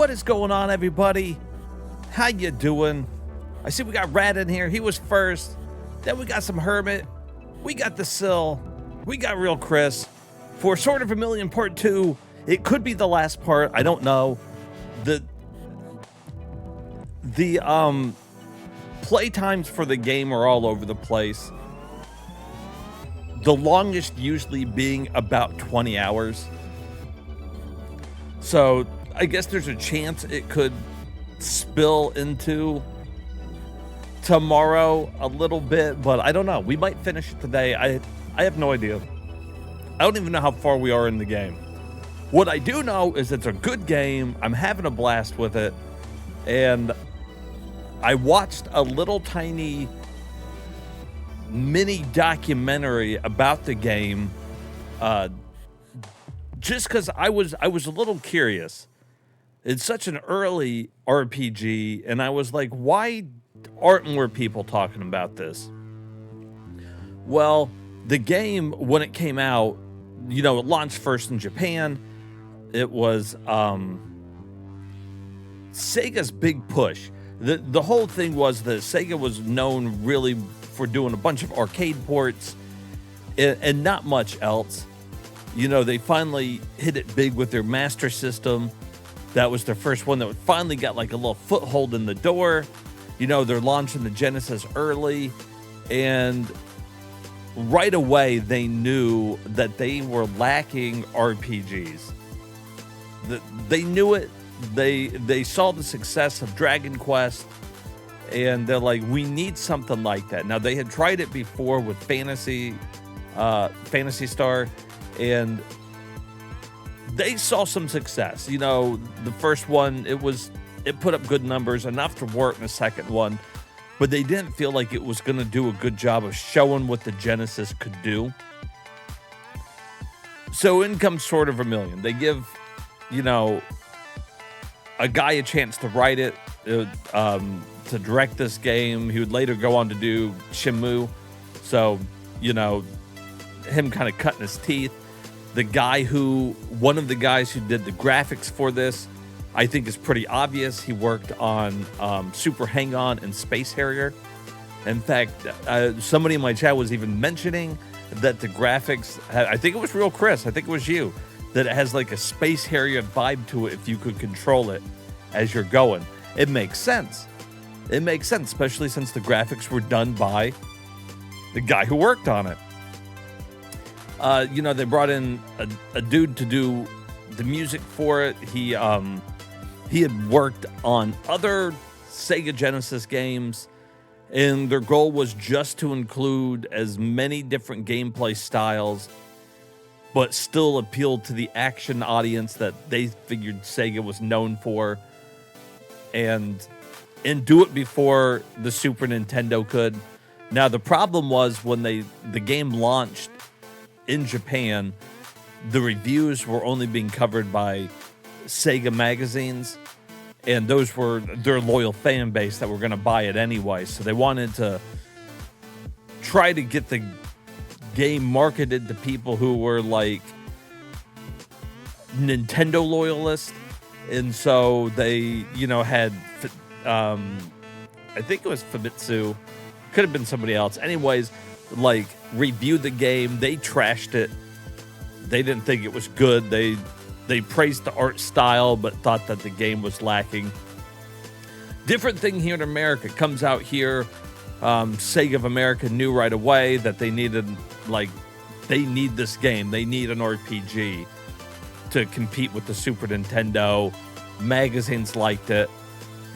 What is going on, everybody? How you doing? I see we got Rad in here. He was first. Then we got some Hermit. We got the Sill. We got Real Chris. For Sword of Vermilion Part 2, it could be the last part. I don't know. The play times for the game are all over the place. The longest usually being about 20 hours. So I guess there's a chance it could spill into tomorrow a little bit, but I don't know. We might finish it today. I have no idea. I don't even know how far we are in the game. What I do know is it's a good game. I'm having a blast with it. And I watched a little tiny mini documentary about the game just because I was a little curious. It's such an early RPG, and I was like, why aren't more people talking about this? Well, the game, when it came out, it launched first in Japan. It was Sega's big push. The whole thing was that Sega was known really for doing a bunch of arcade ports and not much else. They finally hit it big with their Master System. That was their first one that finally got like a little foothold in the door. They're launching the Genesis early, and right away they knew that they were lacking RPGs. They knew it. They saw the success of Dragon Quest, and they're like, we need something like that. Now, they had tried it before with Phantasy Star, and they saw some success. The first one, it put up good numbers, enough to work in the second one, but they didn't feel like it was going to do a good job of showing what the Genesis could do. So in comes Sword of Vermilion. They give, a guy a chance to write it, to direct this game. He would later go on to do Shenmue. So, him kind of cutting his teeth. One of the guys who did the graphics for this, I think is pretty obvious. He worked on Super Hang-On and Space Harrier. In fact, somebody in my chat was even mentioning that the graphics, I think it was Real Chris, I think it was you, that it has like a Space Harrier vibe to it if you could control it as you're going. It makes sense. It makes sense, especially since the graphics were done by the guy who worked on it. They brought in a dude to do the music for it. He had worked on other SEGA Genesis games, and their goal was just to include as many different gameplay styles, but still appeal to the action audience that they figured Sega was known for, and do it before the Super Nintendo could. Now, the problem was when the game launched in Japan, the reviews were only being covered by Sega magazines, and those were their loyal fan base that were going to buy it anyway. So they wanted to try to get the game marketed to people who were like Nintendo loyalists, and so they, had, I think it was Famitsu, could have been somebody else. Anyways, like, reviewed the game. They trashed it. They didn't think it was good. They praised the art style, but thought that the game was lacking. Different thing here in America. It comes out here. Sega of America knew right away that they needed, they need this game. They need an RPG to compete with the Super Nintendo. Magazines liked it.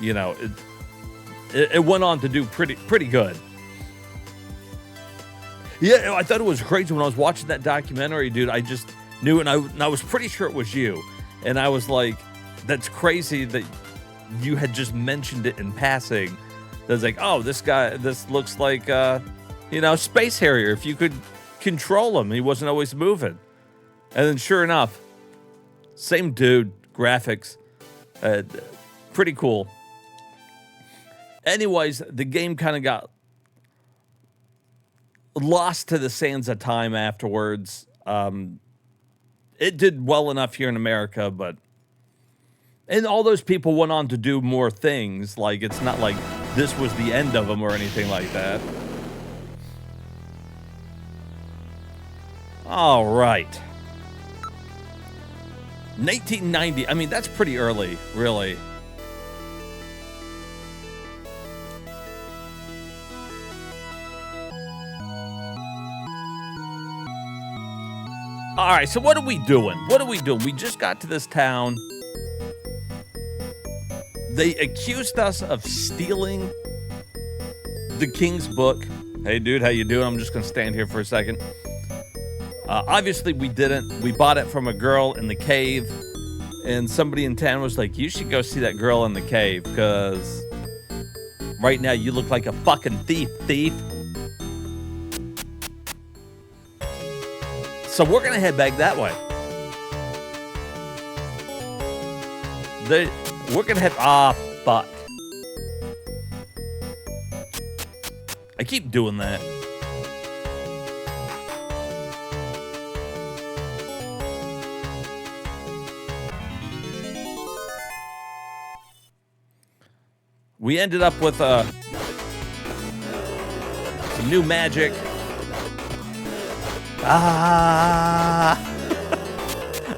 It went on to do pretty good. Yeah, I thought it was crazy when I was watching that documentary, dude. I just knew, and I was pretty sure it was you. And I was like, that's crazy that you had just mentioned it in passing. That's like, oh, this looks like, Space Harrier. If you could control him, he wasn't always moving. And then sure enough, same dude, graphics, pretty cool. Anyways, the game kind of got lost to the sands of time afterwards. It did well enough here in America, but And all those people went on to do more things. Like, it's not like this was the end of them or anything like that. All right. 1990. I mean, that's pretty early, really. All right, so what are we doing? What are we doing? We just got to this town. They accused us of stealing the king's book. Hey, dude, how you doing? I'm just going to stand here for a second. Obviously, we didn't. We bought it from a girl in the cave, and somebody in town was like, you should go see that girl in the cave, because right now you look like a fucking thief. So we're going to head back that way. We're going to head... Ah, fuck. I keep doing that. We ended up with some new magic. Ah!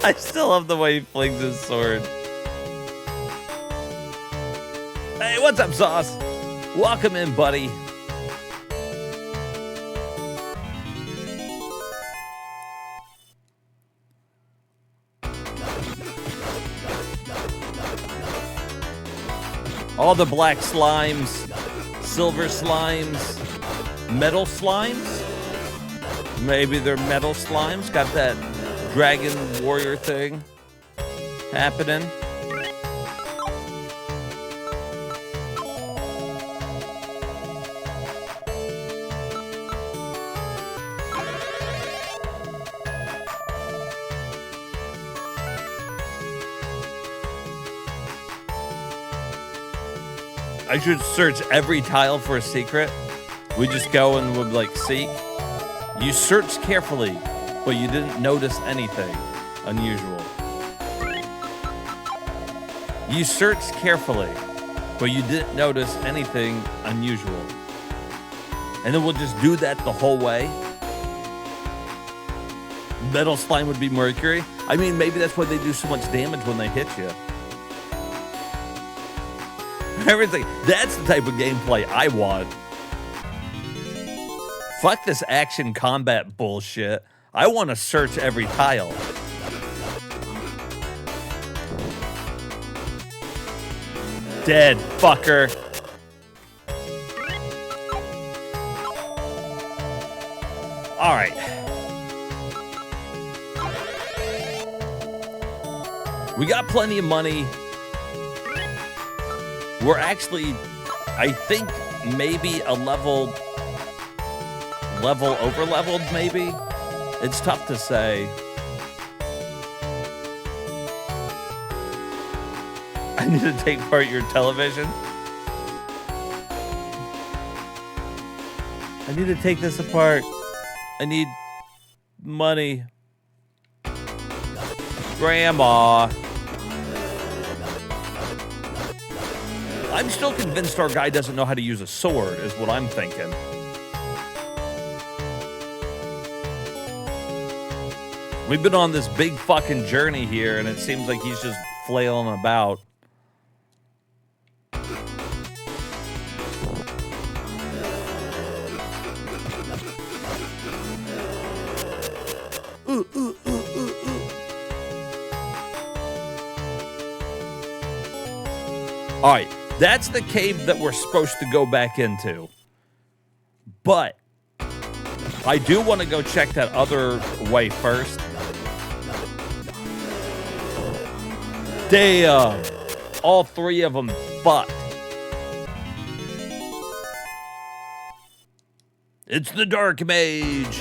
I still love the way he flings his sword. Hey, what's up, Sauce? Welcome in, buddy. All the black slimes, silver slimes, metal slimes? Maybe they're metal slimes. Got that dragon warrior thing happening. I should search every tile for a secret. We just go and would like seek. You searched carefully, but you didn't notice anything unusual. You searched carefully, but you didn't notice anything unusual. And then we'll just do that the whole way. Metal slime would be mercury. I mean, maybe that's why they do so much damage when they hit you. Everything. That's the type of gameplay I want. Fuck this action combat bullshit. I want to search every tile. Dead, fucker. All right. We got plenty of money. We're actually, I think, maybe a level over leveled, maybe. It's tough to say. I need to take apart your television. I need to take this apart. I need money. Grandma. I'm still convinced our guy doesn't know how to use a sword, is what I'm thinking. We've been on this big fucking journey here, and it seems like he's just flailing about. All right, that's the cave that we're supposed to go back into. But I do want to go check that other way first. Damn. All three of them fucked. It's the Dark Mage.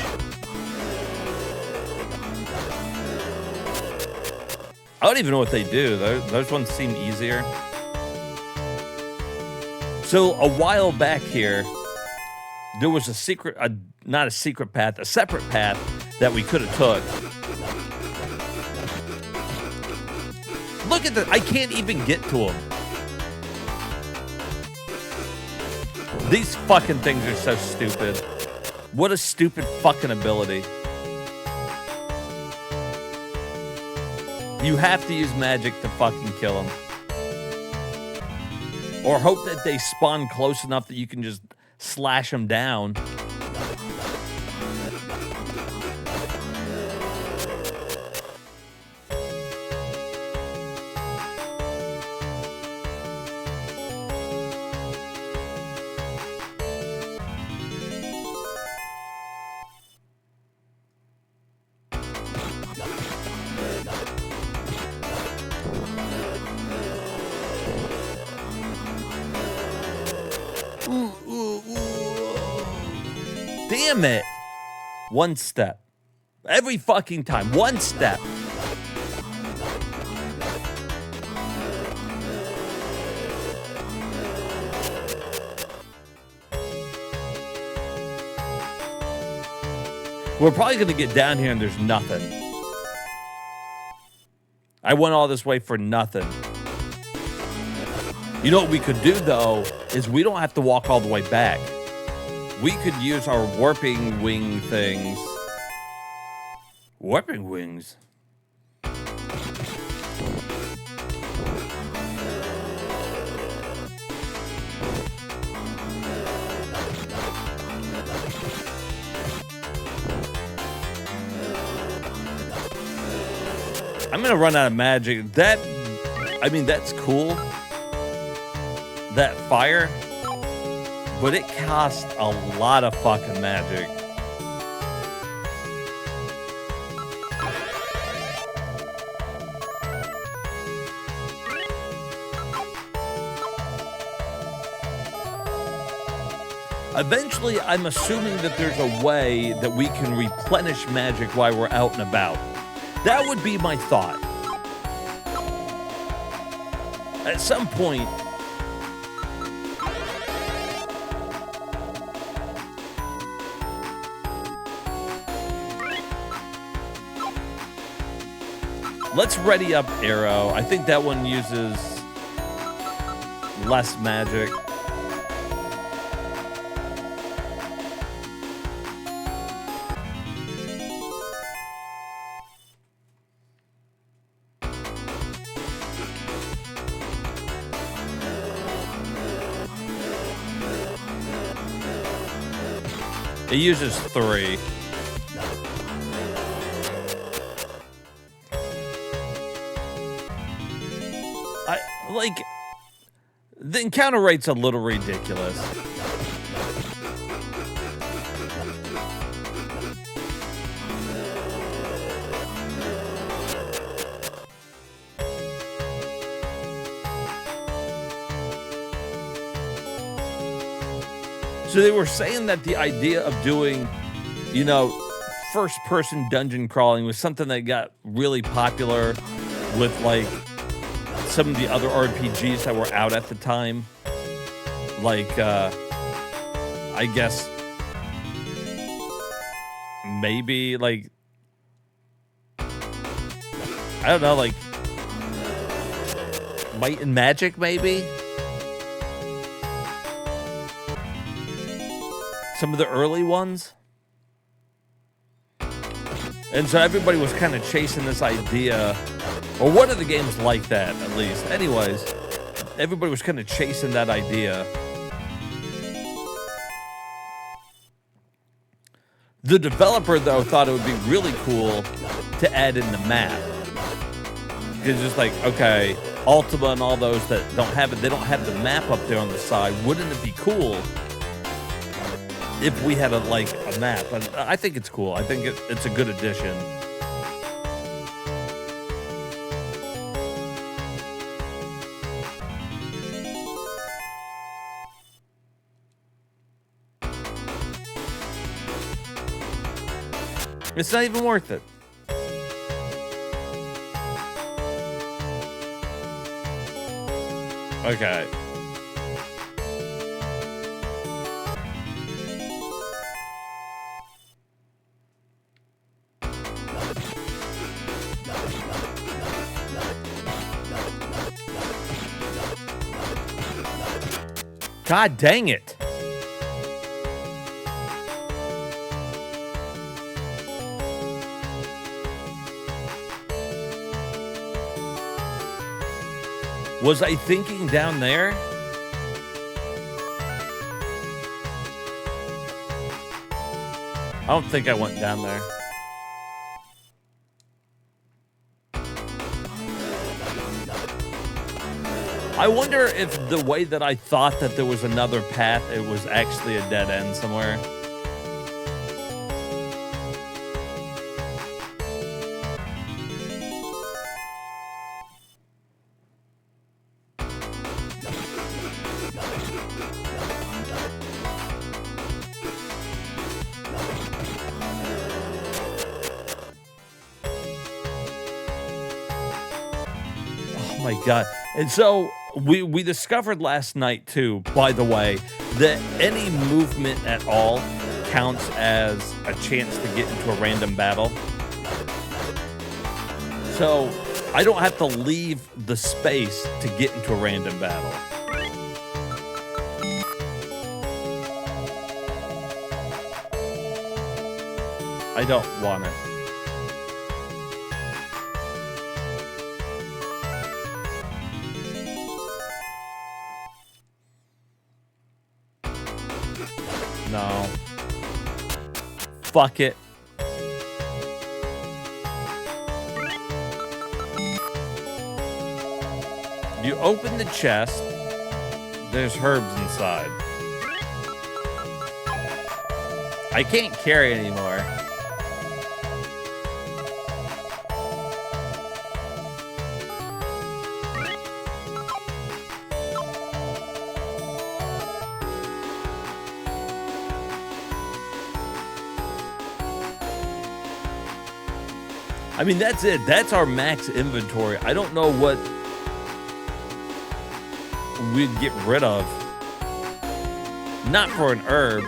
I don't even know what they do. Those ones seem easier. So a while back here, there was a secret, not a secret path, a separate path that we could have took. Look Look at this. I can't even get to him. These fucking things are so stupid. What a stupid fucking ability. You have to use magic to fucking kill them. Or hope that they spawn close enough that you can just slash them down. Damn it. One step. Every fucking time. One step. We're probably going to get down here and there's nothing. I went all this way for nothing. You know what we could do, though, is we don't have to walk all the way back. We could use our warping wing things. Warping wings? I'm gonna run out of magic. That's cool. That fire. But it costs a lot of fucking magic. Eventually, I'm assuming that there's a way that we can replenish magic while we're out and about. That would be my thought. At some point, let's ready up Arrow. I think that one uses less magic. It uses 3. The encounter rate's a little ridiculous. So they were saying that the idea of doing, first-person dungeon crawling was something that got really popular with, some of the other RPGs that were out at the time. I guess, maybe, I don't know, Might and Magic, maybe? Some of the early ones. And so everybody was kind of chasing this idea, or one of the games like that, at least. Anyways, everybody was kind of chasing that idea. The developer, though, thought it would be really cool to add in the map. It's just okay, Ultima and all those that don't have it, they don't have the map up there on the side. Wouldn't it be cool if we had a map? And I think it's cool. I think it's a good addition. It's not even worth it. Okay. God dang it. Was I thinking down there? I don't think I went down there. I wonder if the way that I thought that there was another path, it was actually a dead end somewhere. Oh my God. And so we discovered last night too, by the way, that any movement at all counts as a chance to get into a random battle. So I don't have to leave the space to get into a random battle. I don't want it. No. Fuck it. You open the chest. There's herbs inside. I can't carry anymore. I mean, that's it. That's our max inventory. I don't know what we'd get rid of. Not for an herb,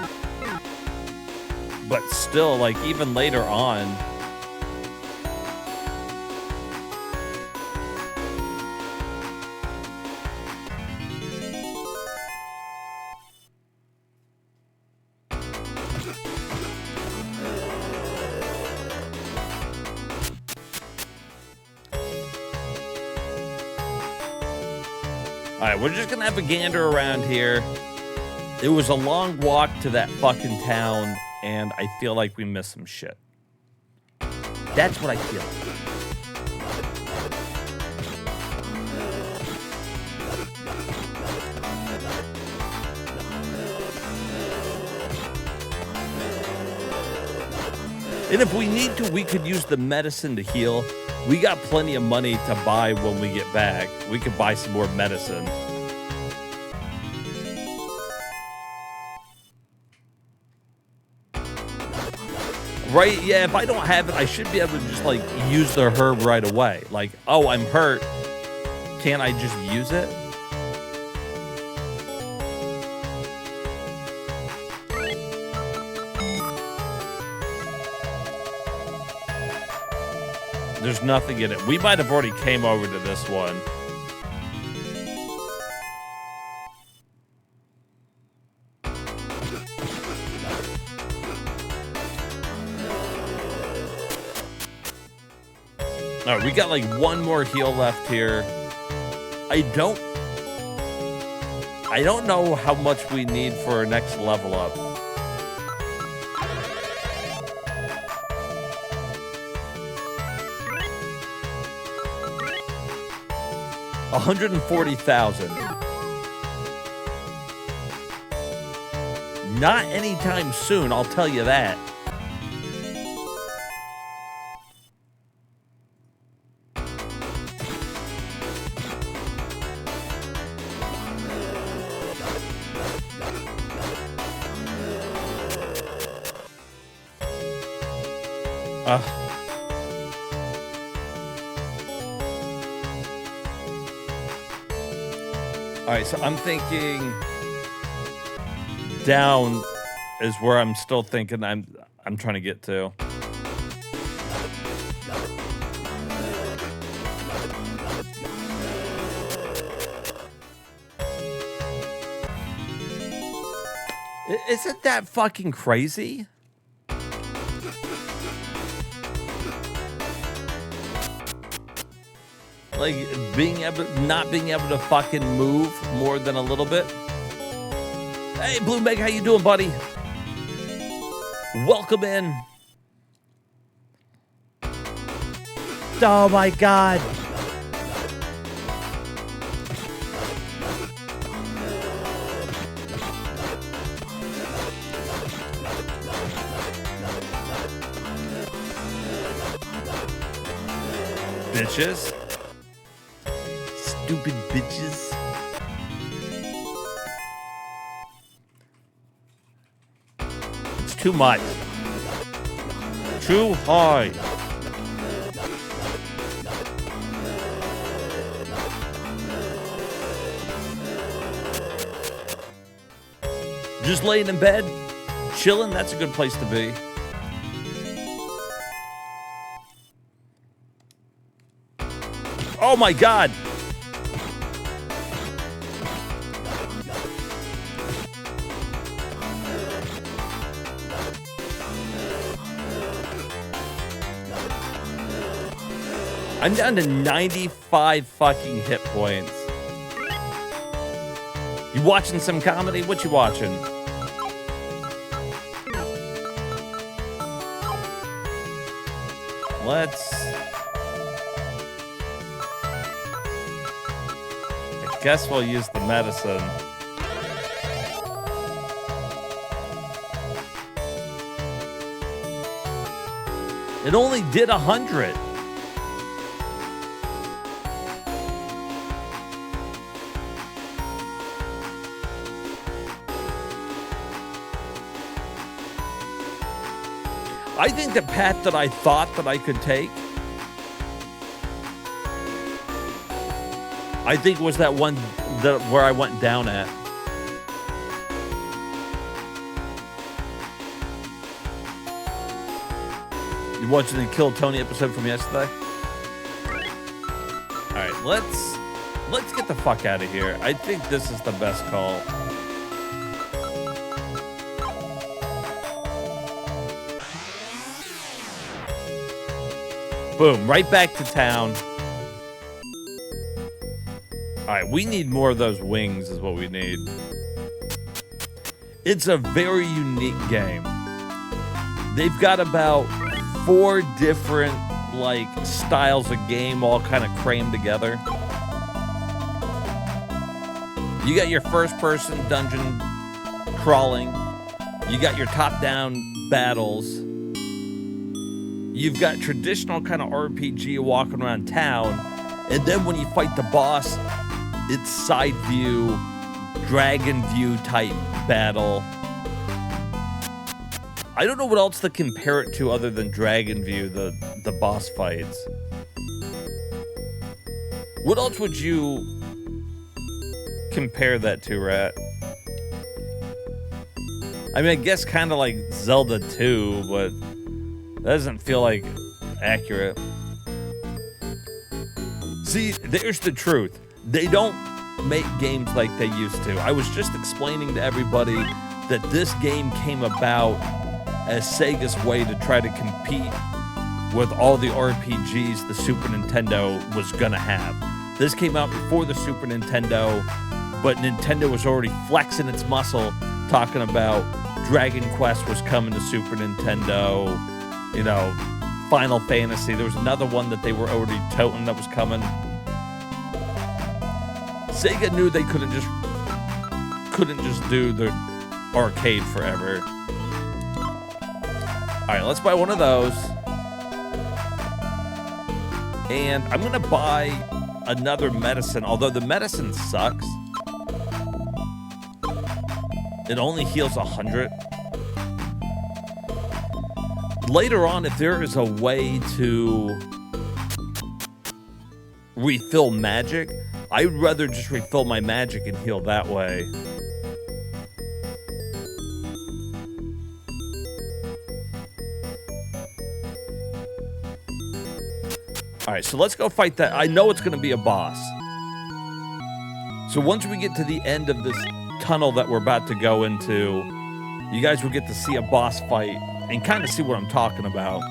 but still, like, even later on. All right, we're just gonna have a gander around here. It was a long walk to that fucking town, and I feel like we missed some shit. That's what I feel. And if we need to, we could use the medicine to heal. We got plenty of money to buy when we get back. We could buy some more medicine. Right? Yeah, if I don't have it, I should be able to just, like, use the herb right away. Like, oh, I'm hurt. Can't I just use it? There's nothing in it. We might have already came over to this one. All right, we got like one more heal left here. I don't know how much we need for our next level up. $140,000. Not anytime soon, I'll tell you that. All right, so I'm thinking down is where I'm still thinking I'm trying to get to. Isn't that fucking crazy? Like, not being able to fucking move more than a little bit. Hey, Blue Meg, how you doing, buddy? Welcome in. Oh my God. Bitches. Stupid bitches. It's too much. Too high. Just laying in bed, chilling, that's a good place to be. Oh my God. I'm down to 95 fucking hit points. You watching some comedy? What you watching? I guess we'll use the medicine. It only did 100. I think the path that I thought that I could take, I think was that one where I went down at. You watching the Kill Tony episode from yesterday? All right, let's get the fuck out of here. I think this is the best call. Boom, right back to town. All right, we need more of those wings is what we need. It's a very unique game. They've got about 4 different, like, styles of game all kind of crammed together. You got your first-person dungeon crawling. You got your top-down battles. You've got traditional kind of RPG walking around town, and then when you fight the boss, it's side view, dragon view type battle. I don't know what else to compare it to other than dragon view, the boss fights. What else would you compare that to, Rat? I mean, I guess kind of like Zelda 2, but that doesn't feel like accurate. See, there's the truth. They don't make games like they used to. I was just explaining to everybody that this game came about as Sega's way to try to compete with all the RPGs the Super Nintendo was gonna have. This came out before the Super Nintendo, but Nintendo was already flexing its muscle, talking about Dragon Quest was coming to Super Nintendo. You know, Final Fantasy. There was another one that they were already toting that was coming. Sega knew they couldn't just do the arcade forever. All right, let's buy one of those. And I'm gonna buy another medicine, although the medicine sucks. It only heals 100. Later on, if there is a way to refill magic, I'd rather just refill my magic and heal that way. All right, so let's go fight that. I know it's going to be a boss. So once we get to the end of this tunnel that we're about to go into, you guys will get to see a boss fight and kind of see what I'm talking about.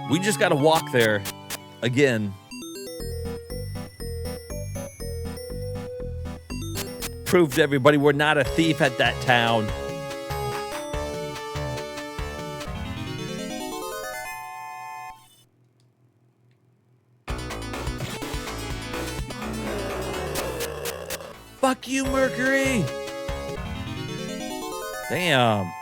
We just got to walk there again. Prove to everybody we're not a thief at that town. Fuck you, Mercury! Damn.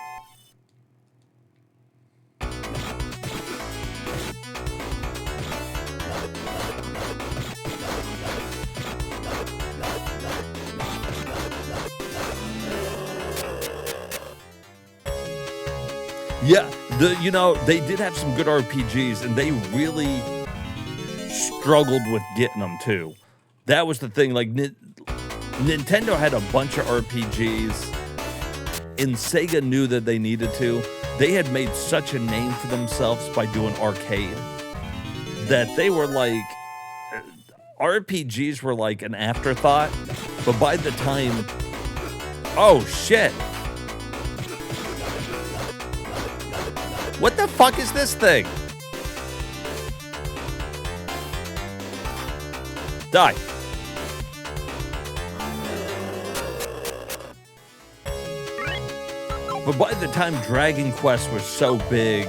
Yeah, they did have some good RPGs, and they really struggled with getting them, too. That was the thing, like, Nintendo had a bunch of RPGs, and Sega knew that they needed to. They had made such a name for themselves by doing arcade that they were like, RPGs were like an afterthought, but by the time, oh shit. What the fuck is this thing? Die. But by the time Dragon Quest was so big,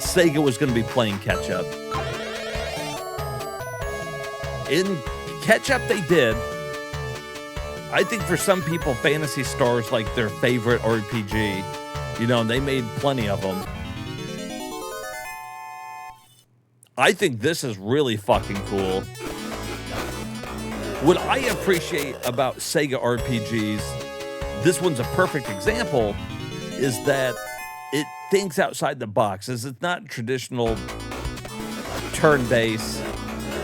Sega was going to be playing catch-up. In catch-up they did. I think for some people, Phantasy Star is like their favorite RPG. And they made plenty of them. I think this is really fucking cool. What I appreciate about Sega RPGs, this one's a perfect example, is that it thinks outside the box. It's not traditional turn-based.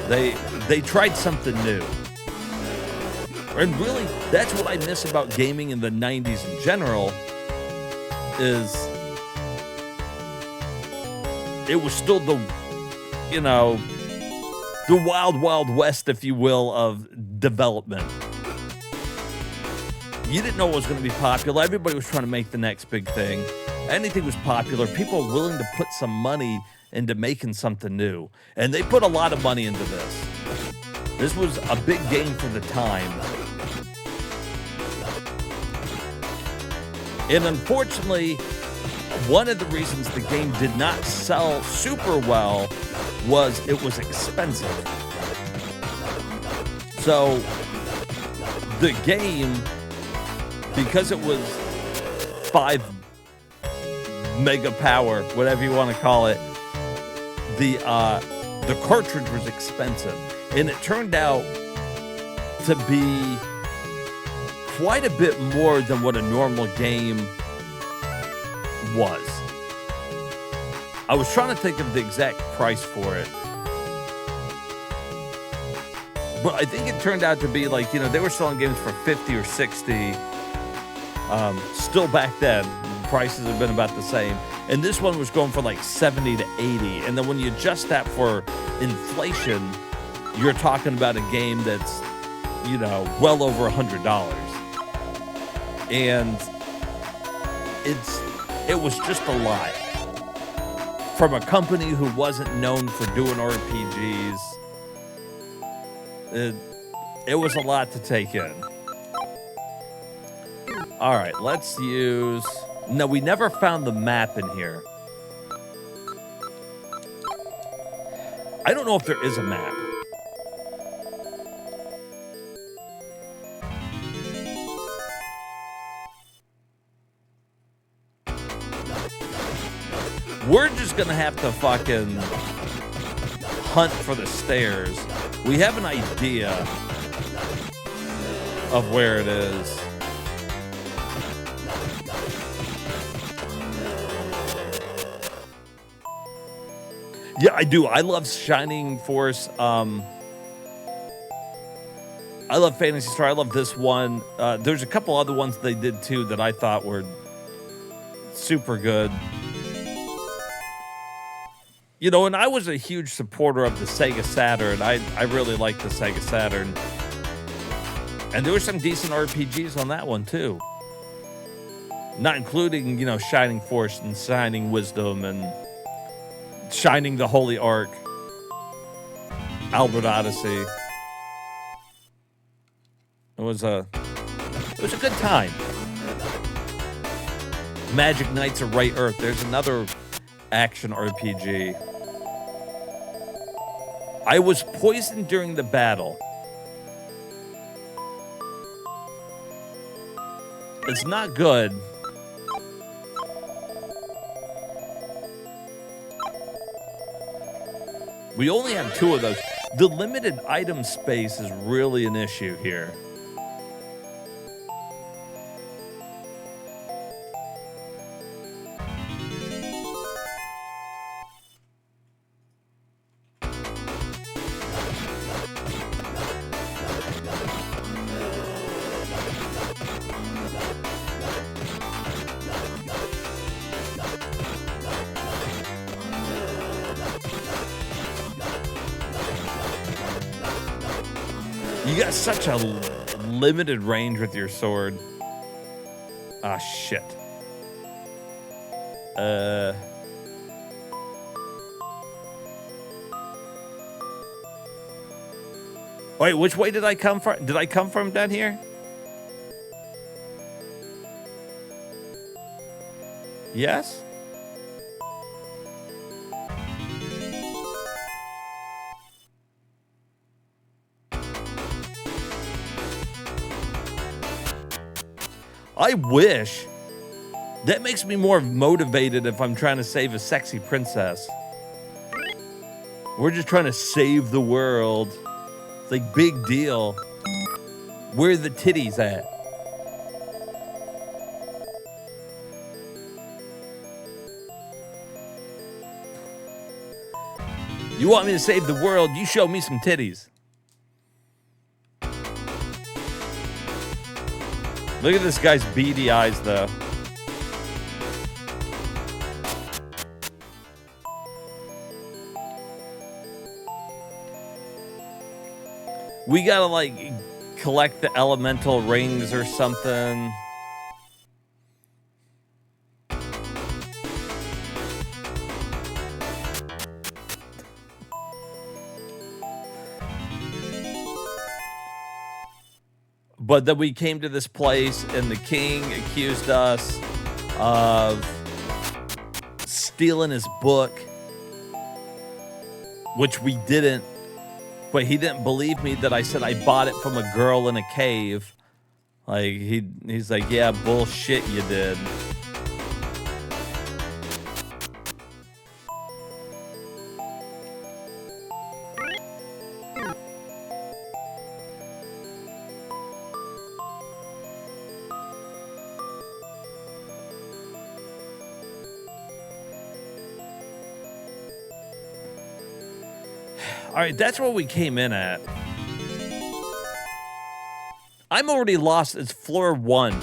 They tried something new. And really, that's what I miss about gaming in the 90s in general, is it was still the wild, wild west, if you will, of development. You didn't know what was going to be popular. Everybody was trying to make the next big thing. Anything was popular. People were willing to put some money into making something new. And they put a lot of money into this. This was a big game for the time. And unfortunately, one of the reasons the game did not sell super well was it was expensive. So the game, because it was 5 mega power, whatever you want to call it, the cartridge was expensive. And it turned out to be quite a bit more than what a normal game was. I was trying to think of the exact price for it, but I think it turned out to be like, they were selling games for 50 or 60. Still back then, prices have been about the same. And this one was going for like 70 to 80. And then when you adjust that for inflation, you're talking about a game that's, well over $100. And it was just a lot. From a company who wasn't known for doing RPGs, it was a lot to take in. All right, let's use... No, we never found the map in here. I don't know if there is a map. We're just gonna have to fucking hunt for the stairs. We have an idea of where it is. Yeah, I do. I love Shining Force. I love Phantasy Star. I love this one. There's a couple other ones they did too that I thought were super good. You know, and I was a huge supporter of the Sega Saturn. I really liked the Sega Saturn. And there were some decent RPGs on that one, too. Not including, you know, Shining Force and Shining Wisdom and Shining the Holy Ark, Albert Odyssey. It was a good time. Magic Knights of Right Earth. There's another action RPG. I was poisoned during the battle. It's not good. We only have 2 of those. The limited item space is really an issue here. You got such a limited range with your sword. Ah, shit. Wait, which way did I come from? Did I come from down here? Yes? I wish. That makes me more motivated if I'm trying to save a sexy princess. We're just trying to save the world. It's like, big deal. Where are the titties at? You want me to save the world? You show me some titties. Look at this guy's beady eyes, though. We gotta, like, collect the elemental rings or something. But then we came to this place, and the king accused us of stealing his book, which we didn't. But he didn't believe me that I said I bought it from a girl in a cave. Like, he's like, yeah, bullshit, you did. All right, that's where we came in at. I'm already lost. It's floor 1.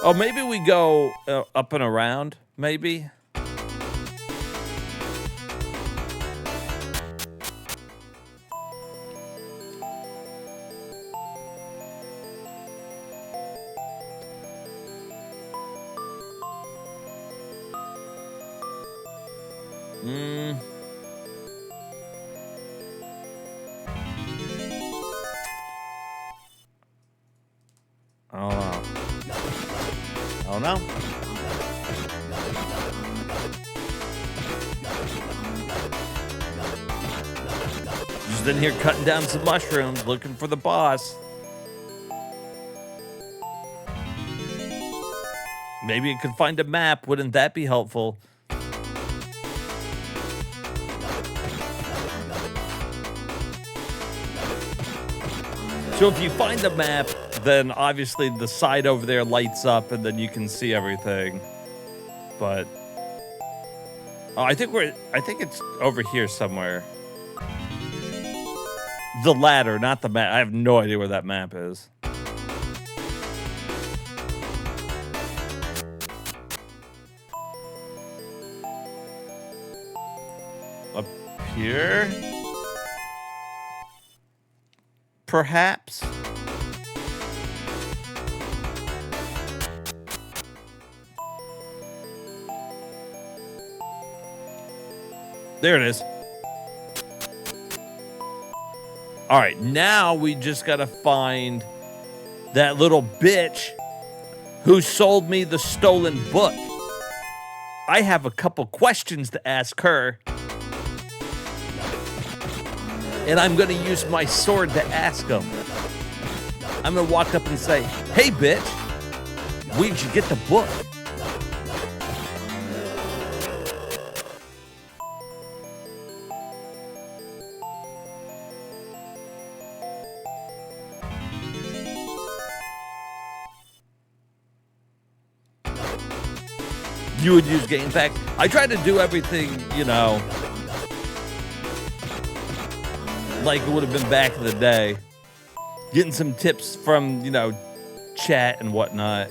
Oh, maybe we go up and around, maybe? Oh no. Just in here cutting down some mushrooms, looking for the boss. Maybe you could find a map. Wouldn't that be helpful? So if you find a map, then obviously the side over there lights up and then you can see everything. But oh, I think it's over here somewhere. The ladder, not the map. I have no idea where that map is. Up here? Perhaps? There it is. All right, now we just gotta find that little bitch who sold me the stolen book. I have a couple questions to ask her. And I'm gonna use my sword to ask them. I'm gonna walk up and say, hey bitch, where'd you get the book? You would use game facts. I try to do everything, you know, like it would have been back in the day. Getting some tips from, you know, chat and whatnot.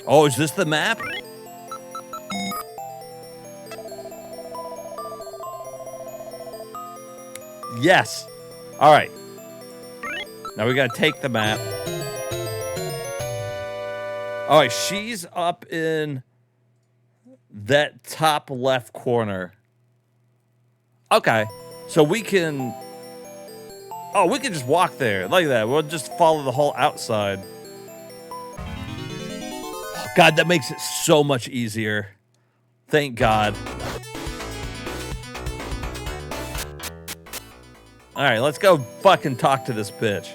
Oh, is this the map? Yes. All right. Now we gotta take the map. All right, she's up in that top left corner. Okay, so we can... Oh, we can just walk there like that. We'll just follow the whole outside. Oh, God, that makes it so much easier. Thank God. All right, let's go fucking talk to this bitch.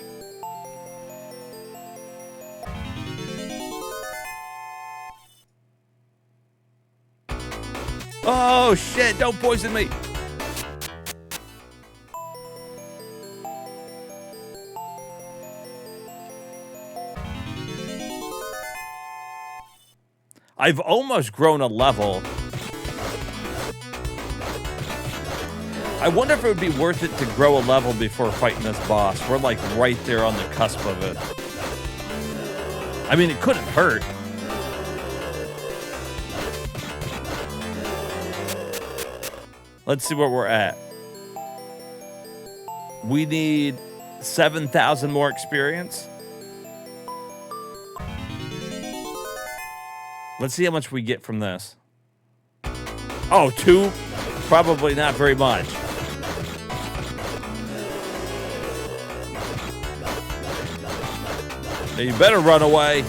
Oh, shit, don't poison me. I've almost grown a level. I wonder if it would be worth it to grow a level before fighting this boss. We're like right there on the cusp of it. I mean, it couldn't hurt. Let's see where we're at. We need 7,000 more experience. Let's see how much we get from this. Oh, 2? Probably not very much. Now you better run away.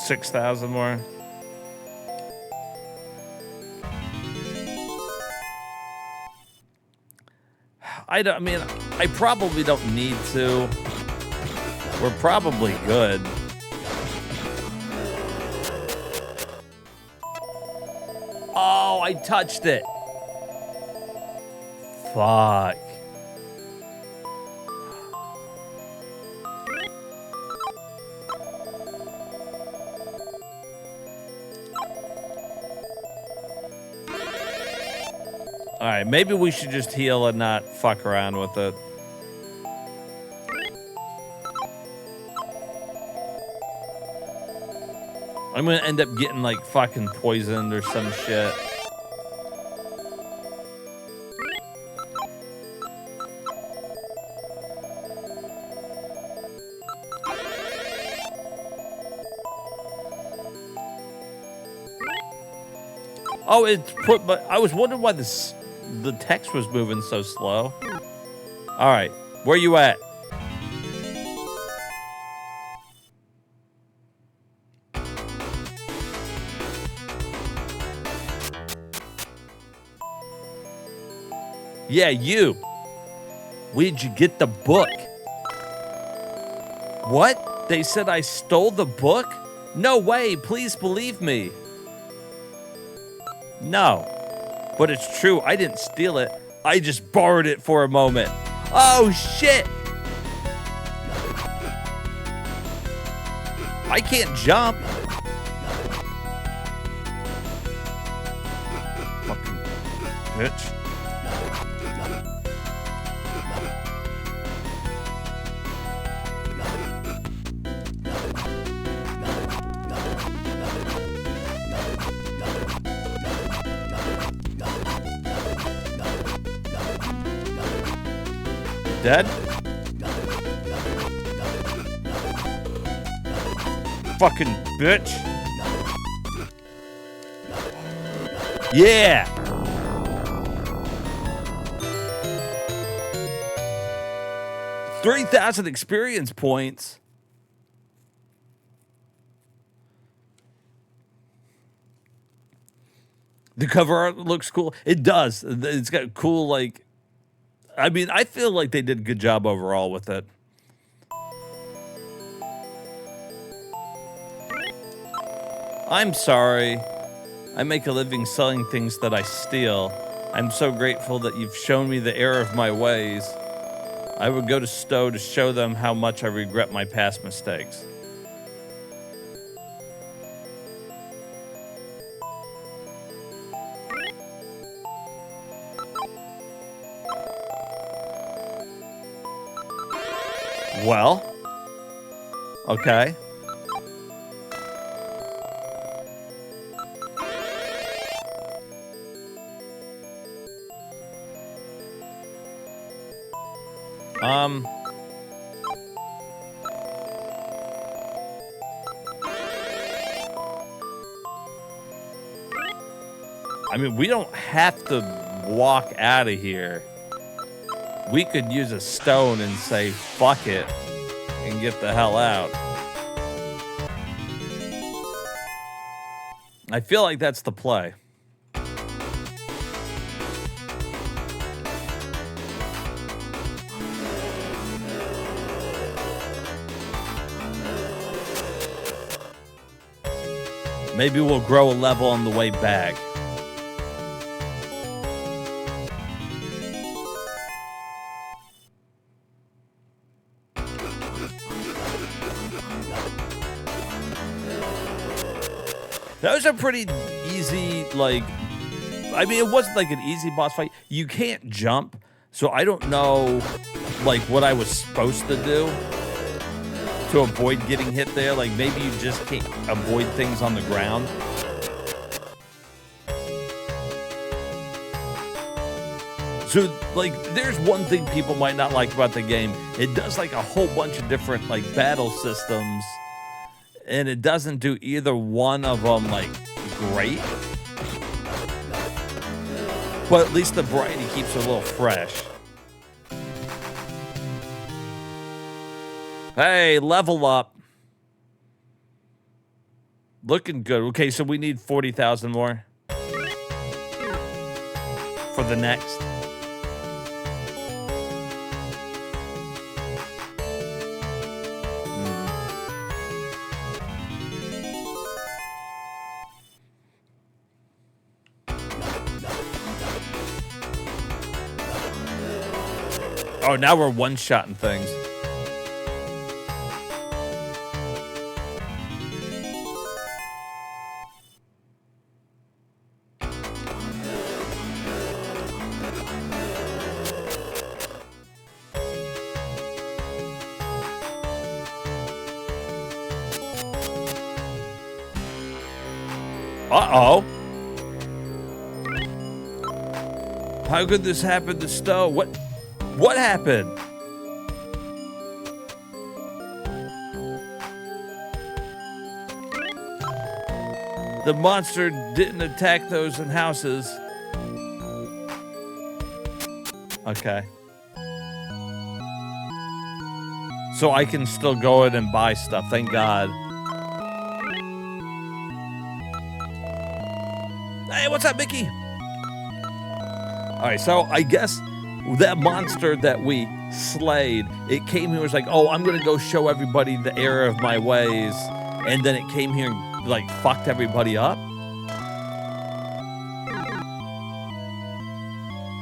$6,000 more. I mean, I probably don't need to. We're probably good. Oh, I touched it. Fuck. All right, maybe we should just heal and not fuck around with it. I'm gonna end up getting like fucking poisoned or some shit. Oh, it's put, but I was wondering why the text was moving so slow. All right, where you at? Yeah, you. Where'd you get the book? What? They said I stole the book? No way, please believe me. No, but it's true, I didn't steal it. I just borrowed it for a moment. Oh, shit! I can't jump. Fucking bitch. Dead? Fucking bitch. Yeah. $3,000 experience points. The cover art looks cool. It does. It's got cool, like, I mean, I feel like they did a good job overall with it. I'm sorry. I make a living selling things that I steal. I'm so grateful that you've shown me the error of my ways. I would go to Stowe to show them how much I regret my past mistakes. Well, okay. I mean, we don't have to walk out of here. We could use a stone and say, fuck it, and get the hell out. I feel like that's the play. Maybe we'll grow a level on the way back. That was a pretty easy, like, I mean, it wasn't like an easy boss fight. You can't jump, so I don't know, like, what I was supposed to do to avoid getting hit there. Like, maybe you just can't avoid things on the ground. So, like, there's one thing people might not like about the game. It does, like, a whole bunch of different, like, battle systems, and it doesn't do either one of them, like, great. But at least the variety keeps it a little fresh. Hey, level up. Looking good. Okay, so we need 40,000 more for the next. Oh, now we're one-shotting things. Uh-oh. How could this happen to Stowe? What happened? The monster didn't attack those in houses. Okay. So I can still go in and buy stuff. Thank God. Hey, what's up, Mickey? All right, so I guess that monster that we slayed, it came here, was like, oh, I'm going to go show everybody the error of my ways. And then it came here and, like, fucked everybody up.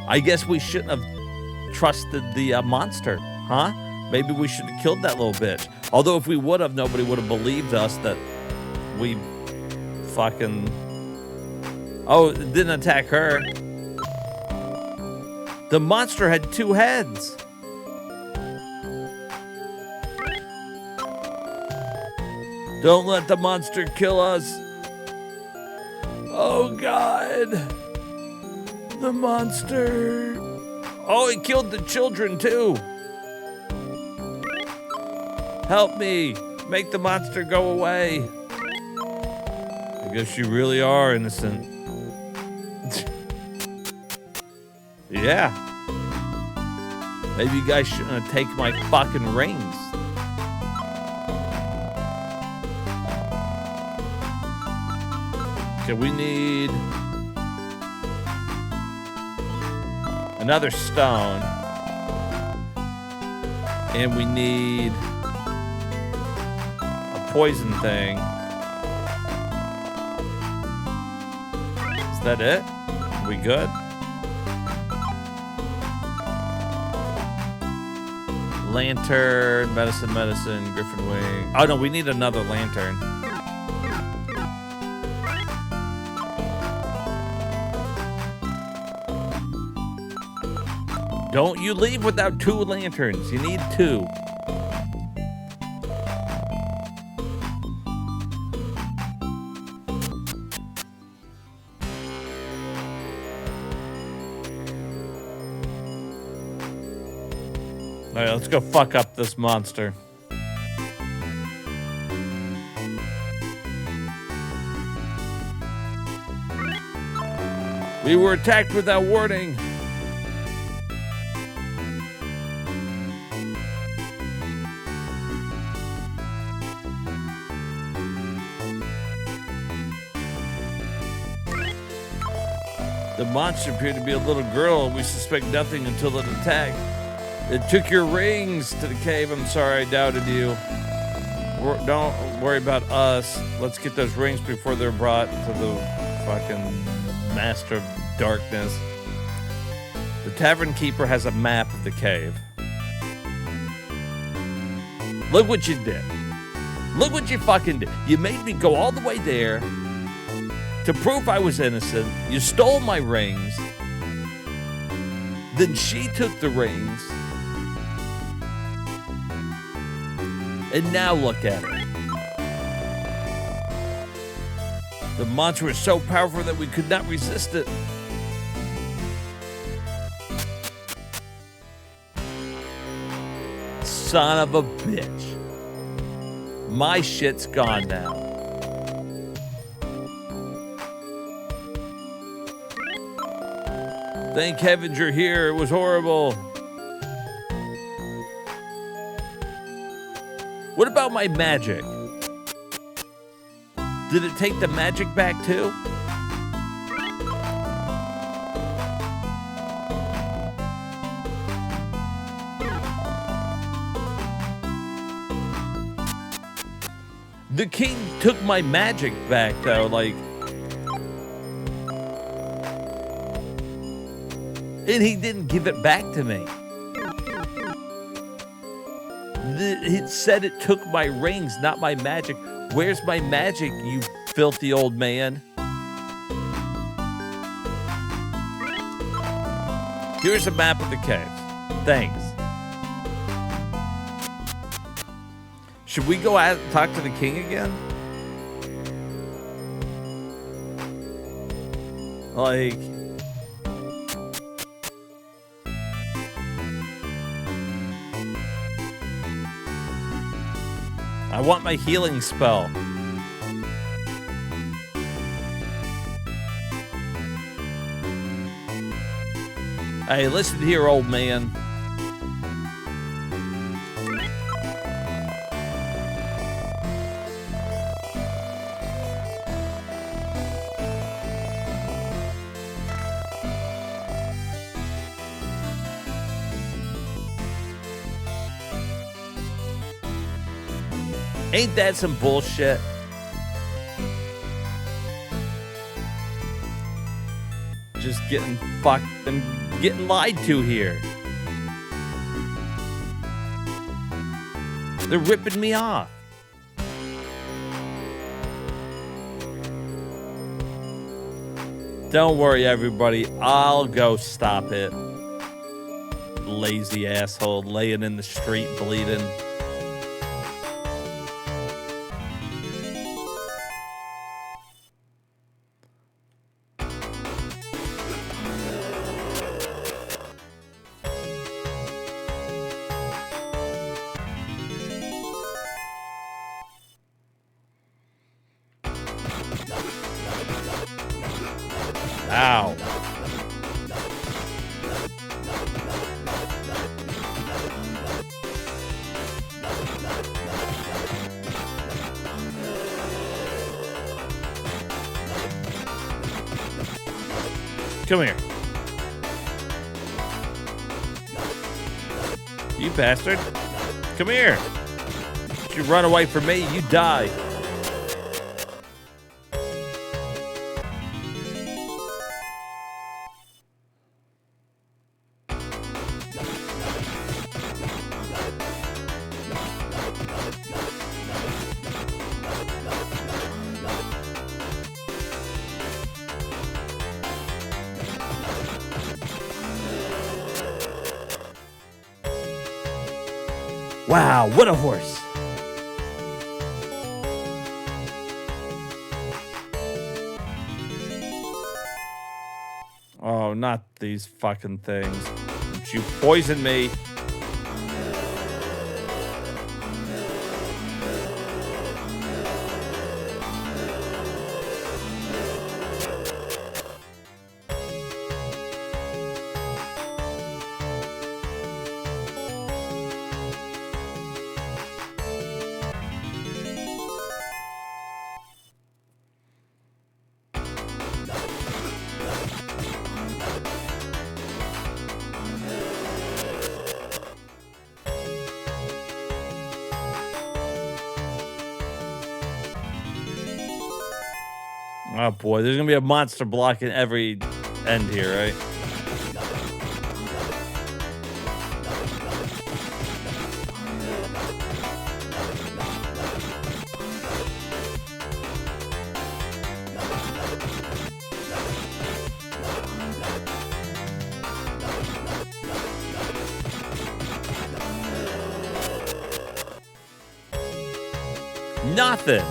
I guess we shouldn't have trusted the monster, huh? Maybe we should have killed that little bitch. Although if we would have, nobody would have believed us that we fucking... Oh, it didn't attack her. The monster had 2 heads. Don't let the monster kill us. Oh, God. The monster. Oh, it killed the children, too. Help me. Make the monster go away. I guess you really are innocent. Yeah. Maybe you guys shouldn't take my fucking rings. Okay, we need another stone. And we need a poison thing. Is that it? Are we good? Lantern, medicine, griffin wing. Oh no, we need another lantern. Don't you leave without 2 lanterns. You need 2. All right, let's go fuck up this monster. We were attacked without warning. The monster appeared to be a little girl. We suspect nothing until it attacked. It took your rings to the cave. I'm sorry I doubted you. Don't worry about us. Let's get those rings before they're brought to the fucking master of darkness. The tavern keeper has a map of the cave. Look what you did. Look what you fucking did. You made me go all the way there to prove I was innocent. You stole my rings. Then she took the rings. And now look at it. The monster was so powerful that we could not resist it. Son of a bitch. My shit's gone now. Thank heavens you're here. It was horrible. What about my magic? Did it take the magic back too? The king took my magic back though, like... And he didn't give it back to me. It said it took my rings, not my magic. Where's my magic, you filthy old man? Here's a map of the caves. Thanks. Should we go out and talk to the king again? Like... I want my healing spell. Hey, listen here, old man. Ain't that some bullshit? Just getting fucked and getting lied to here. They're ripping me off. Don't worry, everybody. I'll go stop it. Lazy asshole laying in the street bleeding. Ow. Come here. You bastard. Come here. If you run away from me, you die. Wow, what a horse. Oh, not these fucking things. Don't you poison me. Oh boy, there's gonna be a monster blocking every end here, right? Nothing.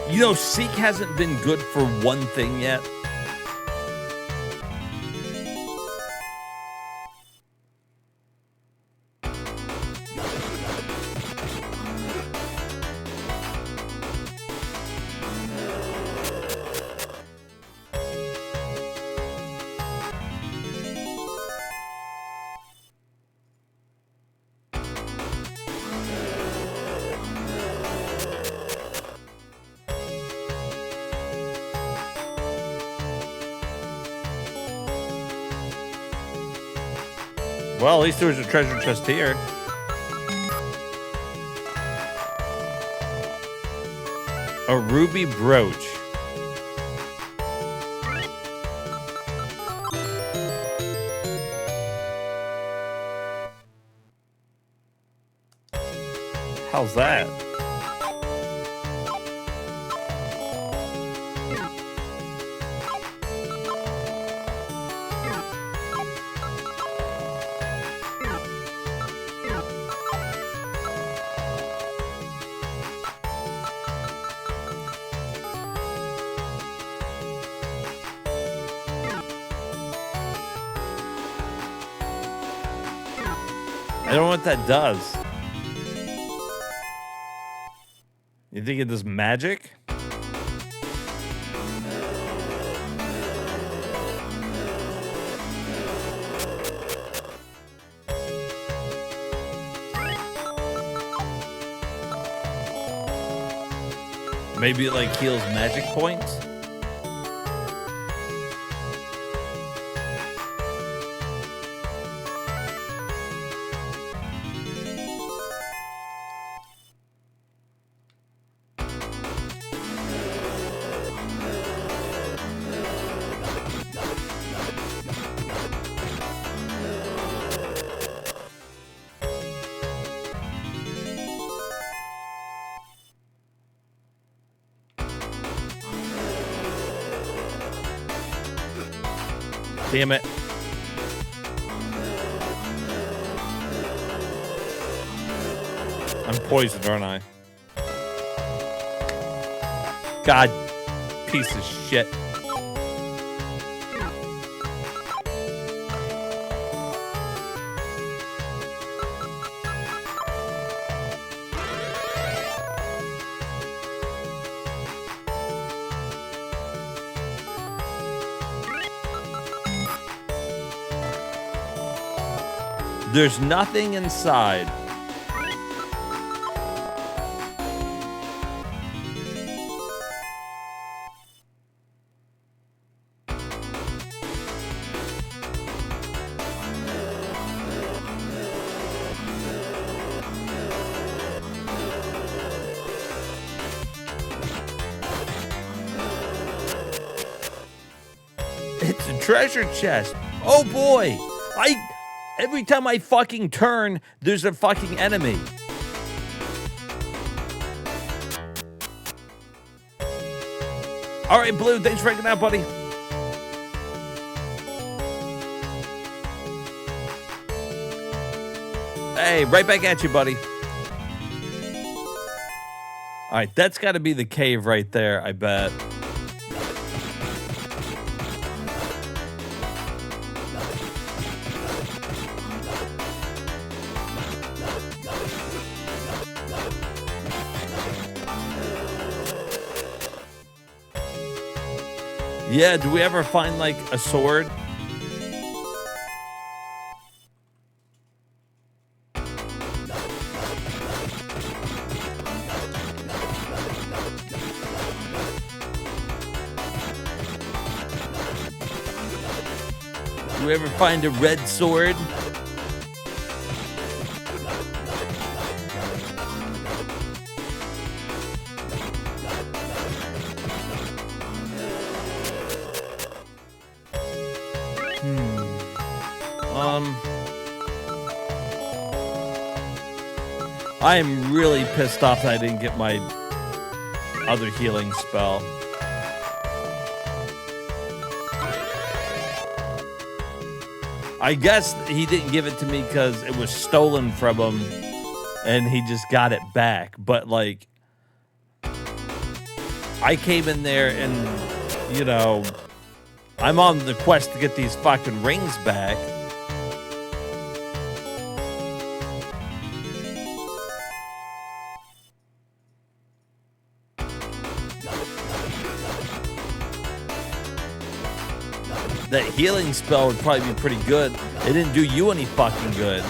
You know, Seek hasn't been good for one thing yet. Well, at least there was a treasure chest here. A ruby brooch. How's that? I don't know what that does. You think it does magic? Maybe it like heals magic points? Damn it. I'm poisoned, aren't I? God, piece of shit. There's nothing inside. It's a treasure chest. Oh boy. Every time I fucking turn, there's a fucking enemy. All right, Blue, thanks for hanging out, buddy. Hey, right back at you, buddy. All right, that's got to be the cave right there, I bet. Yeah, do we ever find, like, a sword? Do we ever find a red sword? I am really pissed off that I didn't get my other healing spell. I guess he didn't give it to me because it was stolen from him and he just got it back. But, like, I came in there and, you know, I'm on the quest to get these fucking rings back. That healing spell would probably be pretty good. It didn't do you any fucking good.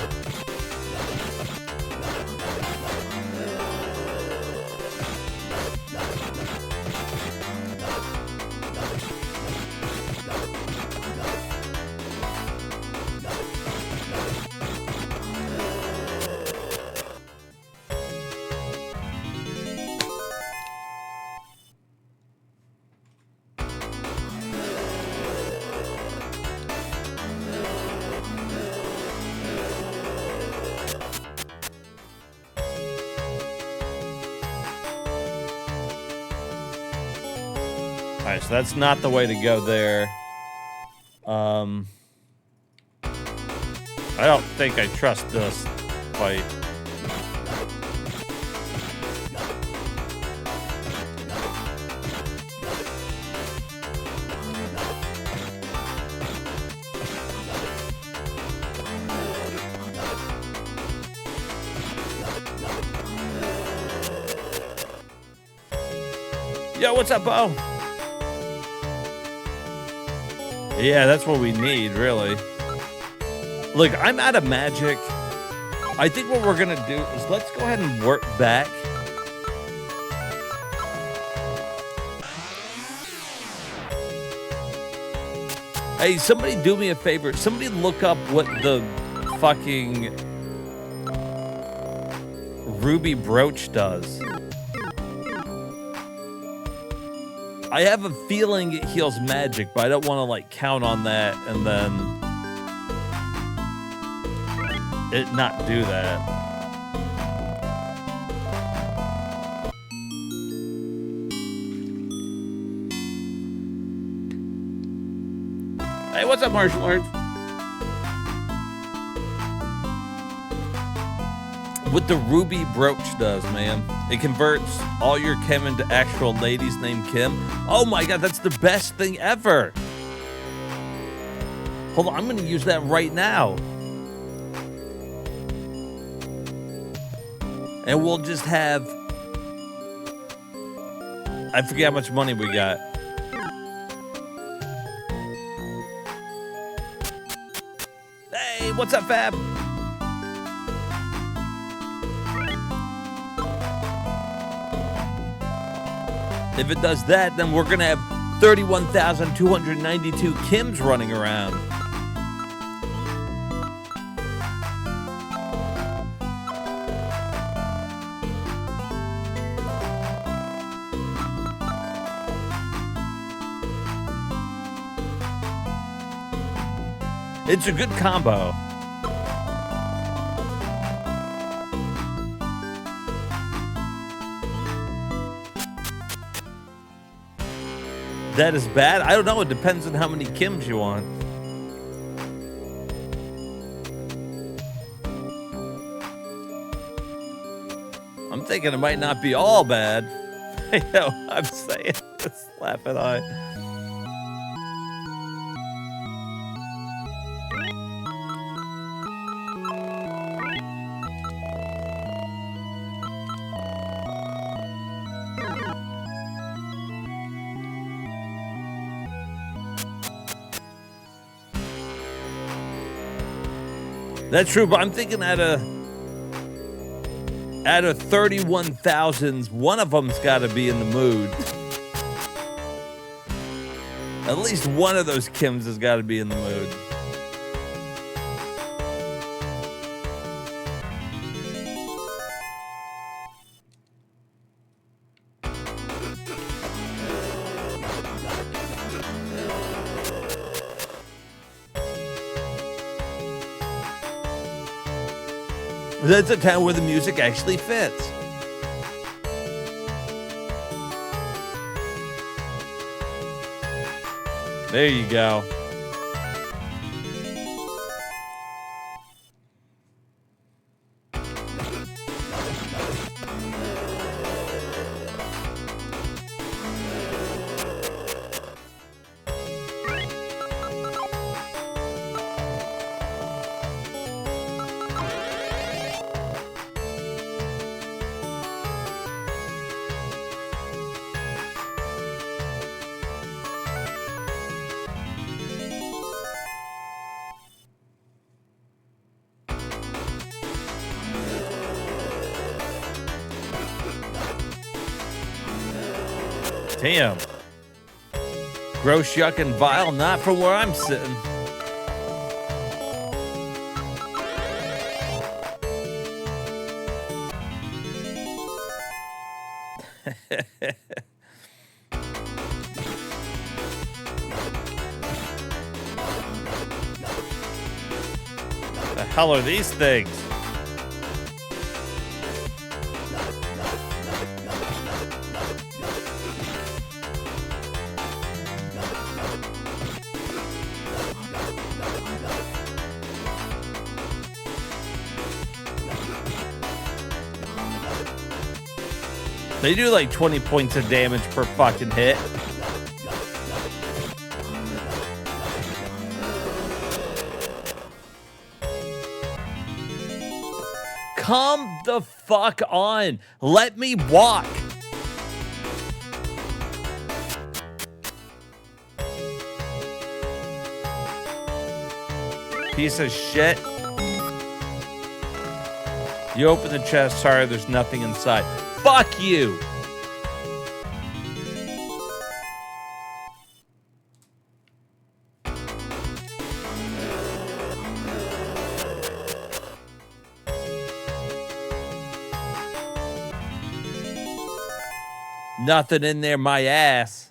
Alright, so that's not the way to go there. I don't think I trust this fight. Yo, what's up, Bo? Yeah, that's what we need, really. Look, I'm out of magic. I think what we're going to do is let's go ahead and work back. Hey, somebody do me a favor. Somebody look up what the fucking ruby brooch does. I have a feeling it heals magic, but I don't want to, like, count on that and then it not do that. Hey, what's up, martial arts? What the ruby brooch does, man. It converts all your Kim into actual ladies named Kim. Oh my god, that's the best thing ever. Hold on, I'm gonna use that right now. And we'll just have... I forget how much money we got. Hey, what's up, Fab? If it does that, then we're going to have 31,292 Kims running around. It's a good combo. That is bad? I don't know. It depends on how many Kims you want. I'm thinking it might not be all bad. You know, I'm saying, just laughing eye. That's true, but I'm thinking out of 31,000s, one of them's got to be in the mood. At least one of those Kims has got to be in the mood. That's a town where the music actually fits. There you go. Damn. Gross, yuck, and vile, not from where I'm sitting. The hell are these things? They do like 20 points of damage per fucking hit. Come the fuck on. Let me walk. Piece of shit. You open the chest, sorry, there's nothing inside. Fuck you. Nothing in there, my ass.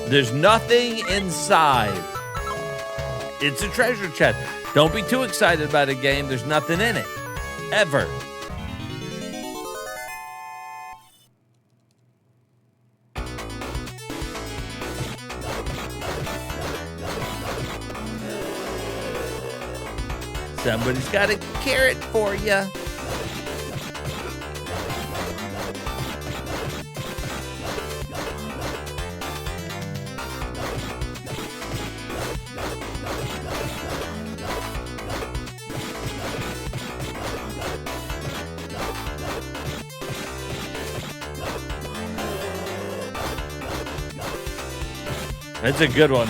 There's nothing inside. It's a treasure chest. Don't be too excited about a game. There's nothing in it. Ever. Somebody's got a carrot for you. That's a good one.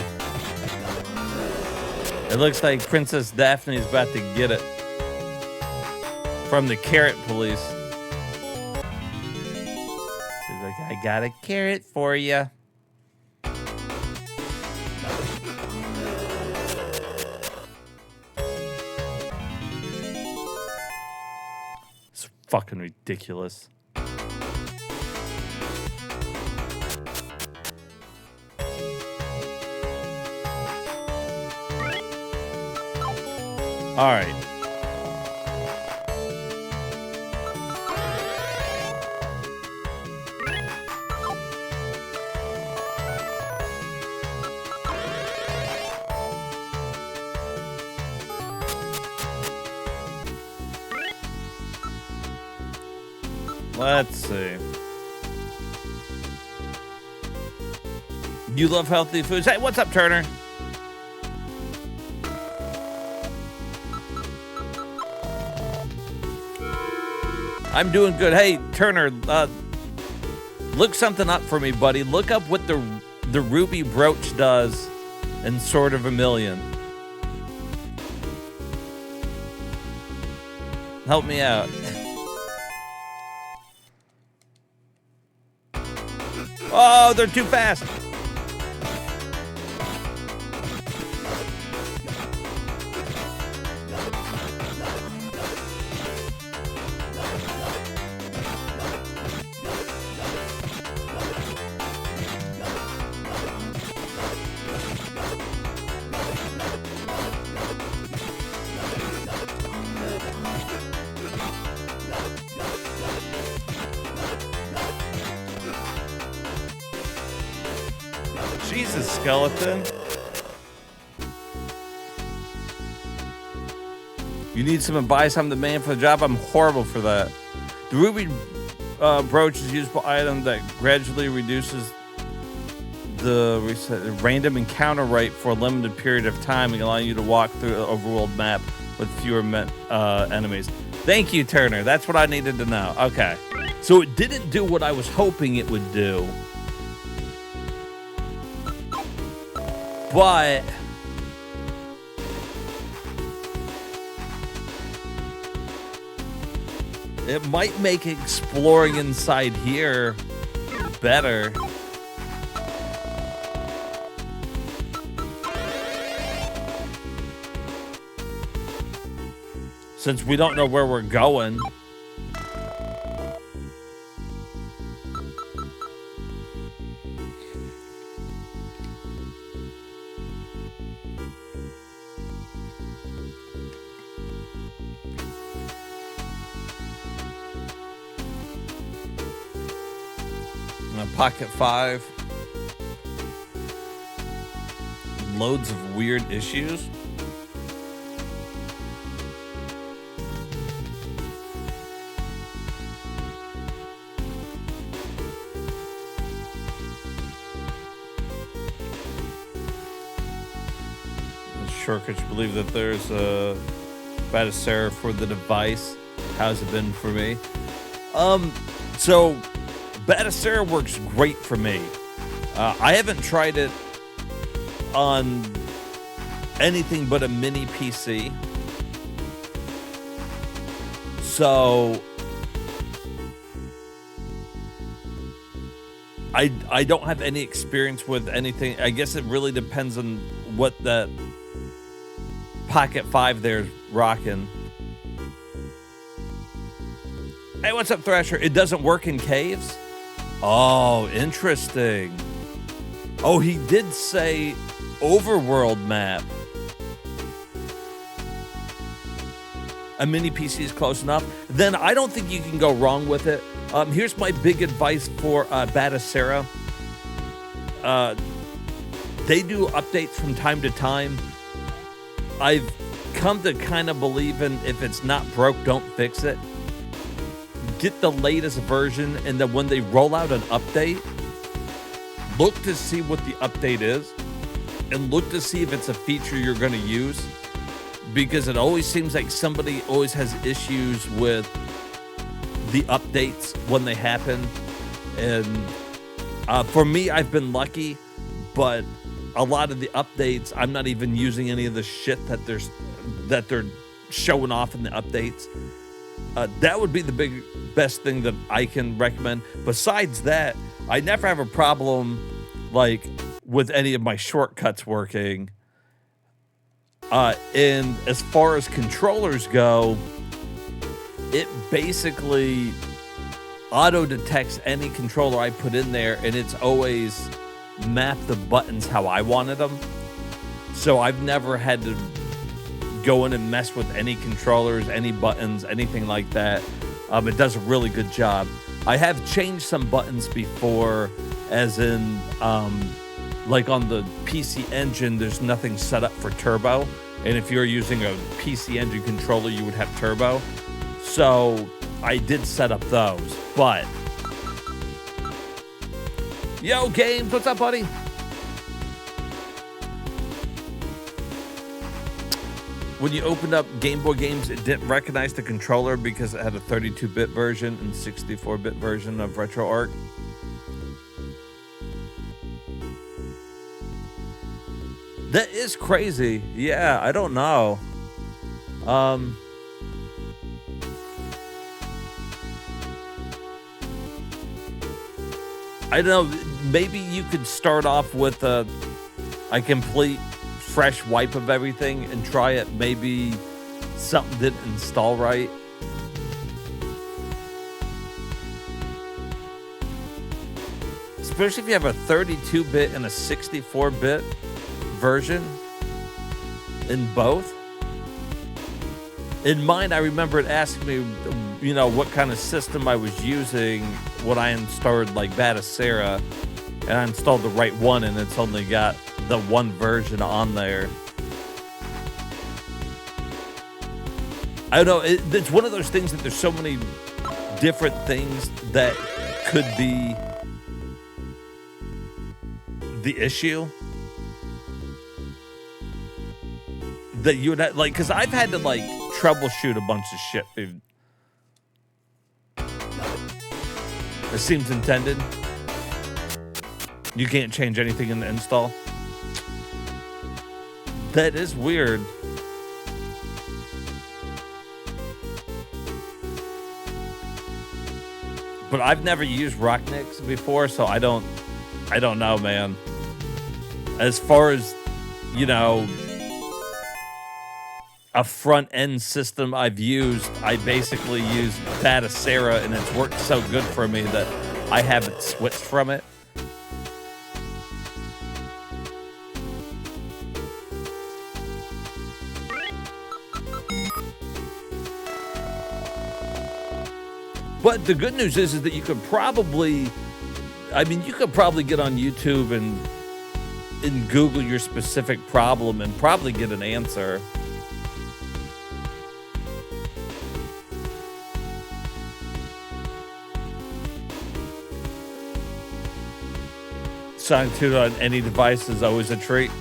It looks like Princess Daphne's about to get it from the carrot police. She's like, I got a carrot for you. It's fucking ridiculous. All right. Let's see. You love healthy foods. Hey, what's up, Turner? I'm doing good. Hey, Turner, look something up for me, buddy. Look up what the ruby brooch does in Sword of Vermilion. Help me out. Oh, they're too fast. Jesus, skeleton. You need some advice? I'm the man for the job. I'm horrible for that. The ruby brooch is a usable item that gradually reduces the random encounter rate for a limited period of time, allowing you to walk through an overworld map with fewer enemies. Thank you, Turner. That's what I needed to know. Okay. So it didn't do what I was hoping it would do. But it might make exploring inside here better. Since we don't know where we're going. Pocket 5. Loads of weird issues. Sure, could you believe that there's a Batacera for the device? How's it been for me? So Batacera works great for me. I haven't tried it on anything but a mini PC. So I don't have any experience with anything. I guess it really depends on what that Pocket 5 there's rocking. Hey, what's up, Thrasher? It doesn't work in caves? Oh, interesting. Oh, he did say overworld map. A mini PC is close enough. Then I don't think you can go wrong with it. Here's my big advice for Batacera. They do updates from time to time. I've come to kind of believe in if it's not broke, don't fix it. Get the latest version, and then when they roll out an update, look to see what the update is, and look to see if it's a feature you're going to use, because it always seems like somebody always has issues with the updates when they happen. And for me, I've been lucky, but a lot of the updates, I'm not even using any of the shit that they're showing off in the updates. That would be the best thing that I can recommend. Besides that, I never have a problem like with any of my shortcuts working. And as far as controllers go, it basically auto detects any controller I put in there, and it's always mapped the buttons how I wanted them. So I've never had to go in and mess with any controllers, any buttons, anything like that. It does a really good job. I have changed some buttons before, as in, like on the PC Engine, there's nothing set up for turbo. And if you're using a PC Engine controller, you would have turbo. So I did set up those, but... Yo, Games, what's up, buddy? When you opened up Game Boy Games, it didn't recognize the controller because it had a 32-bit version and 64-bit version of RetroArch. That is crazy. Yeah, I don't know. I don't know. Maybe you could start off with a complete fresh wipe of everything and try it. Maybe something didn't install right. Especially if you have a 32-bit and a 64-bit version in both. In mine, I remember it asking me, you know, what kind of system I was using when I installed like Batacera, and I installed the right one, and it's only got the one version on there. I don't know, it's one of those things that there's so many different things that could be the issue that you would have, like, because I've had to like troubleshoot a bunch of shit, dude. It seems intended. You can't change anything in the install. That is weird. But I've never used Rocknix before, so I don't know, man. As far as, you know, a front-end system I've used, I basically use Batacera, and it's worked so good for me that I haven't switched from it. But the good news is that you could probably, I mean, you could probably get on YouTube and Google your specific problem and probably get an answer. Solitude on any device is always a treat.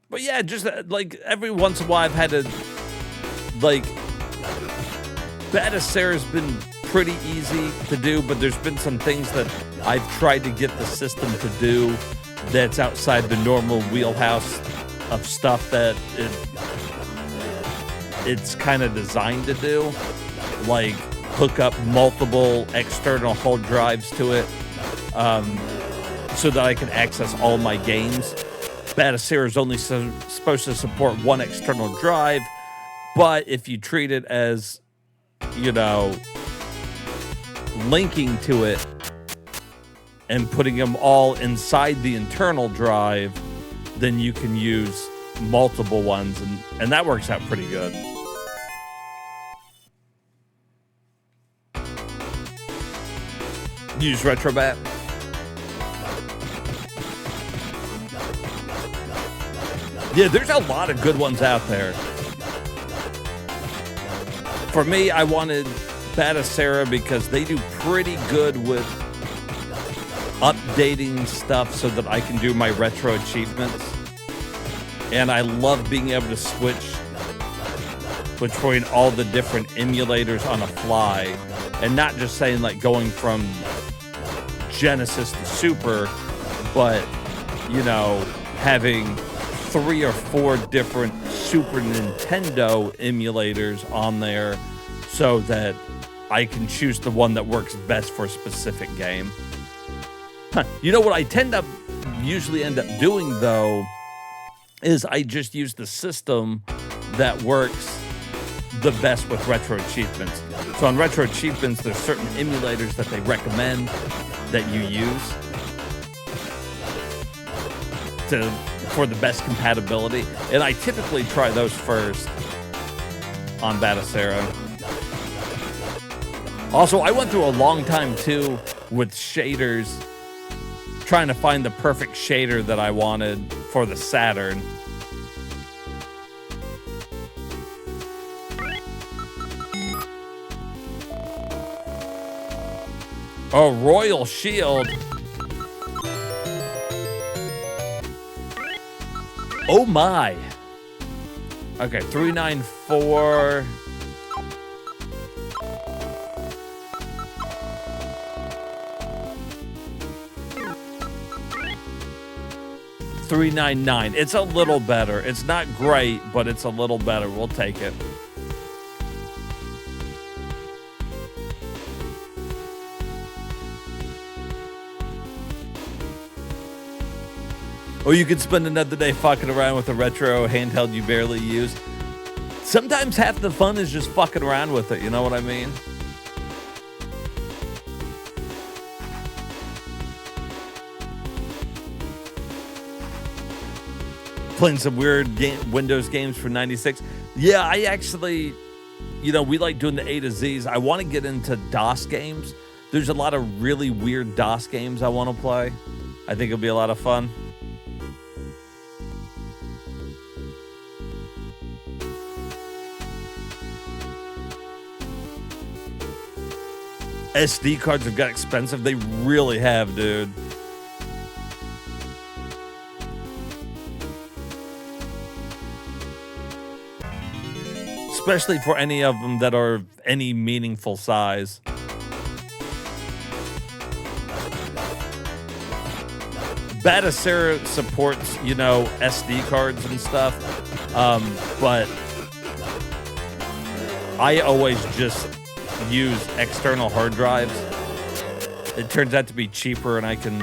But yeah, just like every once in a while I've had to, like, Batacera's been pretty easy to do, but there's been some things that I've tried to get the system to do that's outside the normal wheelhouse of stuff that it's kind of designed to do, like hook up multiple external hard drives to it, so that I can access all my games. Batacera is only supposed to support one external drive, but if you treat it as you know, linking to it and putting them all inside the internal drive, then you can use multiple ones, and that works out pretty good. Use Retrobat. Yeah, there's a lot of good ones out there. For me, I wanted Batacera because they do pretty good with updating stuff so that I can do my retro achievements. And I love being able to switch between all the different emulators on a fly, and not just saying like going from Genesis to Super, but, you know, having 3 or 4 different Super Nintendo emulators on there so that I can choose the one that works best for a specific game. You know what I usually end up doing though is I just use the system that works the best with retro achievements. So on retro achievements, there's certain emulators that they recommend that you use for the best compatibility, and I typically try those first on Batacera. Also, I went through a long time too with shaders, trying to find the perfect shader that I wanted for the Saturn. Oh, Royal Shield. Oh my. Okay, 394. $399. It's a little better. It's not great, but it's a little better. We'll take it. Or you could spend another day fucking around with a retro handheld you barely use. Sometimes half the fun is just fucking around with it, you know what I mean? Playing some weird Windows games for 96. Yeah, I actually, you know, we like doing the A to Zs. I want to get into DOS games. There's a lot of really weird DOS games I want to play. I think it'll be a lot of fun. SD cards have got expensive. They really have, dude. Especially for any of them that are any meaningful size. Batacera supports, you know, SD cards and stuff, but I always just use external hard drives. It turns out to be cheaper, and I can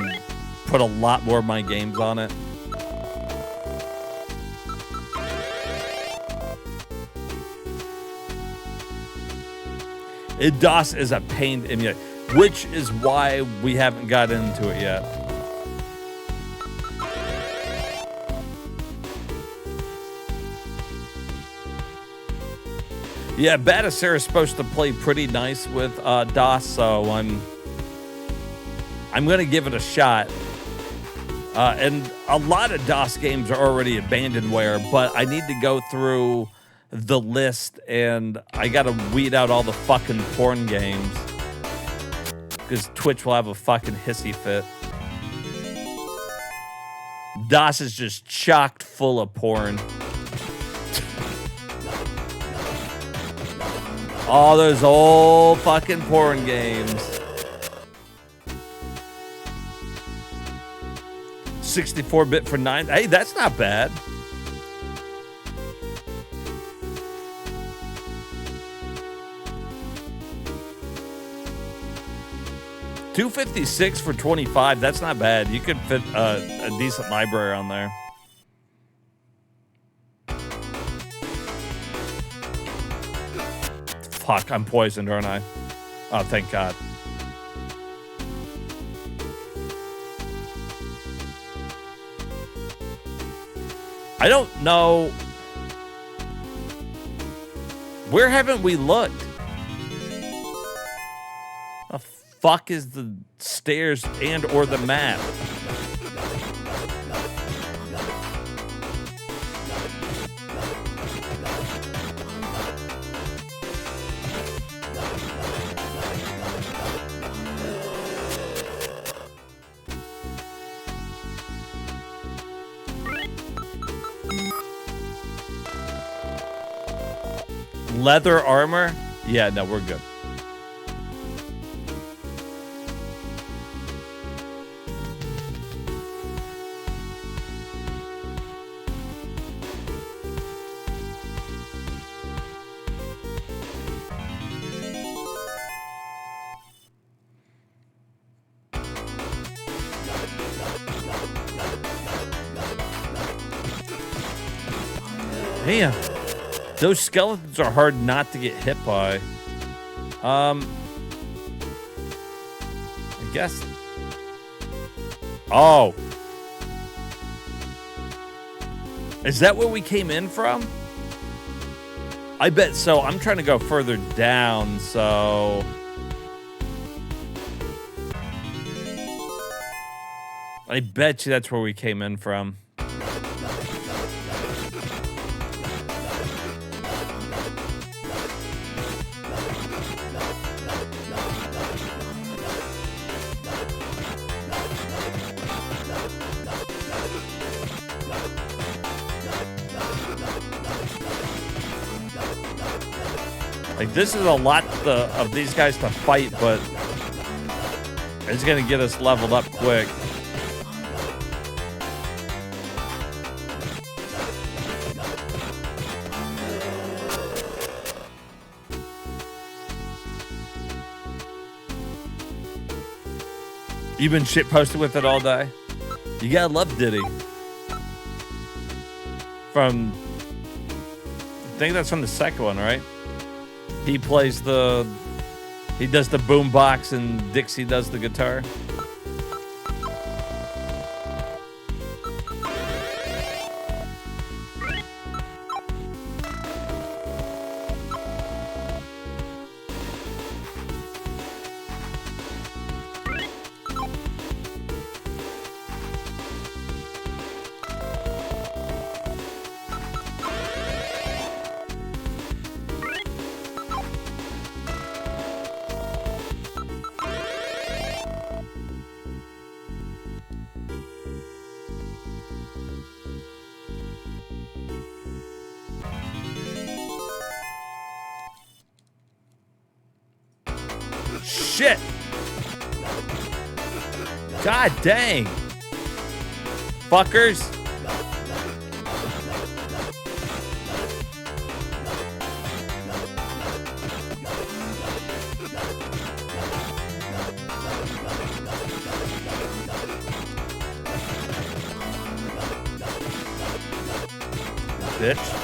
put a lot more of my games on it. DOS is a pain to emulate, which is why we haven't got into it yet. Yeah, Batacera is supposed to play pretty nice with DOS, so I'm going to give it a shot. And a lot of DOS games are already abandonware, but I need to go through the list, and I got to weed out all the fucking porn games because Twitch will have a fucking hissy fit. DOS is just chocked full of porn. All those old fucking porn games. 64-bit for 9. Hey, that's not bad. $256 for 25. That's not bad. You could fit a decent library on there. fuck, I'm poisoned, aren't I? Oh, thank God. I don't know. Where haven't we looked? The fuck is the stairs and or the map? Leather armor? Yeah, no, we're good. Damn. Those skeletons are hard not to get hit by. I guess. Oh. Is that where we came in from? I bet so. I'm trying to go further down, so. I bet you that's where we came in from. Like, this is a lot of these guys to fight, but it's going to get us leveled up quick. You've been shit posted with it all day? You gotta love Diddy. I think that's from the second one, right? He does the boombox and Dixie does the guitar. Shit! God dang! Fuckers! Bitch.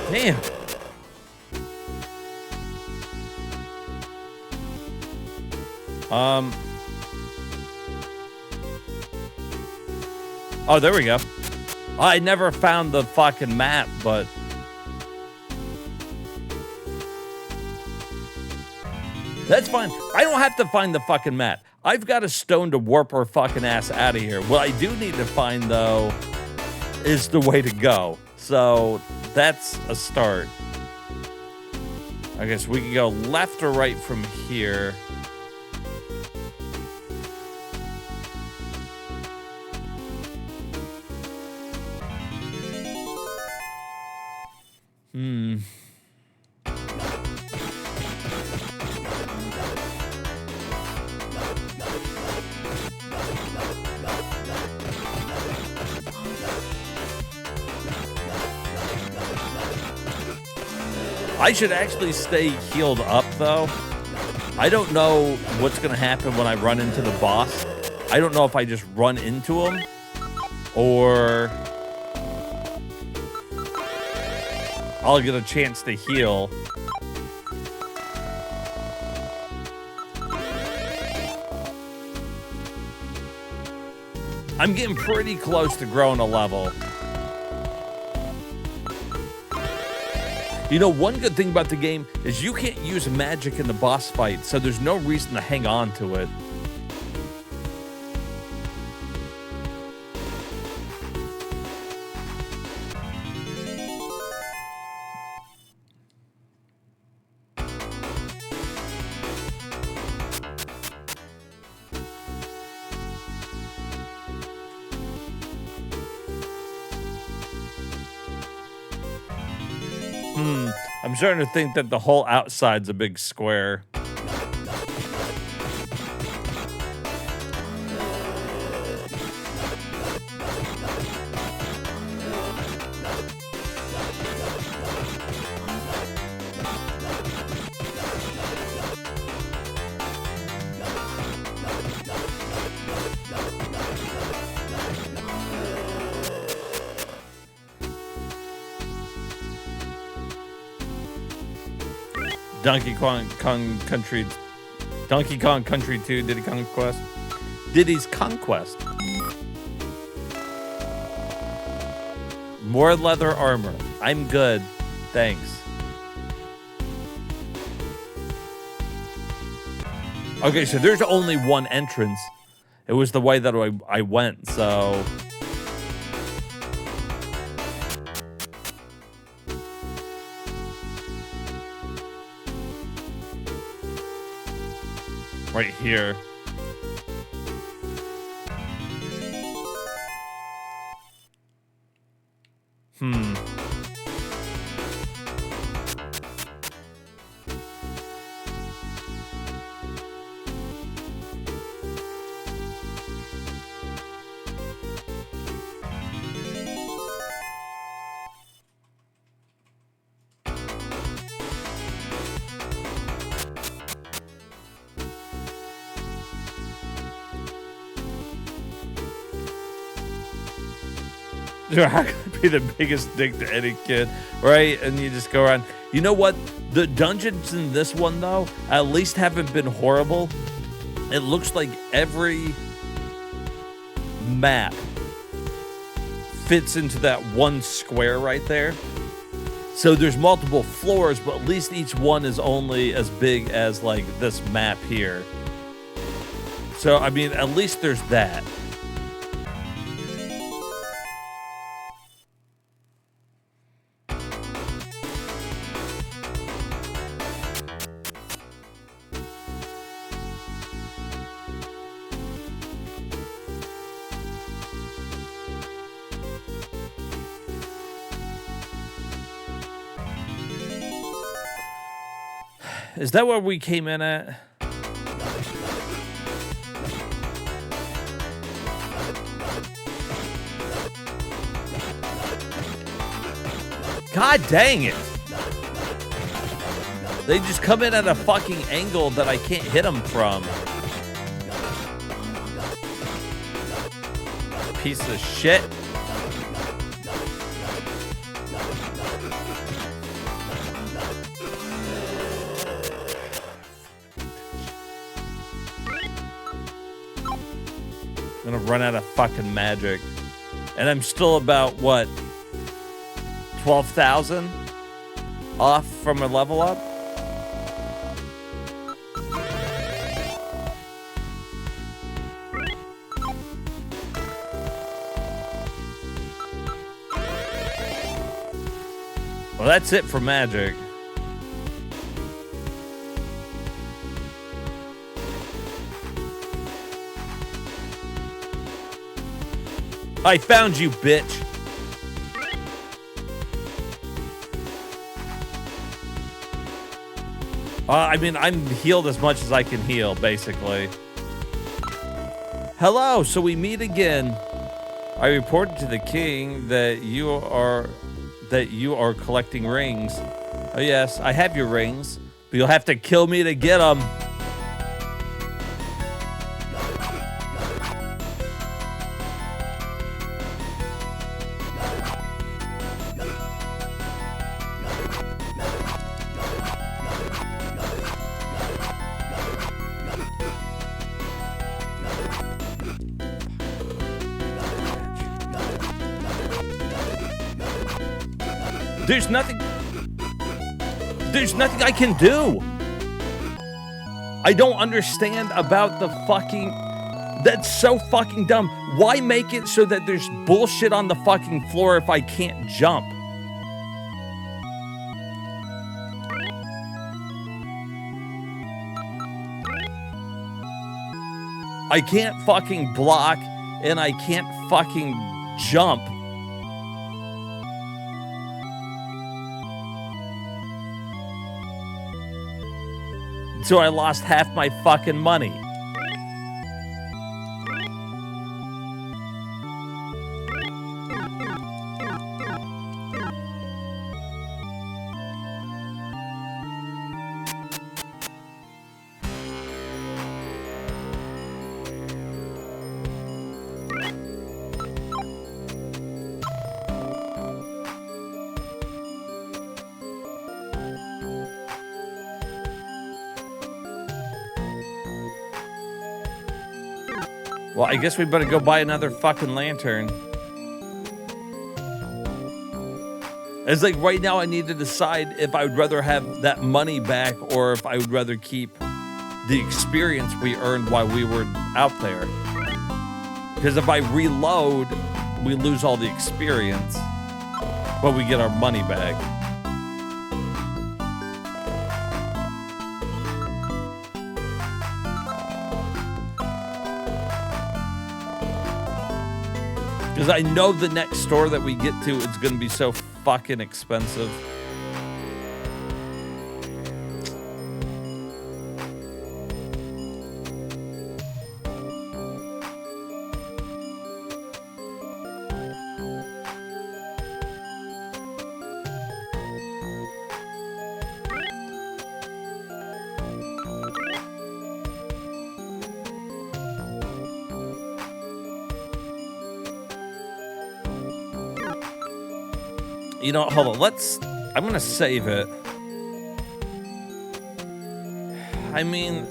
Damn. Oh, there we go. I never found the fucking map, but that's fine. I don't have to find the fucking map. I've got a stone to warp our fucking ass out of here. What I do need to find, though, is the way to go. So that's a start. I guess we can go left or right from here. I should actually stay healed up, though. I don't know what's going to happen when I run into the boss. I don't know if I just run into him or I'll get a chance to heal. I'm getting pretty close to growing a level. You know, one good thing about the game is you can't use magic in the boss fight, so there's no reason to hang on to it. I'm starting to think that the whole outside's a big square. Donkey Kong Country 2, Diddy Kong Quest. Diddy's Conquest. More leather armor. I'm good. Thanks. Okay, so there's only one entrance. It was the way that I went, so... right here. How can I be the biggest dick to any kid, right? And you just go around. You know what? The dungeons in this one, though, at least haven't been horrible. It looks like every map fits into that one square right there. So there's multiple floors, but at least each one is only as big as, like, this map here. So, I mean, at least there's that. Is that where we came in at? God dang it. They just come in at a fucking angle that I can't hit them from. Piece of shit. I'm gonna run out of fucking magic. And I'm still about, what, 12,000 off from a level up? Well, that's it for magic. I found you, bitch. I mean, I'm healed as much as I can heal, basically. Hello, so we meet again. I reported to the king that you are collecting rings. Oh yes, I have your rings, but you'll have to kill me to get them. There's nothing I can do. I don't understand about the fucking... That's so fucking dumb. Why make it so that there's bullshit on the fucking floor if I can't jump? I can't fucking block, and I can't fucking jump. So I lost half my fucking money. Well, I guess we better go buy another fucking lantern. It's like right now I need to decide if I would rather have that money back or if I would rather keep the experience we earned while we were out there. Because if I reload, we lose all the experience, but we get our money back. Because I know the next store that we get to is going to be so fucking expensive. You know, hold on, I'm gonna save it. I mean,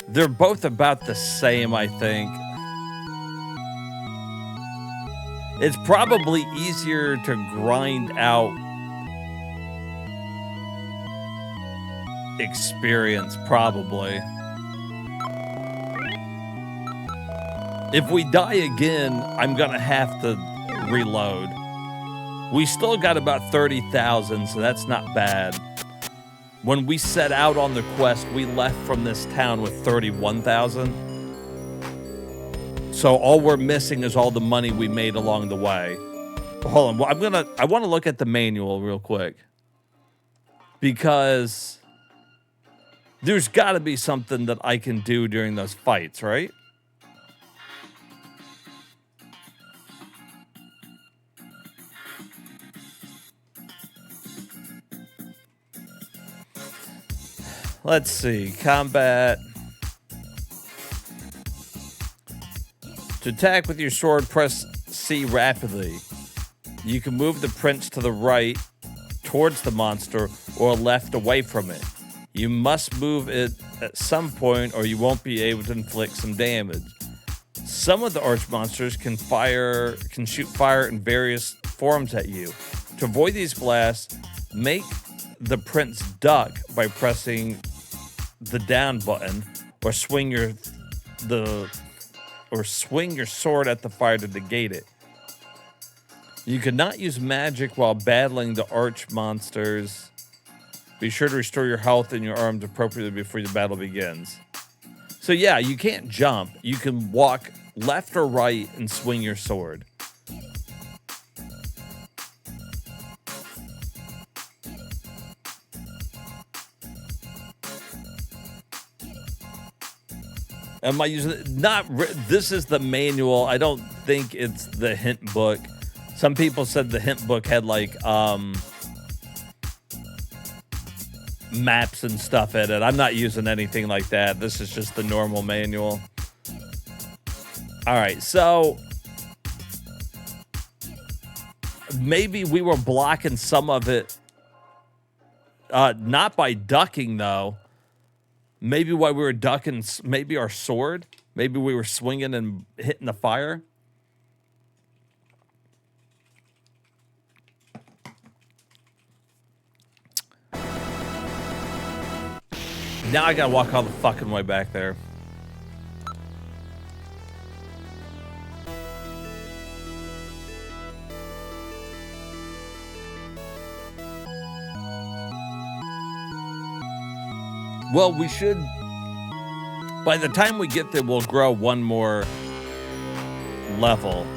they're both about the same, I think. It's probably easier to grind out experience, probably. If we die again, I'm gonna have to reload. We still got about 30,000, so that's not bad. When we set out on the quest, we left from this town with 31,000. So all we're missing is all the money we made along the way. Hold on, I want to look at the manual real quick. Because there's got to be something that I can do during those fights, right? Let's see, combat. To attack with your sword, press C rapidly. You can move the prince to the right towards the monster or left away from it. You must move it at some point or you won't be able to inflict some damage. Some of the arch monsters can shoot fire in various forms at you. To avoid these blasts, make the prince duck by pressing the down button or swing your sword at the fire to negate it. You cannot use magic while battling the arch monsters. Be sure to restore your health and your arms appropriately before the battle begins. So yeah, you can't jump. You can walk left or right and swing your sword. Am I using it? This is the manual. I don't think it's the hint book. Some people said the hint book had like maps and stuff in it. I'm not using anything like that. This is just the normal manual. All right, so maybe we were blocking some of it, not by ducking though. Maybe while we were ducking, maybe our sword. Maybe we were swinging and hitting the fire. Now I gotta walk all the fucking way back there. Well, we should... By the time we get there, we'll grow one more level.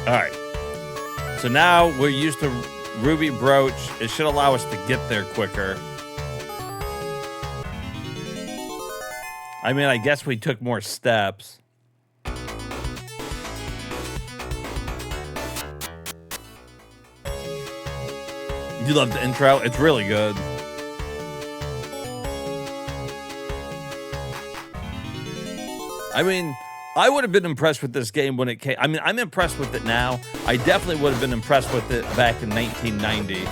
All right. So now we're used to Ruby Brooch. It should allow us to get there quicker. I mean, I guess we took more steps. You love the intro? It's really good. I mean, I would have been impressed with this game when it came. I mean, I'm impressed with it now. I definitely would have been impressed with it back in 1990.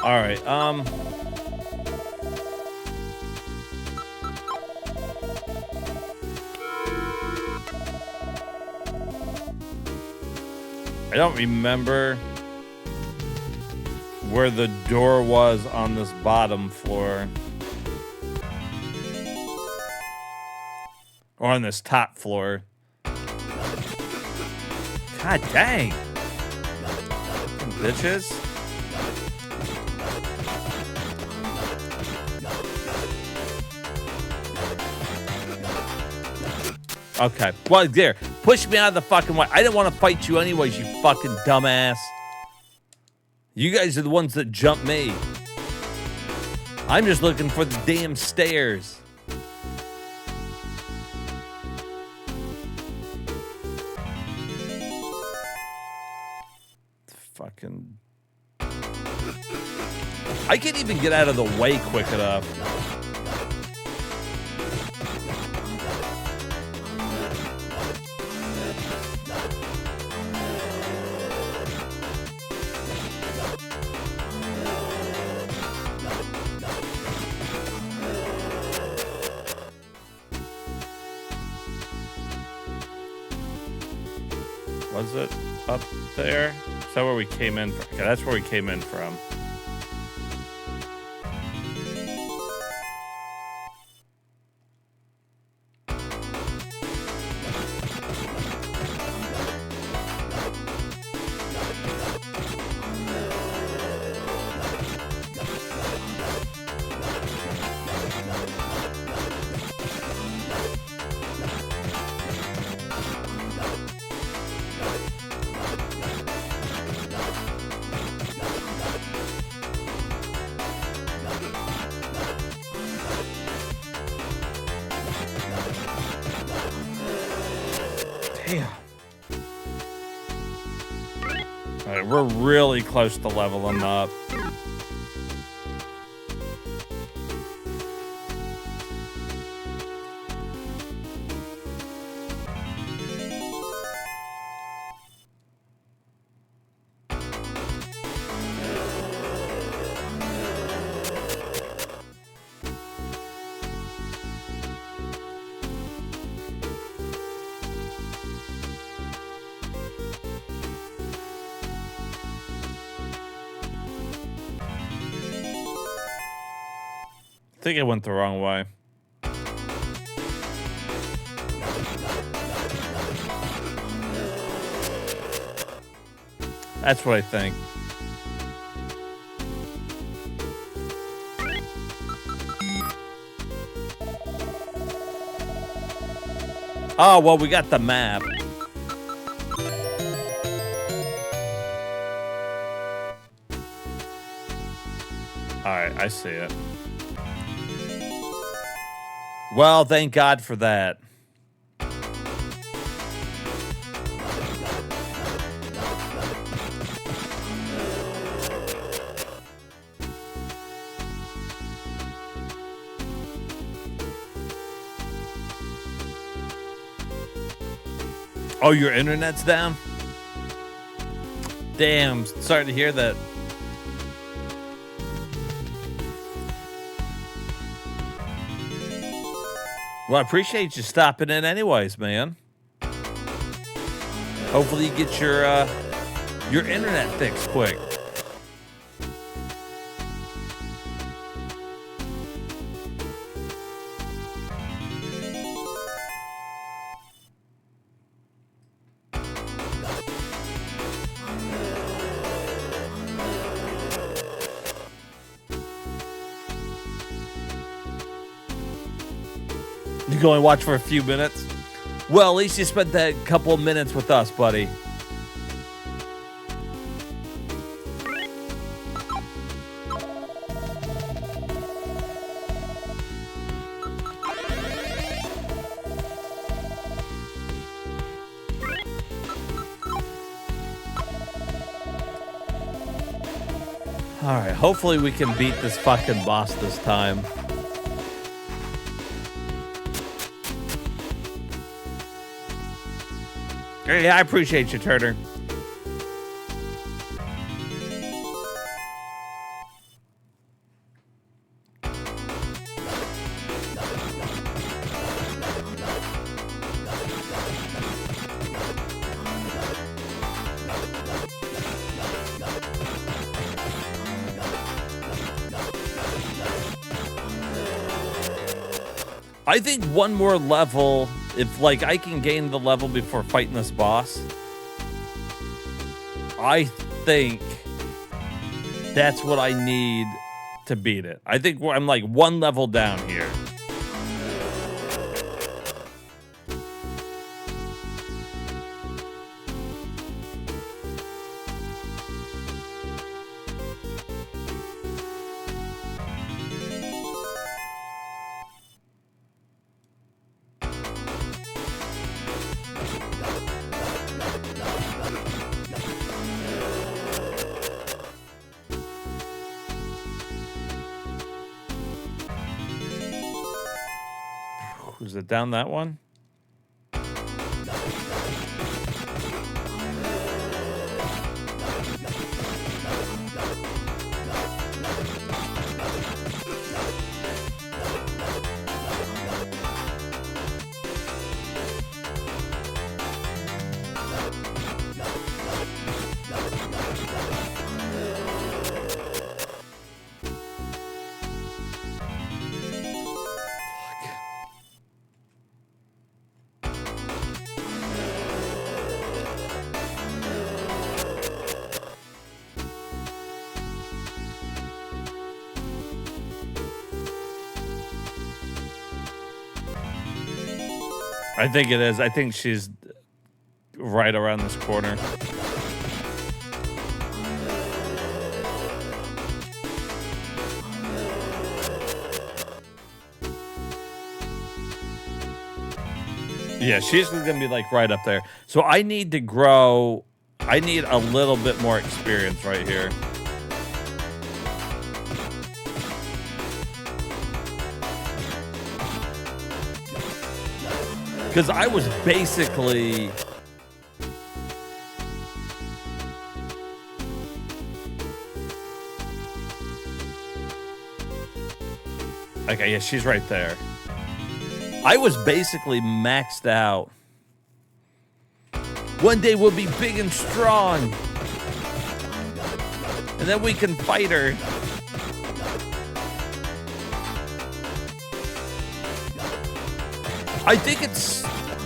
All right, I don't remember where the door was on this bottom floor. Or on this top floor. God dang. Fucking bitches. Okay. Well, there. Push me out of the fucking way. I didn't want to fight you anyways, you fucking dumbass. You guys are the ones that jumped me. I'm just looking for the damn stairs. Fucking... I can't even get out of the way quick enough. Was it up there? Is that where we came in from? Okay, that's where we came in from. Damn. All right, we're really close to leveling up. I think I went the wrong way. That's what I think. Oh, well, we got the map. right, I see it. Well, thank God for that. Oh, your internet's down? Damn, sorry to hear that. Well, I appreciate you stopping in anyways, man. Hopefully you get your internet fixed quick. You go and watch for a few minutes? Well, at least you spent that couple of minutes with us, buddy. All right, hopefully we can beat this fucking boss this time. Yeah, I appreciate you, Turner. I think one more level, if like I can gain the level before fighting this boss, I think that's what I need to beat it. I think I'm like one level down here. Is it down that one? I think it is. I think she's right around this corner. Yeah, she's going to be like right up there. So I need to grow. I need a little bit more experience right here. Because I was basically... Okay, yeah, she's right there. I was basically maxed out. One day we'll be big and strong. And then we can fight her. I think it's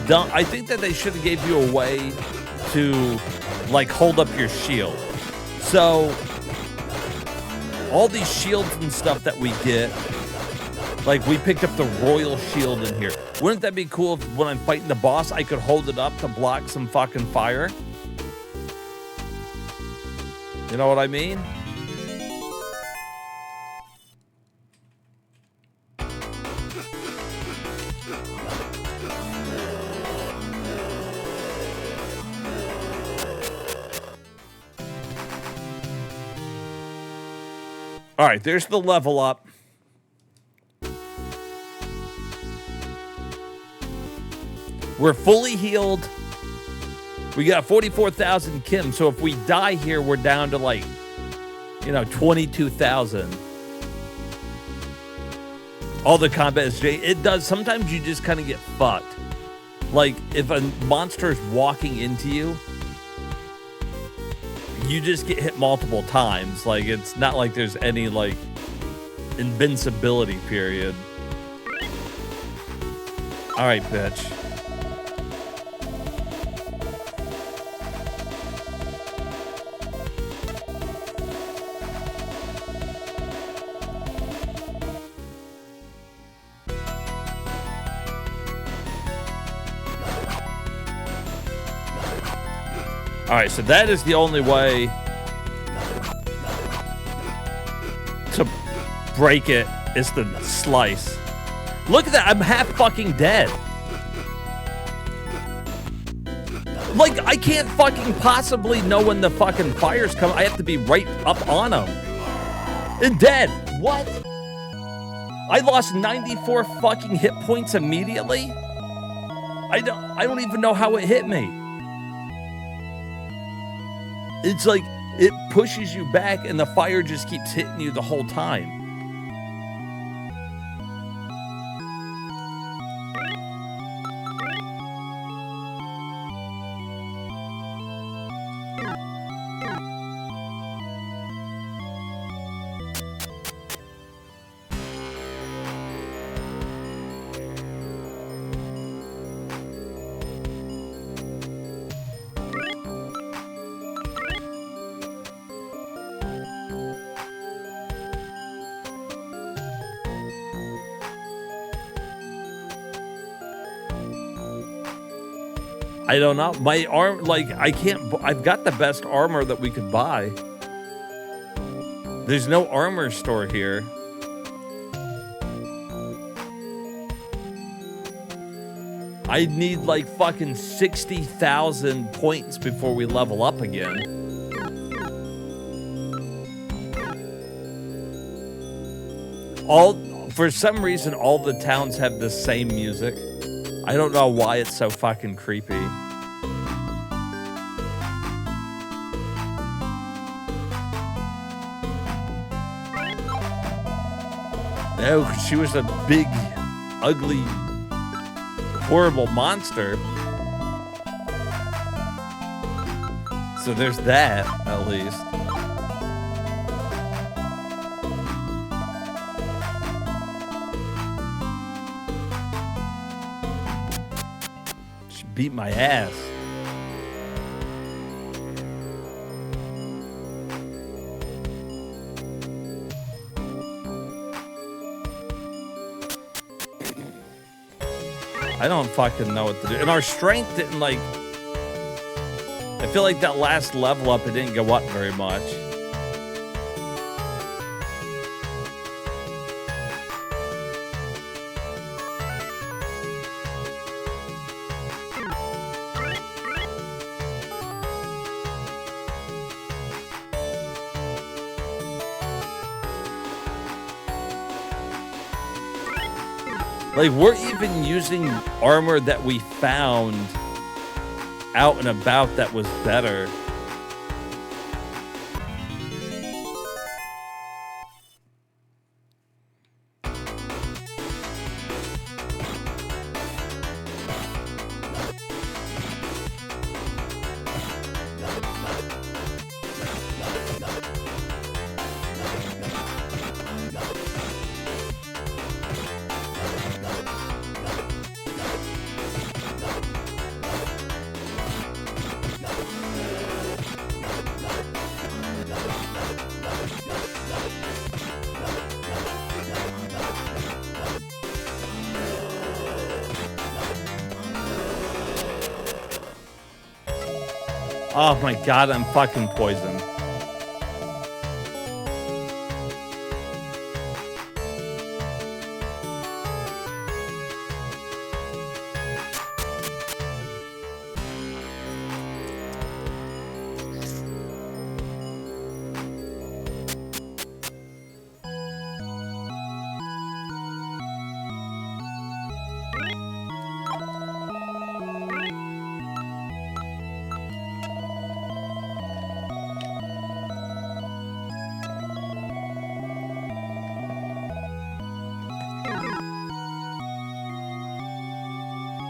dumb. I think that they should have gave you a way to, like, hold up your shield. So, all these shields and stuff that we get, like, we picked up the royal shield in here. Wouldn't that be cool if when I'm fighting the boss, I could hold it up to block some fucking fire? You know what I mean? All right, there's the level up. We're fully healed. We got 44,000 Kim, so if we die here, we're down to like, 22,000. All the combat is... It does... Sometimes you just kind of get fucked. Like, if a monster is walking into you, you just get hit multiple times. Like, it's not like there's any, like, invincibility period. All right, bitch. All right, so that is the only way to break it, is the slice. Look at that, I'm half fucking dead. Like, I can't fucking possibly know when the fucking fire's coming. I have to be right up on them. And dead. What? I lost 94 fucking hit points immediately? I don't even know how it hit me. It's like, it pushes you back and the fire just keeps hitting you the whole time. I don't know. My arm, like, I've got the best armor that we could buy. There's no armor store here. I need like fucking 60,000 points before we level up again. For some reason, all the towns have the same music. I don't know why it's so fucking creepy. No, she was a big, ugly, horrible monster. So there's that, at least. She beat my ass. I don't fucking know what to do. And our strength didn't, like... I feel like that last level up, it didn't go up very much. Like, we're even using armor that we found out and about that was better. Oh my god, I'm fucking poisoned.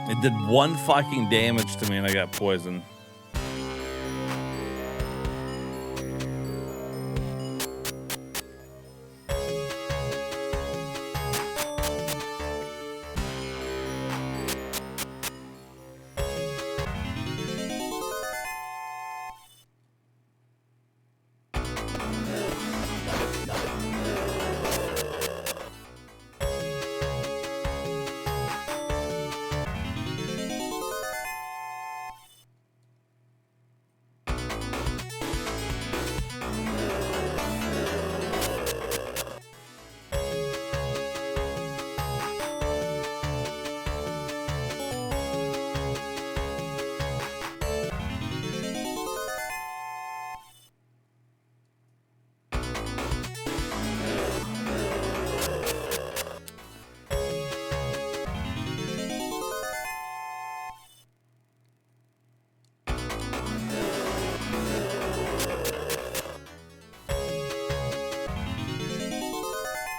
It did 1 fucking damage to me and I got poisoned.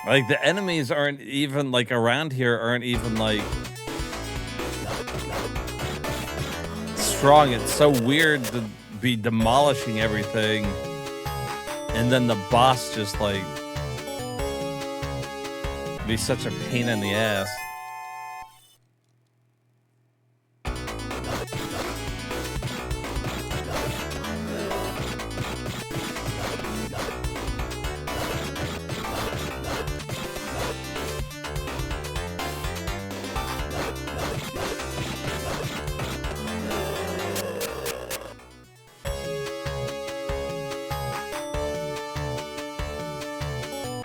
Like, the enemies aren't even, like, around here aren't even, like, strong. It's so weird to be demolishing everything, and then the boss just, like, be such a pain in the ass.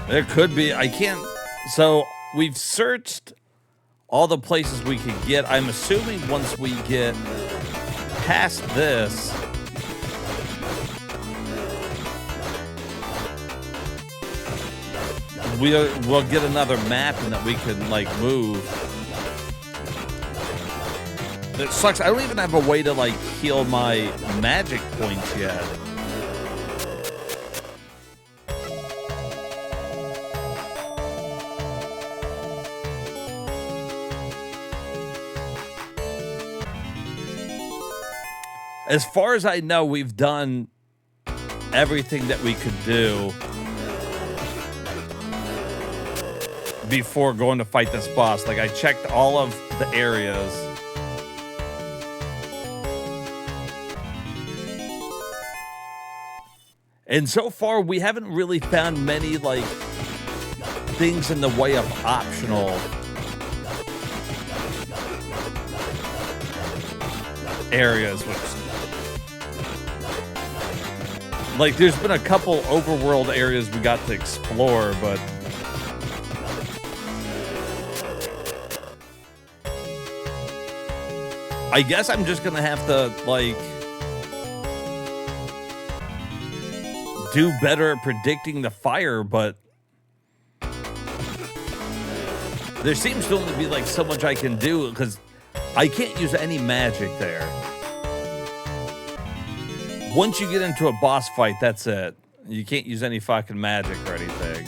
There could be. I can't. So we've searched all the places we could get. I'm assuming once we get past this, we'll get another map and that we can, like, move. It sucks. I don't even have a way to, like, heal my magic points yet. As far as I know, we've done everything that we could do before going to fight this boss. Like, I checked all of the areas. And so far, we haven't really found many, like, things in the way of optional areas, which, like, there's been a couple overworld areas we got to explore, but I guess I'm just gonna have to, like, do better at predicting the fire, but there seems to only be, like, so much I can do, because I can't use any magic there. Once you get into a boss fight, that's it. You can't use any fucking magic or anything.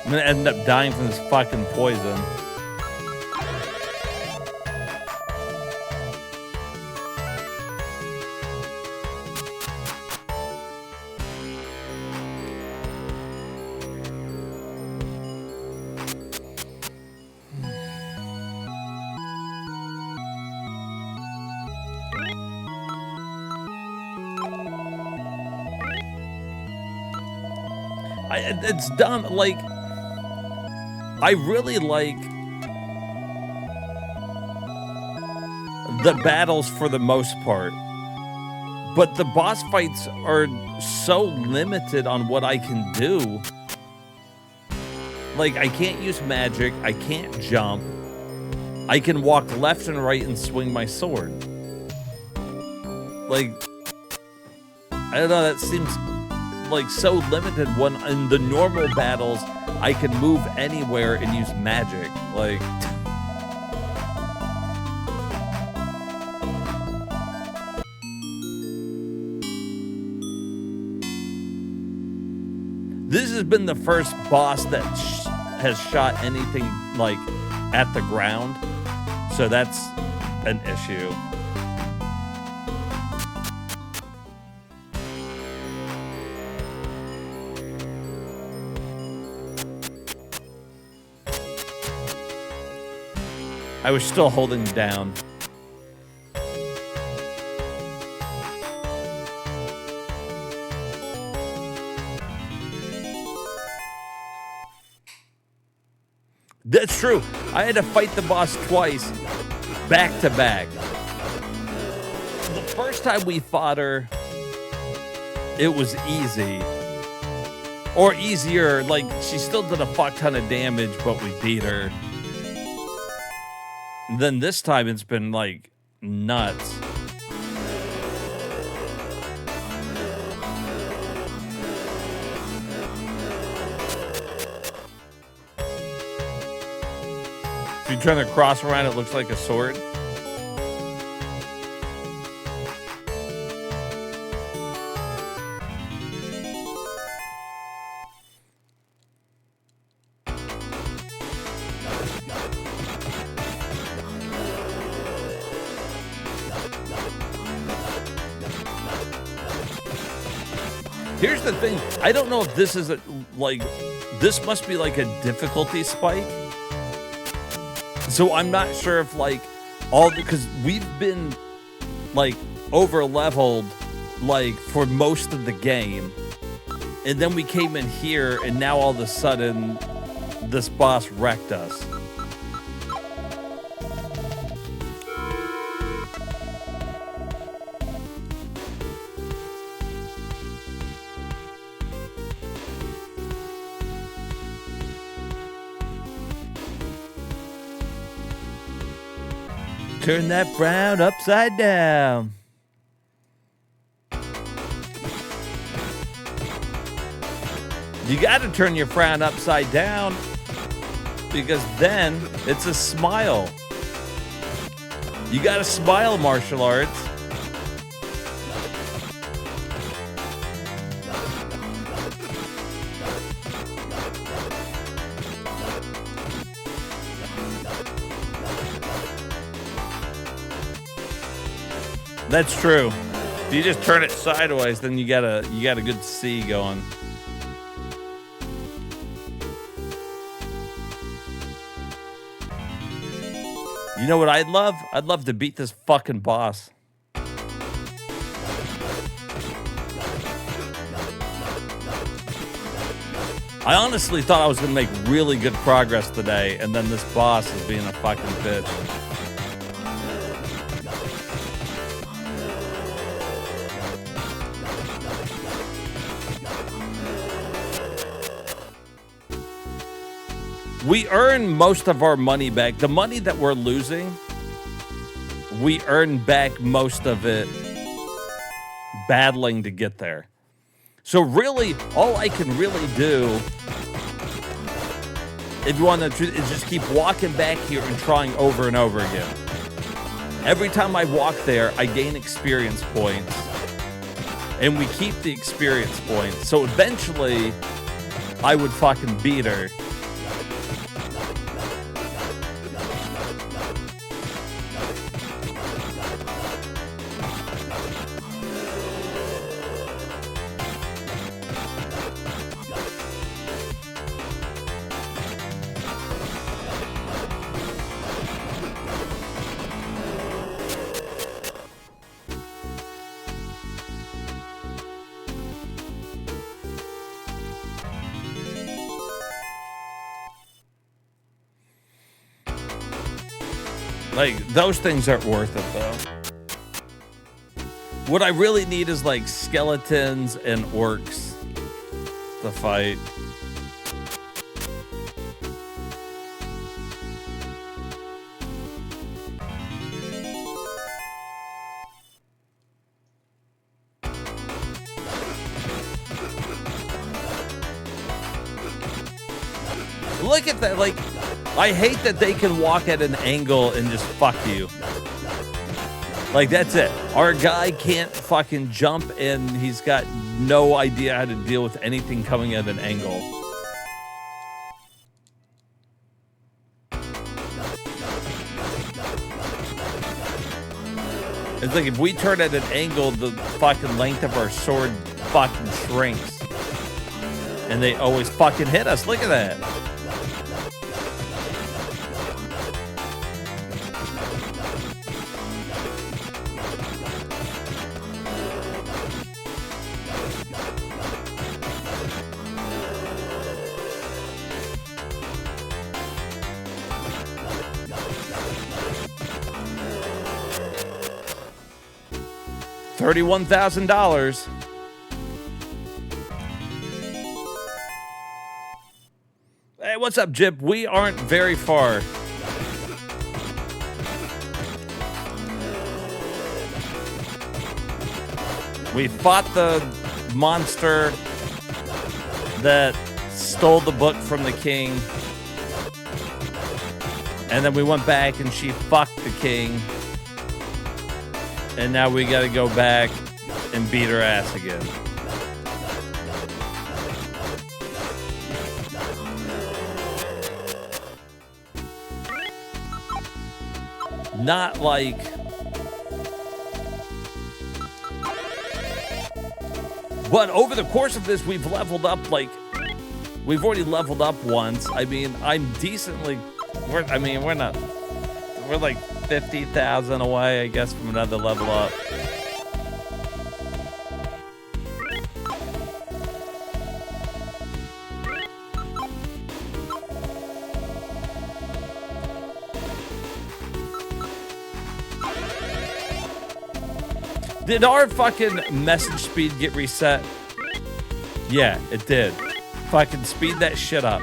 I'm gonna end up dying from this fucking poison. It's dumb. Like, I really like the battles for the most part, but the boss fights are so limited on what I can do. Like, I can't use magic, I can't jump, I can walk left and right and swing my sword. Like, I don't know, that seems like so limited when in the normal battles I can move anywhere and use magic. Like, This has been the first boss that has shot anything like at the ground, so that's an issue. I was still holding down. That's true. I had to fight the boss twice, back to back. The first time we fought her, it was easy. Or easier, like, she still did a fuck ton of damage, but we beat her. Then this time it's been, like, nuts. If you turn the cross around, it looks like a sword. Here's the thing. I don't know if this is this must be like a difficulty spike. So I'm not sure if because we've been like over leveled like for most of the game. And then we came in here and now all of a sudden this boss wrecked us. Turn that frown upside down. You got to turn your frown upside down because then it's a smile. You got to smile, martial arts. That's true. If you just turn it sideways, then you got a good C going. You know what I'd love? I'd love to beat this fucking boss. I honestly thought I was going to make really good progress today, and then this boss is being a fucking bitch. We earn most of our money back. The money that we're losing, we earn back most of it battling to get there. So really, all I can really do, if you want to, is just keep walking back here and trying over and over again. Every time I walk there, I gain experience points. And we keep the experience points. So eventually, I would fucking beat her. Like, those things aren't worth it, though. What I really need is, like, skeletons and orcs to fight. Look at that, like... I hate that they can walk at an angle and just fuck you. Like, that's it. Our guy can't fucking jump, and he's got no idea how to deal with anything coming at an angle. It's like if we turn at an angle, the fucking length of our sword fucking shrinks. And they always fucking hit us. Look at that. $31,000. Hey, what's up, Jip? We aren't very far. We fought the monster that stole the book from the king. And then we went back and she fucked the king. And now we gotta go back and beat her ass again. Not like... But over the course of this, we've leveled up, like... We've already leveled up once. I mean, I'm decently... We're not... We're like 50,000 away, I guess, from another level up. Did our fucking message speed get reset? Yeah, it did. Fucking speed that shit up.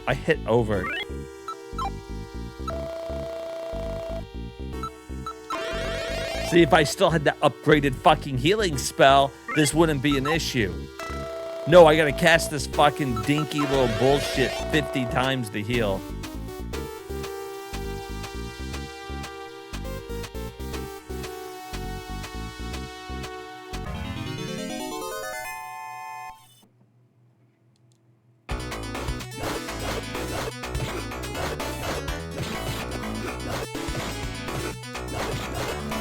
I hit over. See, if I still had that upgraded fucking healing spell, this wouldn't be an issue. No, I gotta cast this fucking dinky little bullshit 50 times to heal.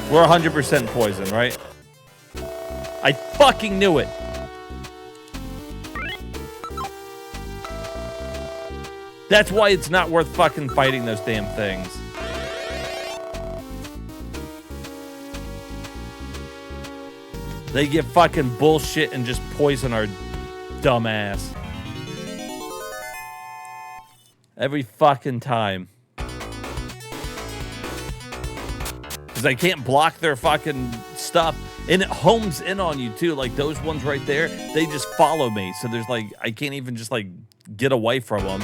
We're 100% poison, right? I fucking knew it. That's why it's not worth fucking fighting those damn things. They get fucking bullshit and just poison our dumb ass. Every fucking time. Because I can't block their fucking stuff. And it homes in on you too. Like those ones right there, they just follow me. So there's like, I can't even just like get away from them.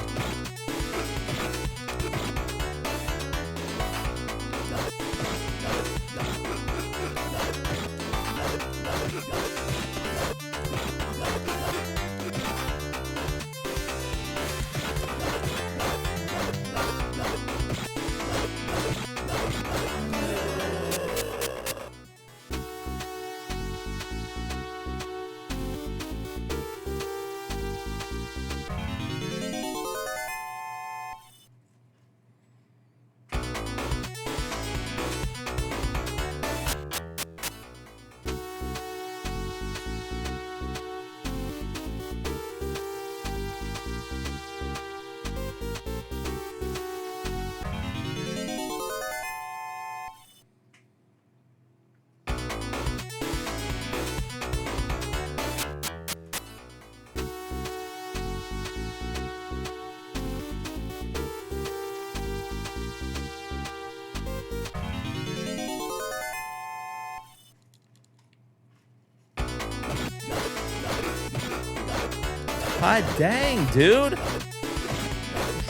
God dang, dude.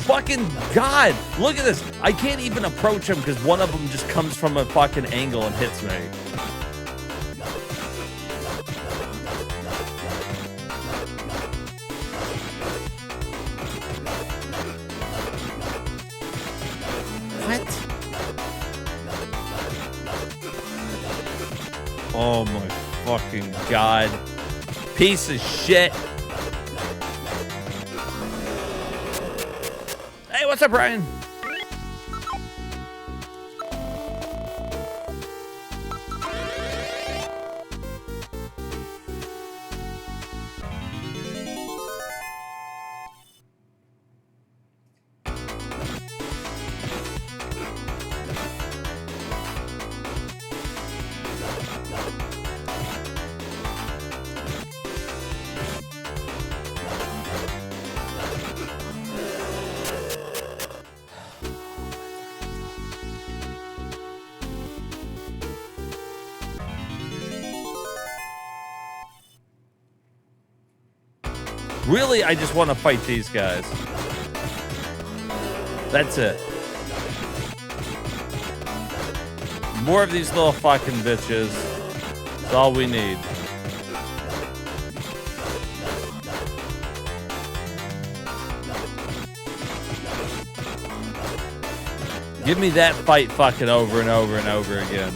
Fucking God. Look at this. I can't even approach him because one of them just comes from a fucking angle and hits me. Oh my fucking god. Piece of shit. Hey, what's up, Brian? Really, I just want to fight these guys. That's it. More of these little fucking bitches. That's all we need. Give me that fight fucking over and over and over again.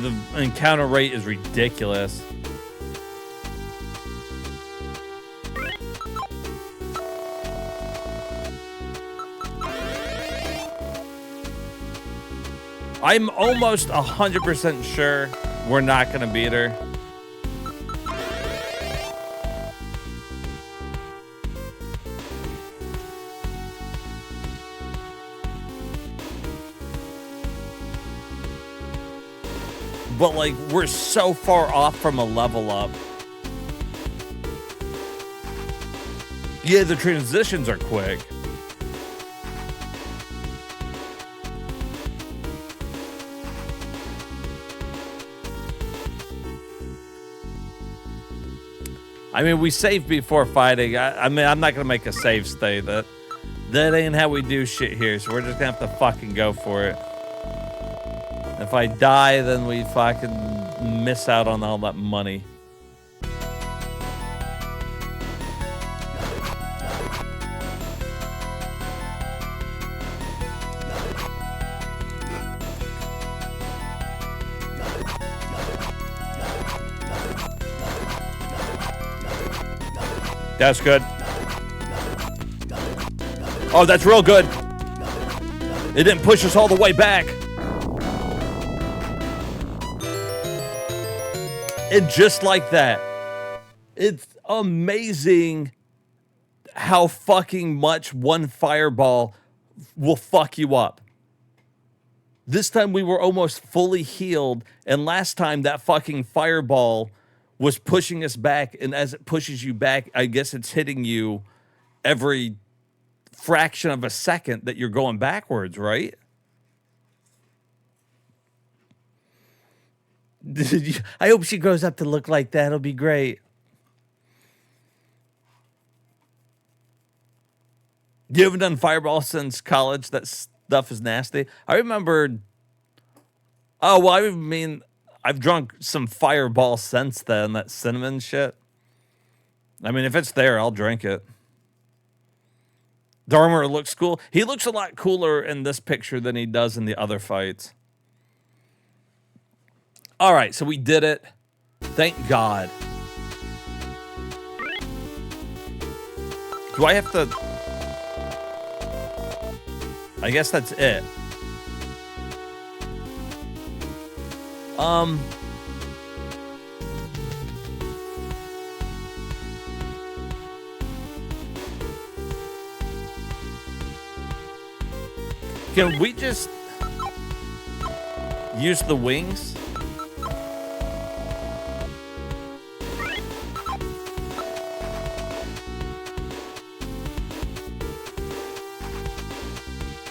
The encounter rate is ridiculous. I'm almost 100% sure we're not gonna beat her. But like, we're so far off from a level up. Yeah, the transitions are quick. I mean, we saved before fighting. I mean, I'm not gonna make a save state. That ain't how we do shit here. So we're just gonna have to fucking go for it. If I die, then we fucking miss out on all that money. That's good. Oh, that's real good. It didn't push us all the way back. And just like that, it's amazing how fucking much one fireball will fuck you up. This time we were almost fully healed, and last time that fucking fireball was pushing us back, and as it pushes you back, I guess it's hitting you every fraction of a second that you're going backwards, right? I hope she grows up to look like that. It'll be great. You haven't done Fireball since college? That stuff is nasty. I remember... Oh, well, I mean, I've drunk some Fireball since then, that cinnamon shit. I mean, if it's there, I'll drink it. Dharma looks cool. He looks a lot cooler in this picture than he does in the other fights. All right, so we did it. Thank God. Do I have to... I guess that's it. Can we just use the wings?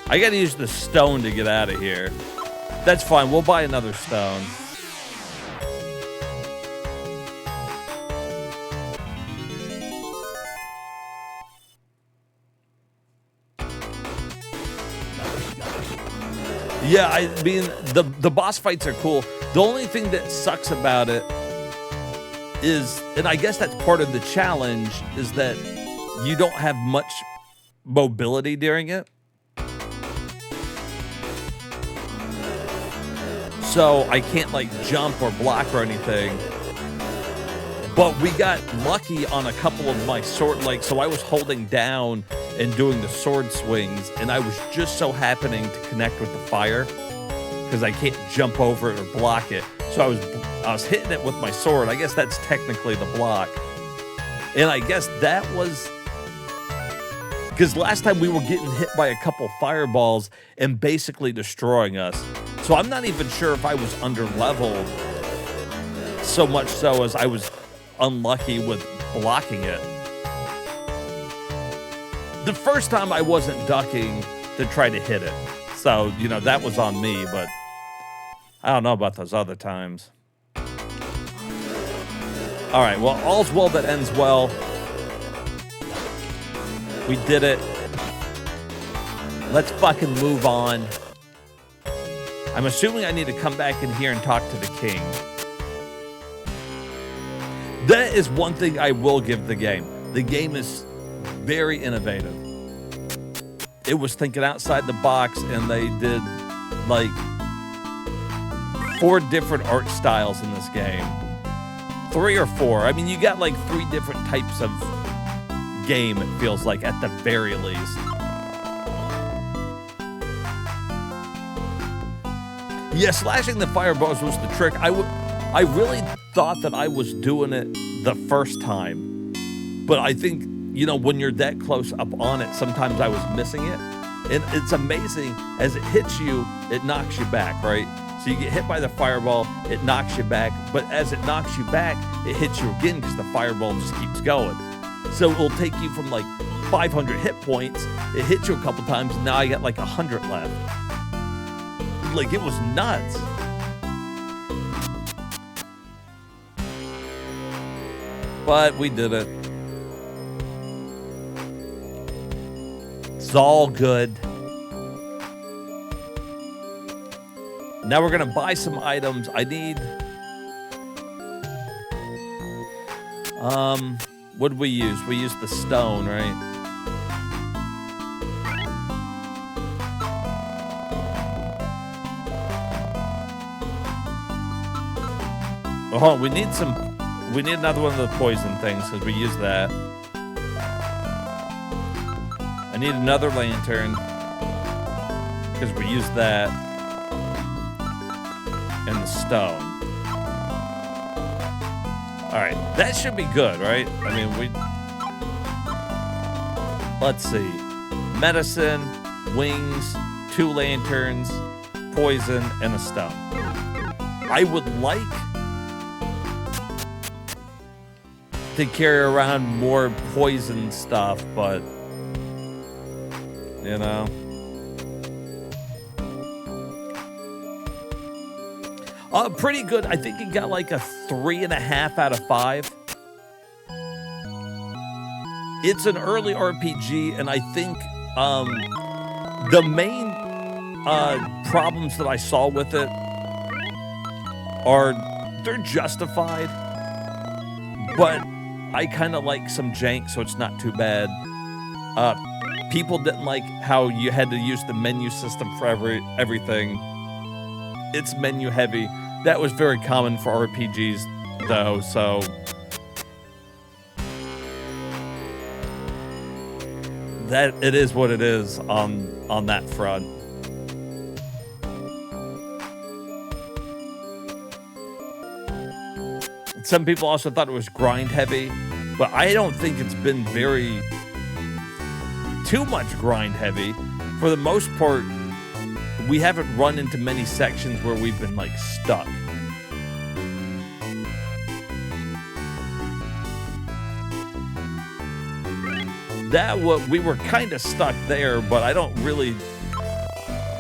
I gotta use the stone to get out of here. That's fine, we'll buy another stone. Yeah, I mean, the boss fights are cool. The only thing that sucks about it and I guess that's part of the challenge, is that you don't have much mobility during it. So I can't like jump or block or anything. But we got lucky on a couple of my sword, like, so I was holding down and doing the sword swings, and I was just so happening to connect with the fire because I can't jump over it or block it. So I was hitting it with my sword. I guess that's technically the block. And I guess that was because last time we were getting hit by a couple fireballs and basically destroying us. So I'm not even sure if I was under leveled, so much so as I was unlucky with blocking it. The first time I wasn't ducking to try to hit it. So, you know, that was on me, but I don't know about those other times. All right, well, all's well that ends well. We did it. Let's fucking move on. I'm assuming I need to come back in here and talk to the king. That is one thing I will give the game. The game is very innovative. It was thinking outside the box, and they did like 4 different art styles in this game. 3 or 4. I mean, you got like 3 different types of game, it feels like, at the very least. Yeah, slashing the fireballs was the trick. I really thought that I was doing it the first time, but I think, you know, when you're that close up on it, sometimes I was missing it. And it's amazing, as it hits you, it knocks you back, right? So you get hit by the fireball, it knocks you back, but as it knocks you back, it hits you again because the fireball just keeps going. So it will take you from like 500 hit points, it hits you a couple times, and now I got like 100 left. Like, it was nuts. But we did it. It's all good. Now we're going to buy some items. I need... what did we use? We used the stone, right? Oh, we need another one of the poison things because we used that. I need another lantern because we used that. And the stone. Alright, that should be good, right? I mean, let's see. Medicine, wings, 2 lanterns, poison, and a stone. I would like to carry around more poison stuff, but you know. Pretty good. I think it got like a 3.5 out of 5. It's an early RPG, and I think the main problems that I saw with it they're justified, but I kind of like some jank, so it's not too bad. People didn't like how you had to use the menu system for everything. It's menu heavy. That was very common for RPGs, though, so... that it is what it is on that front. Some people also thought it was grind heavy, but I don't think it's been too much grind heavy. For the most part, we haven't run into many sections where we've been like stuck. We were kind of stuck there, but I don't really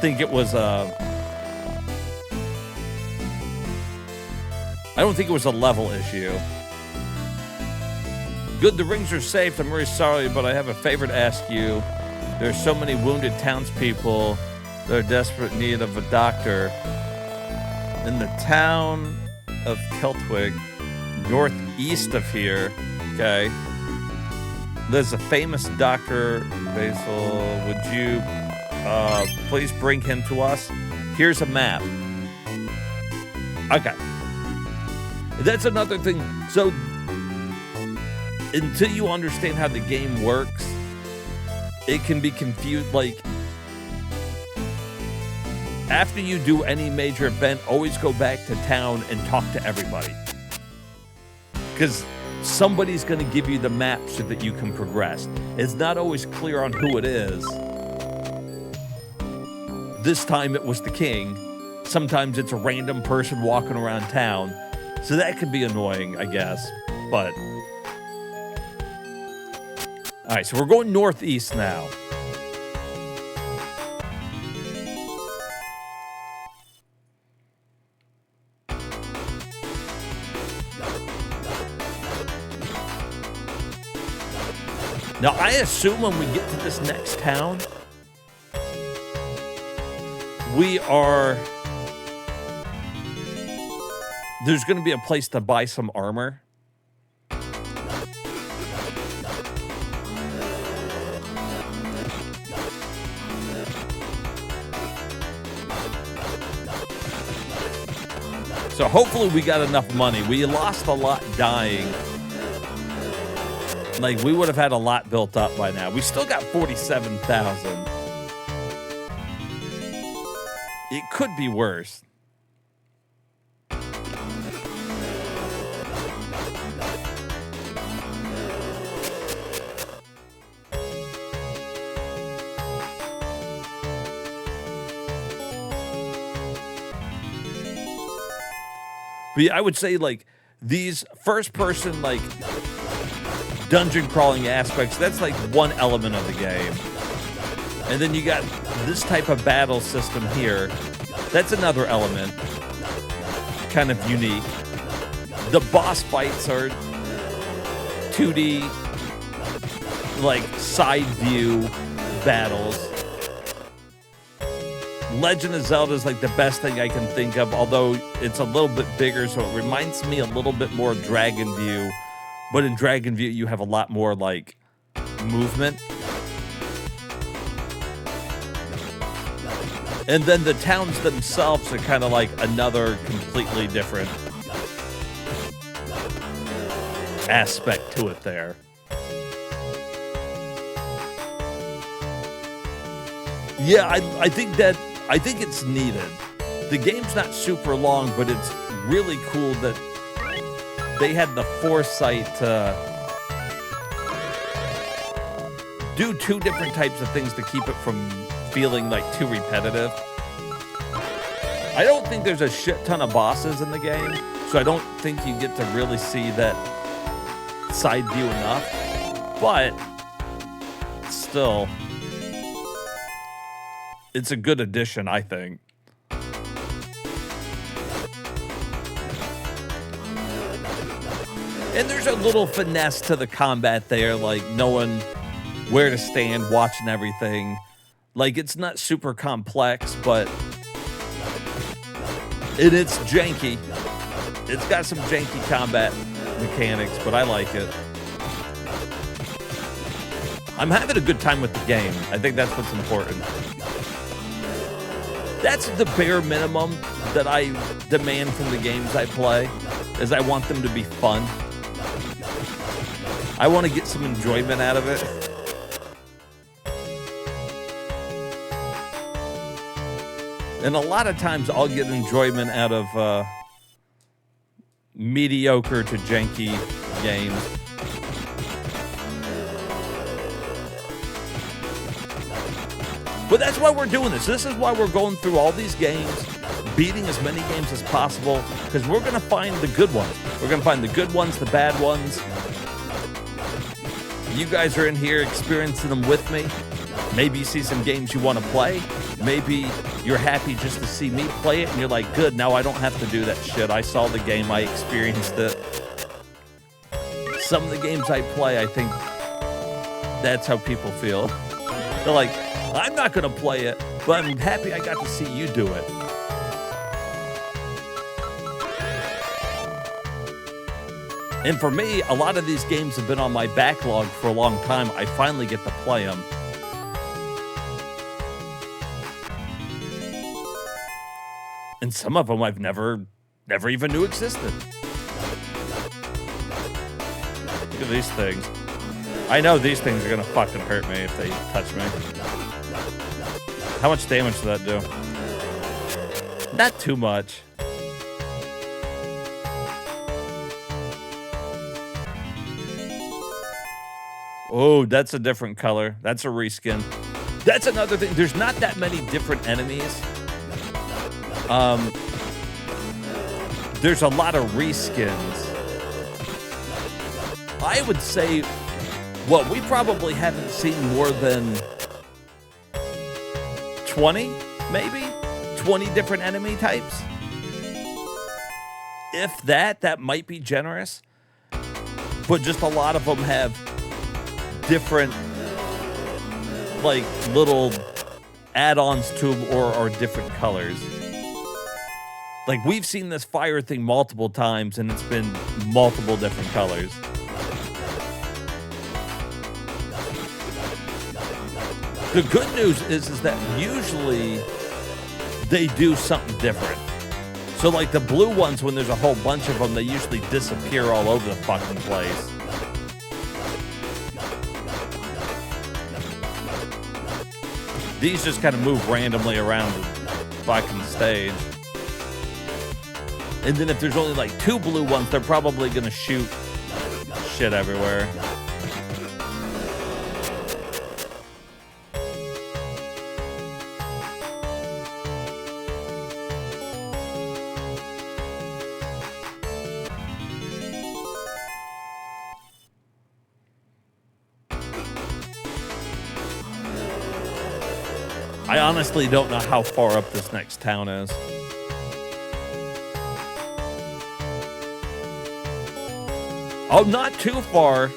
think it was a level issue. Good, the rings are safe. I'm very sorry, but I have a favor to ask you. There's so many wounded townspeople that are desperate need of a doctor. In the town of Keltwig, northeast of here. Okay. There's a famous Dr. Basil. Would you please bring him to us? Here's a map. Okay. That's another thing. So, until you understand how the game works, it can be confused. Like, after you do any major event, always go back to town and talk to everybody. Because somebody's going to give you the map so that you can progress. It's not always clear on who it is. This time it was the king. Sometimes it's a random person walking around town. So that could be annoying, I guess. But, all right, so we're going northeast now. Now, I assume when we get to this next town, there's going to be a place to buy some armor. So hopefully we got enough money. We lost a lot dying. Like, we would have had a lot built up by now. We still got 47,000. It could be worse. But yeah, I would say, like, these first-person, like, dungeon crawling aspects, that's, like, one element of the game. And then you got this type of battle system here. That's another element. Kind of unique. The boss fights are 2D, like, side view battles. Legend of Zelda is like the best thing I can think of, although it's a little bit bigger, so it reminds me a little bit more of Dragon View. But in Dragon View, you have a lot more, like, movement. And then the towns themselves are kind of like another completely different aspect to it there. Yeah, I think it's needed. The game's not super long, but it's really cool that they had the foresight to do two different types of things to keep it from feeling like too repetitive. I don't think there's a shit ton of bosses in the game, so I don't think you get to really see that side view enough, but still, it's a good addition, I think. And there's a little finesse to the combat there, like knowing where to stand, watching everything. Like, it's not super complex, but it's janky. It's got some janky combat mechanics, but I like it. I'm having a good time with the game. I think that's what's important. That's the bare minimum that I demand from the games I play, is I want them to be fun. I want to get some enjoyment out of it. And a lot of times I'll get enjoyment out of mediocre to janky games. But that's why we're doing this. This is why we're going through all these games, beating as many games as possible, because we're going to find the good ones. We're going to find the good ones, the bad ones. You guys are in here experiencing them with me. Maybe you see some games you want to play. Maybe you're happy just to see me play it, and you're like, good, now I don't have to do that shit. I saw the game, I experienced it. Some of the games I play, I think that's how people feel. They're like, I'm not going to play it, but I'm happy I got to see you do it. And for me, a lot of these games have been on my backlog for a long time. I finally get to play them. And some of them I've never even knew existed. Look at these things. I know these things are gonna fucking hurt me if they touch me. How much damage does that do? Not too much. Oh, that's a different color. That's a reskin. That's another thing. There's not that many different enemies. There's a lot of reskins. I would say, well, we probably haven't seen more than 20, maybe? 20 different enemy types? If that might be generous. But just a lot of them have different, like, little add-ons to them or different colors. Like, we've seen this fire thing multiple times, and it's been multiple different colors. The good news is that usually they do something different. So, like, the blue ones, when there's a whole bunch of them, they usually disappear all over the fucking place. These just kind of move randomly around the fucking stage. And then if there's only like 2 blue ones, they're probably gonna shoot shit everywhere. I honestly don't know how far up this next town is. Oh, not too far.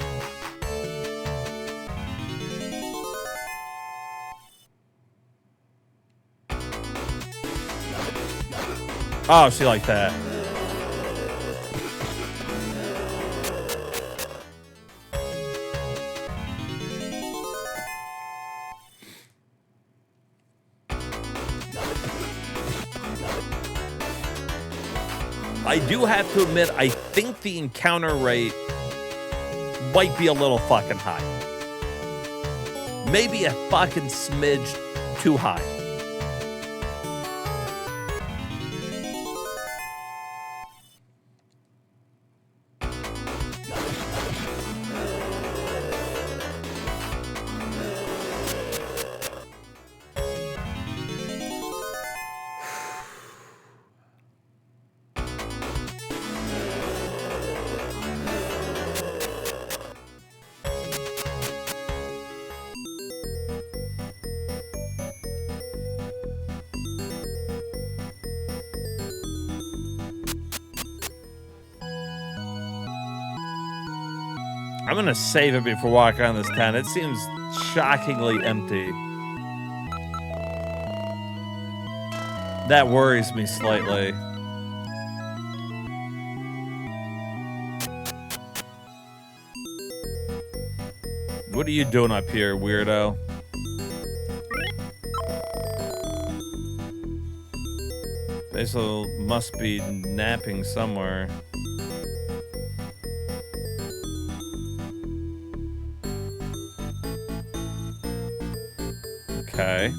Oh, she like that. I do have to admit, I think the encounter rate might be a little fucking high. Maybe a fucking smidge too high. I'm gonna save it before walking around this town. It seems shockingly empty. That worries me slightly. What are you doing up here, weirdo? Basil must be napping somewhere. Okay.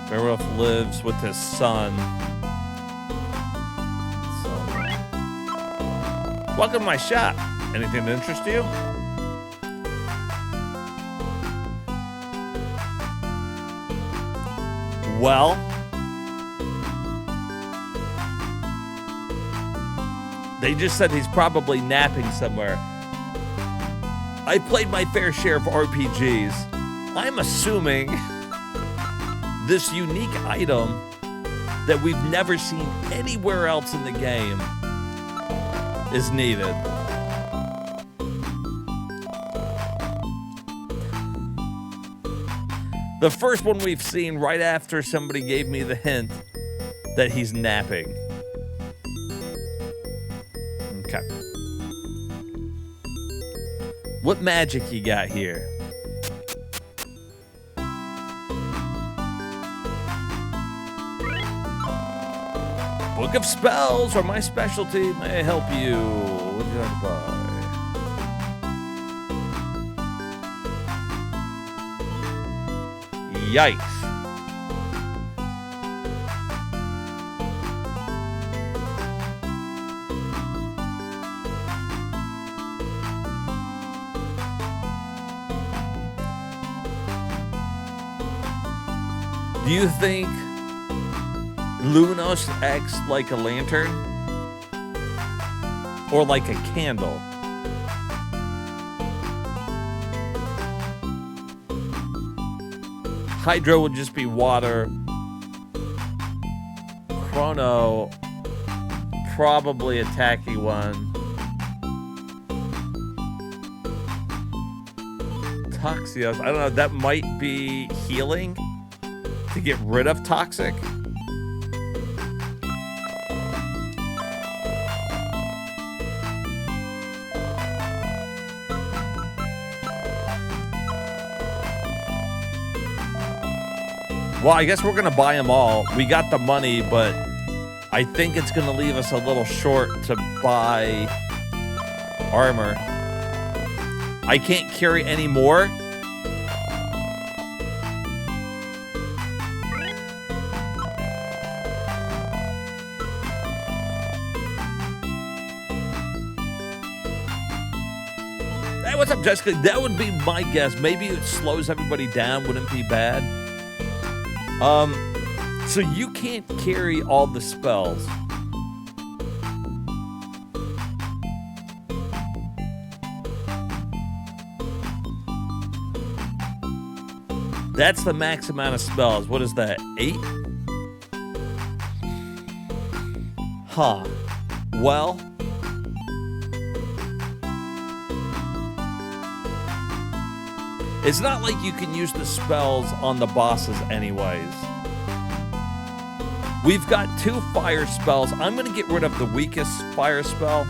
Werewolf lives with his son. So, welcome to my shop. Anything that interests you? Well, they just said he's probably napping somewhere. I played my fair share of RPGs. I'm assuming this unique item that we've never seen anywhere else in the game is needed. The first one we've seen right after somebody gave me the hint that he's napping. Okay. What magic you got here? Book of Spells are my specialty. May I help you? What do you have to buy? Yikes. Do you think Lunos acts like a lantern? Or like a candle? Hydro would just be water. Chrono, probably a tacky one. Toxios, I don't know, that might be healing to get rid of toxic. Well, I guess we're going to buy them all. We got the money, but I think it's going to leave us a little short to buy armor. I can't carry any more. Hey, what's up, Jessica? That would be my guess. Maybe it slows everybody down. Wouldn't be bad. So you can't carry all the spells. That's the max amount of spells. What is that? 8? Huh. Well, it's not like you can use the spells on the bosses anyways. We've got 2 fire spells. I'm going to get rid of the weakest fire spell.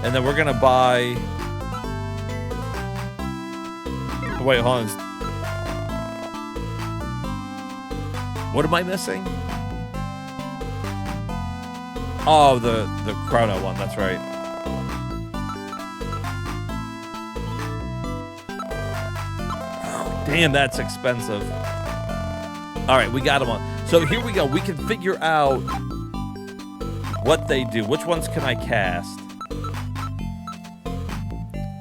And then we're going to buy... Wait, hold on. What am I missing? Oh, the Chrono one. That's right. Damn, that's expensive. All right, we got them on. So here we go. We can figure out what they do. Which ones can I cast?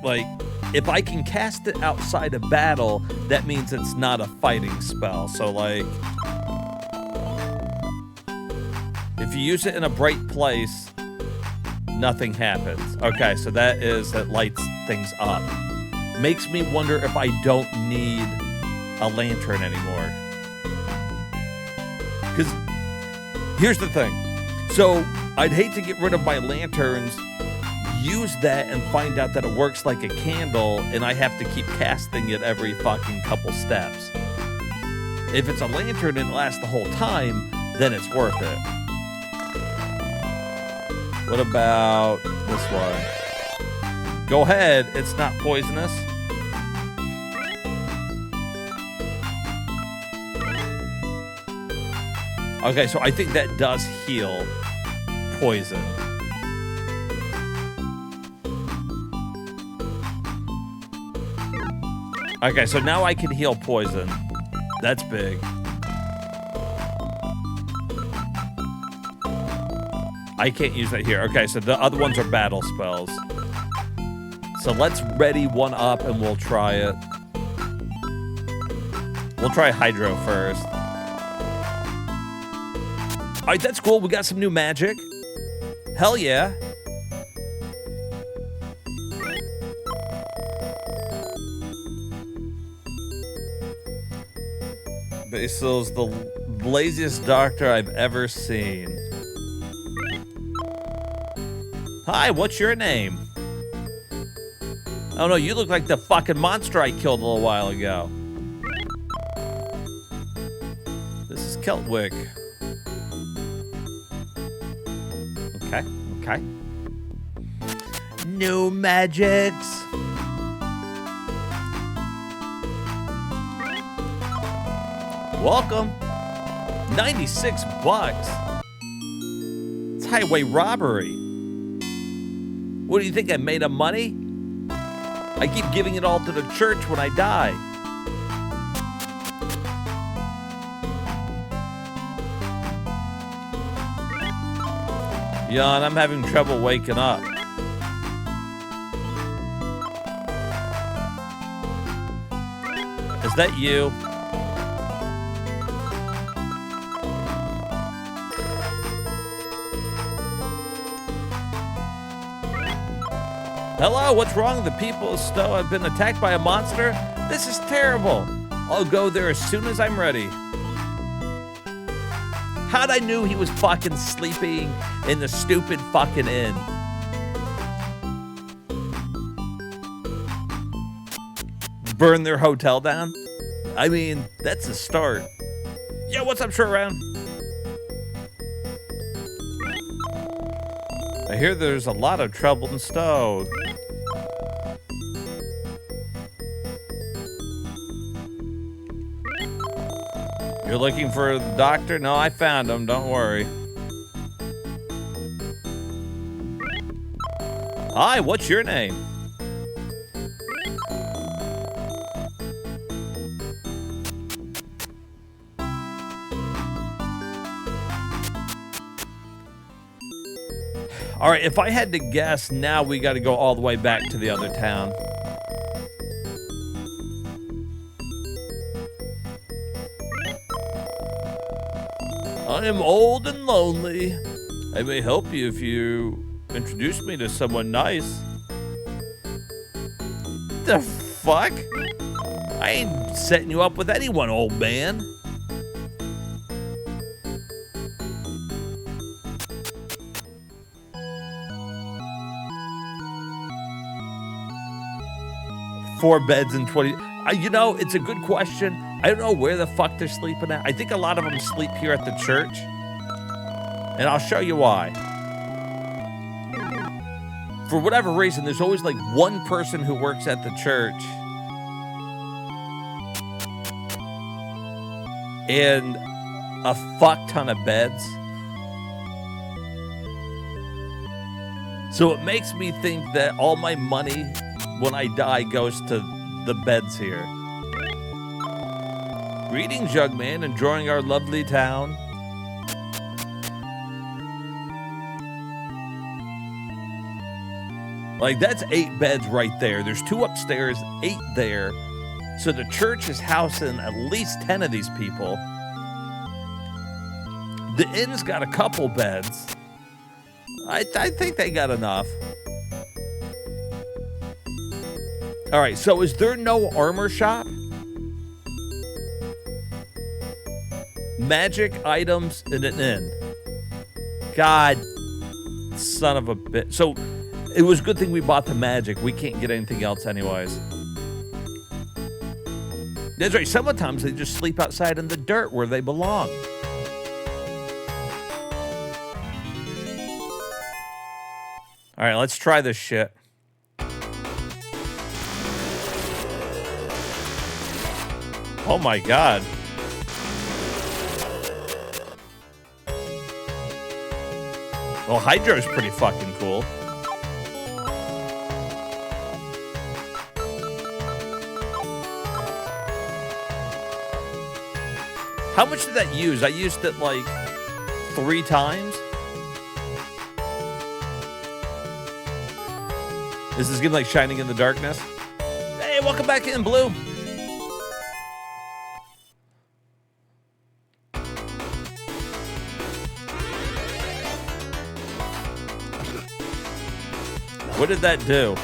Like, if I can cast it outside of battle, that means it's not a fighting spell. So, like, if you use it in a bright place, nothing happens. Okay, so that lights things up. Makes me wonder if I don't need a lantern anymore. Because here's the thing. So I'd hate to get rid of my lanterns, use that and find out that it works like a candle and I have to keep casting it every fucking couple steps. If it's a lantern and it lasts the whole time, then it's worth it. What about this one? Go ahead, it's not poisonous. Okay, so I think that does heal poison. Okay, so now I can heal poison. That's big. I can't use that here. Okay, so the other ones are battle spells. So let's ready one up and we'll try it. We'll try Hydro first. All right, that's cool. We got some new magic. Hell yeah. Basil's the laziest doctor I've ever seen. Hi, what's your name? Oh no, you look like the fucking monster I killed a little while ago. This is Keltwick. Okay, okay. No magics. Welcome. 96 bucks. It's highway robbery. What do you think, I made of money? I keep giving it all to the church when I die. Yawn, I'm having trouble waking up. Is that you? Hello, what's wrong? The people of Stowe have been attacked by a monster? This is terrible. I'll go there as soon as I'm ready. How'd I knew he was fucking sleeping in the stupid fucking inn? Burn their hotel down? I mean, that's a start. Yo, what's up, short round? I hear there's a lot of trouble in Stowe. You're looking for the doctor? No, I found him. Don't worry. Hi, what's your name? All right, if I had to guess, now we got to go all the way back to the other town. I am old and lonely. I may help you if you introduce me to someone nice. The fuck? I ain't setting you up with anyone, old man. Four beds and 20. You know, it's a good question. I don't know where the fuck they're sleeping at. I think a lot of them sleep here at the church. And I'll show you why. For whatever reason, there's always like one person who works at the church. And a fuck ton of beds. So it makes me think that all my money when I die goes to the beds here. Greetings, young man, enjoying our lovely town. Like, that's 8 beds right there. There's 2 upstairs, 8 there. So the church is housing at least 10 of these people. The inn's got a couple beds. I think they got enough. All right, so is there no armor shop? Magic items in an inn. God, son of a bitch. So it was a good thing we bought the magic. We can't get anything else anyways. That's right, sometimes they just sleep outside in the dirt where they belong. All right, let's try this shit. Oh my God. Well, Hydro's pretty fucking cool. How much did that use? I used it like 3 times. Is this game like Shining in the Darkness? Hey, welcome back in, Blue. What did that do?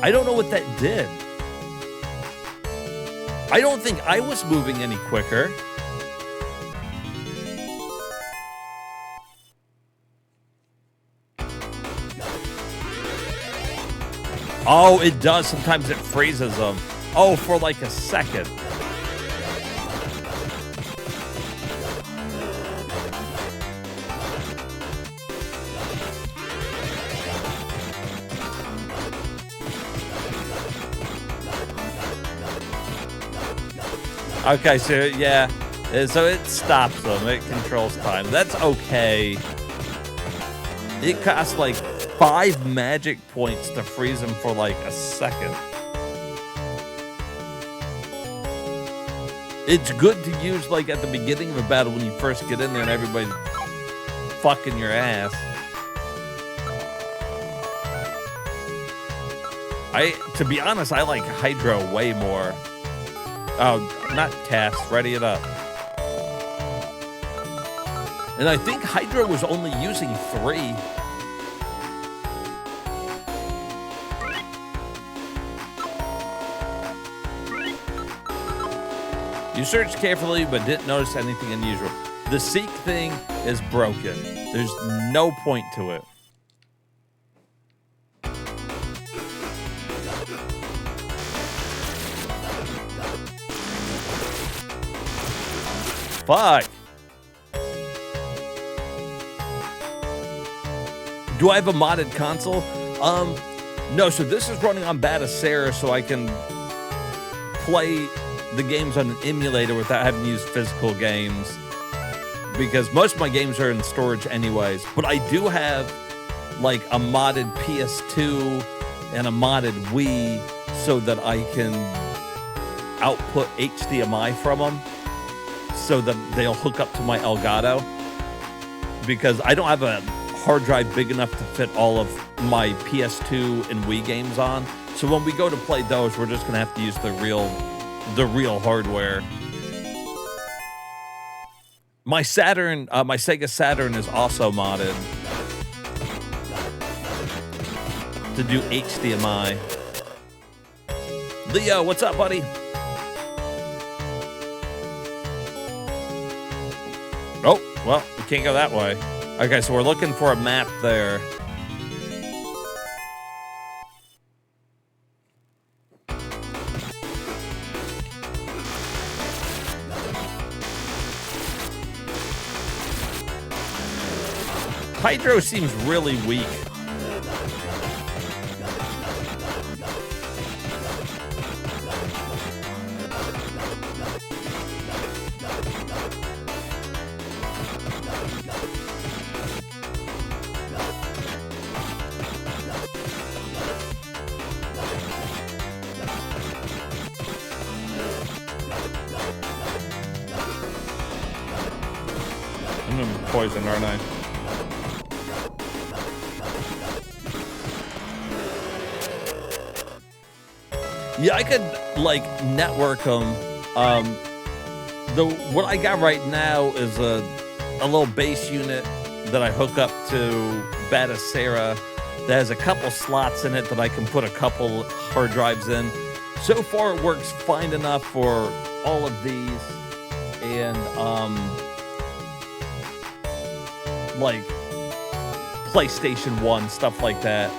I don't know what that did. I don't think I was moving any quicker. Oh, it does. Sometimes it freezes them. Oh, for like a second. Okay, so yeah, so it stops them. It controls time. That's okay. It costs like 5 magic points to freeze them for like a second. It's good to use like at the beginning of a battle when you first get in there and everybody's fucking your ass. To be honest, I like Hydro way more. Oh, not cast, ready it up. And I think Hydro was only using 3. You searched carefully, but didn't notice anything unusual. The Seek thing is broken. There's no point to it. Fuck. Do I have a modded console? No, so this is running on Batacera, so I can play the games on an emulator without having to use physical games. Because most of my games are in storage anyways. But I do have like a modded PS2 and a modded Wii so that I can output HDMI from them, so that they'll hook up to my Elgato, because I don't have a hard drive big enough to fit all of my PS2 and Wii games on. So when we go to play those, we're just gonna have to use the real hardware. My Saturn, my Sega Saturn is also modded to do HDMI. Leo, what's up, buddy? Oh, well, we can't go that way. Okay, so we're looking for a map there. Hydro seems really weak. I'm gonna be poisoned, aren't I? Yeah, I could like network them. What I got right now is a little base unit that I hook up to Batacera that has a couple slots in it that I can put a couple hard drives in. So far, it works fine enough for all of these, and like PlayStation 1, stuff like that.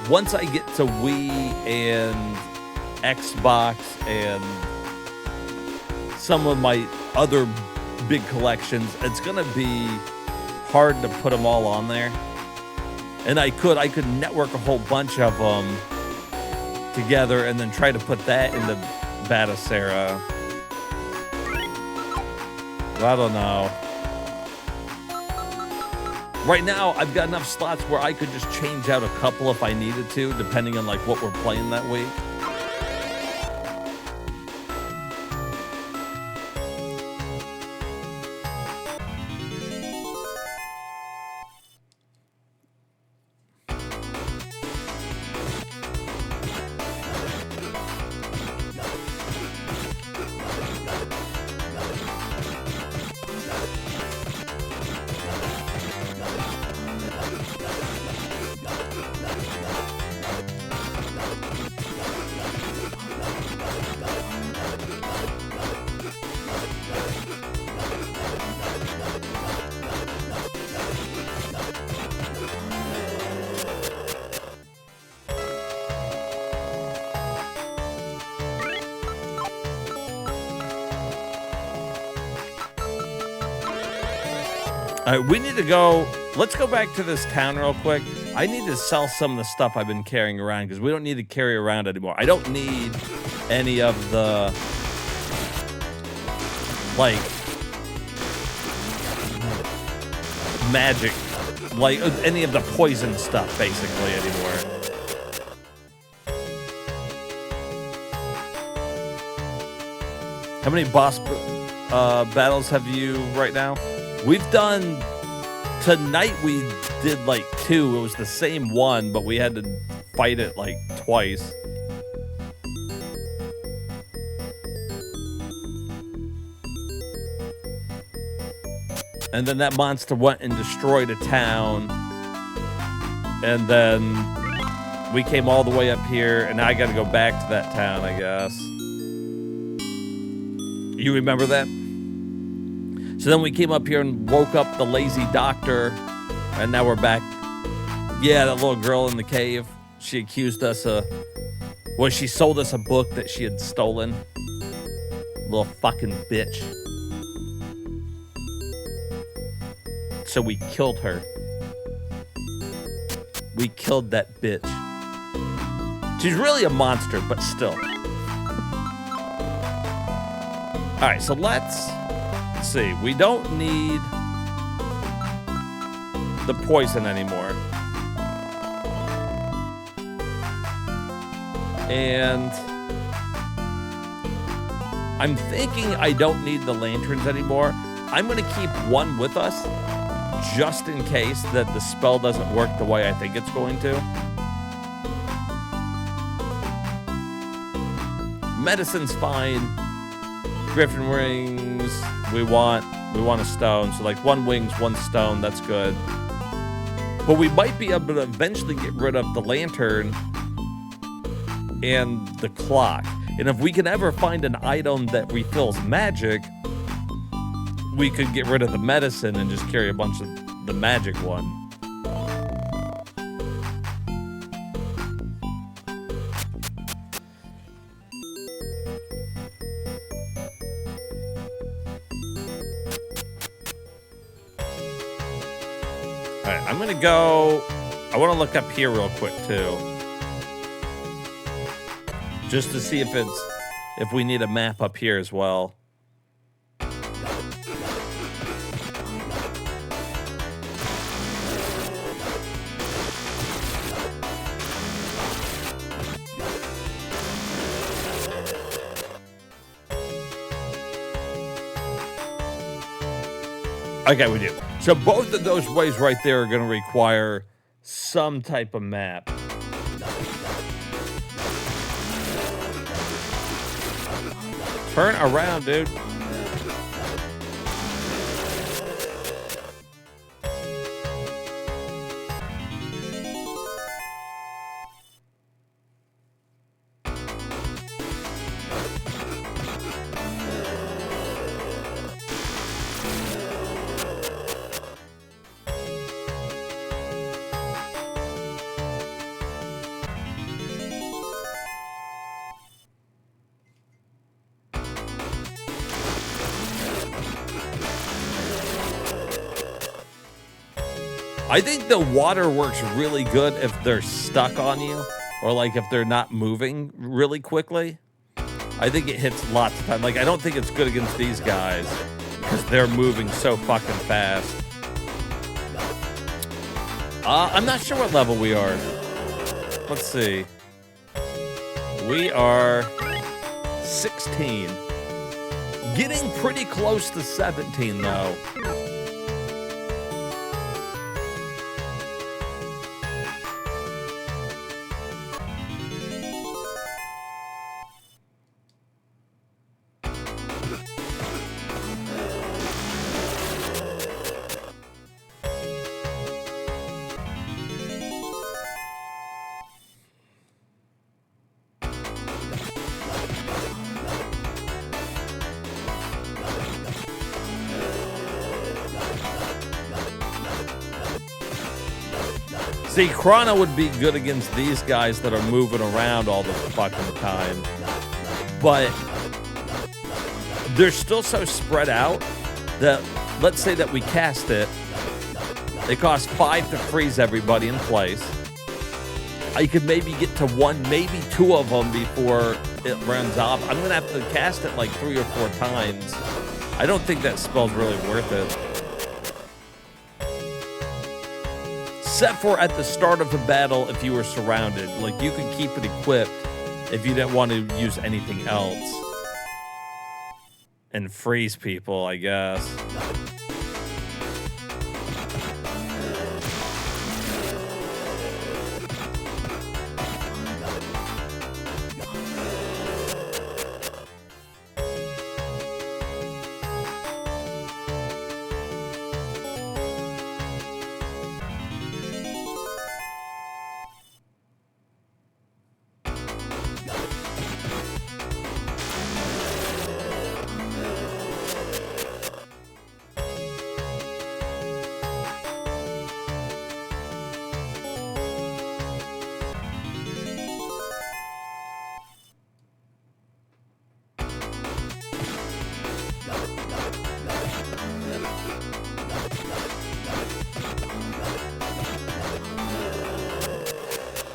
Once I get to Wii and Xbox and some of my other big collections, it's gonna be hard to put them all on there. And I could network a whole bunch of them together and then try to put that into Batacera. I don't know. Right now, I've got enough slots where I could just change out a couple if I needed to, depending on like what we're playing that week. All right, we need to go. Let's go back to this town real quick. I need to sell some of the stuff I've been carrying around because we don't need to carry around anymore. I don't need any of the, like, magic, like any of the poison stuff, basically, anymore. How many boss battles have you right now? We've done, tonight we did like 2. It was the same one, but we had to fight it like twice. And then that monster went and destroyed a town. And then we came all the way up here, and I got to go back to that town, I guess. You remember that? So then we came up here and woke up the lazy doctor, and now we're back. Yeah, that little girl in the cave. She accused us of... Well, she sold us a book that she had stolen. Little fucking bitch. So we killed her. We killed that bitch. She's really a monster, but still. All right, so let's see. We don't need the poison anymore. And I'm thinking I don't need the lanterns anymore. I'm going to keep one with us just in case that the spell doesn't work the way I think it's going to. Medicine's fine. Griffin rings, we want a stone. So like 1 wings, 1 stone, that's good. But we might be able to eventually get rid of the lantern and the clock. And if we can ever find an item that refills magic, we could get rid of the medicine and just carry a bunch of the magic one. All right, I'm gonna go. I want to look up here real quick too, just to see if we need a map up here as well. Okay, we do. So both of those ways right there are going to require some type of map. Turn around, dude. I think the water works really good if they're stuck on you, or like if they're not moving really quickly. I think it hits lots of time. Like, I don't think it's good against these guys because they're moving so fucking fast. I'm not sure what level we are. Let's see. We are 16. Getting pretty close to 17, though. See, Chrono would be good against these guys that are moving around all the fucking time. But they're still so spread out that, let's say that we cast it, It costs 5 to freeze everybody in place. I could maybe get to 1, maybe 2 of them before it runs off. I'm going to have to cast it like 3 or 4 times. I don't think that spell's really worth it. Except for at the start of the battle if you were surrounded. Like, you could keep it equipped if you didn't want to use anything else. And freeze people, I guess.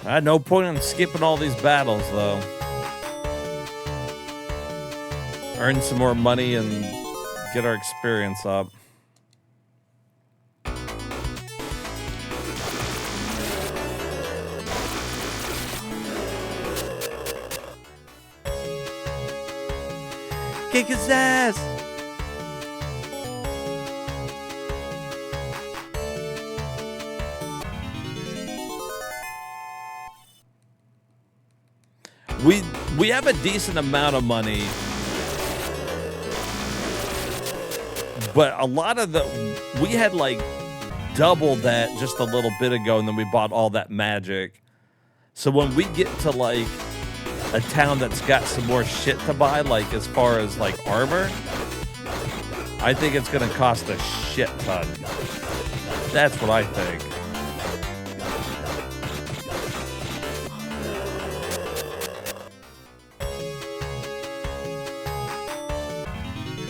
I had no point in skipping all these battles, though. Earn some more money and get our experience up. Kick his ass! We have a decent amount of money, but a lot of we had like double that just a little bit ago, and then we bought all that magic. So when we get to like a town that's got some more shit to buy, like as far as like armor, I think it's gonna cost a shit ton. That's what I think.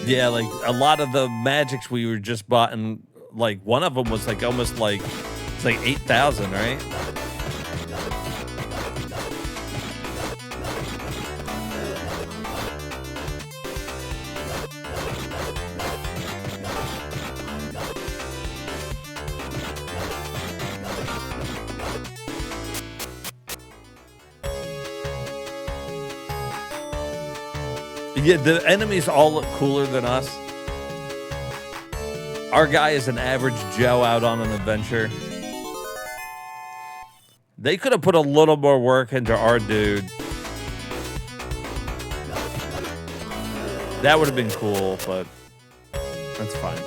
Yeah, like a lot of the magics we were just bought, and like one of them was like almost like it's like 8,000, right? Yeah, the enemies all look cooler than us. Our guy is an average Joe out on an adventure. They could have put a little more work into our dude. That would have been cool, but that's fine.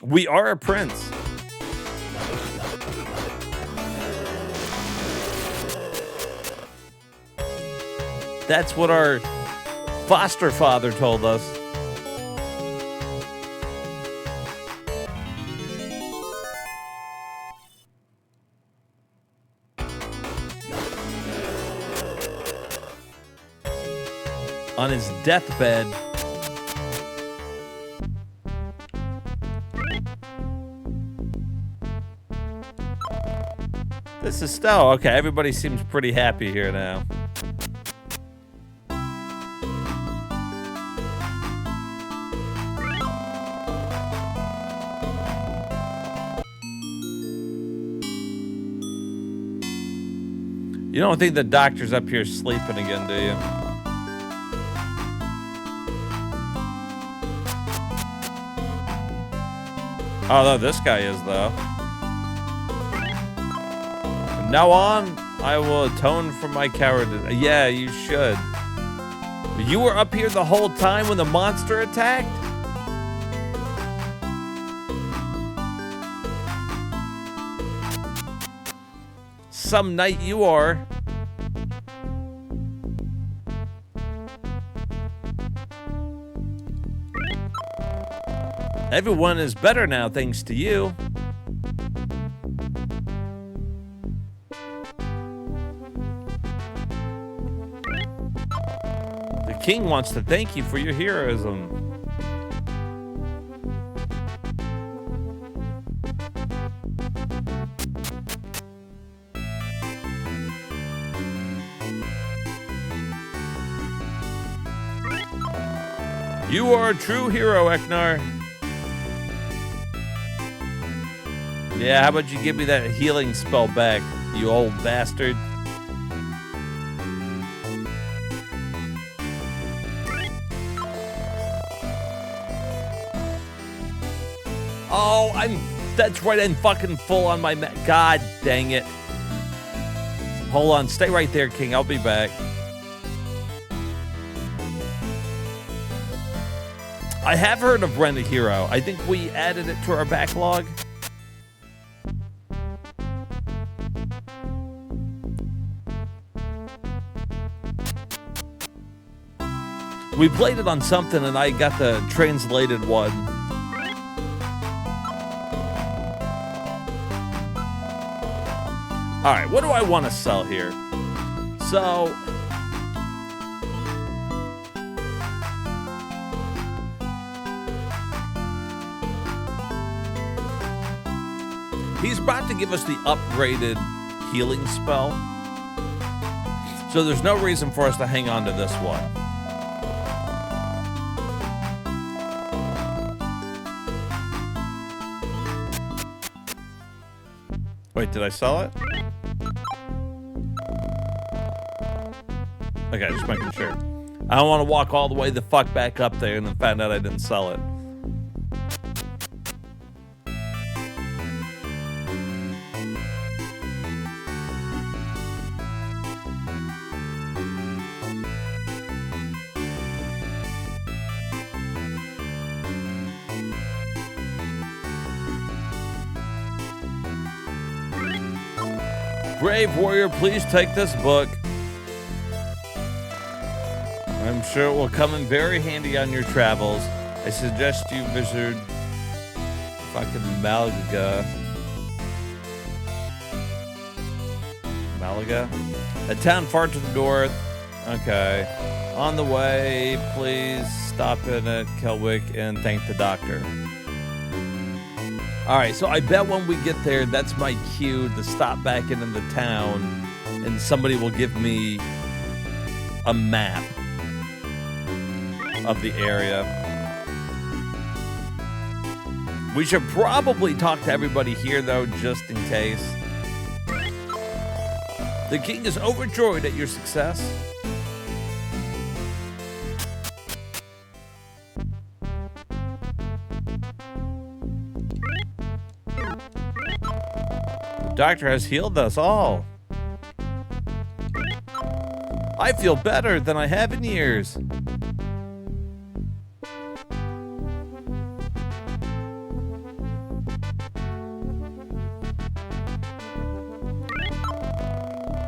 We are a prince. That's what our foster father told us. On his deathbed, this is Stowe. Okay, everybody seems pretty happy here now. You don't think the doctor's up here sleeping again, do you? Oh, no, this guy is, though. From now on, I will atone for my cowardice. Yeah, you should. You were up here the whole time when the monster attacked? Some knight you are. Everyone is better now thanks to you. king wants to thank you for your heroism. You are a true hero, Eknar. Yeah, how about you give me that healing spell back, you old bastard? Oh, that's right, I'm fucking full on my God dang it. Hold on, stay right there, King. I'll be back. I have heard of Rent a Hero. I think we added it to our backlog. We played it on something and I got the translated one. All right, what do I want to sell here? So, he's about to give us the upgraded healing spell. So there's no reason for us to hang on to this one. Wait, did I sell it? Okay, just making sure. I don't want to walk all the way the fuck back up there and then find out I didn't sell it. Brave warrior, please take this book. I'm sure it will come in very handy on your travels. I suggest you visit fucking Malaga. Malaga? A town far to the north. Okay. On the way, please stop in at Kelwick and thank the doctor. All right, so I bet when we get there, that's my cue to stop back into the town and somebody will give me a map of the area. We should probably talk to everybody here, though, just in case. The king is overjoyed at your success. The doctor has healed us all. I feel better than I have in years.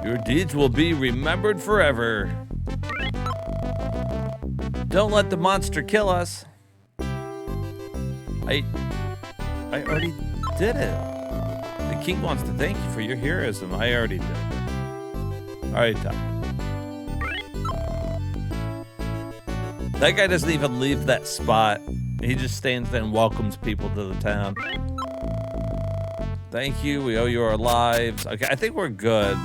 Your deeds will be remembered forever. Don't let the monster kill us. I already did it. The king wants to thank you for your heroism. I already did. All right, Doc. That guy doesn't even leave that spot. He just stands there and welcomes people to the town. Thank you. We owe you our lives. Okay, I think we're good.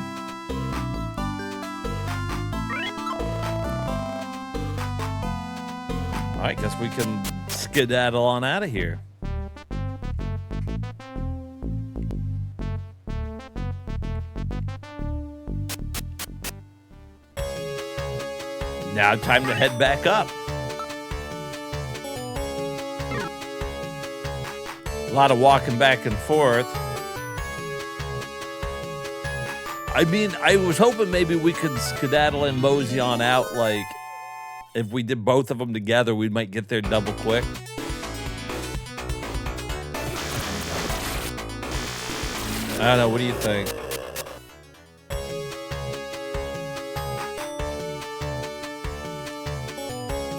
All right, guess we can skedaddle on out of here. Now time to head back up. A lot of walking back and forth. I mean, I was hoping maybe we could skedaddle and mosey on out. Like, if we did both of them together, we might get there double quick. I don't know. What do you think?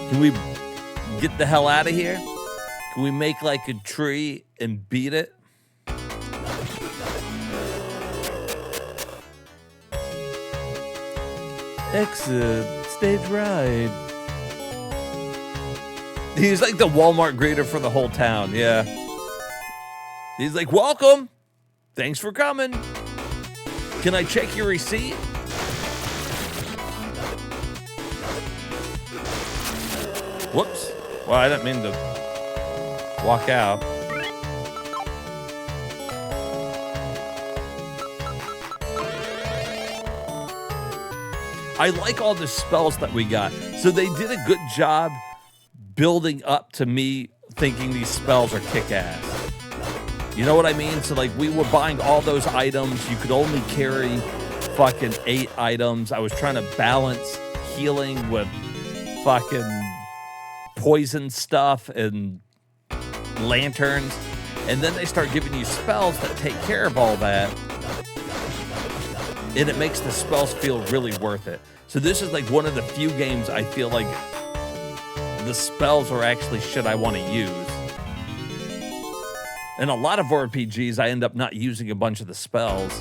Can we get the hell out of here? Can we make like a tree and beat it? Exit stage ride. He's like the Walmart greeter for the whole town, yeah. He's like, welcome. Thanks for coming. Can I check your receipt? Whoops. Well, I didn't mean to walk out. I like all the spells that we got. So they did a good job building up to me thinking these spells are kick-ass. You know what I mean? So, like, we were buying all those items. You could only carry fucking 8 items. I was trying to balance healing with fucking poison stuff and lanterns. And then they start giving you spells that take care of all that. And it makes the spells feel really worth it. So this is like one of the few games I feel like the spells are actually shit I want to use. In a lot of RPGs, I end up not using a bunch of the spells.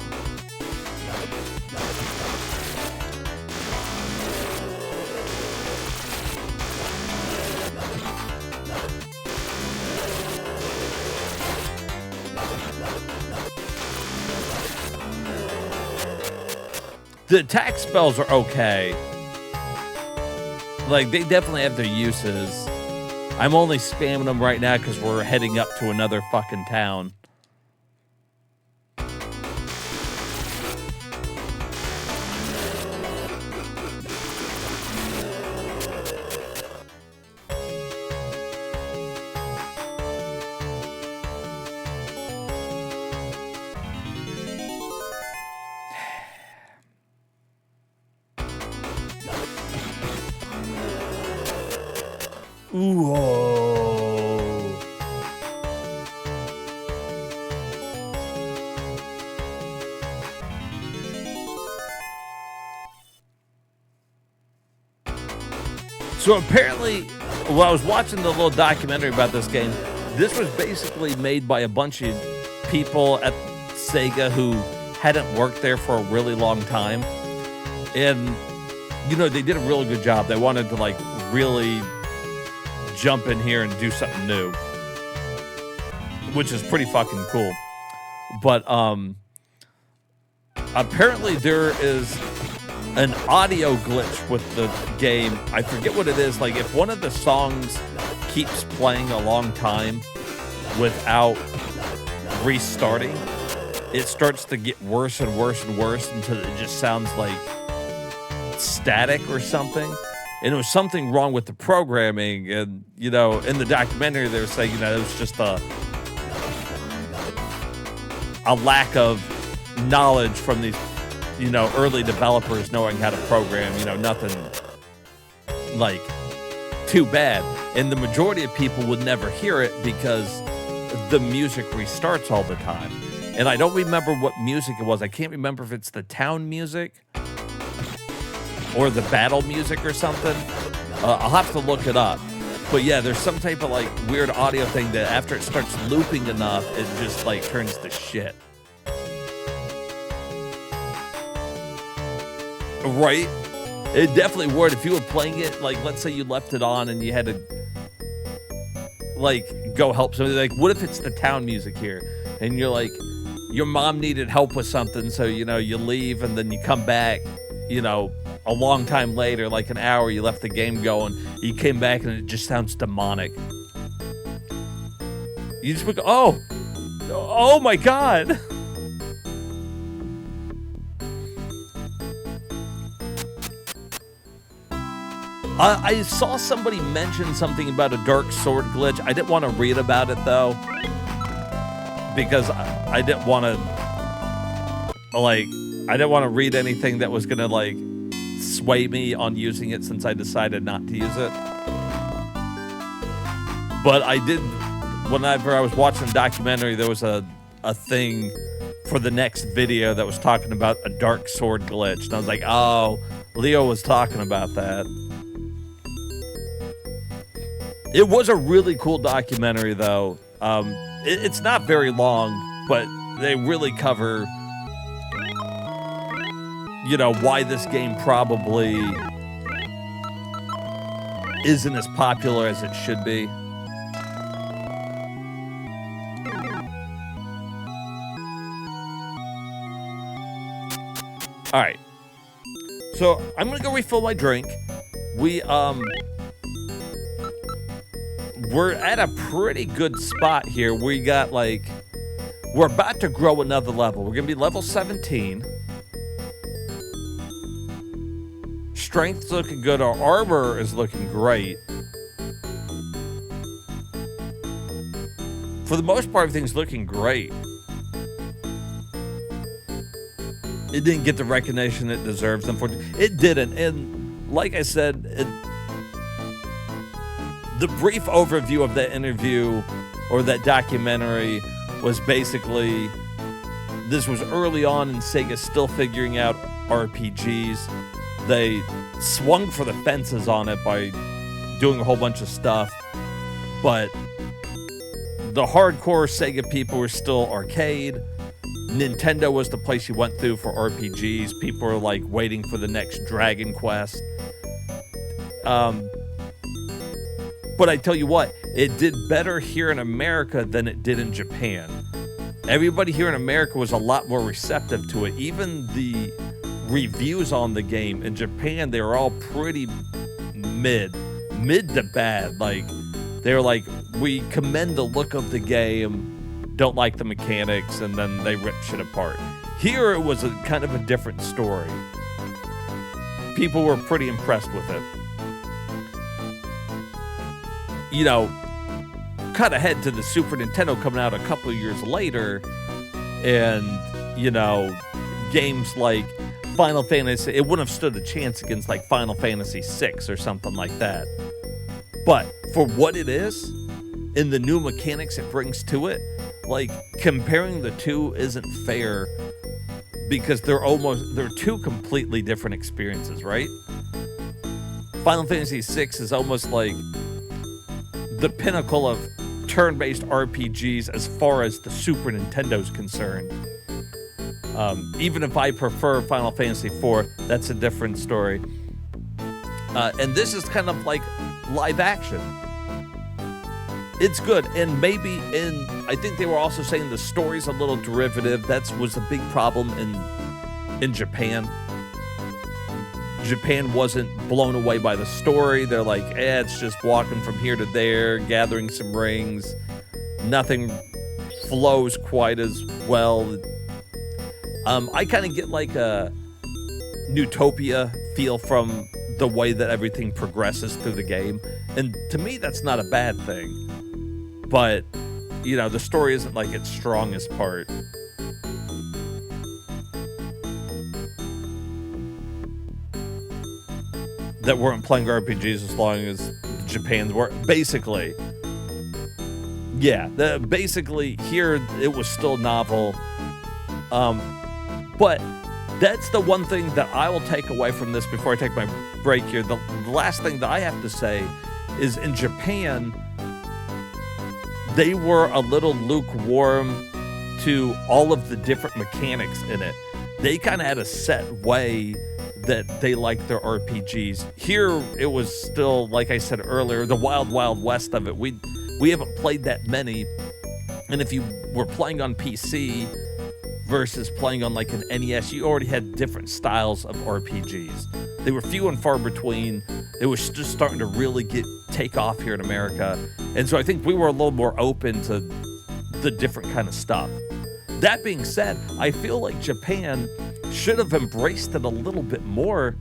The attack spells are okay. Like, they definitely have their uses. I'm only spamming them right now because we're heading up to another fucking town. Ooh. Oh. So apparently, while I was watching the little documentary about this game, this was basically made by a bunch of people at SEGA who hadn't worked there for a really long time. And, you know, they did a really good job. They wanted to, like, really jump in here and do something new, which is pretty fucking cool. But apparently there is an audio glitch with the game. I forget what it is. Like, if one of the songs keeps playing a long time without restarting, it starts to get worse and worse and worse until it just sounds like static or something. And it was something wrong with the programming. And, you know, in the documentary, they were saying, you know, it was just a lack of knowledge from these, you know, early developers knowing how to program, you know, nothing like too bad. And the majority of people would never hear it because the music restarts all the time. And I don't remember what music it was. I can't remember if it's the town music or the battle music or something. I'll have to look it up. But yeah, there's some type of like weird audio thing that after it starts looping enough, it just like turns to shit. Right? It definitely would. If you were playing it, like let's say you left it on and you had to like go help somebody. Like, what if it's the town music here? And you're like, your mom needed help with something, so you know, you leave and then you come back, you know, a long time later, like an hour, you left the game going, you came back and it just sounds demonic. You just go, oh my God. I saw somebody mention something about a dark sword glitch. I didn't want to read about it though, because I didn't want to read anything that was gonna like sway me on using it since I decided not to use it. But I did, whenever I was watching the documentary, there was a thing for the next video that was talking about a dark sword glitch. And I was like, oh, Leo was talking about that. It was a really cool documentary though. It's not very long, but they really cover, you know, why this game probably isn't as popular as it should be. All right. So I'm going to go refill my drink. We're at a pretty good spot here. We're about to grow another level. We're going to be level 17. Strength's looking good. Our armor is looking great. For the most part, everything's looking great. It didn't get the recognition it deserves, unfortunately. It didn't. And like I said, the brief overview of that interview or that documentary was basically, this was early on in Sega still figuring out RPGs. They swung for the fences on it by doing a whole bunch of stuff, but the hardcore Sega people were still arcade. Nintendo was the place you went through for RPGs. People were like waiting for the next Dragon Quest. But I tell you what, it did better here in America than it did in Japan. Everybody here in America was a lot more receptive to it. Even the reviews on the game in Japan, they were all pretty mid to bad. Like, they were like, we commend the look of the game, don't like the mechanics, and then they rip shit apart. Here it was a kind of a different story. People were pretty impressed with it. You know, cut ahead to the Super Nintendo coming out a couple of years later, and, you know, games like Final Fantasy, it wouldn't have stood a chance against like Final Fantasy VI or something like that. But for what it is, and the new mechanics it brings to it, like, comparing the two isn't fair, because they're two completely different experiences, right? Final Fantasy VI is almost like the pinnacle of turn-based RPGs as far as the Super Nintendo's concerned. Even if I prefer Final Fantasy IV, that's a different story. And this is kind of like live action. It's good, and maybe I think they were also saying the story's a little derivative. That was a big problem in Japan. Japan wasn't blown away by the story. They're like, it's just walking from here to there, gathering some rings. Nothing flows quite as well. I kind of get like a Newtopia feel from the way that everything progresses through the game. And to me, that's not a bad thing. But, you know, the story isn't like its strongest part. That weren't playing RPGs as long as Japan's were. Basically. Yeah, basically here it was still novel. But that's the one thing that I will take away from this before I take my break here. The last thing that I have to say is, in Japan, they were a little lukewarm to all of the different mechanics in it. They kind of had a set way that they liked their RPGs. Here, it was still, like I said earlier, the wild, wild west of it. We haven't played that many. And if you were playing on PC versus playing on like an NES, you already had different styles of RPGs. They were few and far between. It was just starting to really take off here in America. And so I think we were a little more open to the different kind of stuff. That being said, I feel like Japan should have embraced it a little bit more,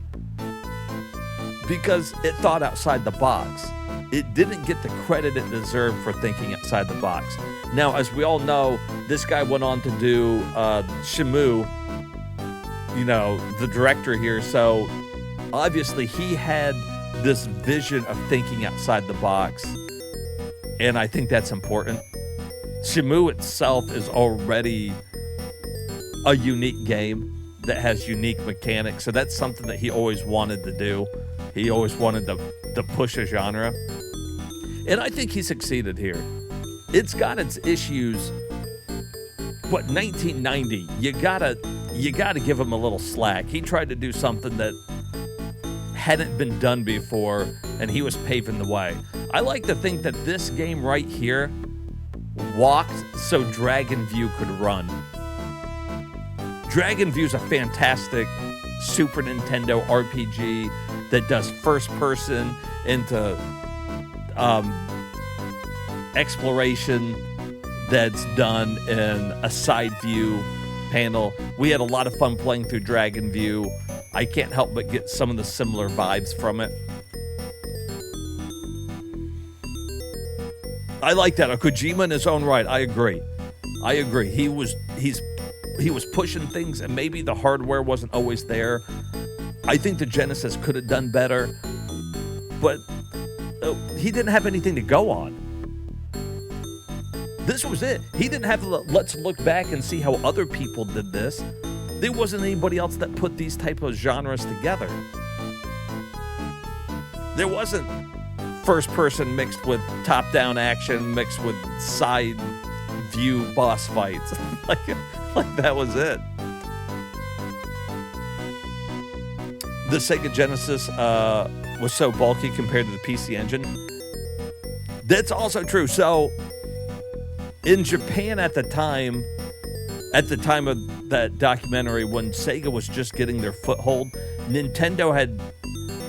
because it thought outside the box. It didn't get the credit it deserved for thinking outside the box. Now, as we all know, this guy went on to do Shenmue, you know, the director here. So obviously he had this vision of thinking outside the box, and I think that's important. Shenmue itself is already a unique game that has unique mechanics, so that's something that he always wanted to do. He always wanted to push a genre, and I think he succeeded here. It's got its issues, but 1990, you gotta give him a little slack. He tried to do something that hadn't been done before, and he was paving the way. I like to think that this game right here walked so Dragon View could run. Dragon View is a fantastic Super Nintendo RPG that does first person into exploration that's done in a side view panel. We had a lot of fun playing through Dragon View. I can't help but get some of the similar vibes from it. I like that. A Kojima in his own right. I agree. He was pushing things, and maybe the hardware wasn't always there. I think the Genesis could have done better, but he didn't have anything to go on. This was it. He didn't have let's look back and see how other people did this. There wasn't anybody else that put these type of genres together. There wasn't first person mixed with top-down action mixed with side view boss fights. like that was it. The Sega Genesis was so bulky compared to the PC Engine. That's also true. So in Japan at the time of that documentary, when Sega was just getting their foothold, Nintendo had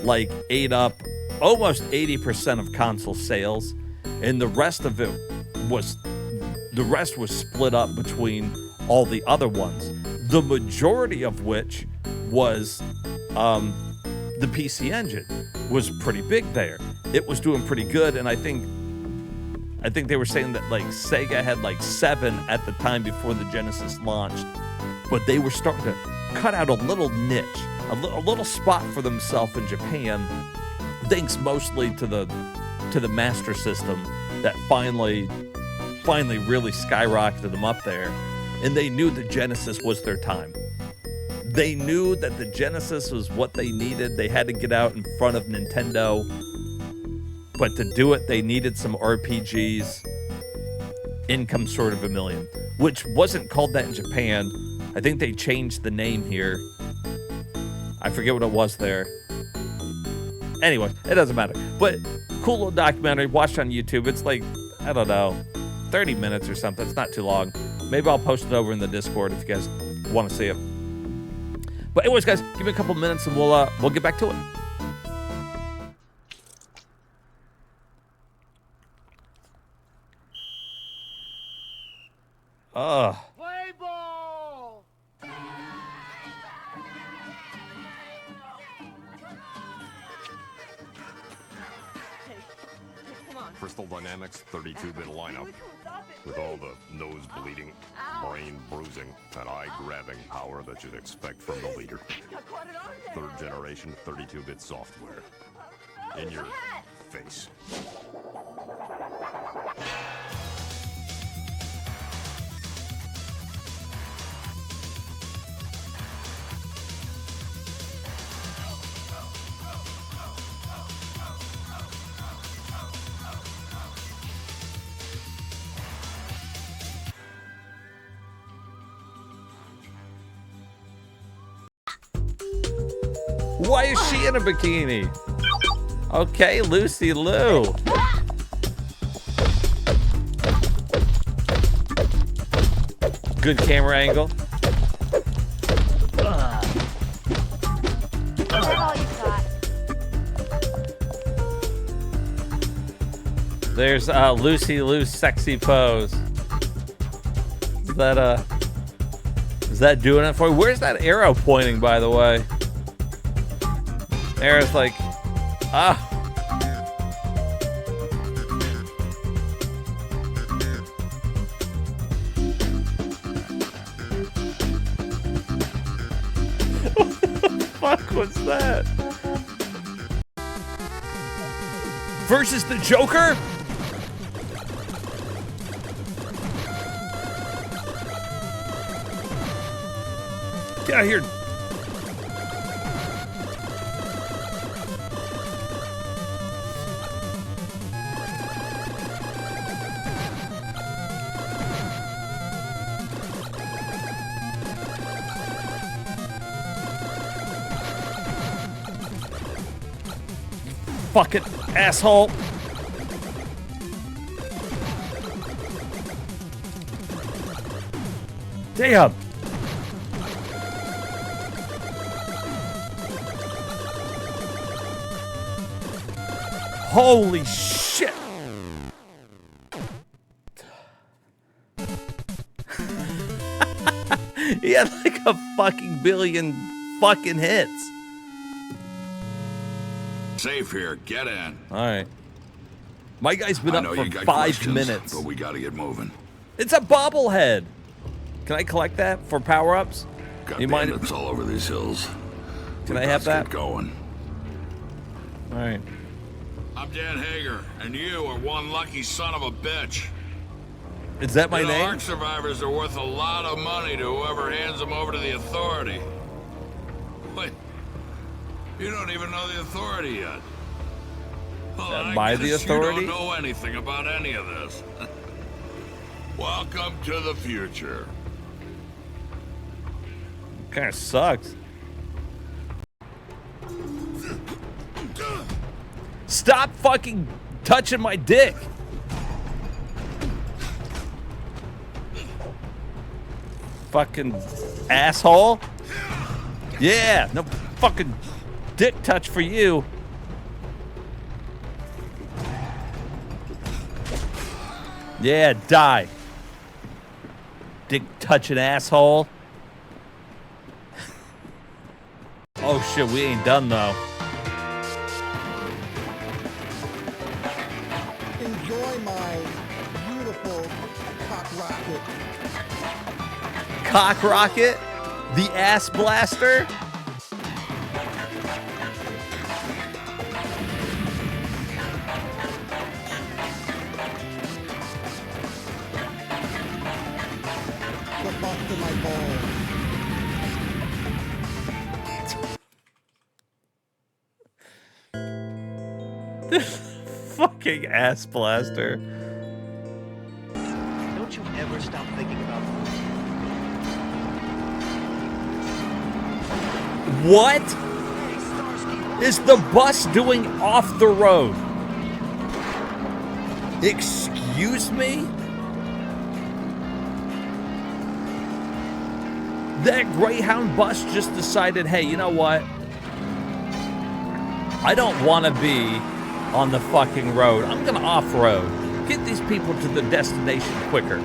like ate up almost 80% of console sales, and the rest was split up between all the other ones. The majority of which was the PC Engine was pretty big there. It was doing pretty good, and I think they were saying that like Sega had like 7 at the time before the Genesis launched, but they were starting to cut out a little niche, a little spot for themselves in Japan, thanks mostly to the Master System that finally really skyrocketed them up there, and they knew the Genesis was their time. They knew that the Genesis was what they needed. They had to get out in front of Nintendo. But to do it, they needed some RPGs. In comes Sword of Vermilion, which wasn't called that in Japan. I think they changed the name here. I forget what it was there. Anyway, it doesn't matter. But cool little documentary. Watched on YouTube. It's like, I don't know, 30 minutes or something. It's not too long. Maybe I'll post it over in the Discord if you guys want to see it. But anyways, guys, give me a couple minutes and we'll get back to it. Play ball! Come on. Crystal Dynamics 32-bit lineup. With all the nose bleeding, brain bruising, and eye-grabbing power that you'd expect from the leader. Third generation 32-bit software. In your face. Why is she in a bikini? Okay, Lucy Lou. Good camera angle. That's all you got. There's Lucy Lou's sexy pose. Is that doing it for you? Where's that arrow pointing, by the way? Arrow's like, What the fuck was that? Versus the Joker? Get out of here. fucking asshole. Damn. Holy shit. He had like a fucking billion fucking hits. Safe here. Get in. All right. My guy's been up for 5 minutes. But we gotta get moving. It's a bobblehead. Can I collect that for power-ups? Got You mind? bandits all over these hills. Can I have that? Get going. All right. I'm Dan Hager, and you are one lucky son of a bitch. Is that my name? Ark survivors are worth a lot of money to whoever hands them over to the authority. Wait, you don't even know the authority yet. Well, Am I the authority? You don't know anything about any of this. Welcome to the future. Kind of sucks. Stop fucking touching my dick. Fucking asshole. Yeah, no fucking dick touch for you. Yeah, die. Dick touching asshole. Oh shit, we ain't done though. Enjoy my beautiful cock rocket. Cock rocket? The ass blaster? The butt to my balls. Fucking ass blaster. Don't you ever stop thinking about food. What is the bus doing off the road? Excuse me? That Greyhound bus just decided, hey, you know what? I don't want to be on the fucking road. I'm going to off-road. Get these people to the destination quicker.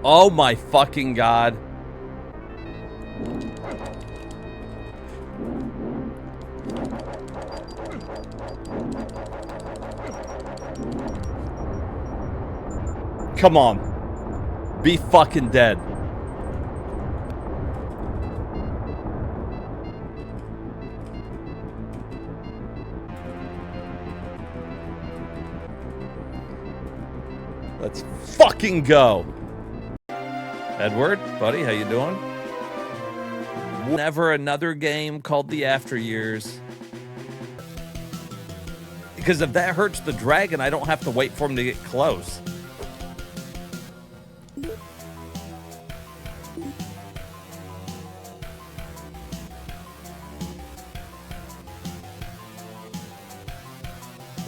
Oh my fucking God. Come on. Be fucking dead. Let's fucking go. Edward, buddy, how you doing? Never another game called The After Years. Because if that hurts the dragon, I don't have to wait for him to get close.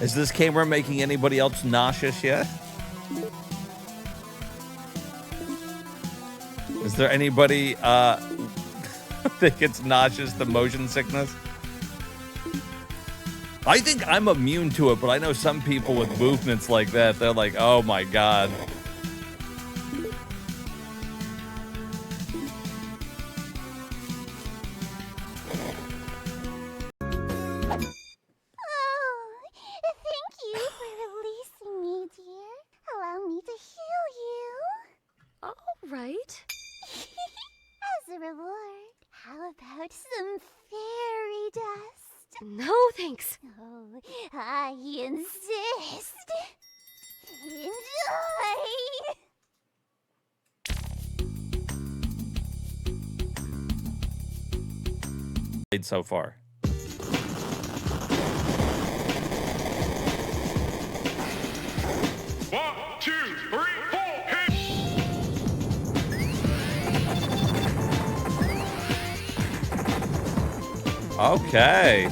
Is this camera making anybody else nauseous yet? Is there anybody that gets nauseous, the motion sickness? I think I'm immune to it, but I know some people with movements like that, they're like, oh my God. Right? As a reward, how about some fairy dust? No, thanks. Oh, I insist. Enjoy! So far. One, two, three, four, hit! Okay.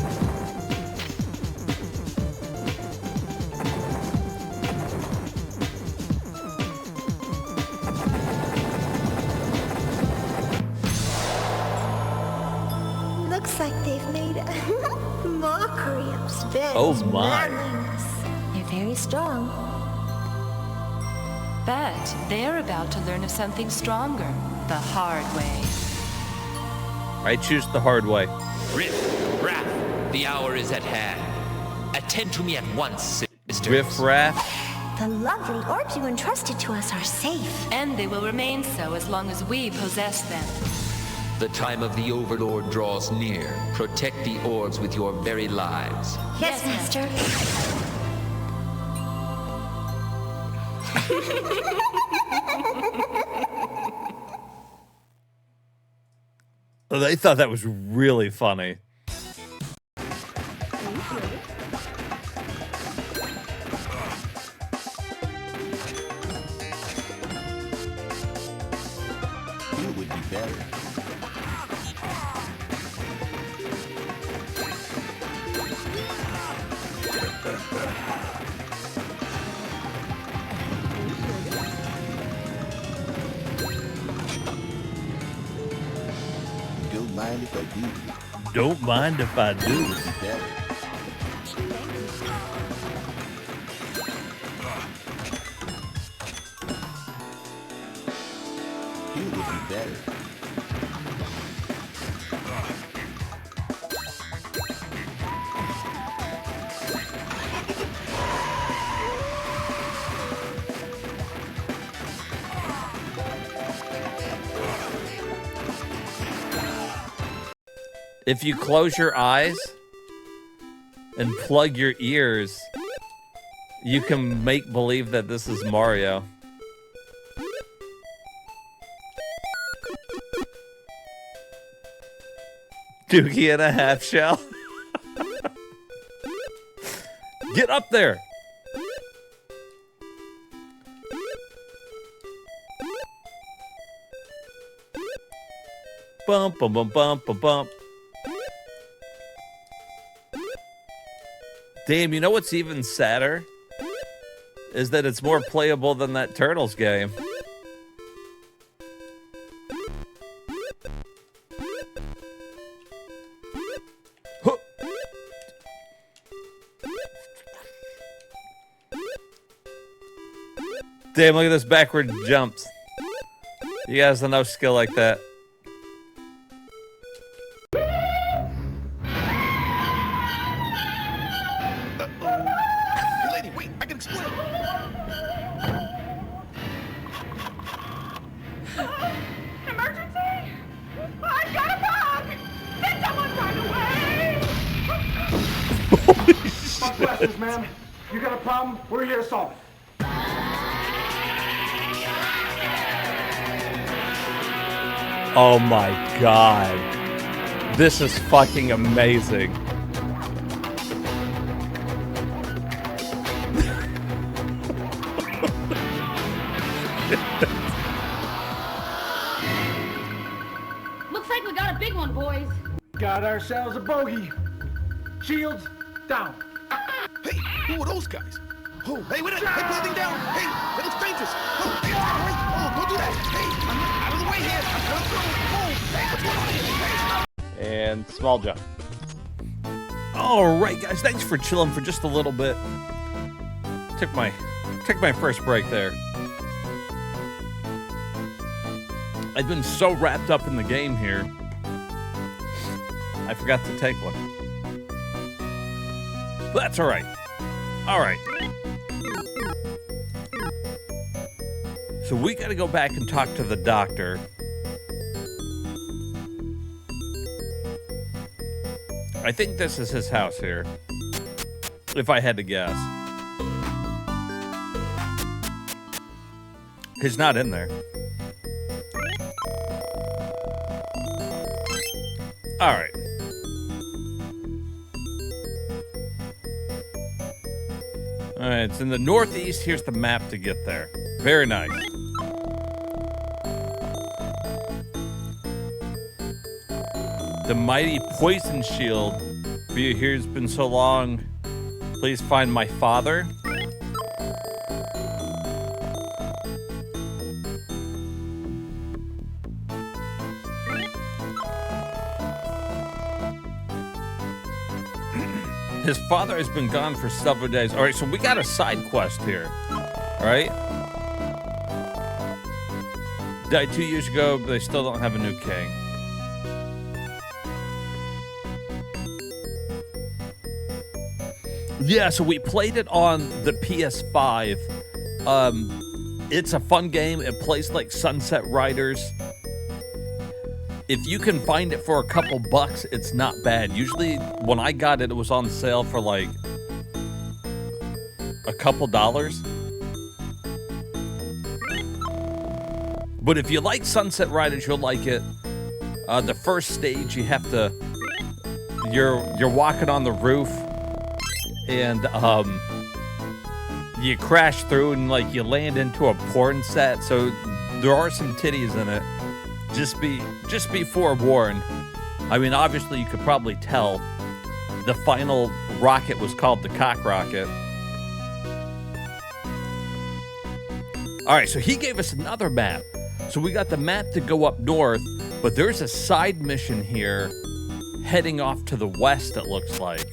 defense, Oh, my. manliness. They're very strong. But they're about to learn of something stronger, the hard way. I choose the hard way. Riff, Raff, the hour is at hand. Attend to me at once, sisters. Riff Raff. The lovely orbs you entrusted to us are safe. And they will remain so as long as we possess them. The time of the Overlord draws near. Protect the orbs with your very lives. Yes, Master. They thought that was really funny. It would be better. Don't mind if I do. Don't mind if I do. It would be better. It would be better. If you close your eyes and plug your ears, you can make believe that this is Mario. Dookie in a half shell. Get up there. Bump, bump, bump, bump, bump, bump. Damn, you know what's even sadder? Is that it's more playable than that Turtles game. Huh. Damn, look at this backward jumps. You guys have no skill like that. Lady, wait, I can explain. Emergency! I've got a bug! Did someone run away? My questions, ma'am. You got a problem? We're here to solve it. Oh my god. This is fucking amazing. Looks like we got a big one, boys. Got ourselves a bogey. Shields down. Hey, who are those guys? Oh, hey, wait a minute. Hey, put that thing down. Hey, that looks dangerous. Oh, hey, oh, don't do that. Hey, I'm out of the way here. I'm coming through. Oh, hey, what's going on here? Hey. And small jump. All right, guys, thanks for chilling for just a little bit. Took my first break there. I've been so wrapped up in the game here, I forgot to take one. But that's all right. All right. So we got to go back and talk to the doctor. I think this is his house here, if I had to guess. He's not in there. All right. All right, it's in the northeast. Here's the map to get there. Very nice. The mighty poison shield. For you here, it's been so long. Please find my father. his father has been gone for several days. All right, so we got a side quest here. All right. Died 2 years ago, but they still don't have a new king. Yeah, so we played it on the PS5. It's a fun game. It plays like Sunset Riders. If you can find it for a couple bucks, it's not bad. Usually when I got it, it was on sale for like a couple dollars. But if you like Sunset Riders, you'll like it. The first stage, you have to... You're walking on the roof, and you crash through, and like you land into a porn set. So there are some titties in it. Just be forewarned. I mean, obviously, you could probably tell the final rocket was called the cock rocket. All right, so he gave us another map. So we got the map to go up north, but there's a side mission here heading off to the west, it looks like.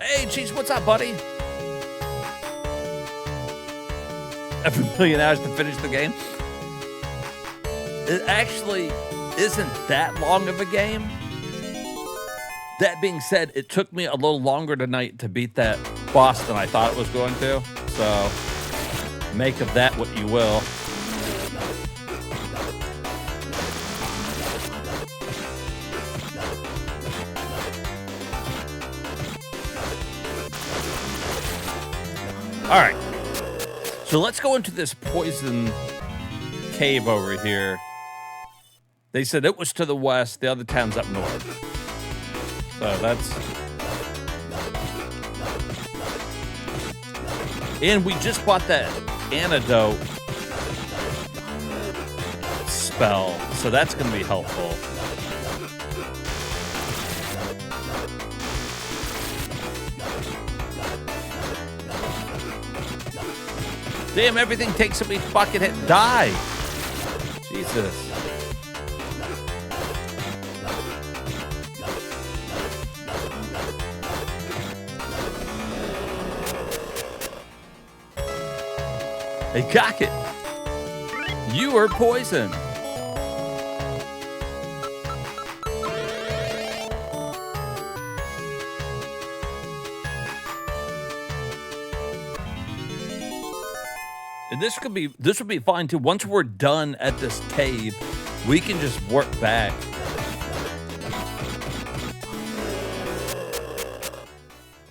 Hey, Cheese, what's up, buddy? Every million hours to finish the game. It actually isn't that long of a game. That being said, it took me a little longer tonight to beat that boss than I thought it was going to. So, make of that what you will. All right. So let's go into this poison cave over here. They said it was to the west, the other town's up north. So that's... And we just bought that antidote spell, so that's going to be helpful. Damn, everything takes so many fucking hit. Die! Jesus. Hey, cock it. You are poison. And this would be fine too. Once we're done at this cave, we can just work back.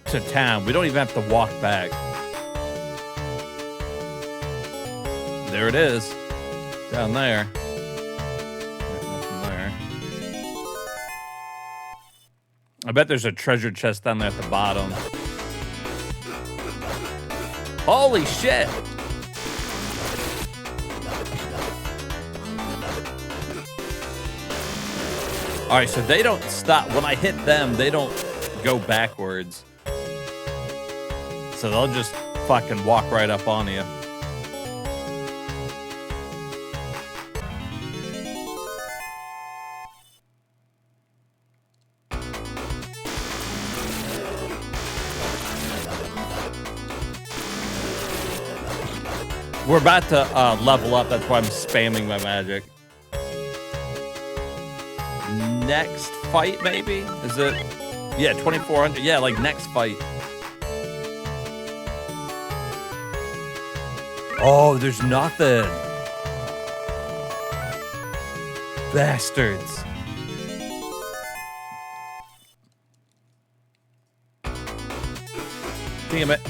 To town. We don't even have to walk back. There it is. Down there. There's nothing there. I bet there's a treasure chest down there at the bottom. Holy shit! All right, so they don't stop. When I hit them, they don't go backwards. So they'll just fucking walk right up on you. We're about to level up. That's why I'm spamming my magic. Next fight, maybe? Is it? Yeah, 2400. Yeah, like next fight. Oh, there's nothing. Bastards. Damn it.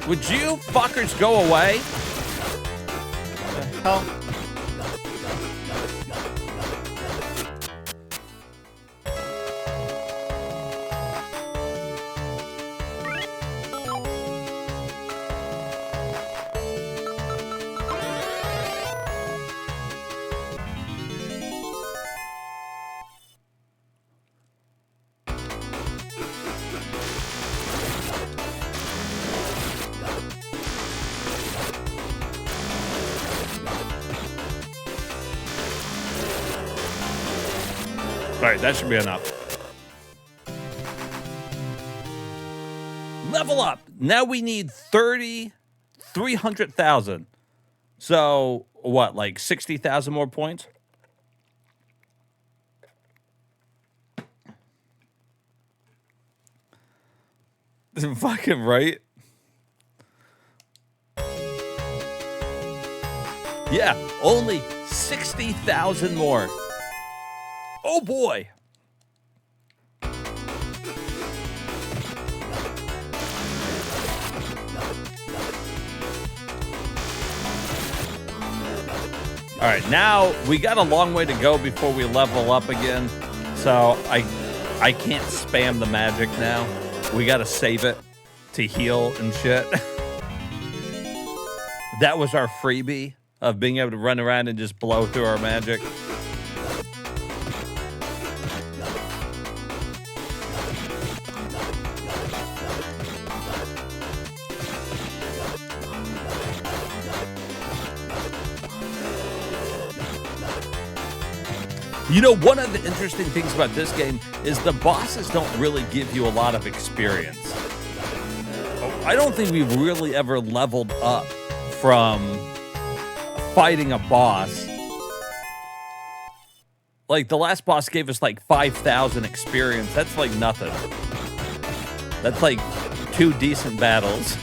Would you fuckers go away? What the hell? All right, that should be enough. Level up. Now we need 300,000. So what, like 60,000 more points? Fucking right. Yeah, only 60,000 more. Oh boy. All right, now we got a long way to go before we level up again. So I can't spam the magic now. We got to save it to heal and shit. That was our freebie of being able to run around and just blow through our magic. You know, one of the interesting things about this game is the bosses don't really give you a lot of experience. I don't think we've really ever leveled up from fighting a boss. Like, the last boss gave us like 5,000 experience. That's like nothing. That's like 2 decent battles.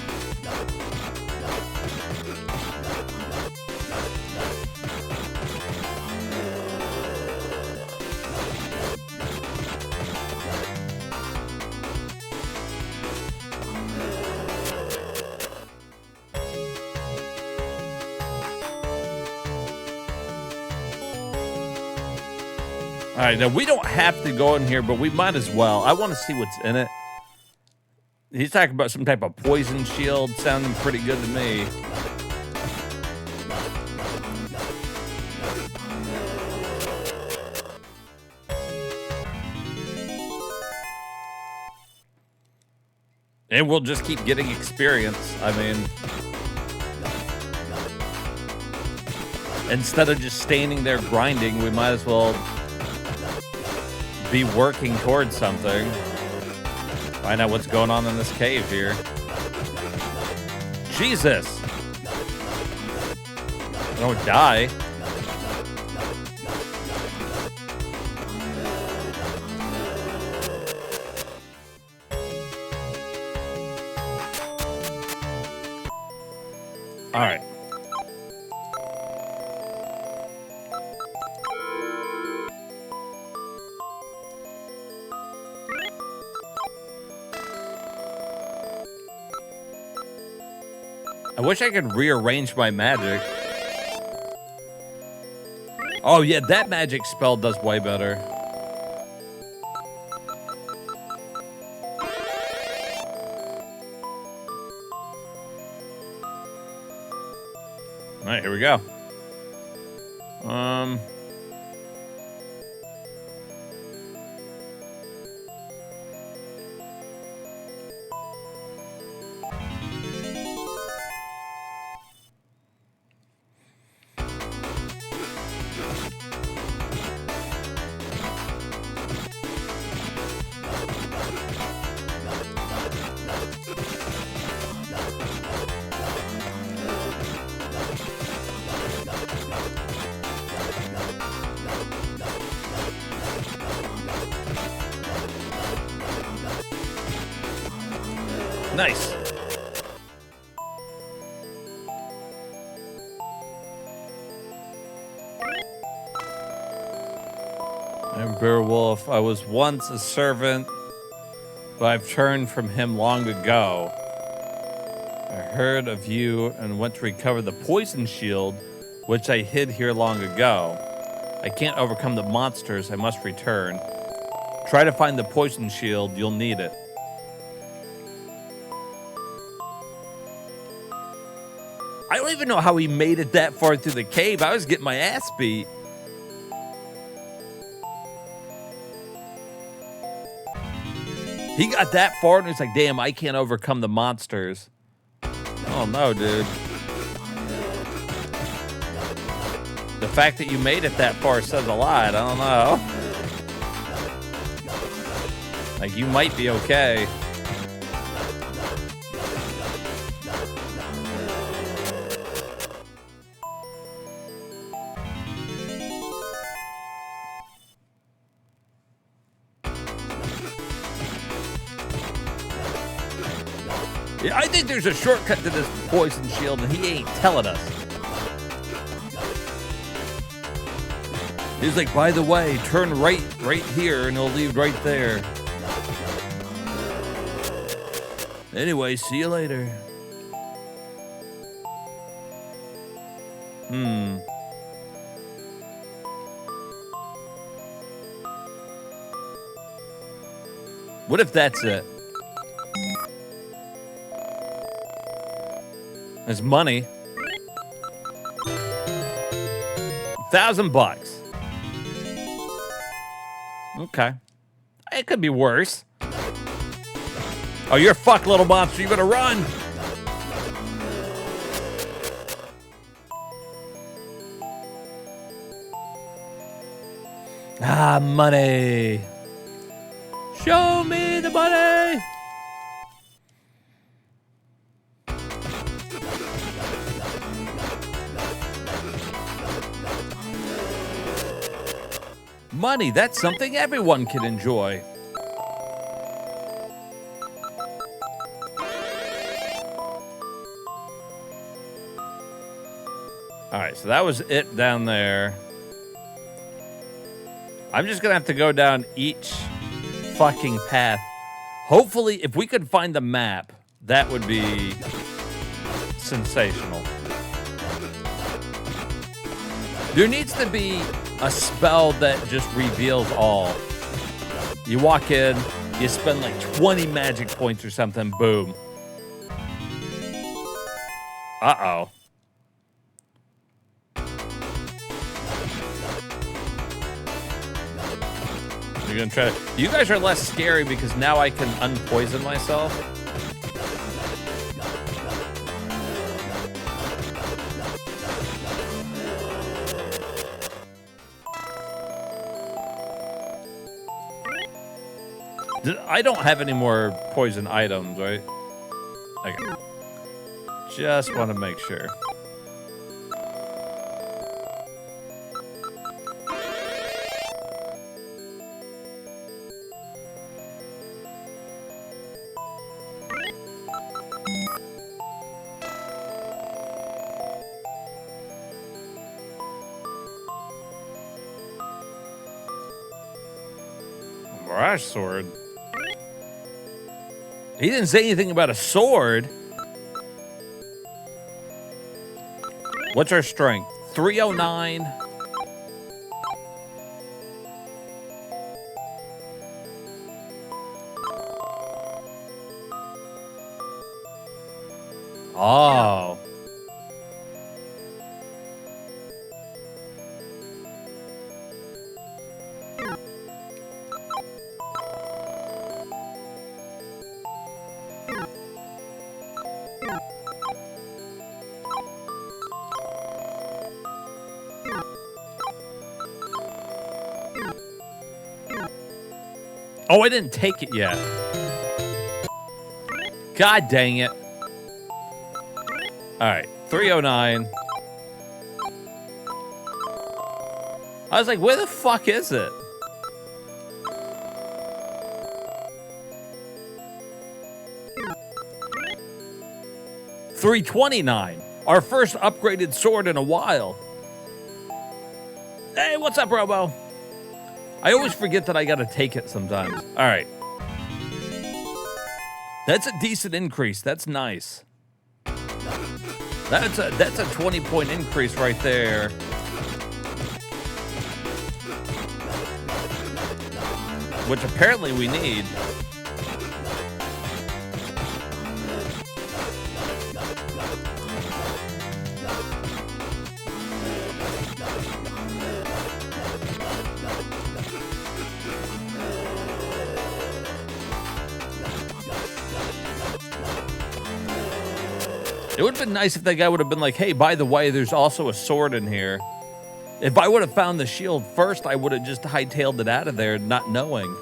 All right, now we don't have to go in here, but we might as well. I want to see what's in it. He's talking about some type of poison shield, sounding pretty good to me. And we'll just keep getting experience. I mean, instead of just standing there grinding, we might as well be working towards something. Find out what's going on in this cave here. Jesus! Don't die. All right. I wish I could rearrange my magic. Oh, yeah, that magic spell does way better. All right, here we go. Nice. I'm Beowulf. I was once a servant, but I've turned from him long ago. I heard of you and went to recover the poison shield, which I hid here long ago. I can't overcome the monsters. I must return. Try to find the poison shield. You'll need it. I don't even know how he made it that far through the cave. I was getting my ass beat. He got that far and he's like, damn, I can't overcome the monsters. Oh no, dude. The fact that you made it that far says a lot. I don't know. Like, you might be okay. Yeah, I think there's a shortcut to this poison shield, and he ain't telling us. He's like, by the way, turn right here, and it'll lead right there. Anyway, see you later. What if that's it? There's money. $1,000. Okay. It could be worse. Oh, you're fucked, little monster. You better run. Ah, money. Show me the money. Money, that's something everyone can enjoy. All right, so that was it down there. I'm just gonna have to go down each fucking path. Hopefully, if we could find the map, that would be sensational. There needs to be a spell that just reveals all. You walk in, you spend like 20 magic points or something, boom. Uh-oh. You're gonna try to... You guys are less scary because now I can unpoison myself. I don't have any more poison items, right? Okay. Just want to make sure. Mirage sword. He didn't say anything about a sword. What's our strength? 309. Oh. Oh, I didn't take it yet. God dang it. All right, 309. I was like, where the fuck is it? $329. Our first upgraded sword in a while. Hey, what's up, Robo? I always forget that I gotta take it sometimes. All right. That's a decent increase. That's nice. That's a 20-point increase right there. Which apparently we need. It would have been nice if that guy would have been like, hey, by the way, there's also a sword in here. If I would have found the shield first, I would have just hightailed it out of there not knowing.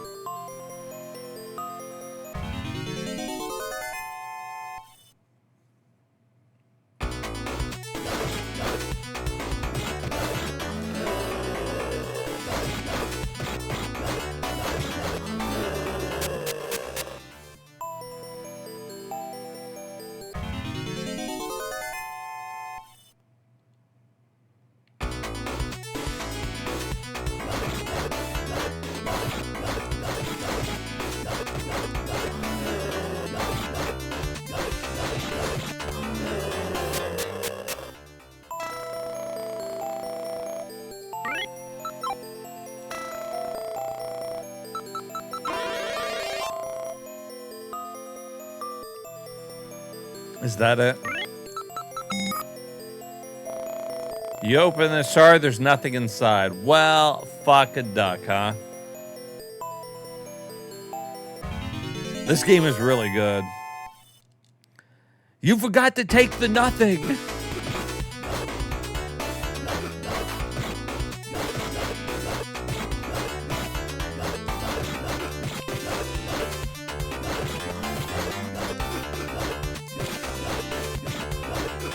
Is that it? You open the shard, there's nothing inside. Well, fuck a duck, huh? This game is really good. You forgot to take the nothing.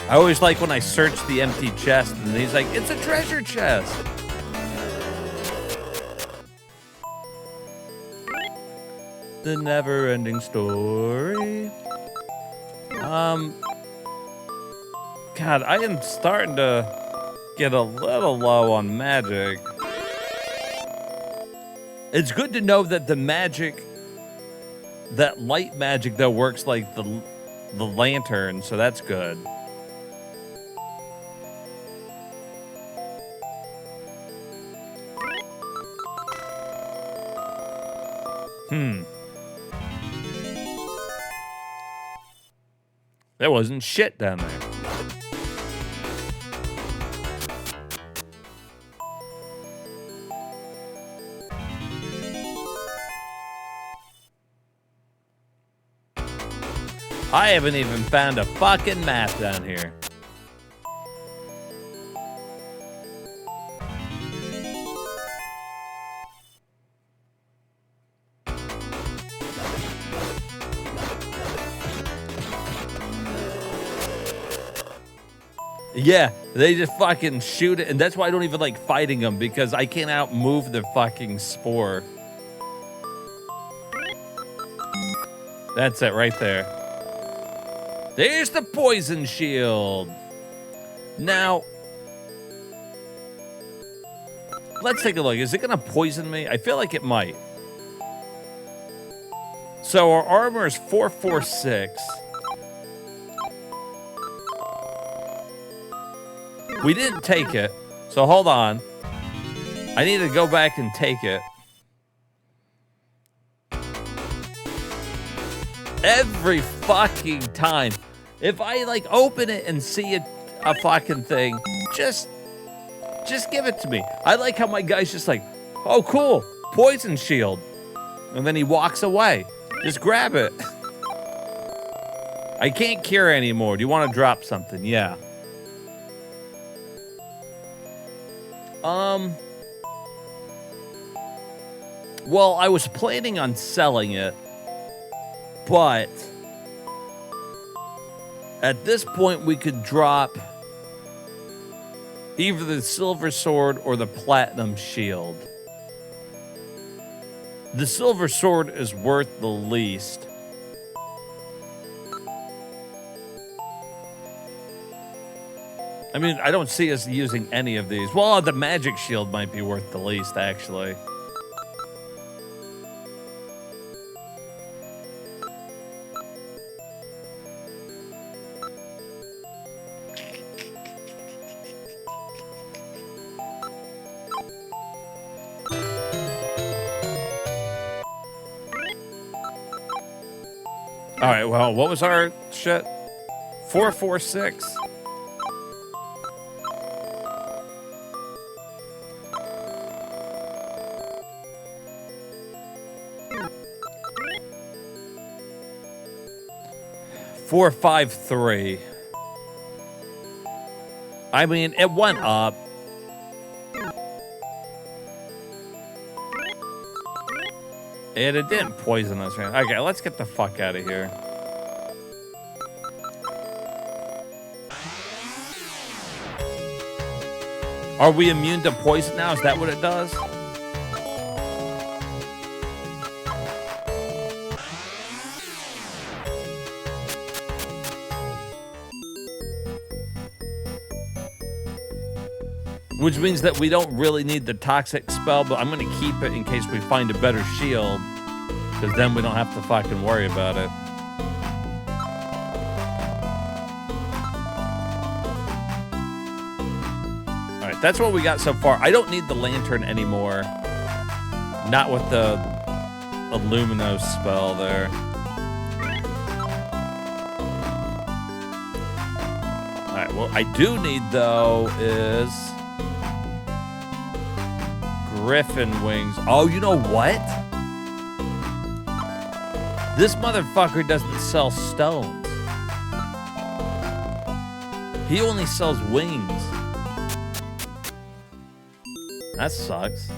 I always like when I search the empty chest and he's like, it's a treasure chest. The never-ending story. God, I am starting to get a little low on magic. It's good to know that the magic, that light magic though, works like the lantern, so that's good. There wasn't shit down there. I haven't even found a fucking map down here. Yeah, they just fucking shoot it, and that's why I don't even like fighting them, because I can't outmove the fucking spore. That's it right there. There's the poison shield. Now, let's take a look. Is it gonna poison me? I feel like it might. So our armor is 446. We didn't take it, so hold on. I need to go back and take it. Every fucking time. If I, like, open it and see a fucking thing, just give it to me. I like how my guy's just like, oh, cool, poison shield. And then he walks away. Just grab it. I can't cure anymore. Do you want to drop something? Yeah. Well, I was planning on selling it, but at this point we could drop either the silver sword or the platinum shield. The silver sword is worth the least. I mean, I don't see us using any of these. Well, the magic shield might be worth the least, actually. All right, well, what was our shit? 446. Four, 5, 3. I mean, it went up. And it didn't poison us, man. Okay, let's get the fuck out of here. Are we immune to poison now? Is that what it does? Which means that we don't really need the toxic spell, but I'm going to keep it in case we find a better shield, because then we don't have to fucking worry about it. Alright, that's what we got so far. I don't need the lantern anymore. Not with the Illumino spell there. right, what I do need, though, is griffin wings. Oh, you know what? This motherfucker doesn't sell stones. He only sells wings. That sucks.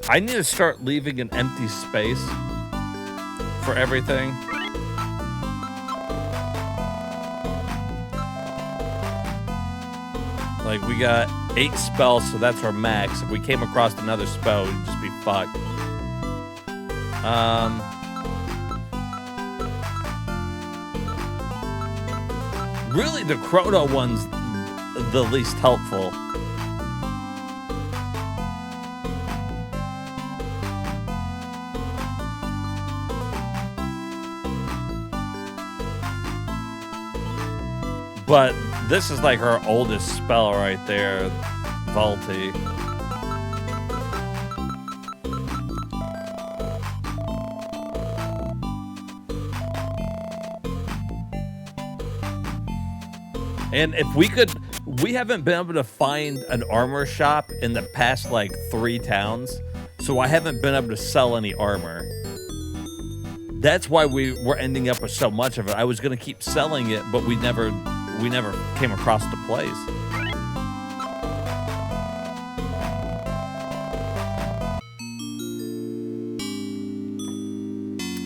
I need to start leaving an empty space for everything. Like, we got 8 spells, so that's our max. If we came across another spell, we'd just be fucked. Really, the Chrono one's the least helpful. But this is like her oldest spell right there, Vaulty. And if we could, we haven't been able to find an armor shop in the past like 3 towns, so I haven't been able to sell any armor. That's why we were ending up with so much of it. I was gonna keep selling it, but we never came across the place.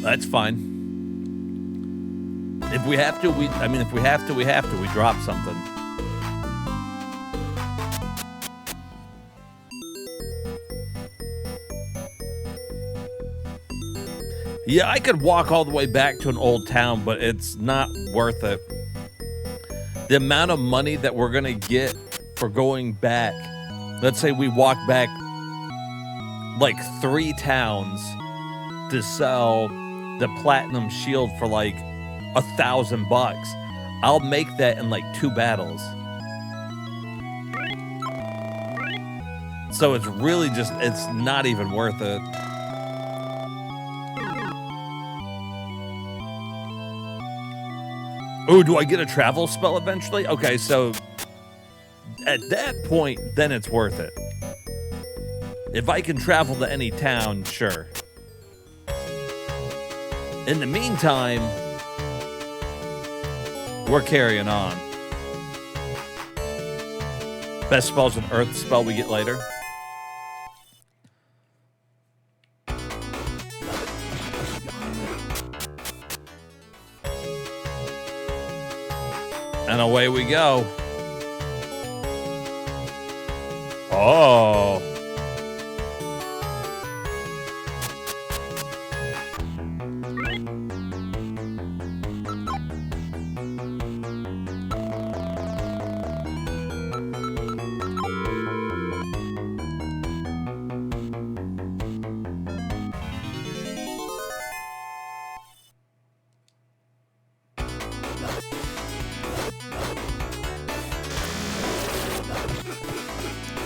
That's fine. If we have to, if we have to, we drop something. Yeah, I could walk all the way back to an old town, but it's not worth it. The amount of money that we're going to get for going back, let's say we walk back like 3 towns to sell the platinum shield for like $1,000. I'll make that in like 2 battles. So it's really just, it's not even worth it. Oh, do I get a travel spell eventually? Okay, so at that point, then it's worth it. If I can travel to any town, sure. In the meantime, we're carrying on. Best spell's an earth spell we get later. And away we go. Oh.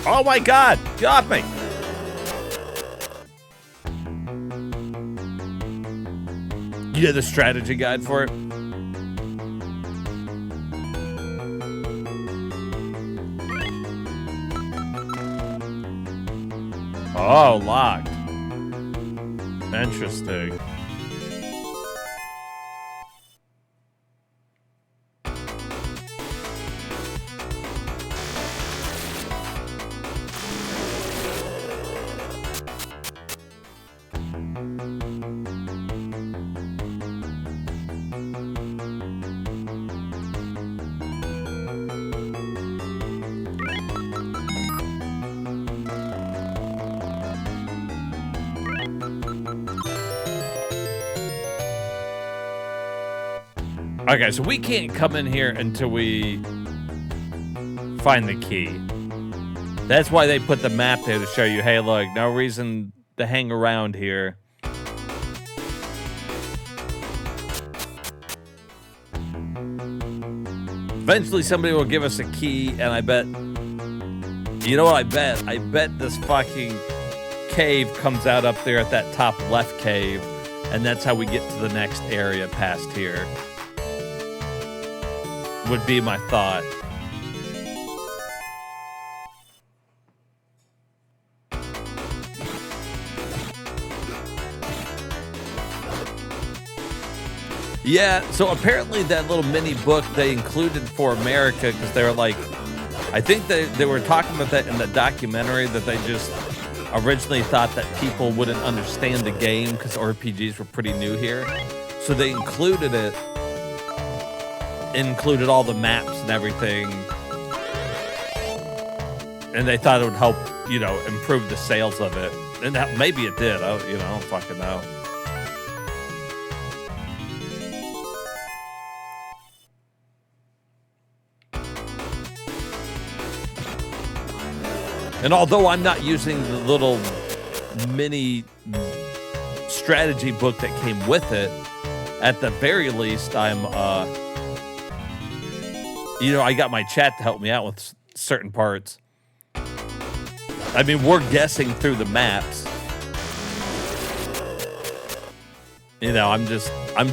Oh my God, get off me. You had the strategy guide for it? Oh, locked. Interesting. Okay, so we can't come in here until we find the key. That's why they put the map there to show you, hey, look, no reason to hang around here. Eventually somebody will give us a key, and I bet... You know what I bet? I bet this fucking cave comes out up there at that top left cave, and that's how we get to the next area past here. Would be my thought. Yeah, so apparently that little mini book they included for America, because they were like, I think they were talking about that in the documentary, that they just originally thought that people wouldn't understand the game because RPGs were pretty new here. So they included all the maps and everything. And they thought it would help, you know, improve the sales of it. And that, maybe it did. I don't fucking know. And although I'm not using the little mini strategy book that came with it, at the very least, I'm, you know, I got my chat to help me out with certain parts. I mean, we're guessing through the maps. You know, I'm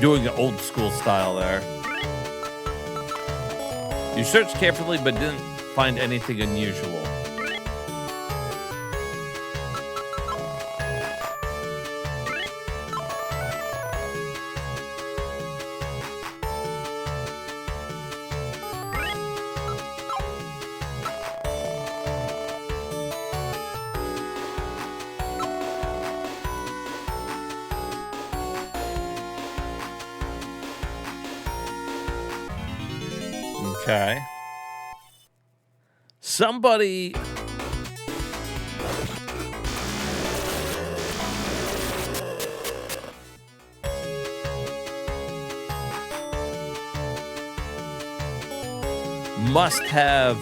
doing an old school style there. You searched carefully, but didn't find anything unusual. Okay. Somebody... must have...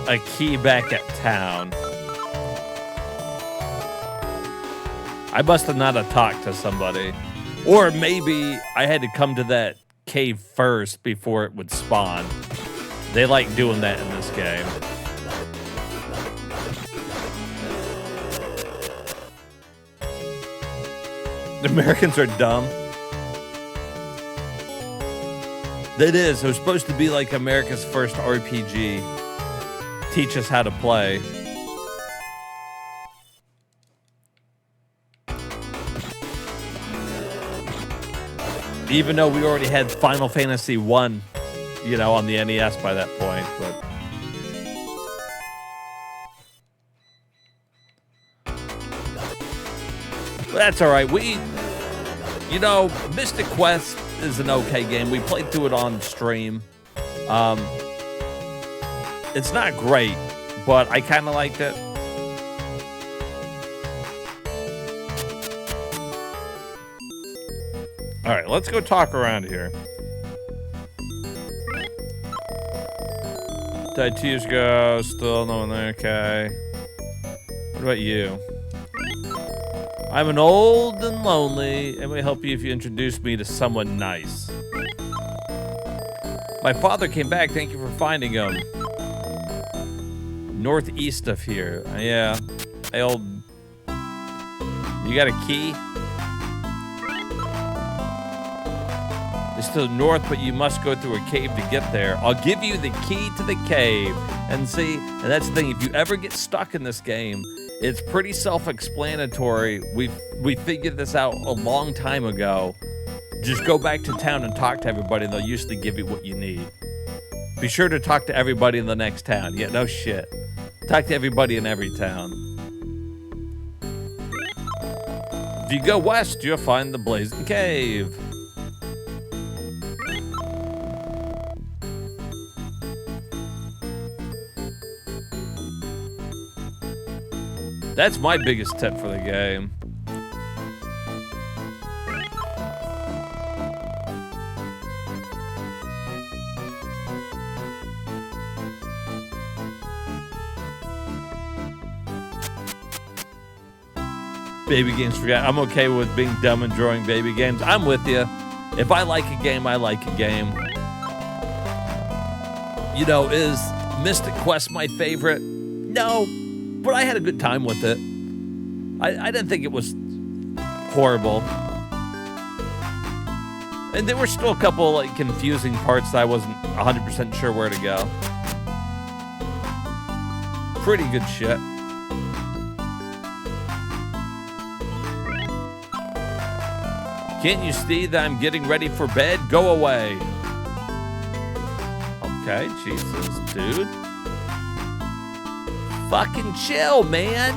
a key back at town. I must have not have talked to somebody. Or maybe I had to come to that cave first before it would spawn. They like doing that in this game. The Americans are dumb. It is. It was supposed to be like America's first RPG. Teach us how to play. Even though we already had Final Fantasy 1, you know, on the NES by that point, but that's all right. You know, Mystic Quest is an okay game. We played through it on stream. It's not great, but I kind of liked it. All right, let's go talk around here. Died 2 years ago, still no one there, okay. What about you? I'm an old and lonely, and may help you if you introduce me to someone nice. My father came back, thank you for finding him. Northeast of here. Yeah. Hey, old... You got a key? It's to the north, but you must go through a cave to get there. I'll give you the key to the cave. And see, and that's the thing, if you ever get stuck in this game, it's pretty self-explanatory. We figured this out a long time ago. Just go back to town and talk to everybody, and they'll usually give you what you need. Be sure to talk to everybody in the next town. Yeah, no shit. Talk to everybody in every town. If you go west, you'll find the Blazing Cave. That's my biggest tip for the game. Baby games forget. I'm okay with being dumb and drawing baby games. I'm with you. If I like a game, I like a game. You know, is Mystic Quest my favorite? No, but I had a good time with it. I didn't think it was horrible. And there were still a couple like confusing parts that I wasn't 100% sure where to go. Pretty good shit. Can't you see that I'm getting ready for bed? Go away. Okay, Jesus, dude. Fucking chill, man.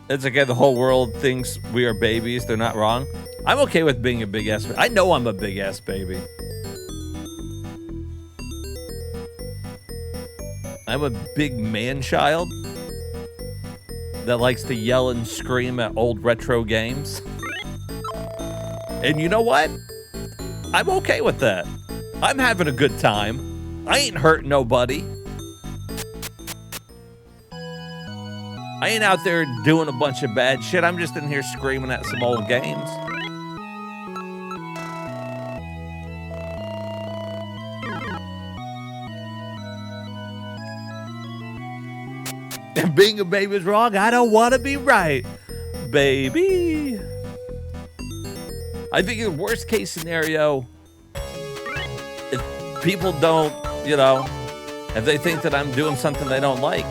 It's okay, the whole world thinks we are babies. They're not wrong. I'm okay with being a big ass baby. I know I'm a big ass baby. I'm a big man child that likes to yell and scream at old retro games. And you know what? I'm okay with that. I'm having a good time. I ain't hurting nobody. I ain't out there doing a bunch of bad shit. I'm just in here screaming at some old games. And being a baby is wrong. I don't want to be right, baby. I think in the worst case scenario, if people don't, you know, if they think that I'm doing something they don't like,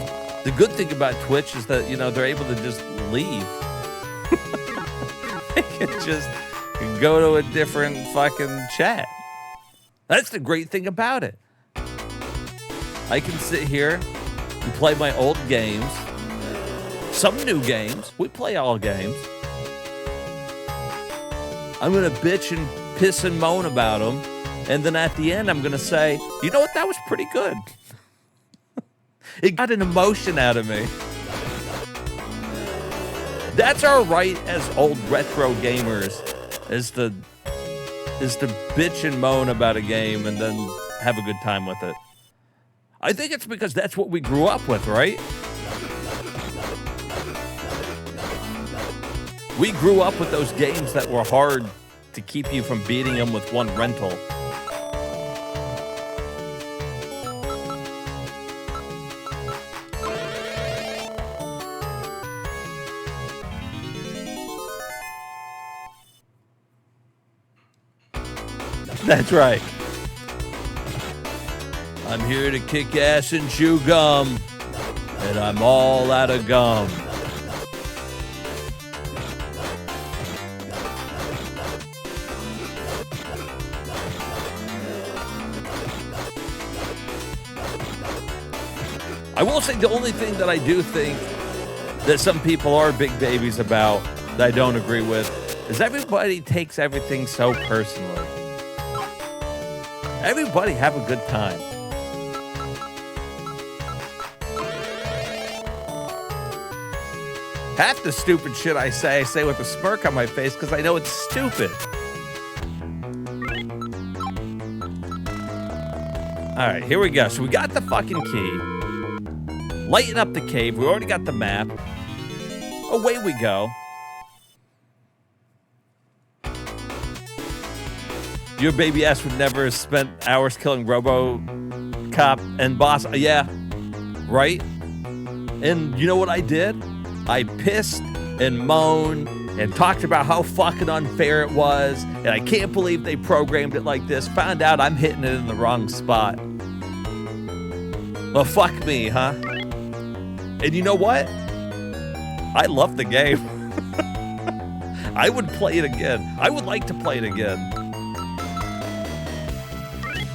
the good thing about Twitch is that, you know, they're able to just leave. They can just go to a different fucking chat. That's the great thing about it. I can sit here and play my old games, some new games. We play all games. I'm going to bitch and piss and moan about them. And then at the end, I'm going to say, you know what? That was pretty good. It got an emotion out of me. That's our right as old retro gamers, is to bitch and moan about a game and then have a good time with it. I think it's because that's what we grew up with, right? We grew up with those games that were hard to keep you from beating them with one rental. That's right. I'm here to kick ass and chew gum, and I'm all out of gum. I will say the only thing that I do think that some people are big babies about that I don't agree with is everybody takes everything so personally. Everybody have a good time. Half the stupid shit I say with a smirk on my face because I know it's stupid. All right, here we go. So we got the fucking key. Lighten up the cave. We already got the map. Away we go. Your baby ass would never have spent hours killing RoboCop and Boss. Yeah, right? And you know what I did? I pissed and moaned and talked about how fucking unfair it was. And I can't believe they programmed it like this. Found out I'm hitting it in the wrong spot. Well, fuck me, huh? And you know what? I love the game. I would play it again. I would like to play it again.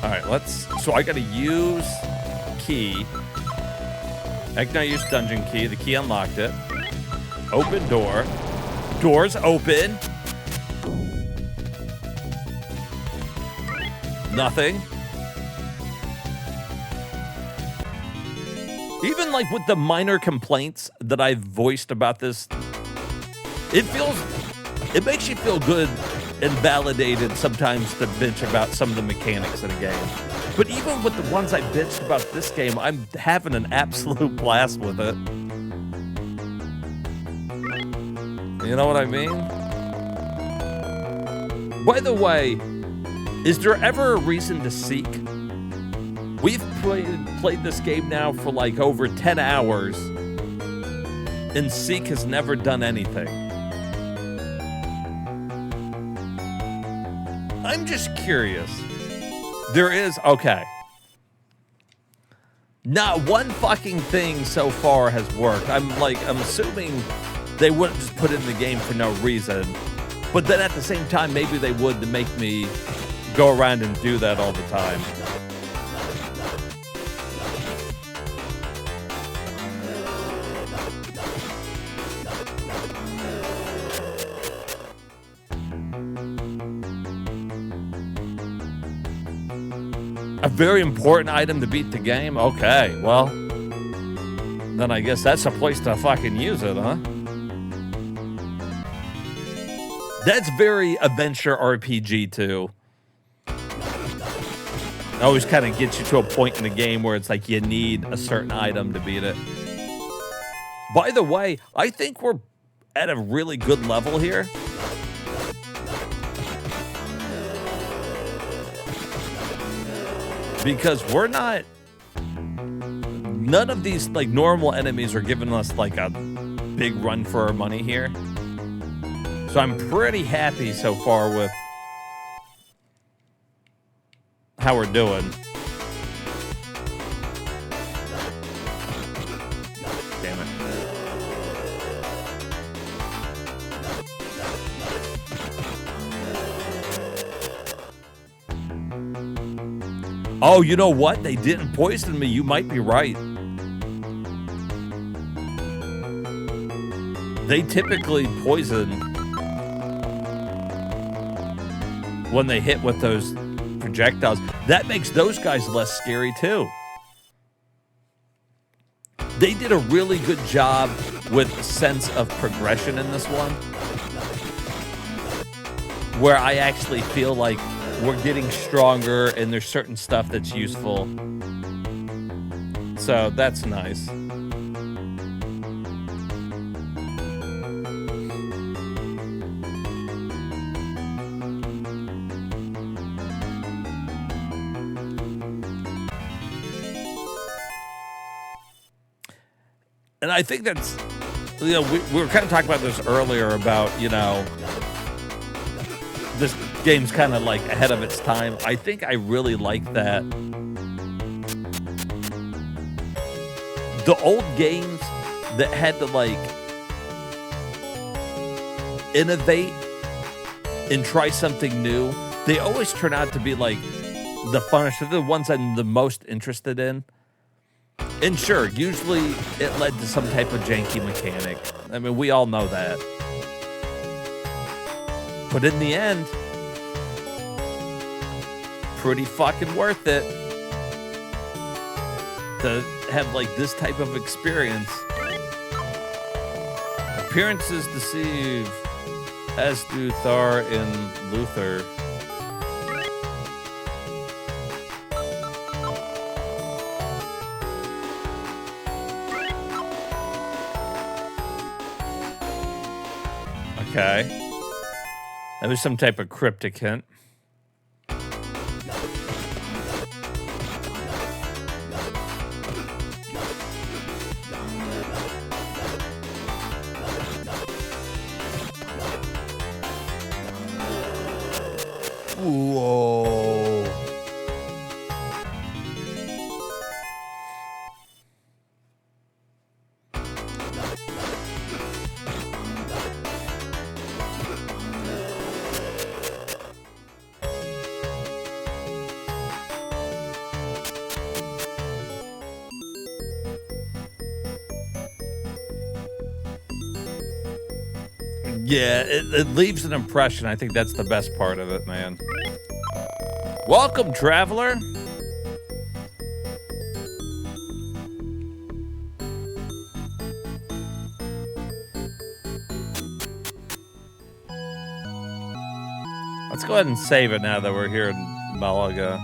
All right, so I gotta use key. I can use dungeon key. The key unlocked it. Open door. Doors open. Nothing. Even like with the minor complaints that I've voiced about this, it makes you feel good and validated sometimes to bitch about some of the mechanics in a game. But even with the ones I bitched about this game, I'm having an absolute blast with it. You know what I mean? By the way, is there ever a reason to seek? We've played this game now for like over 10 hours, and Seek has never done anything. I'm just curious. There is, okay. Not one fucking thing so far has worked. I'm assuming they wouldn't just put it in the game for no reason. But then at the same time, maybe they would to make me go around and do that all the time. A very important item to beat the game? Okay, well, then I guess that's a place to fucking use it, huh? That's very adventure RPG, too. It always kind of gets you to a point in the game where it's like you need a certain item to beat it. By the way, I think we're at a really good level here. Because we're not... None of these, like, normal enemies are giving us, like, a big run for our money here. So I'm pretty happy so far with how we're doing. Damn it. Oh, you know what? They didn't poison me. You might be right. They typically poison when they hit with those projectiles. That makes those guys less scary, too. They did a really good job with a sense of progression in this one, where I actually feel like we're getting stronger and there's certain stuff that's useful. So that's nice. And I think that's, you know, we were kind of talking about this earlier about, you know, this game's kind of like ahead of its time. I think I really like that. The old games that had to like innovate and try something new, they always turn out to be like the funnest. They're the ones I'm the most interested in. And sure, usually it led to some type of janky mechanic. I mean, we all know that. But in the end, pretty fucking worth it to have like this type of experience. Appearances deceive, as do Thar and Luther. Okay. That was some type of cryptic hint. Whoa. Yeah, it leaves an impression. I think that's the best part of it, man. Welcome, traveler. Let's go ahead and save it now that we're here in Malaga.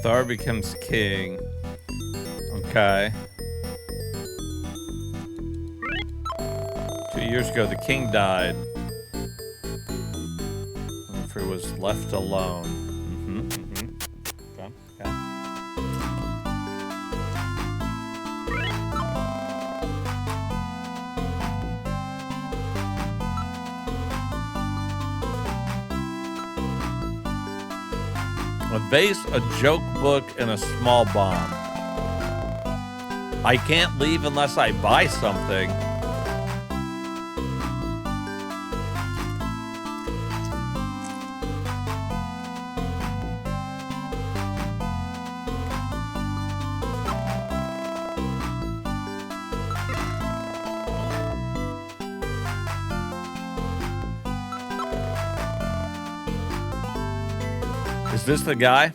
Thor becomes king. Okay. 2 years ago, the king died. Winfrey was left alone. Okay, okay. A vase, a joke book, and a small bomb. I can't leave unless I buy something. Is this the guy?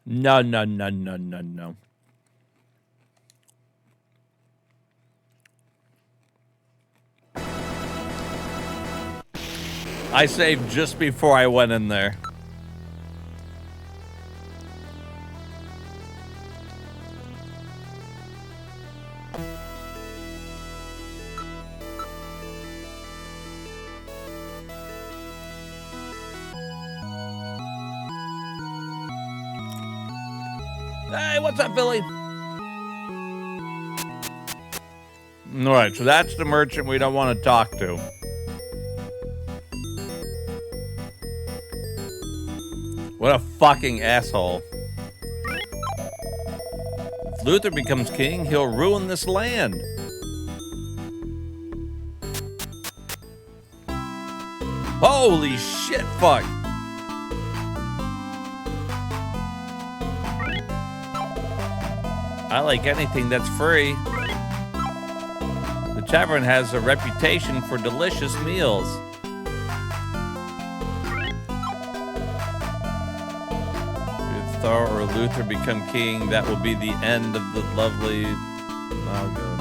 No, no, no, no, no, no. I saved just before I went in there. Hey, what's up, Billy? All right, so that's the merchant we don't want to talk to. What a fucking asshole. If Luther becomes king, he'll ruin this land. Holy shit, fuck. I like anything that's free. The tavern has a reputation for delicious meals. If Thor or Luther become king, that will be the end of the lovely... Oh, God.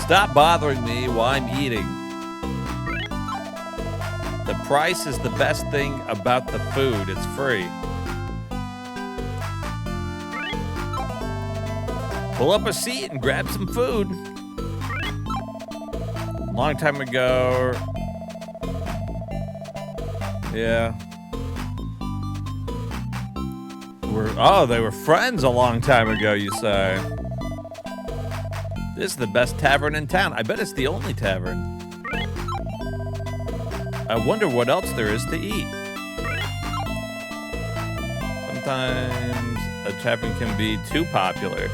Stop bothering me while I'm eating. The price is the best thing about the food. It's free. Pull up a seat and grab some food. Long time ago. Yeah. They were friends a long time ago, you say. This is the best tavern in town. I bet it's the only tavern. I wonder what else there is to eat. Sometimes a tavern can be too popular.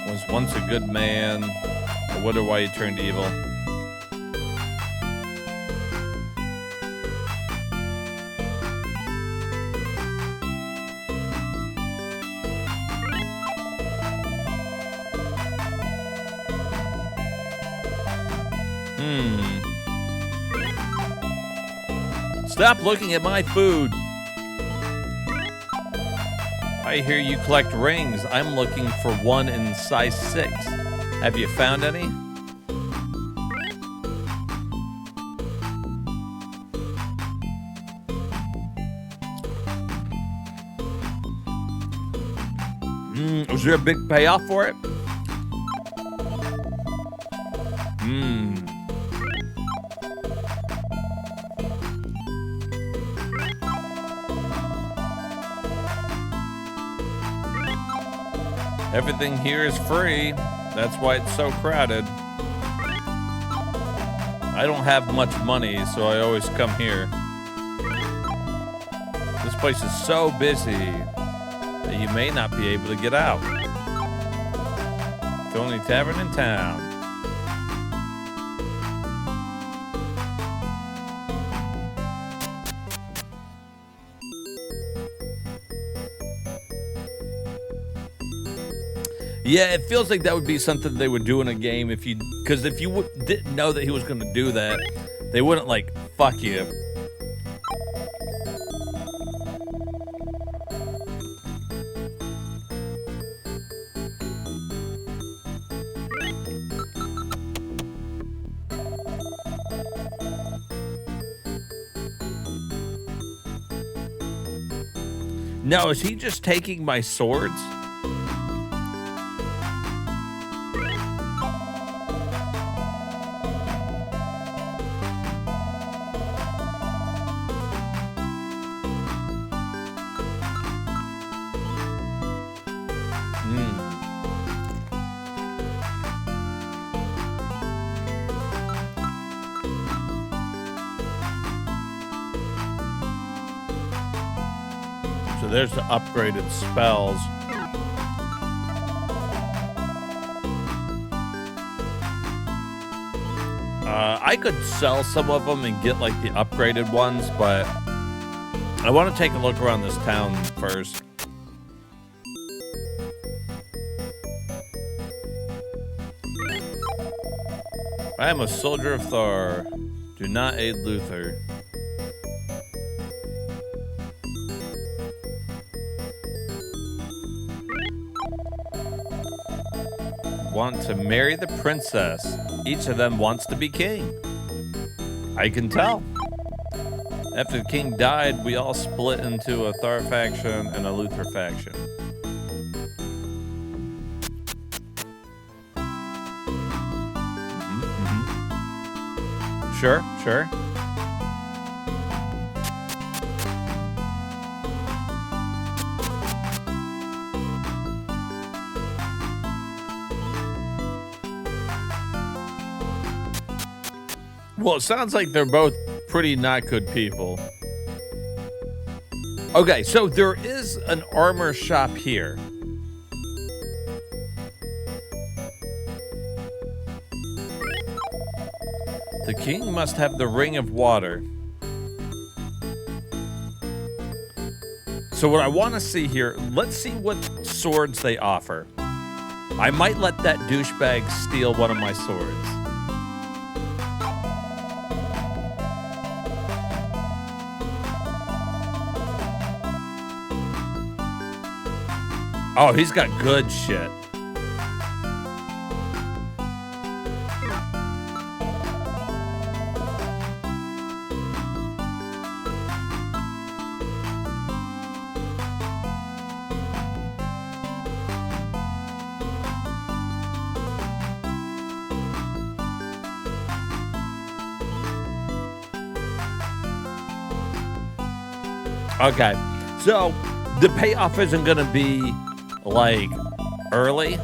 Was once a good man. I wonder why he turned evil. Stop looking at my food. I hear you collect rings. I'm looking for one in size 6. Have you found any? Was there a big payoff for it? Everything here is free. That's why it's so crowded. I don't have much money, so I always come here. This place is so busy that you may not be able to get out. only tavern in town. Yeah, it feels like that would be something they would do in a game if you, because if you didn't know that he was going to do that, they wouldn't like fuck you. Now, is he just taking my swords? So there's the upgraded spells. I could sell some of them and get like the upgraded ones, but I want to take a look around this town first. I am a soldier of Thor. Do not aid Luther. Want to marry the princess. Each of them wants to be king. I can tell. After the king died, we all split into a Thor faction and a Luther faction. Sure, sure. Well, it sounds like they're both pretty not good people. Okay, so there is an armor shop here. The king must have the ring of water. So what I want to see here, let's see what swords they offer. I might let that douchebag steal one of my swords. Oh, he's got good shit. Okay, so the payoff isn't going to be like early.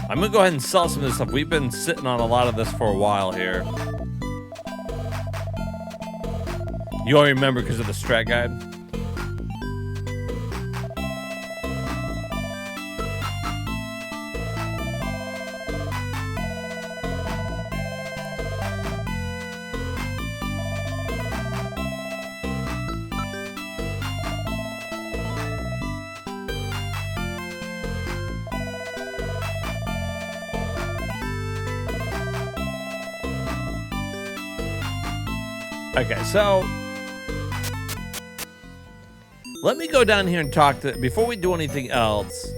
I'm gonna go ahead and sell some of this stuff. We've been sitting on a lot of this for a while here. You all remember because of the strat guide? Okay, so let me go down here and talk to, before we do anything else,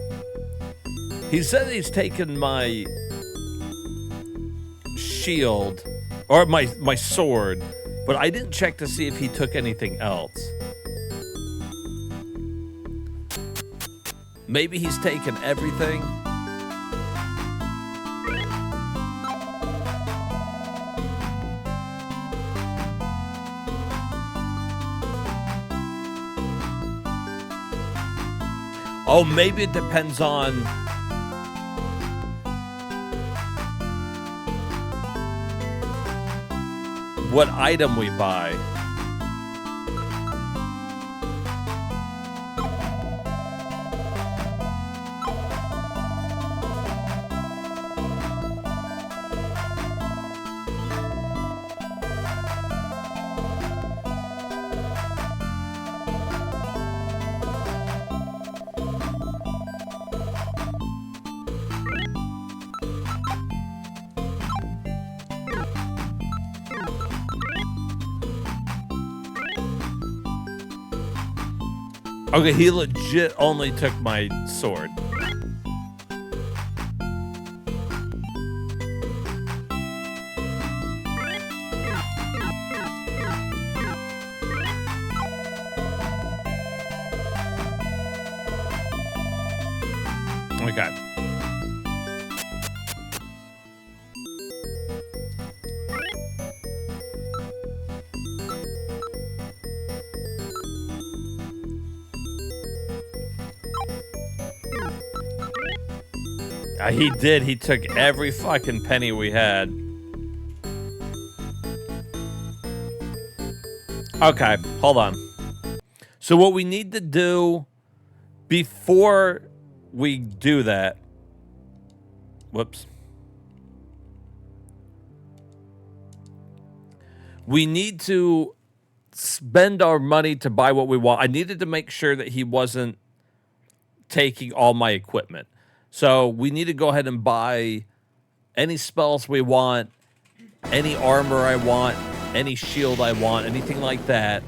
he said he's taken my shield, or my sword, but I didn't check to see if he took anything else. Maybe he's taken everything. Oh, maybe it depends on what item we buy. Okay, he legit only took my sword. Okay. He did. He took every fucking penny we had. Okay, hold on. So what we need to do before we do that... Whoops. We need to spend our money to buy what we want. I needed to make sure that he wasn't taking all my equipment. So we need to go ahead and buy any spells we want, any armor I want, any shield I want, anything like that,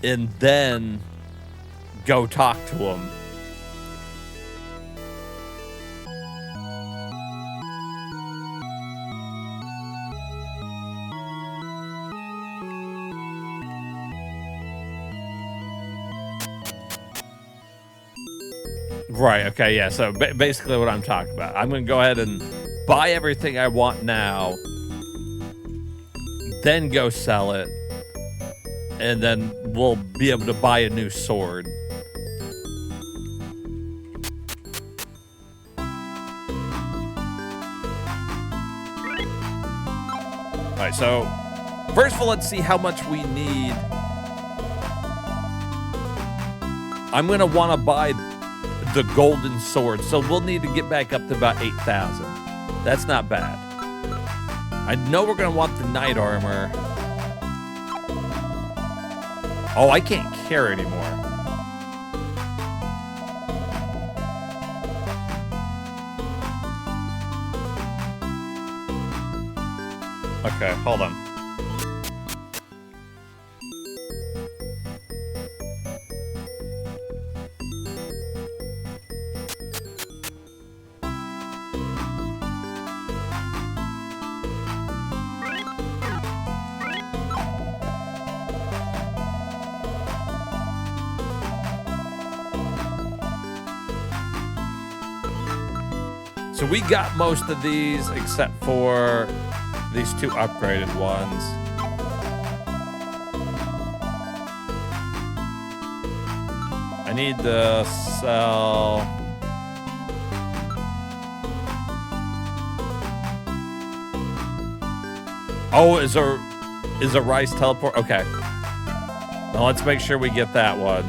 and then go talk to him. Right, okay, yeah, so basically what I'm talking about. I'm going to go ahead and buy everything I want now, then go sell it, and then we'll be able to buy a new sword. Alright, so first of all, let's see how much we need. I'm going to want to buy the golden sword, so we'll need to get back up to about 8,000. That's not bad. I know we're gonna want the knight armor. Oh, I can't carry anymore. Okay, hold on. So we got most of these except for these two upgraded ones. I need to sell... Oh, is a rice teleport? Okay. Now let's make sure we get that one.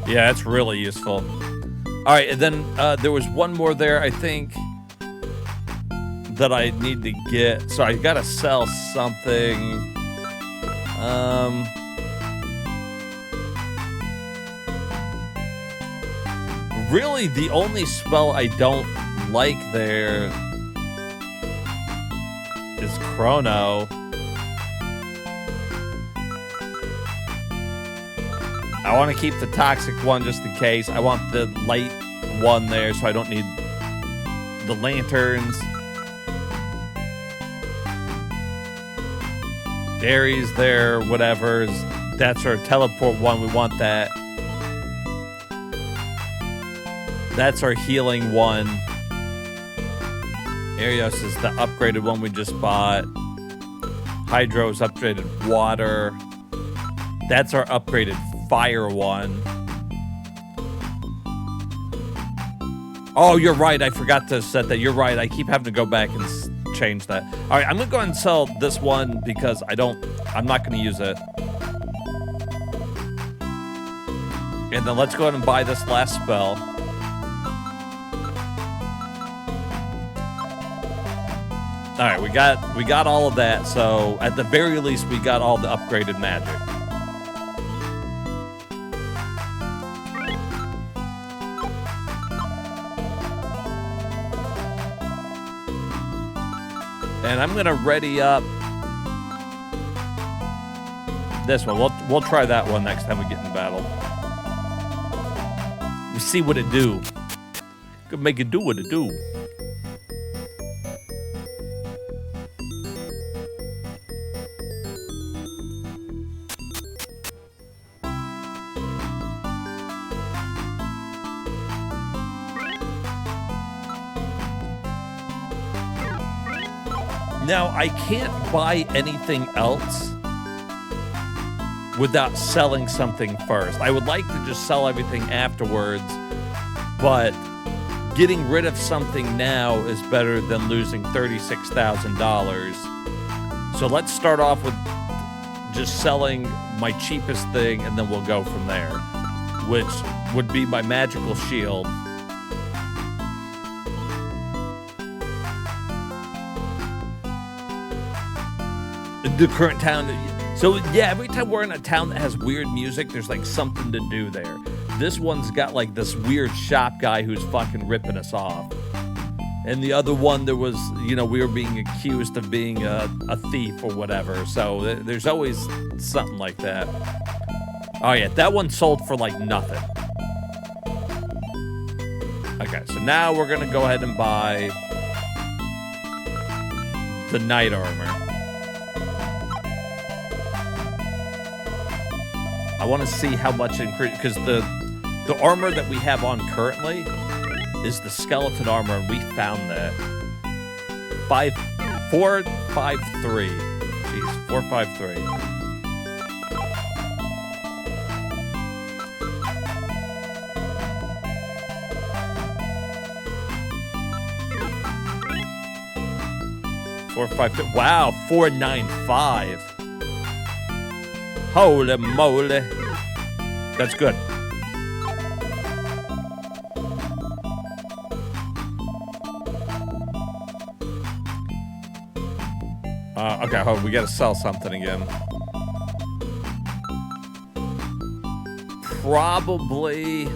Yeah, it's really useful. All right, and then there was one more there, I think, that I need to get. So I gotta sell something. Really, the only spell I don't like there is Chrono. I want to keep the toxic one just in case. I want the light one there so I don't need the lanterns. Aries there, whatever. That's our teleport one. We want that. That's our healing one. Arios is the upgraded one we just bought. Hydro's upgraded water. That's our upgraded fire one. Oh, you're right. I forgot to set that. You're right. I keep having to go back and change that. All right, I'm gonna go ahead and sell this one because I'm not gonna use it. And then let's go ahead and buy this last spell. All right, we got all of that. So at the very least, we got all the upgraded magic. And I'm gonna ready up this one. We'll try that one next time we get in battle. We see what it do. Could make it do what it do. Now, I can't buy anything else without selling something first. I would like to just sell everything afterwards, but getting rid of something now is better than losing $36,000. So let's start off with just selling my cheapest thing, and then we'll go from there, which would be my magical shield. The current town. So yeah, every time we're in a town that has weird music, there's like something to do there. This one's got like this weird shop guy who's fucking ripping us off. And the other one, there was, we were being accused of being a thief or whatever. So there's always something like that. Oh yeah, that one sold for like nothing. Okay, so now we're gonna go ahead and buy the knight armor. I want to see how much increase, because the armor that we have on currently is the skeleton armor, and we found that 453. Jeez, 453. Wow, 495. Holy moly. That's good. Okay, hold on, we gotta sell something again. Probably...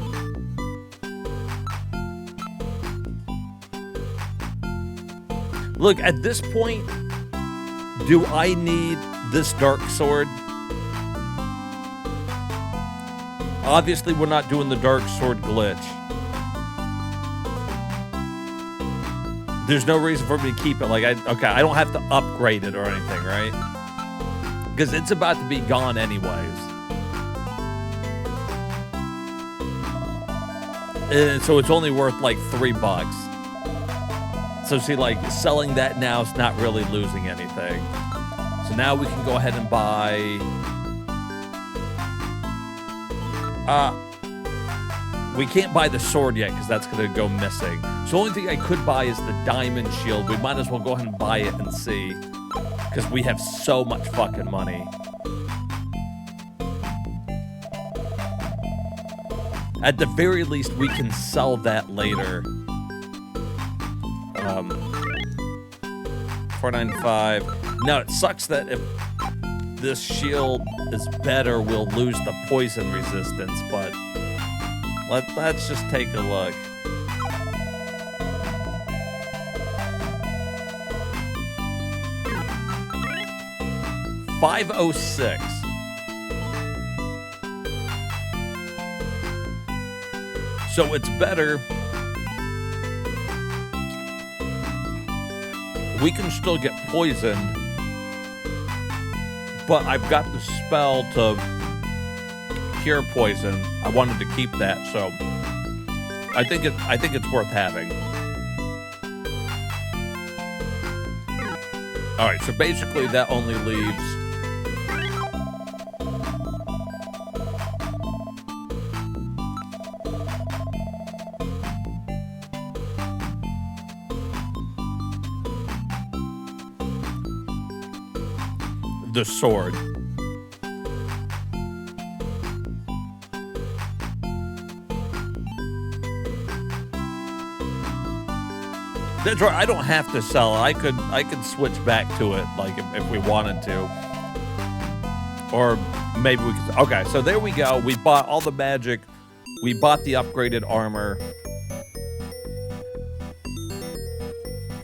Look, at this point, do I need this dark sword? Obviously, we're not doing the dark sword glitch. There's no reason for me to keep it. Like, I don't have to upgrade it or anything, right? Because it's about to be gone anyways. And so it's only worth like $3. So see, like, selling that now is not really losing anything. So now we can go ahead and buy... we can't buy the sword yet because that's going to go missing. So the only thing I could buy is the diamond shield. We might as well go ahead and buy it and see, because we have so much fucking money. At the very least, we can sell that later. 495. Now, it sucks that if this shield is better, we'll lose the poison resistance, but let's just take a look. $506. So it's better. We can still get poisoned, but I've got the spell to cure poison. I wanted to keep that, so I think it's worth having. All right, so basically that only leaves the sword. That's right. I don't have to sell it. I could switch back to it, like if we wanted to, or maybe we could. Okay, so there we go. We bought all the magic. We bought the upgraded armor.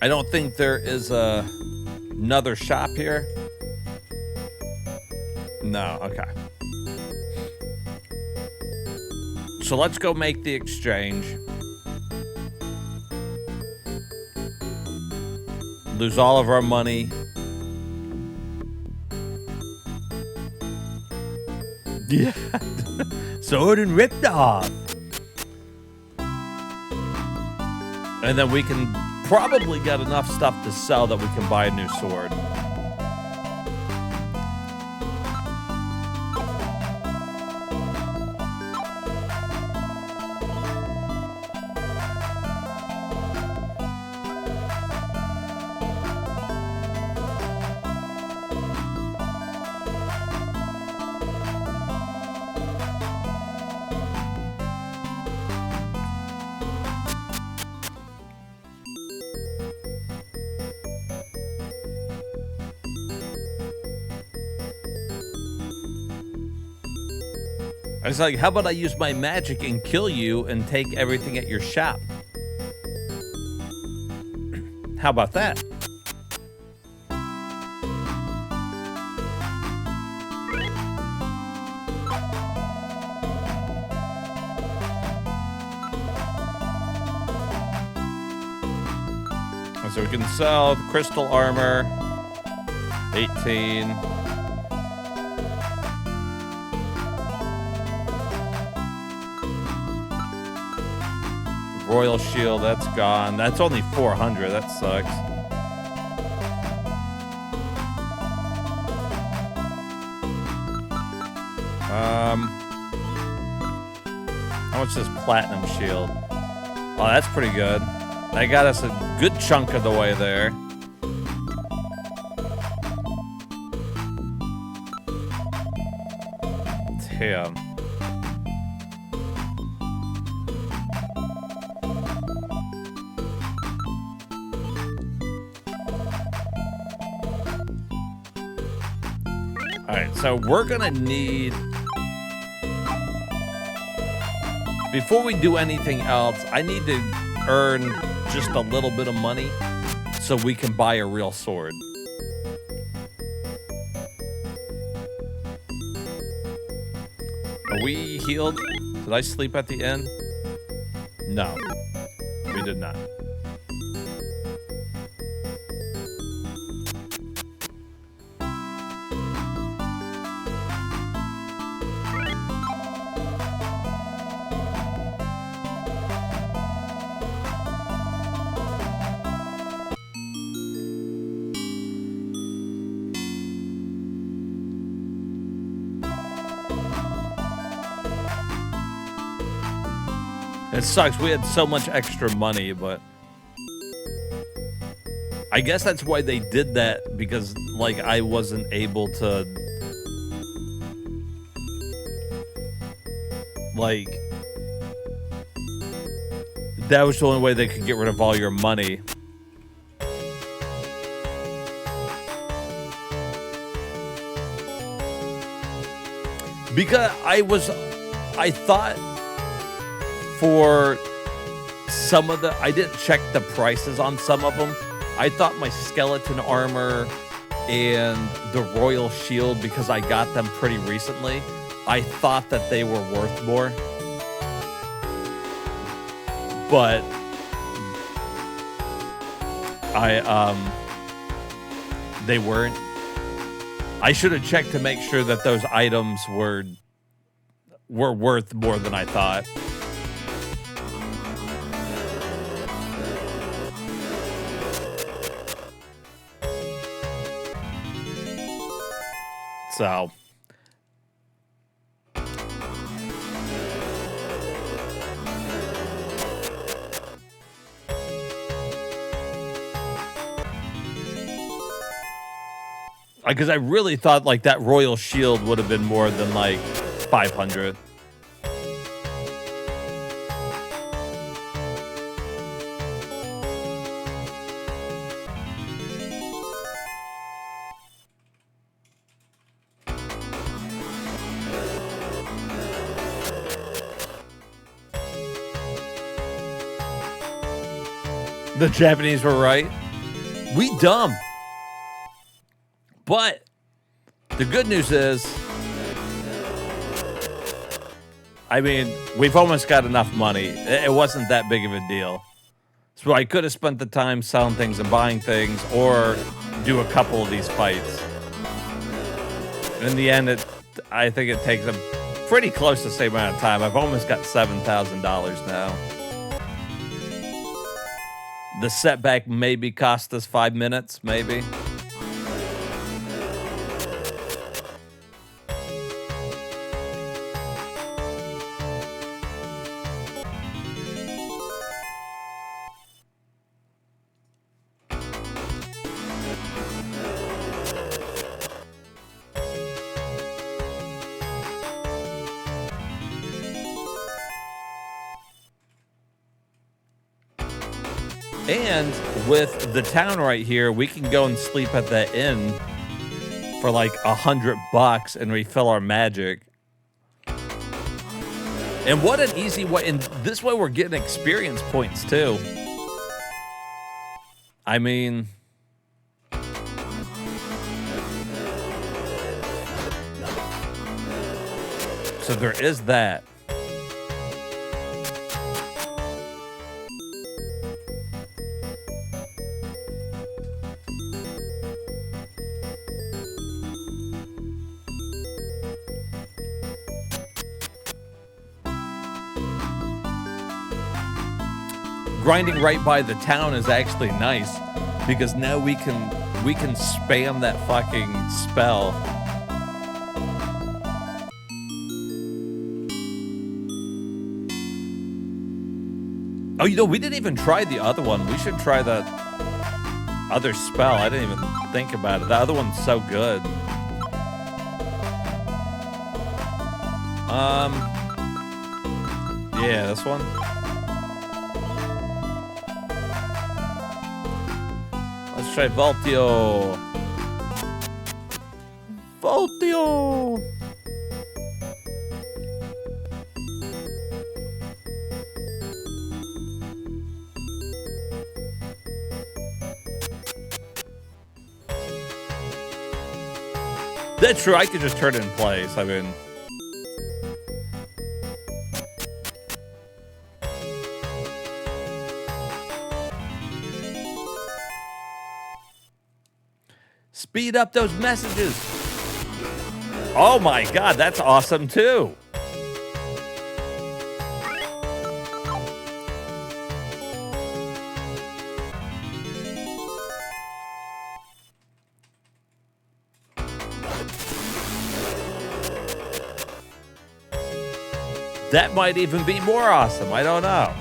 I don't think there is a another shop here? No, okay. So let's go make the exchange. Lose all of our money. Yeah. Sword and ripped off. And then we can probably get enough stuff to sell that we can buy a new sword. I was like, how about I use my magic and kill you and take everything at your shop? How about that? So we can sell the crystal armor, 18. Royal shield, that's gone. That's only 400. That sucks. How much is platinum shield? Oh, that's pretty good. That got us a good chunk of the way there. Damn. Alright, so we're gonna need... Before we do anything else, I need to earn just a little bit of money so we can buy a real sword. Are we healed? Did I sleep at the inn? No, we did not. It sucks. We had so much extra money, but I guess that's why they did that, because like I wasn't able to like that was the only way they could get rid of all your money. Because I thought for some of the, I didn't check the prices on some of them. I thought my skeleton armor and the royal shield, because I got them pretty recently, I thought that they were worth more. But they weren't. I should have checked to make sure that those items were worth more than I thought. So because I really thought like that royal shield would have been more than like 500. The Japanese were right. We dumb. But the good news is, I mean, we've almost got enough money. It wasn't that big of a deal. So I could have spent the time selling things and buying things, or do a couple of these fights. In the end, I think it takes a pretty close to the same amount of time. I've almost got $7,000 now. The setback maybe cost us 5 minutes, maybe. And with the town right here, we can go and sleep at that inn for like $100 and refill our magic. And what an easy way. And this way we're getting experience points too. I mean, so there is that. Grinding right by the town is actually nice because now we can spam that fucking spell. Oh, you know, we didn't even try the other one. We should try that other spell. I didn't even think about it. The other one's so good. Yeah, this one. Let's try Voltio. Voltio. That's true. I could just turn it in place. I mean, speed up those messages. Oh my God, that's awesome too. That might even be more awesome. I don't know.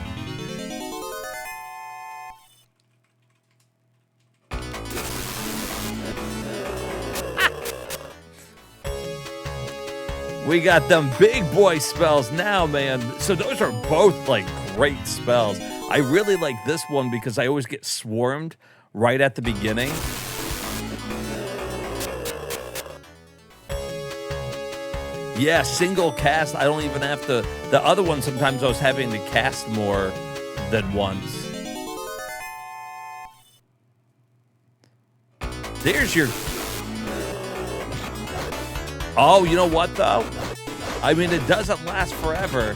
We got them big boy spells now, man. So those are both like great spells. I really like this one because I always get swarmed right at the beginning. Yeah, single cast. I don't even have to. The other one, sometimes I was having to cast more than once. There's your... Oh, you know what, though? I mean, it doesn't last forever.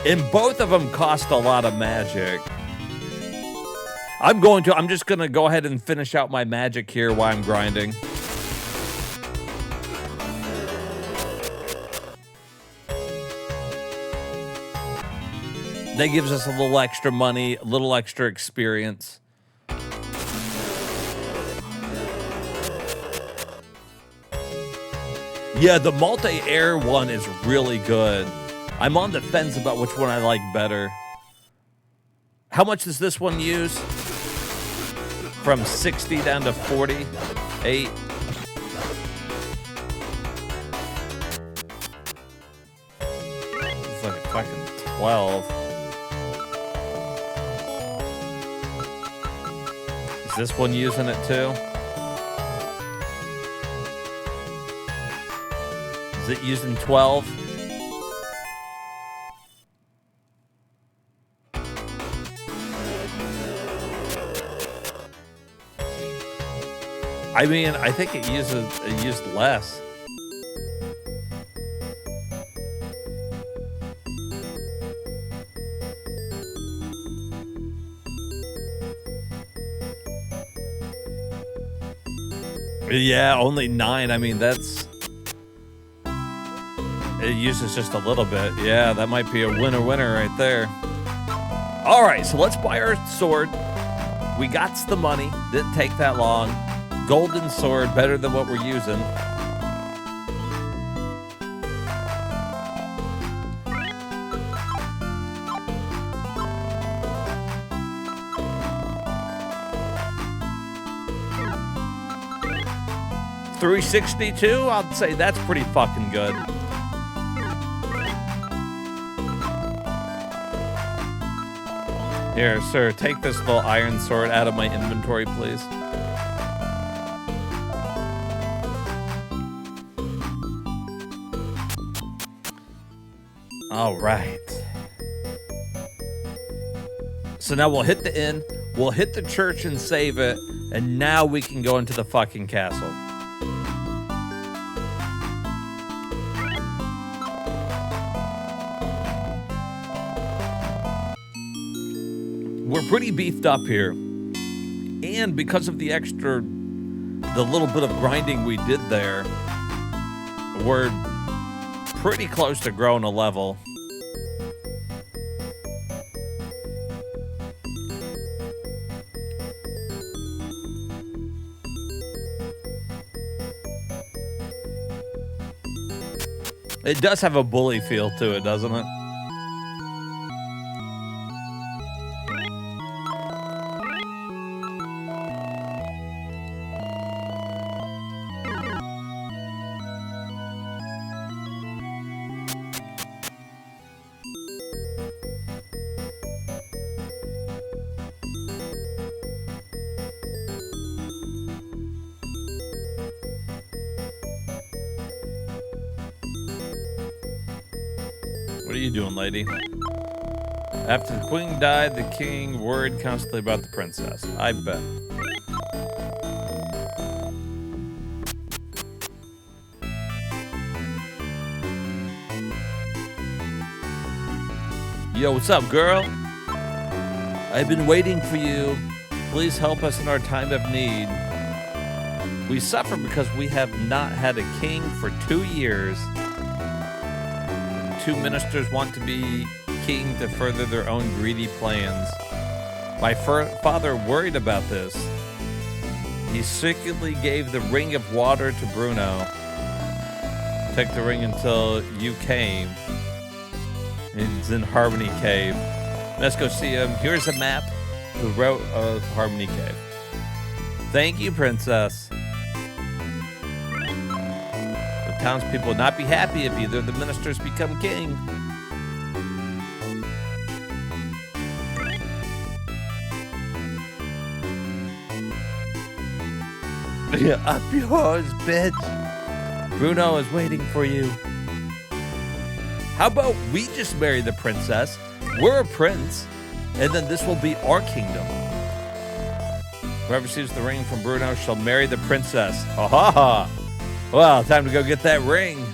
And both of them cost a lot of magic. I'm just going to go ahead and finish out my magic here while I'm grinding. That gives us a little extra money, a little extra experience. Yeah, the multi-air one is really good. I'm on the fence about which one I like better. How much does this one use? From 60 down to 48. It's like a fucking 12. this one using it too? Is it using 12? I mean, I think it used less. Yeah, only 9. I mean, that's... It uses just a little bit. Yeah, that might be a winner right there. All right, so let's buy our sword. We got the money. Didn't take that long. Golden sword, better than what we're using. $362, I'd say that's pretty fucking good. Here, sir, take this little iron sword out of my inventory, please. All right. So now we'll hit the inn, we'll hit the church and save it, and now we can go into the fucking castle. We're pretty beefed up here. And because of the little bit of grinding we did there, we're pretty close to growing a level. It does have a bully feel to it, doesn't it? What are you doing, lady? After the queen died, the king worried constantly about the princess. I bet. Yo, what's up, girl? I've been waiting for you. Please help us in our time of need. We suffer because we have not had a king for 2 years. 2 ministers want to be king to further their own greedy plans. My father worried about this. He secretly gave the ring of water to Bruno. Took the ring until you came. It's in Harmony Cave. Let's go see him. Here's a map. The route of Harmony Cave. Thank you, princess. The townspeople will not be happy if either of the ministers become king. Up yours, bitch. Bruno is waiting for you. How about we just marry the princess? We're a prince, and then this will be our kingdom. Whoever receives the ring from Bruno shall marry the princess. Ha ha ha. Well, time to go get that ring.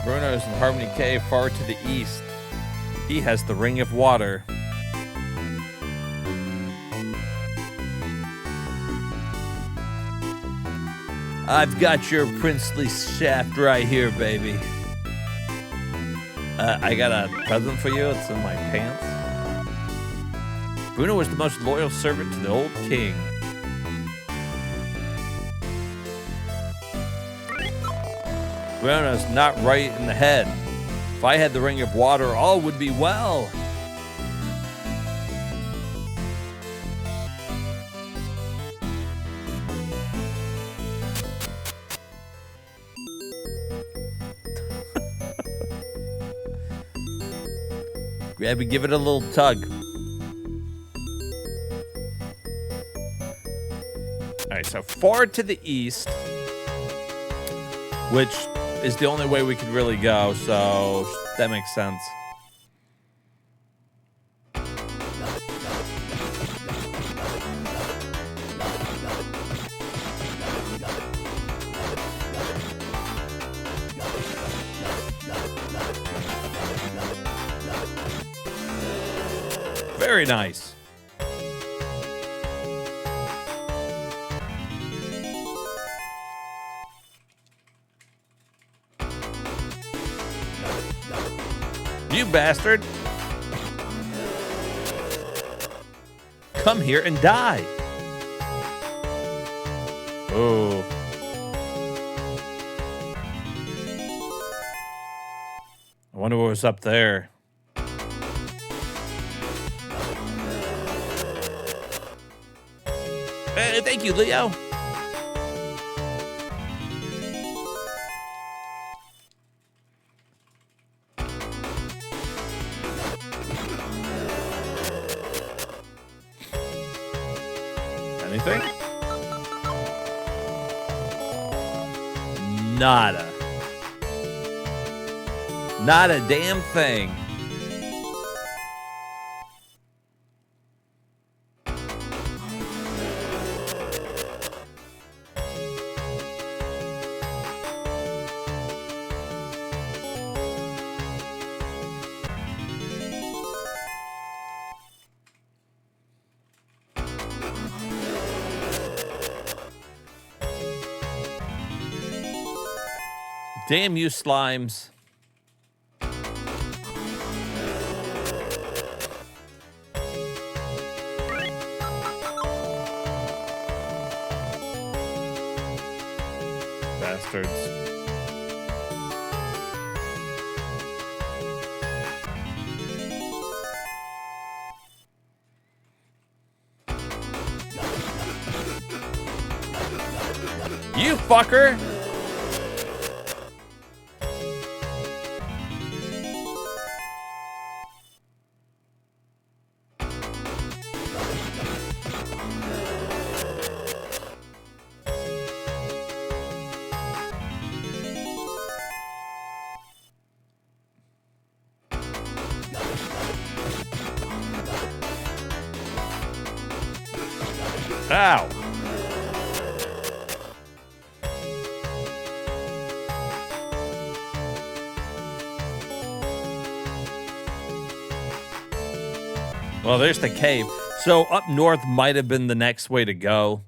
Bruno is in Harmony Cave, far to the east. He has the ring of water. I've got your princely shaft right here, baby. I got a present for you. It's in my pants. Bruno was the most loyal servant to the old king. Bruno's not right in the head. If I had the ring of water, all would be well. Grab it, give it a little tug. so far to the east, which is the only way we could really go, so that makes sense. Very nice. You bastard. Come here and die. Oh. I wonder what was up there. Hey, thank you, Leo. Anything? Nada. Not a damn thing. Damn you, slimes. Bastards. You fucker! Ow. Well, there's the cave. So up north might have been the next way to go.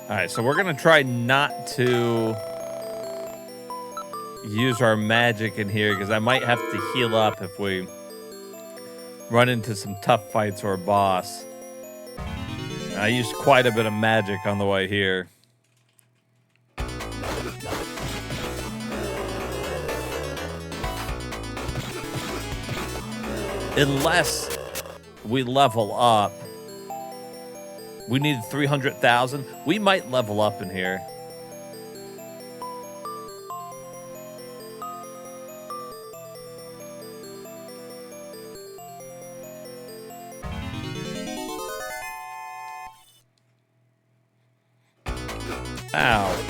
All right, so we're going to try not to use our magic in here because I might have to heal up if we run into some tough fights or a boss. I used quite a bit of magic on the way here. Unless we level up. We needed 300,000. We might level up in here. Ow.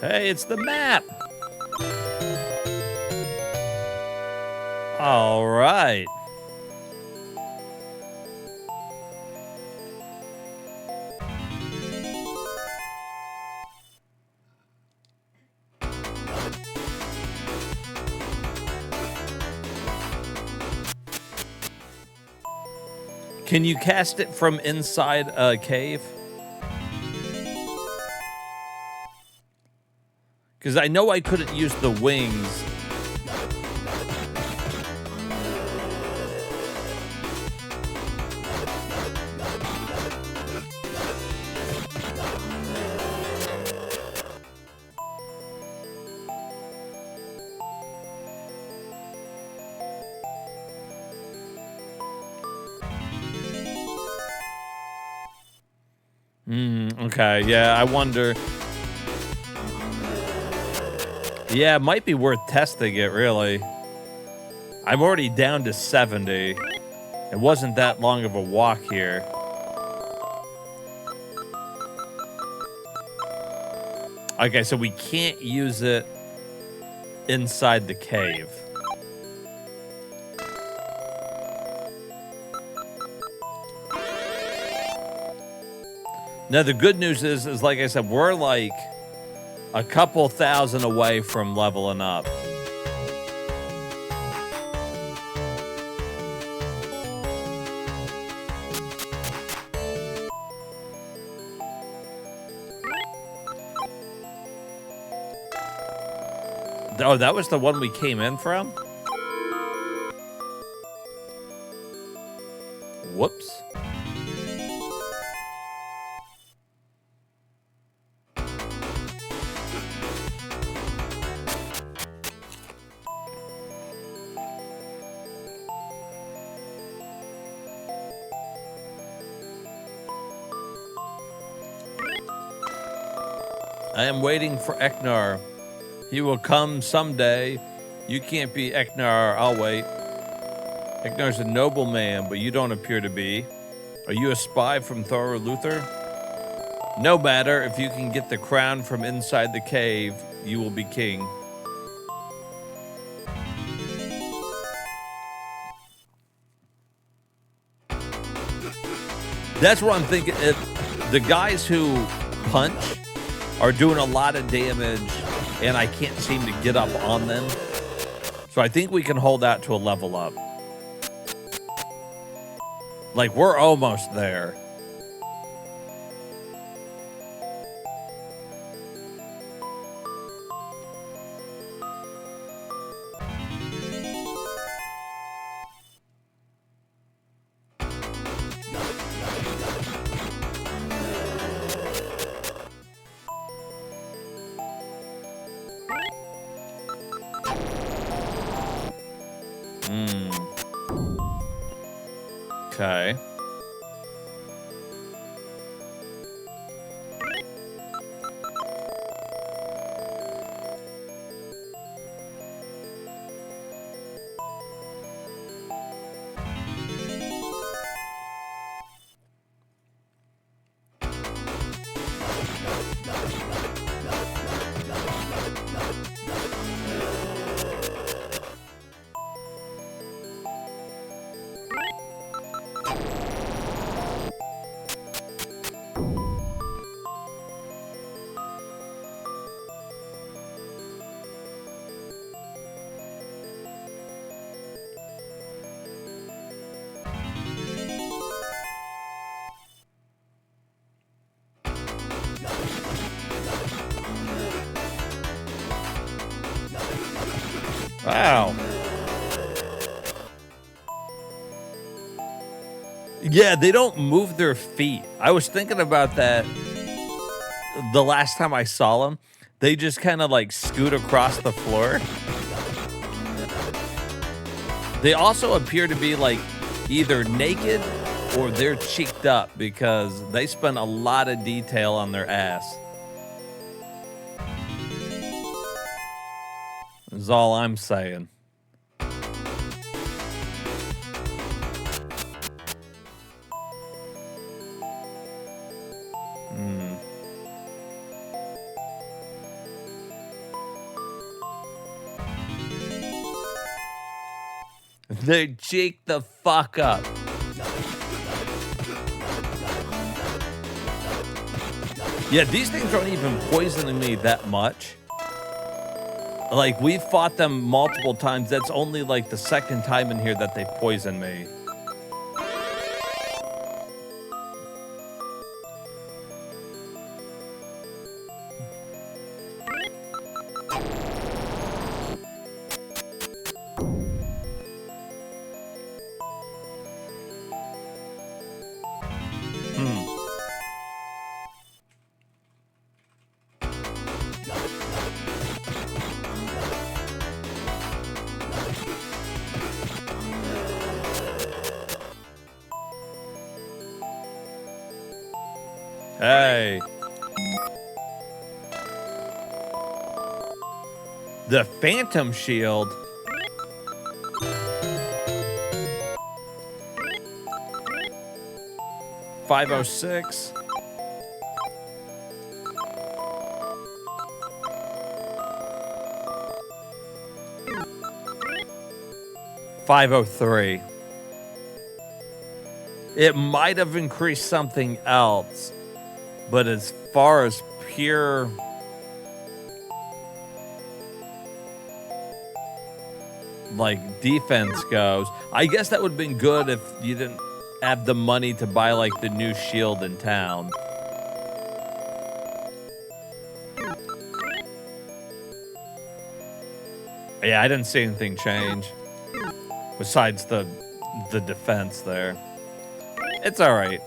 Hey, it's the map. All right. Can you cast it from inside a cave? Because I know I couldn't use the wings. Okay, yeah, I wonder. Yeah, it might be worth testing it, really. I'm already down to 70. It wasn't that long of a walk here. Okay, so we can't use it inside the cave. Now, the good news is like I said, we're like a couple thousand away from leveling up. Oh, that was the one we came in from? Whoops. I am waiting for Eknar. He will come someday. You can't be Eknar. I'll wait. Eknar's a noble man, but you don't appear to be. Are you a spy from Thor Luther? No matter. If you can get the crown from inside the cave, you will be king. That's what I'm thinking. If the guys who punch are doing a lot of damage, and I can't seem to get up on them. So I think we can hold out to a level up. Like, we're almost there. Okay. Wow. Yeah, they don't move their feet. I was thinking about that the last time I saw them. They just kind of like scoot across the floor. They also appear to be like either naked or they're cheeked up because they spend a lot of detail on their ass. Is all I'm saying. They cheek the fuck up. Yeah, these things aren't even poisoning me that much. Like, we've fought them multiple times. That's only like the second time in here that they poisoned me. Hey. The Phantom Shield. $506. $503. It might have increased something else. But as far as pure like defense goes, I guess that would have been good if you didn't have the money to buy like the new shield in town. Yeah, I didn't see anything change besides the defense there. It's all right.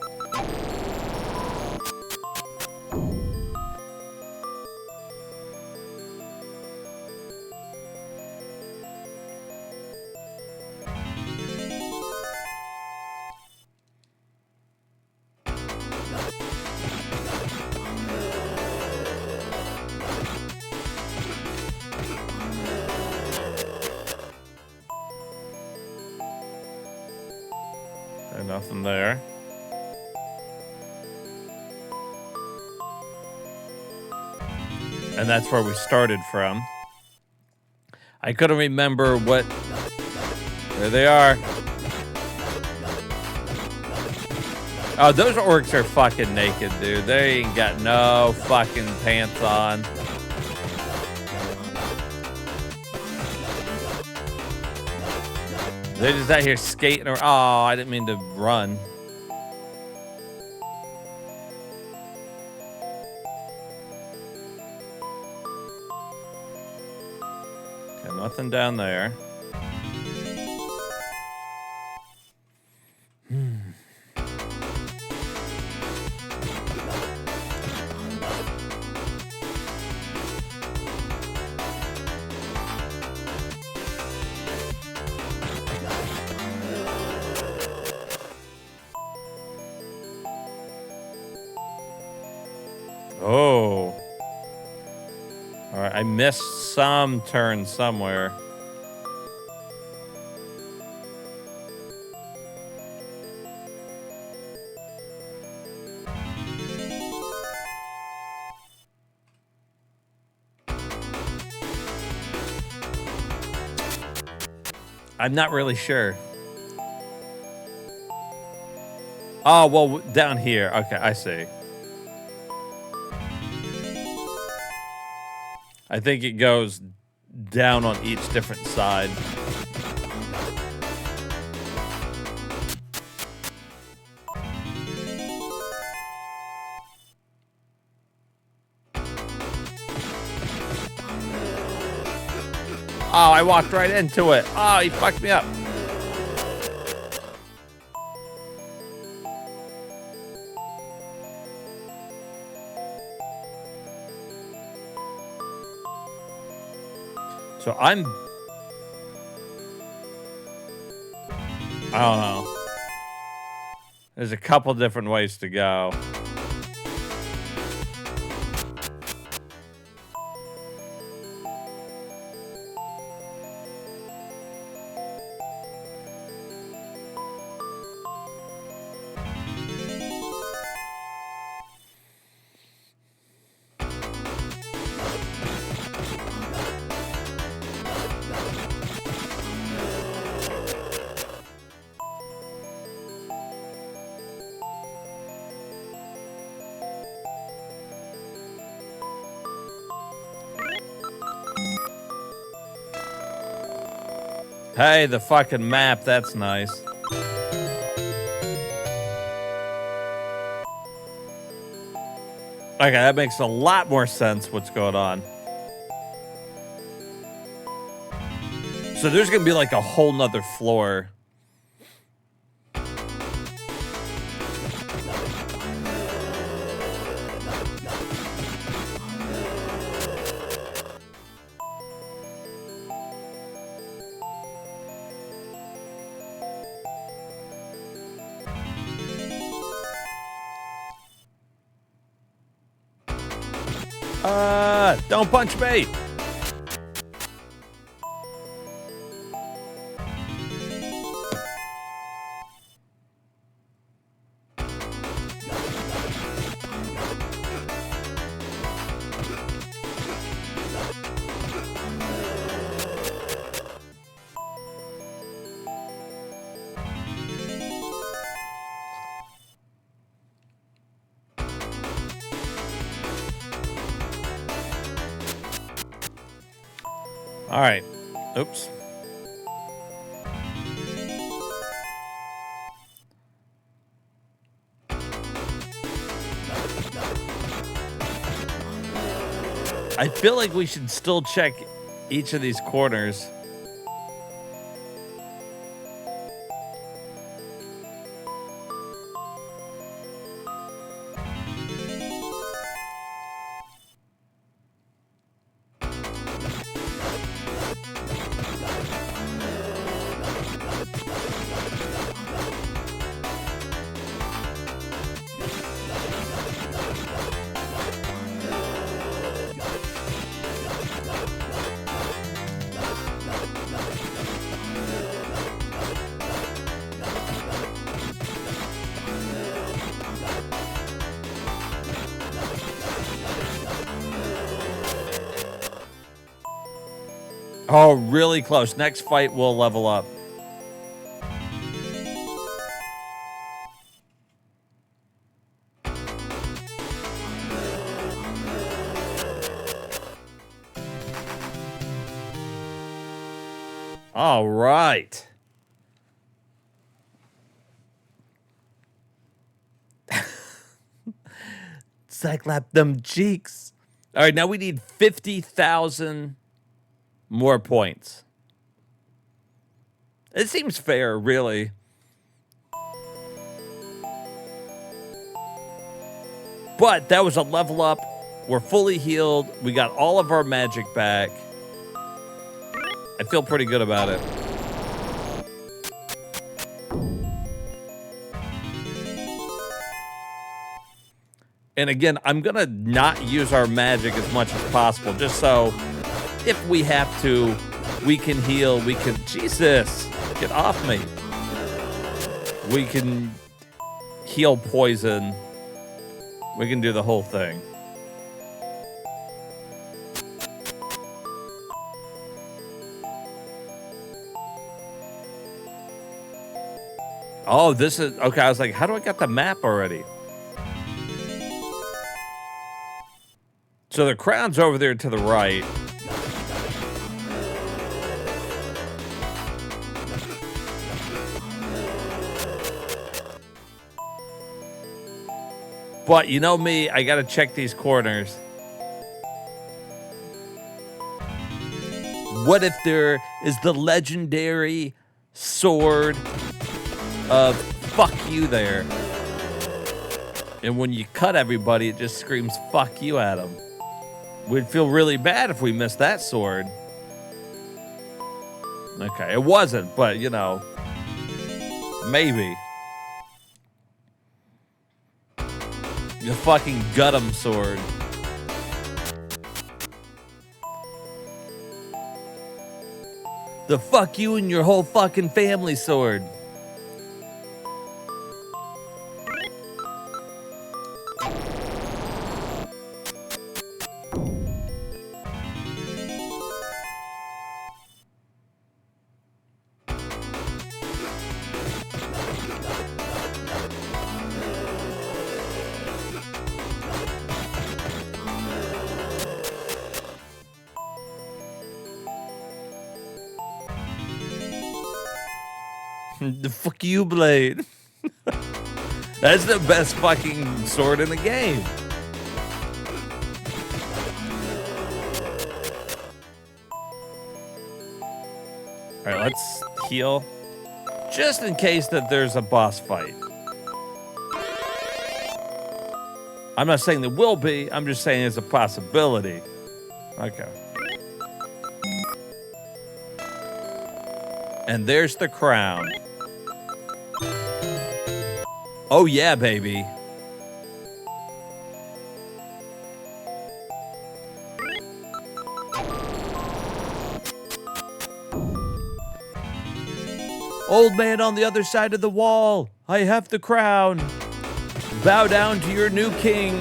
Nothing there. And that's where we started from. I couldn't remember what... There they are. Oh, those orcs are fucking naked, dude. They ain't got no fucking pants on. They're just out here skating around. Oh, I didn't mean to run. Okay, nothing down there. Oh. All right, I missed some turn somewhere. I'm not really sure. Oh, well, down here. Okay, I see. I think it goes down on each different side. Oh, I walked right into it. Oh, he fucked me up. So I don't know. There's a couple different ways to go. Hey, the fucking map. That's nice. Okay, that makes a lot more sense what's going on. So there's going to be like a whole nother floor. Don't punch me. All right. Oops. I feel like we should still check each of these corners. Oh, really close. Next fight, we'll level up. All right. Cyclop them cheeks. All right, now we need 50,000 more points. It seems fair, really. But that was a level up. We're fully healed. We got all of our magic back. I feel pretty good about it. And again, I'm going to not use our magic as much as possible, just so if we have to, we can heal. We can... Jesus, get off me. We can heal poison. We can do the whole thing. Oh, this is... Okay, I was like, how do I get the map already? So the crown's over there to the right. But you know me, I gotta check these corners. What if there is the legendary sword of fuck you there? And when you cut everybody, it just screams fuck you at them. We'd feel really bad if we missed that sword. Okay, it wasn't, but you know, maybe. The fucking gut 'em sword. The fuck you and your whole fucking family sword. The fuck you, Blade. That's the best fucking sword in the game. All right, let's heal. Just in case that there's a boss fight. I'm not saying there will be. I'm just saying it's a possibility. Okay. And there's the crown. Oh, yeah, baby. Old man on the other side of the wall. I have the crown. Bow down to your new king.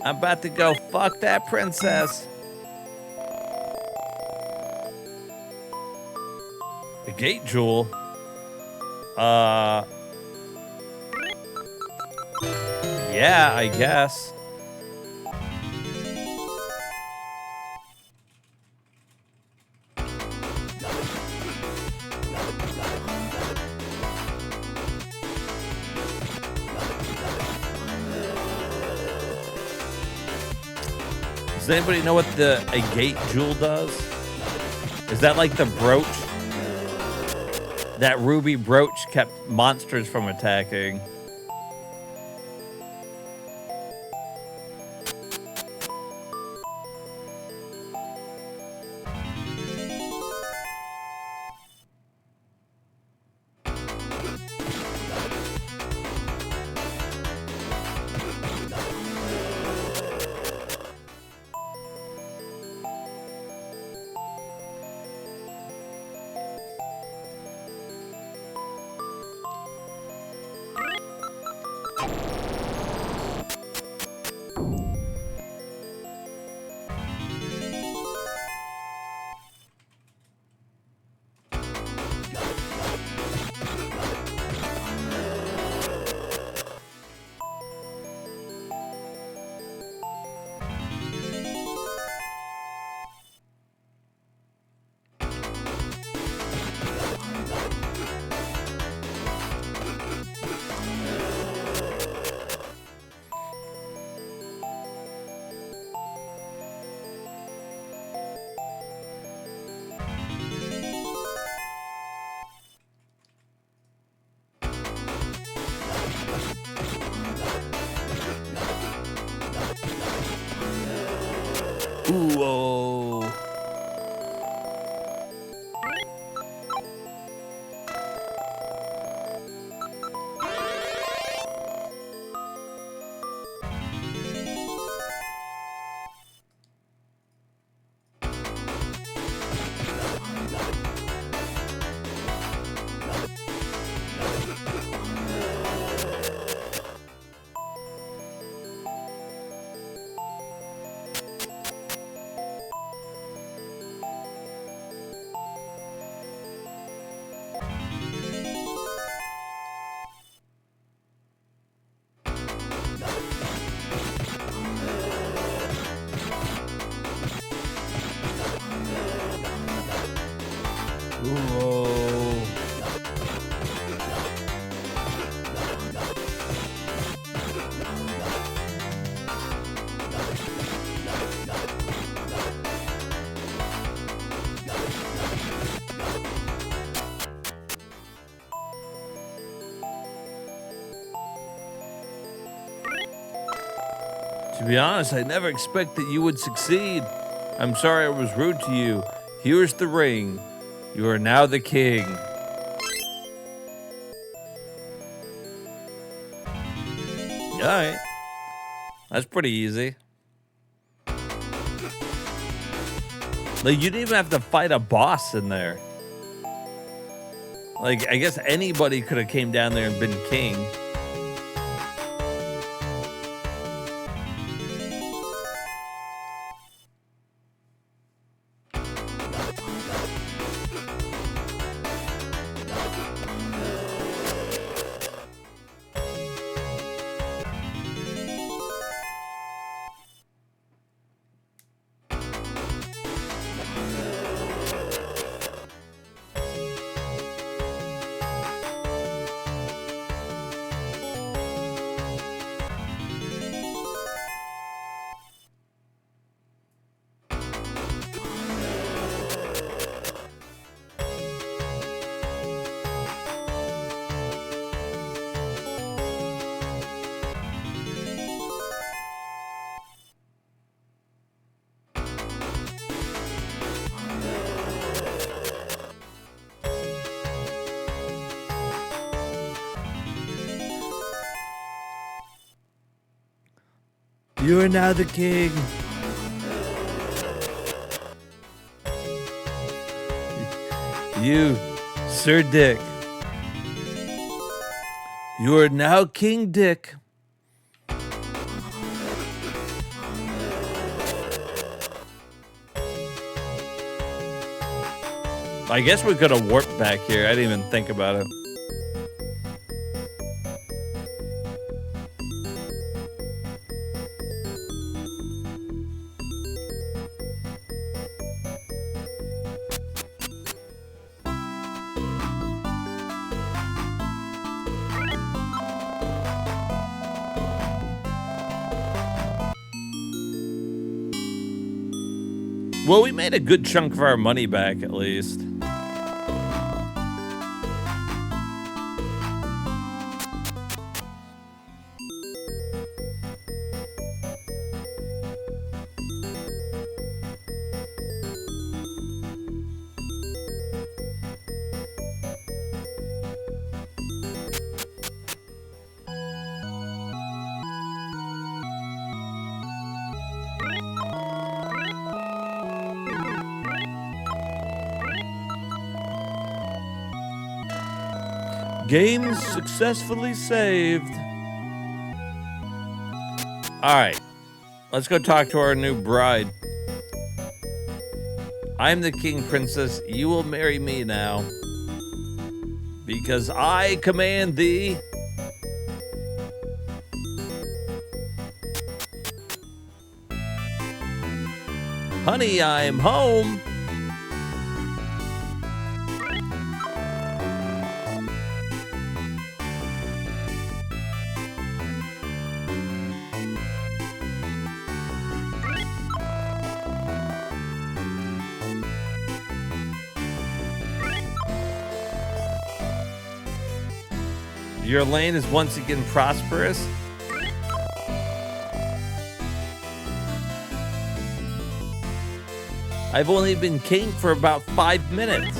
I'm about to go fuck that princess. A gate jewel? Yeah, I guess. Does anybody know what a gate jewel does? Is that like the brooch? That ruby brooch kept monsters from attacking. Ooh, oh. To be honest, I never expected you would succeed. I'm sorry I was rude to you. Here's the ring. You are now the king. Alright. That's pretty easy. Like, you didn't even have to fight a boss in there. Like, I guess anybody could have came down there and been king. You are now the king. You, Sir Dick. You are now King Dick. I guess we could have warped back here. I didn't even think about it. Well, we made a good chunk of our money back, at least. Game successfully saved. All right, let's go talk to our new bride. I'm the king, princess. You will marry me now, because I command thee. Honey, I'm home. Your lane is once again prosperous. I've only been king for about 5 minutes.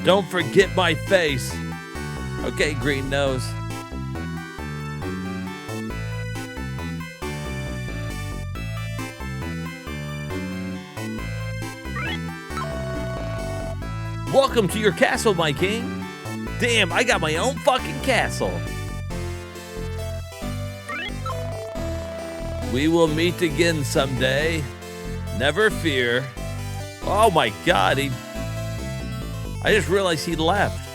Don't forget my face. Okay, green nose. Welcome to your castle, my king. Damn, I got my own fucking castle. We will meet again someday. Never fear. Oh my God, I just realized he left.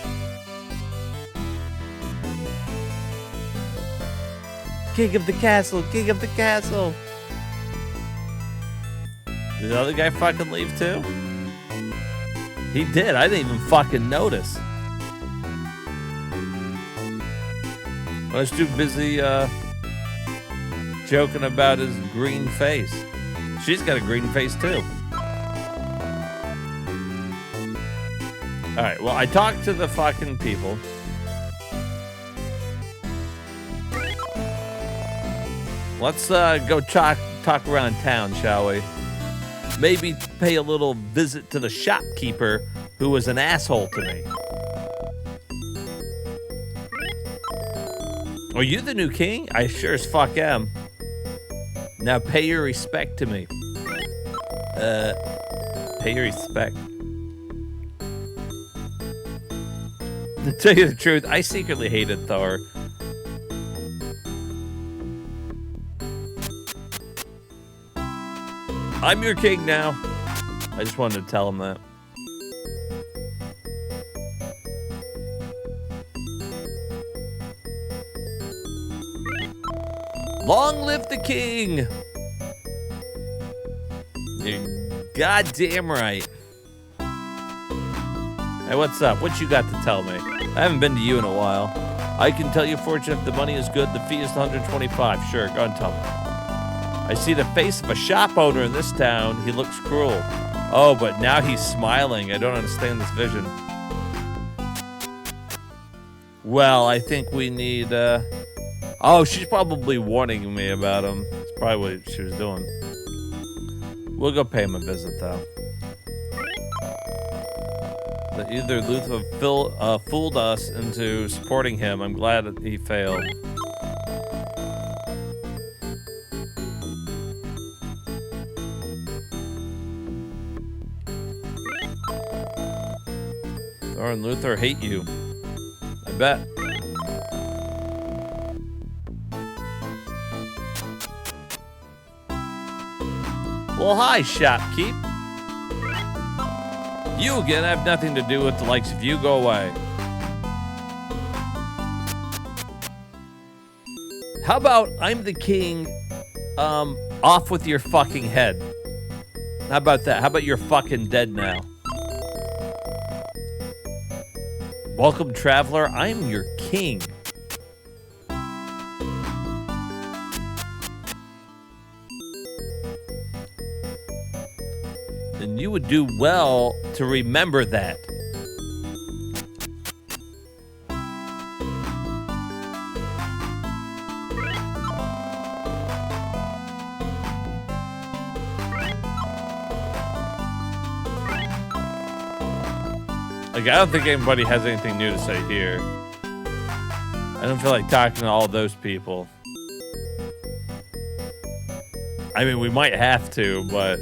King of the castle, king of the castle. Did the other guy fucking leave too? He did. I didn't even fucking notice. I was too busy joking about his green face. She's got a green face too. All right. Well, I talked to the fucking people. Let's go talk around town, shall we? Maybe pay a little visit to the shopkeeper who was an asshole to me. Are you the new king? I sure as fuck am. Now pay your respect to me. Pay your respect. To tell you the truth, I secretly hated Thor. I'm your king now. I just wanted to tell him that. Long live the king! You're goddamn right. Hey, what's up? What you got to tell me? I haven't been to you in a while. I can tell you, fortune, if the money is good, the fee is 125. Sure, go and tell me. I see the face of a shop owner in this town. He looks cruel. Oh, but now he's smiling. I don't understand this vision. Well, I think we need, Oh, she's probably warning me about him. That's probably what she was doing. We'll go pay him a visit, though. That either Luther fooled us into supporting him. I'm glad that he failed. Thor and Luther hate you. I bet. Well, hi, shopkeep. You again have nothing to do with the likes of you. Go away. How about I'm the king, off with your fucking head? How about that? How about you're fucking dead now? Welcome, traveler. I'm your king. And you would do well to remember that. Like, I don't think anybody has anything new to say here. I don't feel like talking to all those people. I mean, we might have to, but...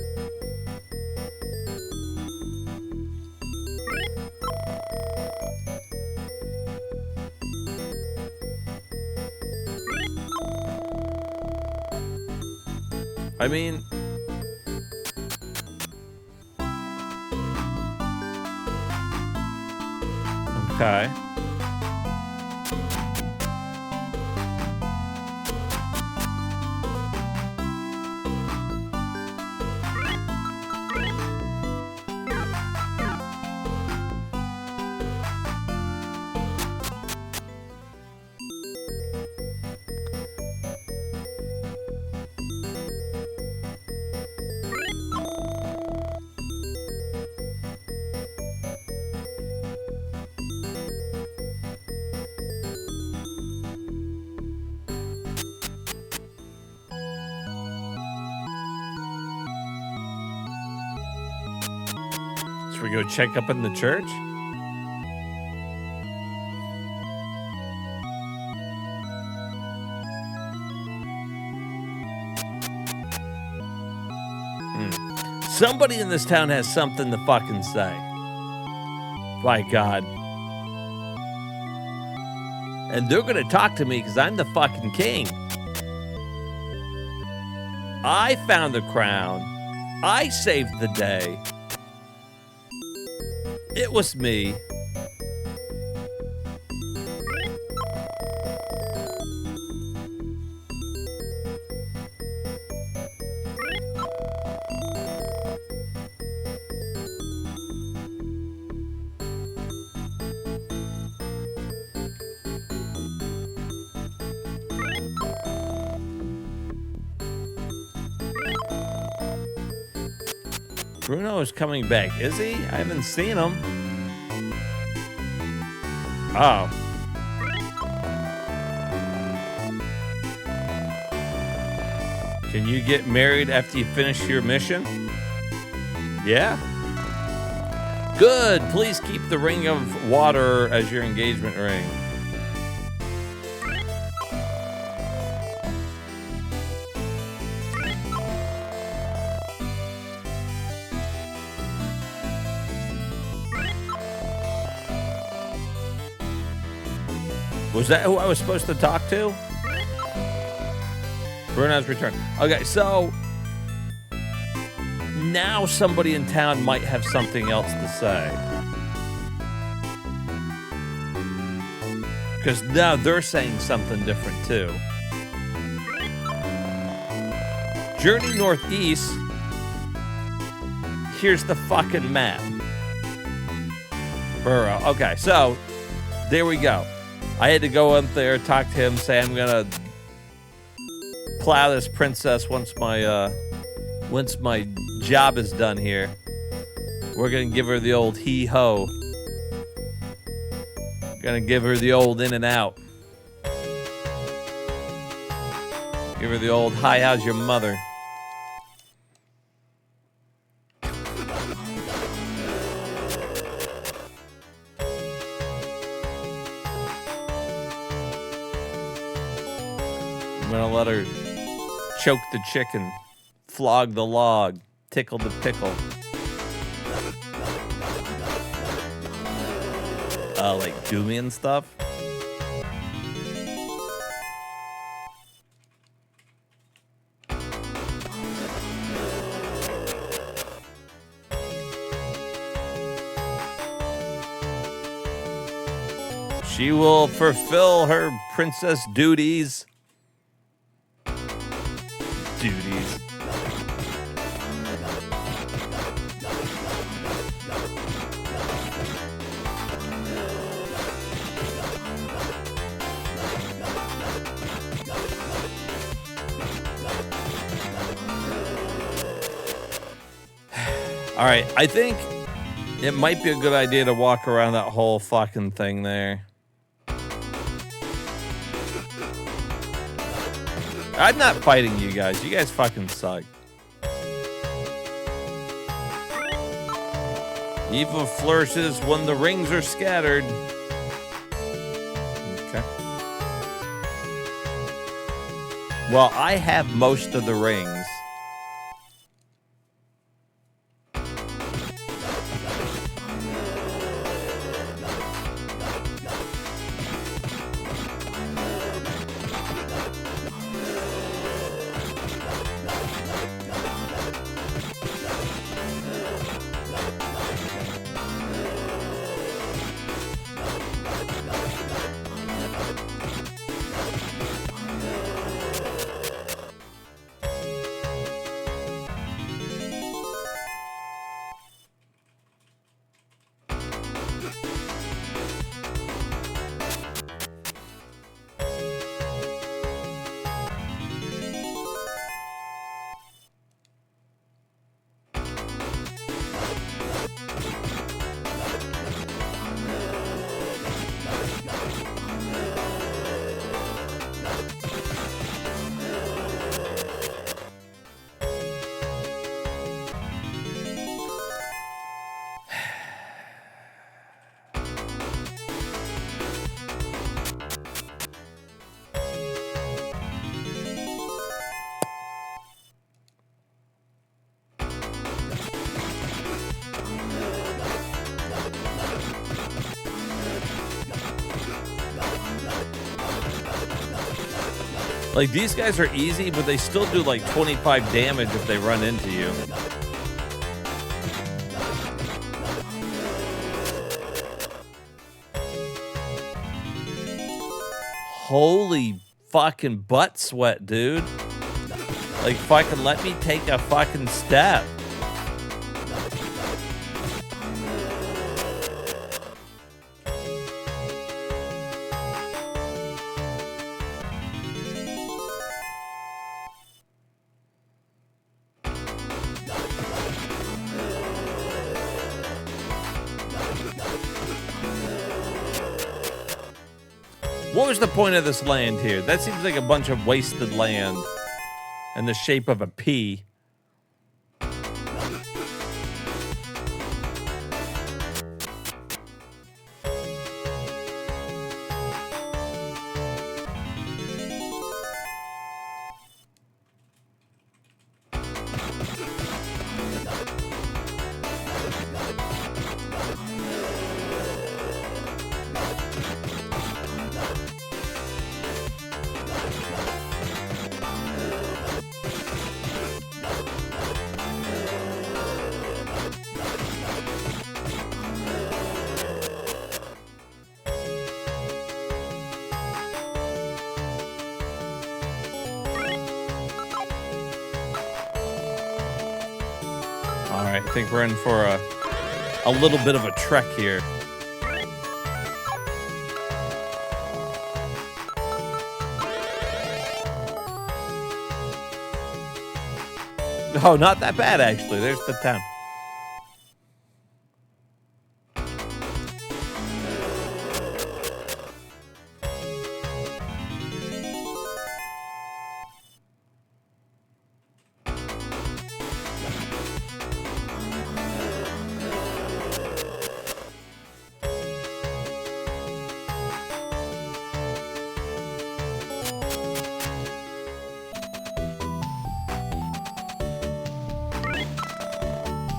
I mean... Okay. Should we go check up in the church? Somebody in this town has something to fucking say. My God. And they're gonna talk to me because I'm the fucking king. I found the crown. I saved the day. It was me. Bruno is coming back. Is he? I haven't seen him. Oh. Can you get married after you finish your mission? Yeah. Good. Please keep the ring of water as your engagement ring. Was that who I was supposed to talk to? Bruno's return. Okay, so now somebody in town might have something else to say. Because now they're saying something different too. Journey northeast. Here's the fucking map. Burrow. Okay, so there we go. I had to go up there, talk to him, say I'm gonna plow this princess once my job is done here. We're gonna give her the old hee-ho. Gonna give her the old in and out. Give her the old hi, how's your mother? I'm gonna let her choke the chicken, flog the log, tickle the pickle. Like Doomy and stuff. She will fulfill her princess duties. All right, I think it might be a good idea to walk around that whole fucking thing there. I'm not fighting you guys. You guys fucking suck. Evil flourishes when the rings are scattered. Okay. Well, I have most of the rings. Like, these guys are easy, but they still do like 25 damage if they run into you. Holy fucking butt sweat, dude. Like, fucking let me take a fucking step. What was the point of this land here? That seems like a bunch of wasted land in the shape of a P. I think we're in for a little bit of a trek here. Oh, not that bad, actually. There's the town.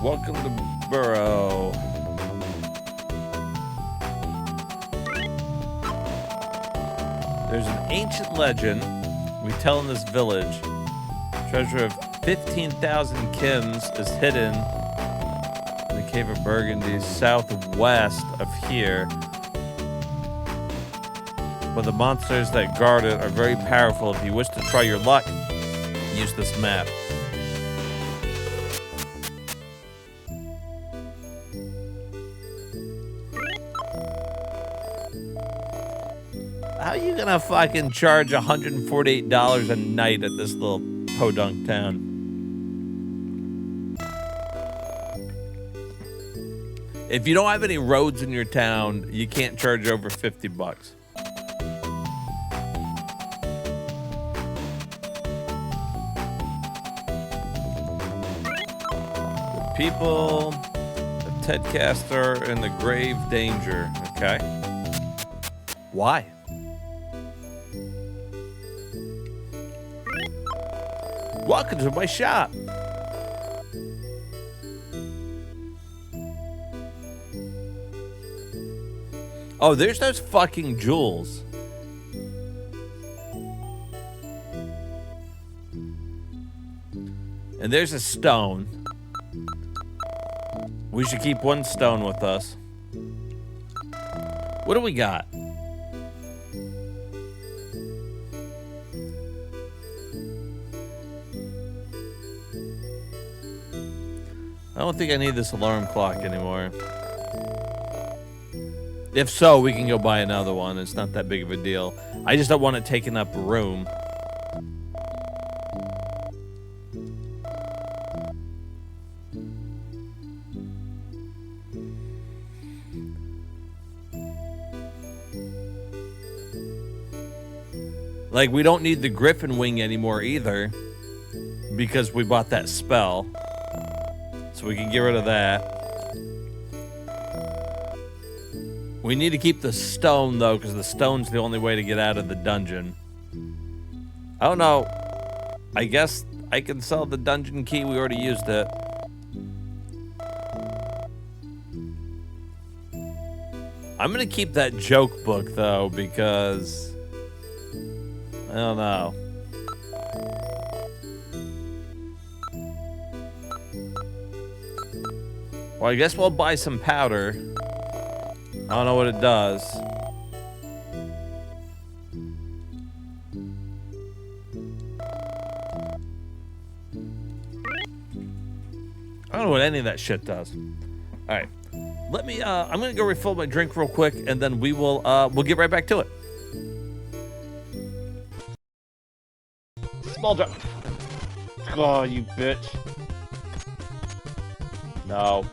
Welcome to Burrow. There's an ancient legend we tell in this village. Treasure of 15,000 kims is hidden in the Cave of Burgundy, southwest of here. But the monsters that guard it are very powerful. If you wish to try your luck, use this map. How are you gonna fucking charge $148 a night at this little podunk town? If you don't have any roads in your town, you can't charge over 50 bucks. The people of Tedcaster are in the grave danger. Okay. Why? Welcome to my shop. Oh, there's those fucking jewels. And there's a stone. We should keep one stone with us. What do we got? I don't think I need this alarm clock anymore. If so, we can go buy another one. It's not that big of a deal. I just don't want it taking up room. Like, we don't need the Griffin Wing anymore either, because we bought that spell. So we can get rid of that. We need to keep the stone, though, because the stone's the only way to get out of the dungeon. I don't know. I guess I can sell the dungeon key. We already used it. I'm going to keep that joke book, though, because I don't know. Well, I guess we'll buy some powder. I don't know what it does. I don't know what any of that shit does. All right. Let me I'm going to go refill my drink real quick, and then we'll get right back to it. Small drop. Oh, you bitch. No.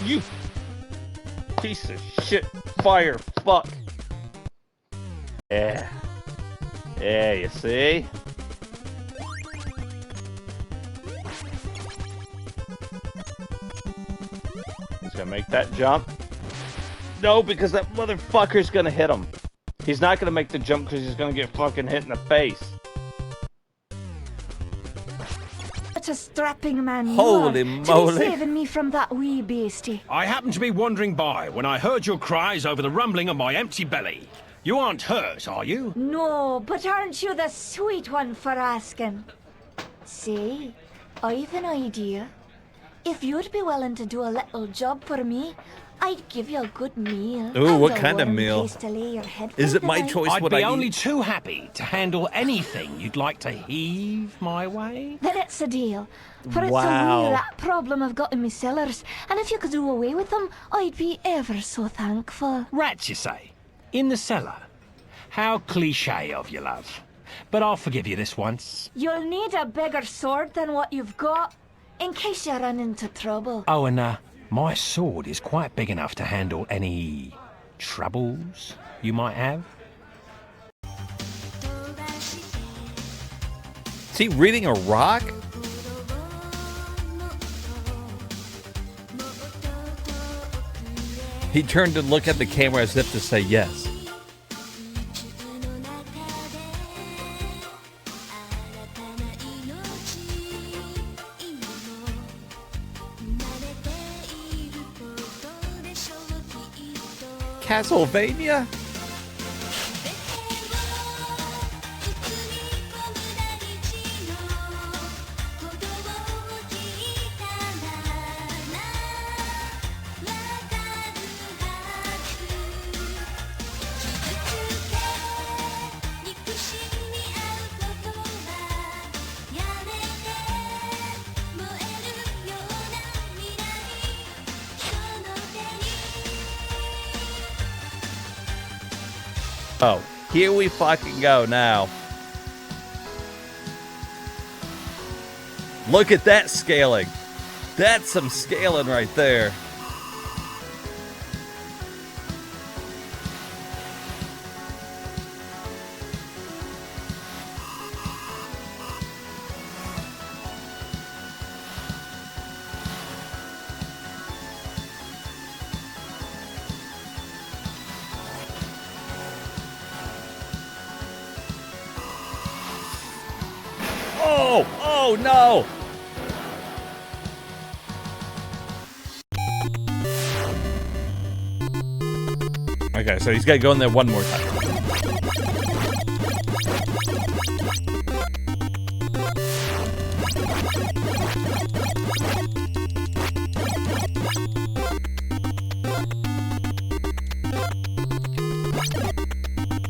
You piece of shit fire fuck. Yeah. Yeah, you see? He's gonna make that jump. No, because that motherfucker's gonna hit him. He's not gonna make the jump because he's gonna get fucking hit in the face. A strapping man. Holy moly. To be saving me from that wee beastie. I happened to be wandering by when I heard your cries over the rumbling of my empty belly. You aren't hurt, are you? No, but aren't you the sweet one for asking? Say, I've an idea. If you'd be willing to do a little job for me, I'd give you a good meal. Ooh, what kind of meal? Is it my choice I'd what be I only eat? too happy to handle anything you'd like to heave my way. Then it's a deal. For it's a Wow. wee rat problem I've got in my cellars, and if you could do away with them, I'd be ever so thankful. Rats, you say? In the cellar? How cliché of you, love. But I'll forgive you this once. You'll need a bigger sword than what you've got, in case you run into trouble. Oh, and my sword is quite big enough to handle any troubles you might have. Is he reading a rock? He turned to look at the camera as if to say yes. Castlevania? Oh, here we fucking go now. Look at that scaling. That's some scaling right there. Oh no! Okay, so he's got to go in there one more time.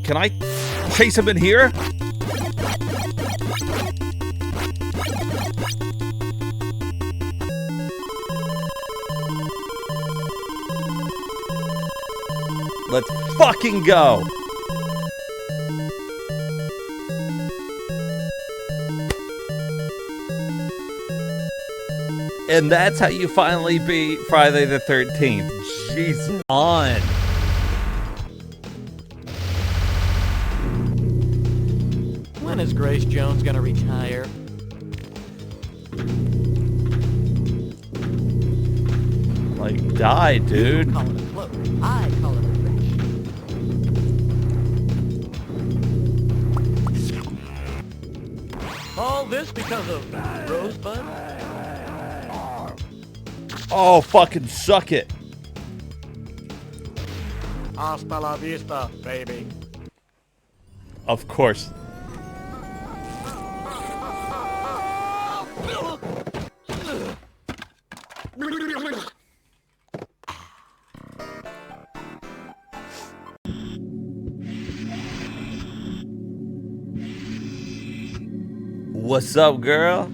Can I chase him in here? Let's fucking go. And that's how you finally beat Friday the 13th. Jesus. On. When is Grace Jones gonna retire? Like, die, dude. You call it a float. I call it a crash. All this because of Rosebud? Oh, fucking suck it. Hasta la vista, baby. Of course. What's up, girl?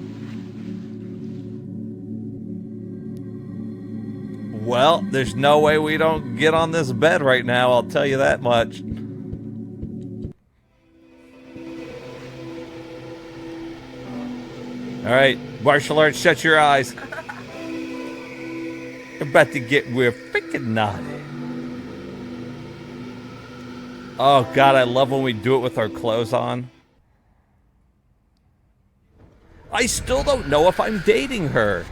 Well, there's no way we don't get on this bed right now, I'll tell you that much. Alright, martial arts, shut your eyes. We're about to get real freaking naughty. Oh god, I love when we do it with our clothes on. I still don't know if I'm dating her.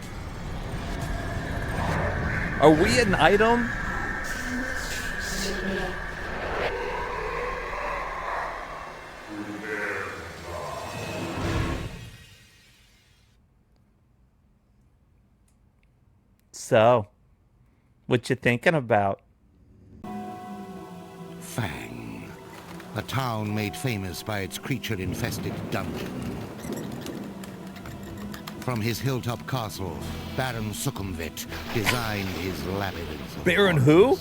Are we an item? So, what you thinking about? Fang, a town made famous by its creature-infested dungeon. From his hilltop castle, Baron Sukhumvit designed his labyrinth. Baron who?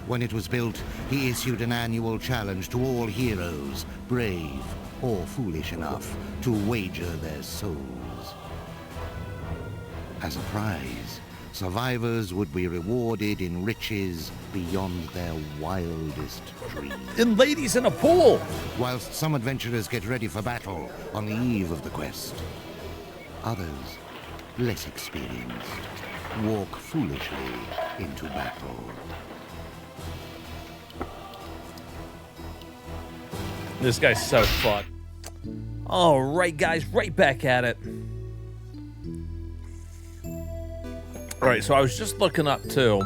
When it was built, he issued an annual challenge to all heroes, brave or foolish enough to wager their souls. As a prize, survivors would be rewarded in riches beyond their wildest dreams. And ladies in a pool! Whilst some adventurers get ready for battle on the eve of the quest, others, less experienced, walk foolishly into battle. This guy's so fucked. Alright guys, right back at it. Alright, so I was just looking up too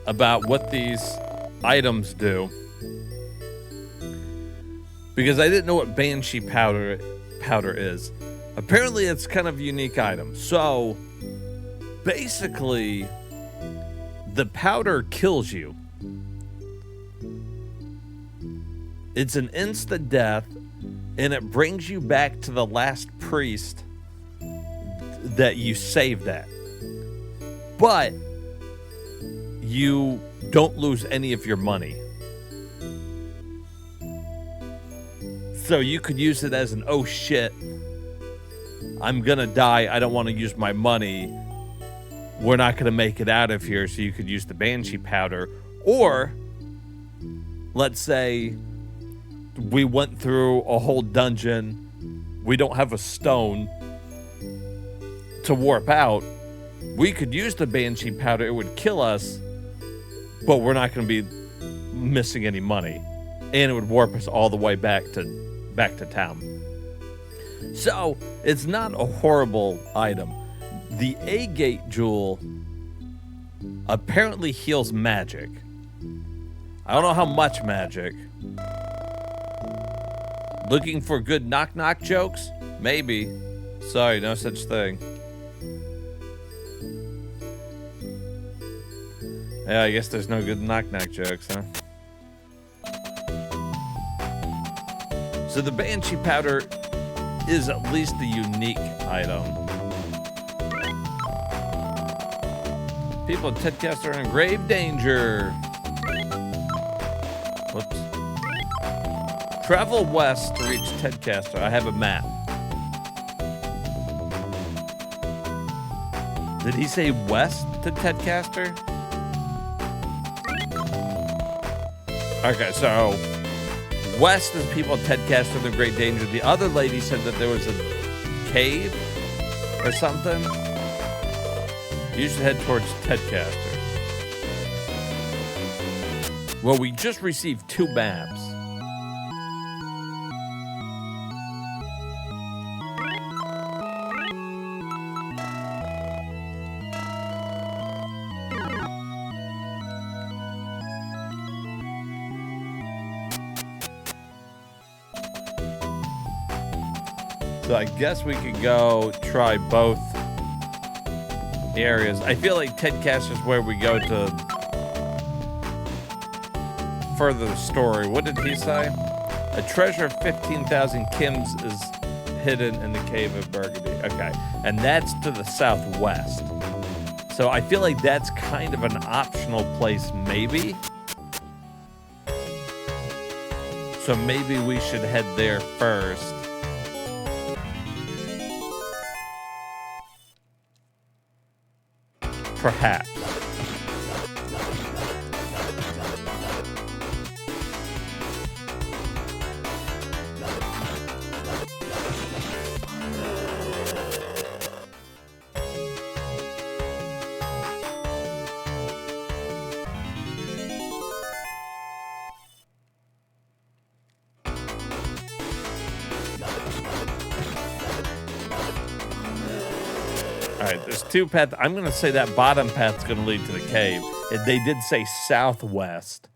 about what these items do. Because I didn't know what Banshee powder is. Apparently it's kind of a unique item. So basically the powder kills you It's an instant death, and it brings you back to the last priest that you saved at. But you don't lose any of your money. So you could use it as an, oh shit, I'm gonna die, I don't want to use my money, we're not gonna make it out of here, so you could use the Banshee powder. Or let's say we went through a whole dungeon, we don't have a stone to warp out, we could use the Banshee powder, it would kill us, but we're not going to be missing any money, and it would warp us all the way back to town. So it's not a horrible item. The Agate Jewel apparently heals magic. I don't know how much magic. Looking for good knock-knock jokes? Maybe. Sorry, no such thing. Yeah, I guess there's no good knock-knock jokes, huh? So the Banshee powder is at least a unique item. People in Tedcaster are in grave danger. Whoops. Travel west to reach Tedcaster. I have a map. Did he say west to Tedcaster? Okay, so west is people at Tedcaster, they're in great danger. The other lady said that there was a cave or something. You should head towards Tedcaster. Well, we just received 2 maps. So I guess we could go try both areas. I feel like Tedcaster is where we go to further the story. What did he say? A treasure of 15,000 Kims is hidden in the cave of Burgundy. Okay, and that's to the southwest. So I feel like that's kind of an optional place, maybe. So maybe we should head there first. Perhaps. Alright, there's 2 paths. I'm going to say that bottom path's going to lead to the cave. They did say southwest.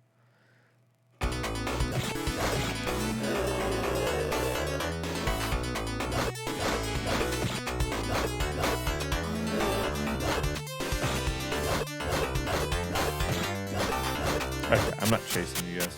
Okay, I'm not chasing you guys.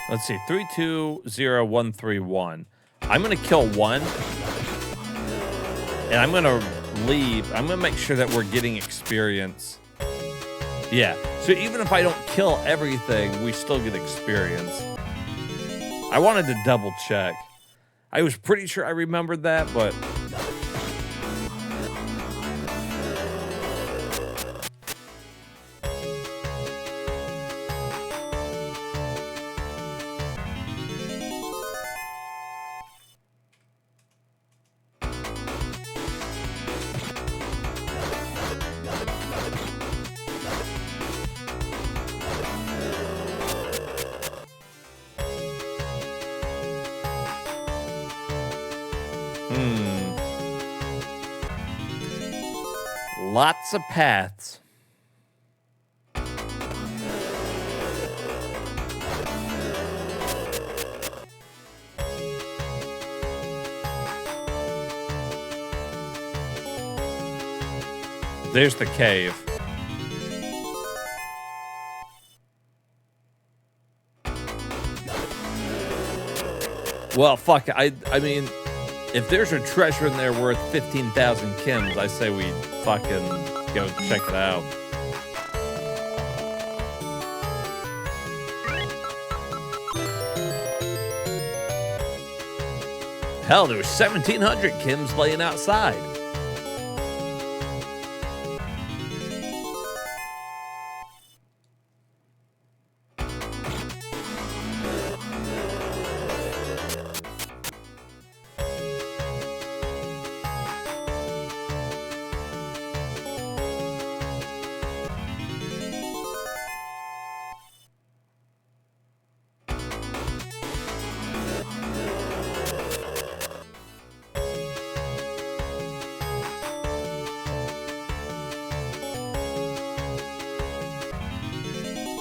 Let's see, 320131. I'm going to kill 1. And I'm going to leave. I'm going to make sure that we're getting experience. Yeah, so even if I don't kill everything, we still get experience. I wanted to double check. I was pretty sure I remembered that, but... Lots of paths. There's the cave. Well, fuck. I mean, if there's a treasure in there worth 15,000 Kims, I say we fucking go check it out. Hell, there's 1,700 Kims laying outside.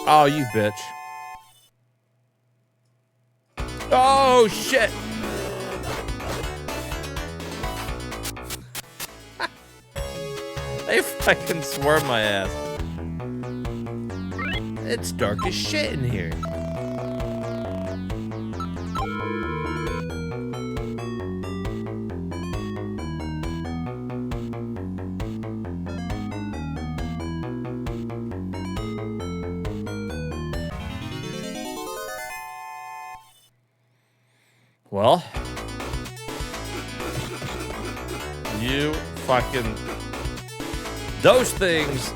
Oh, you bitch. Oh, shit. They fucking swerved my ass. It's dark as shit in here. Well, you fucking... Those things,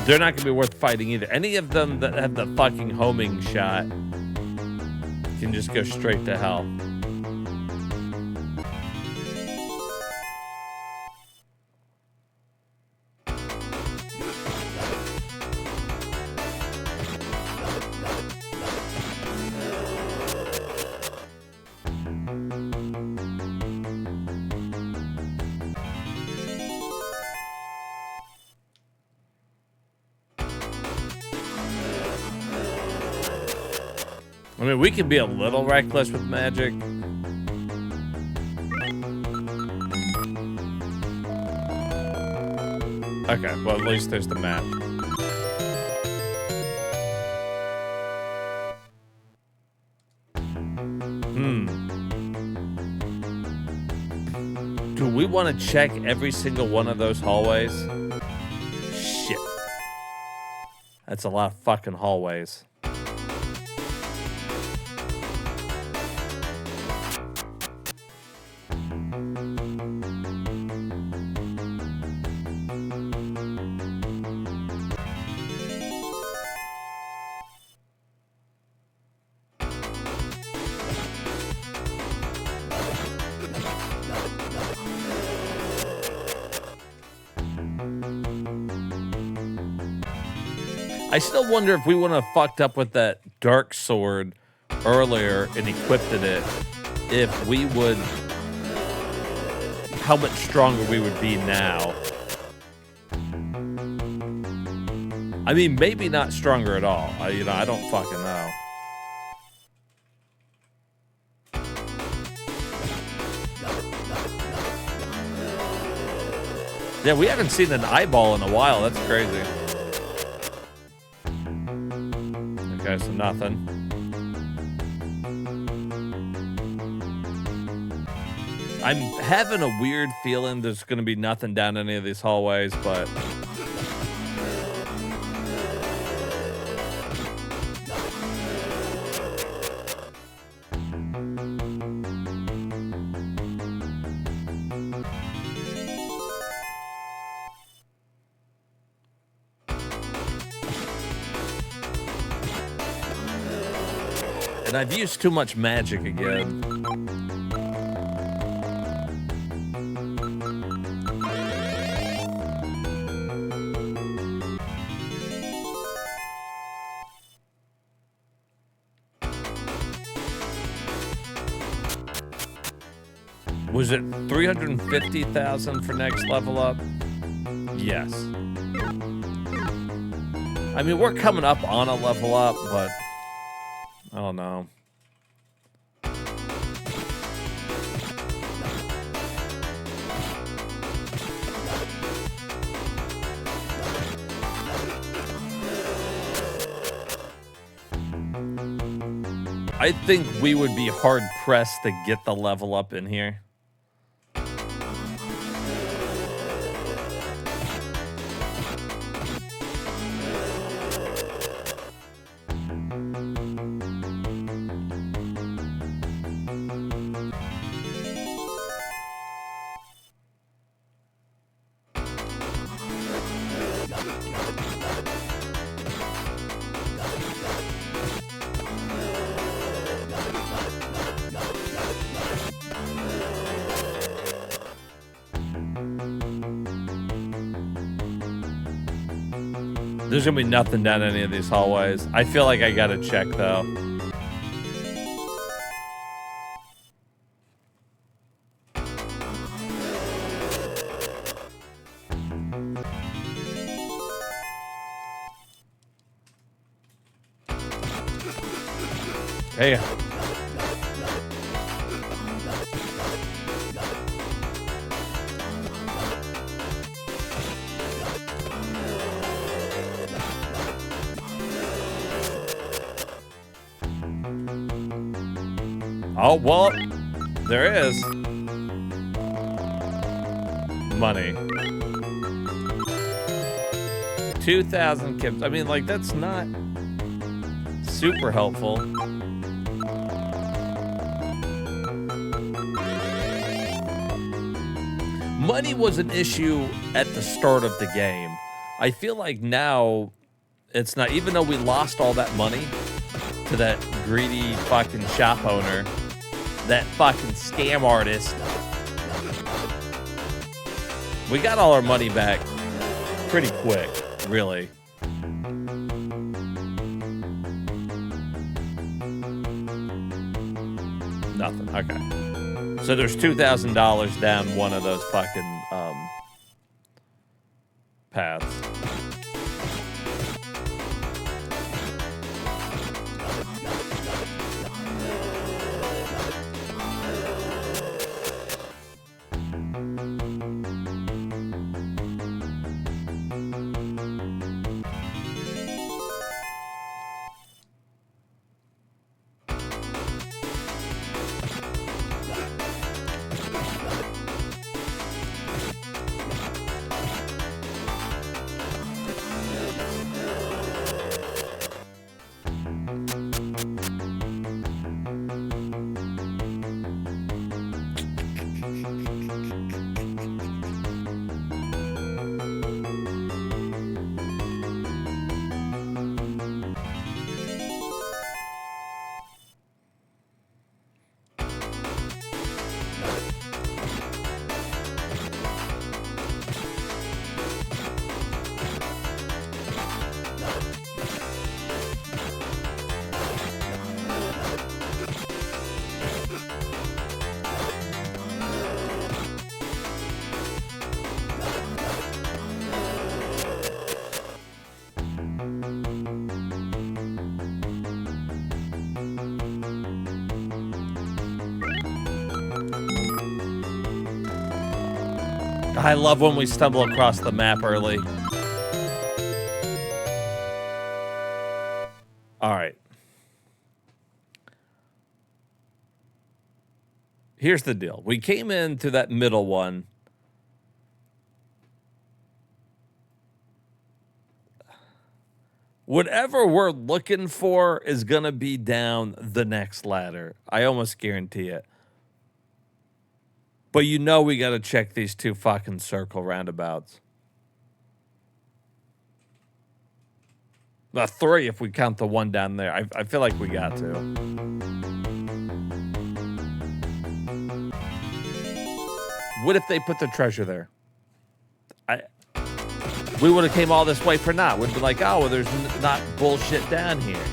they're not going to be worth fighting either. Any of them that have the fucking homing shot can just go straight to hell. I mean, we can be a little reckless with magic. Okay, well, at least there's the map. Do we want to check every single one of those hallways? Shit. That's a lot of fucking hallways. I still wonder if we wouldn't have fucked up with that dark sword earlier and equipped it, if we would, how much stronger we would be now. I mean, maybe not stronger at all. I don't fucking know. Yeah, we haven't seen an eyeball in a while. That's crazy. Okay, so nothing. I'm having a weird feeling there's going to be nothing down any of these hallways, but... And I've used too much magic again. Was it 350,000 for next level up? Yes. I mean, we're coming up on a level up, but I don't know. I think we would be hard pressed to get the level up in here. There's gonna be nothing down any of these hallways. I feel like I gotta check though. Hey. Oh, well, there is. Money. 2,000 kips. I mean, like, that's not super helpful. Money was an issue at the start of the game. I feel like now it's not, even though we lost all that money to that greedy fucking shop owner, that fucking scam artist. We got all our money back pretty quick, really. Nothing. Okay. So there's $2,000 down one of those fucking paths. I love when we stumble across the map early. All right. Here's the deal. We came into that middle one. Whatever we're looking for is going to be down the next ladder. I almost guarantee it. But you know we got to check these two fucking circle roundabouts. Well, 3 if we count the one down there. I feel like we got to. What if they put the treasure there? We would have came all this way for naught. We'd be like, oh, well, there's not bullshit down here.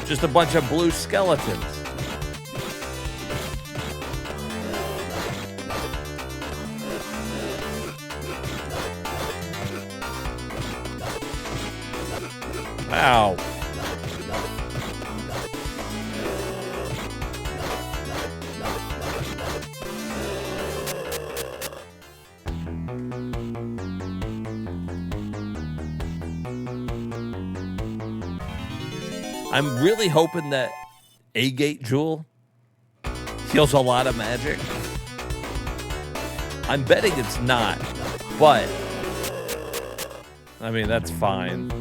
Just a bunch of blue skeletons. Ow. I'm really hoping that Agate Jewel heals a lot of magic. I'm betting it's not, but I mean, that's fine.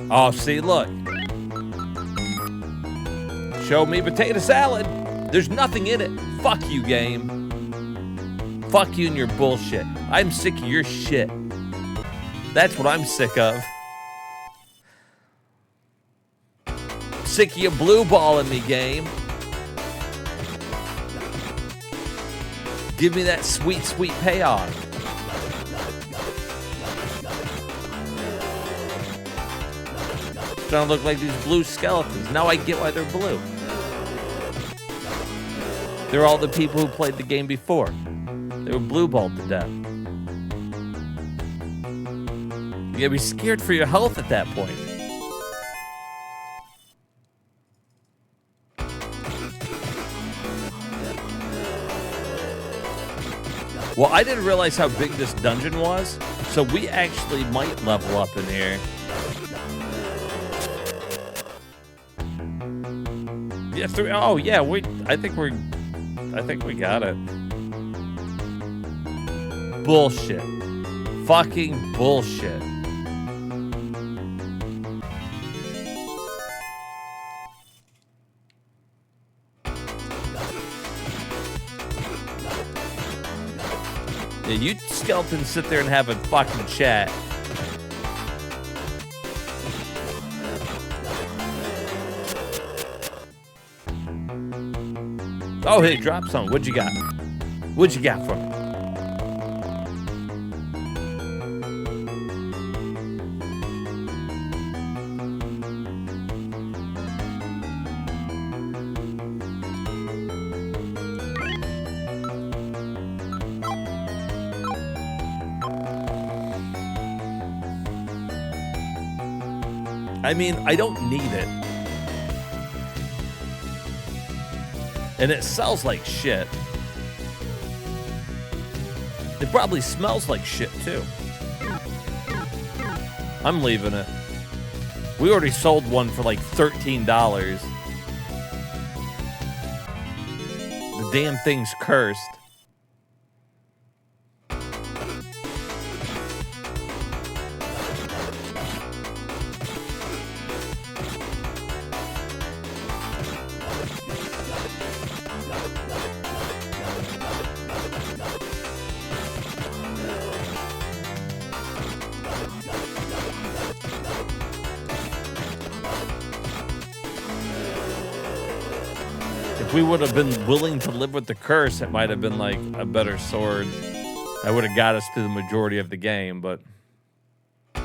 Oh, see, look. Show me potato salad. There's nothing in it. Fuck you, game. Fuck you and your bullshit. I'm sick of your shit. That's what I'm sick of. Sick of you blue balling me, game. Give me that sweet, sweet payoff. Starting to look like these blue skeletons. Now I get why they're blue. They're all the people who played the game before. They were blue balled to death. You gotta be scared for your health at that point. Well, I didn't realize how big this dungeon was, so we actually might level up in here. Yes, oh yeah, I think we got it. Bullshit. Fucking bullshit. Yeah, you skeletons sit there and have a fucking chat. Oh, hey, drop some. What'd you got? What'd you got for me? I mean, I don't need it. And it sells like shit. It probably smells like shit, too. I'm leaving it. We already sold one for like $13. The damn thing's cursed. If we would have been willing to live with the curse, it might have been like a better sword. That would have got us through the majority of the game, but... I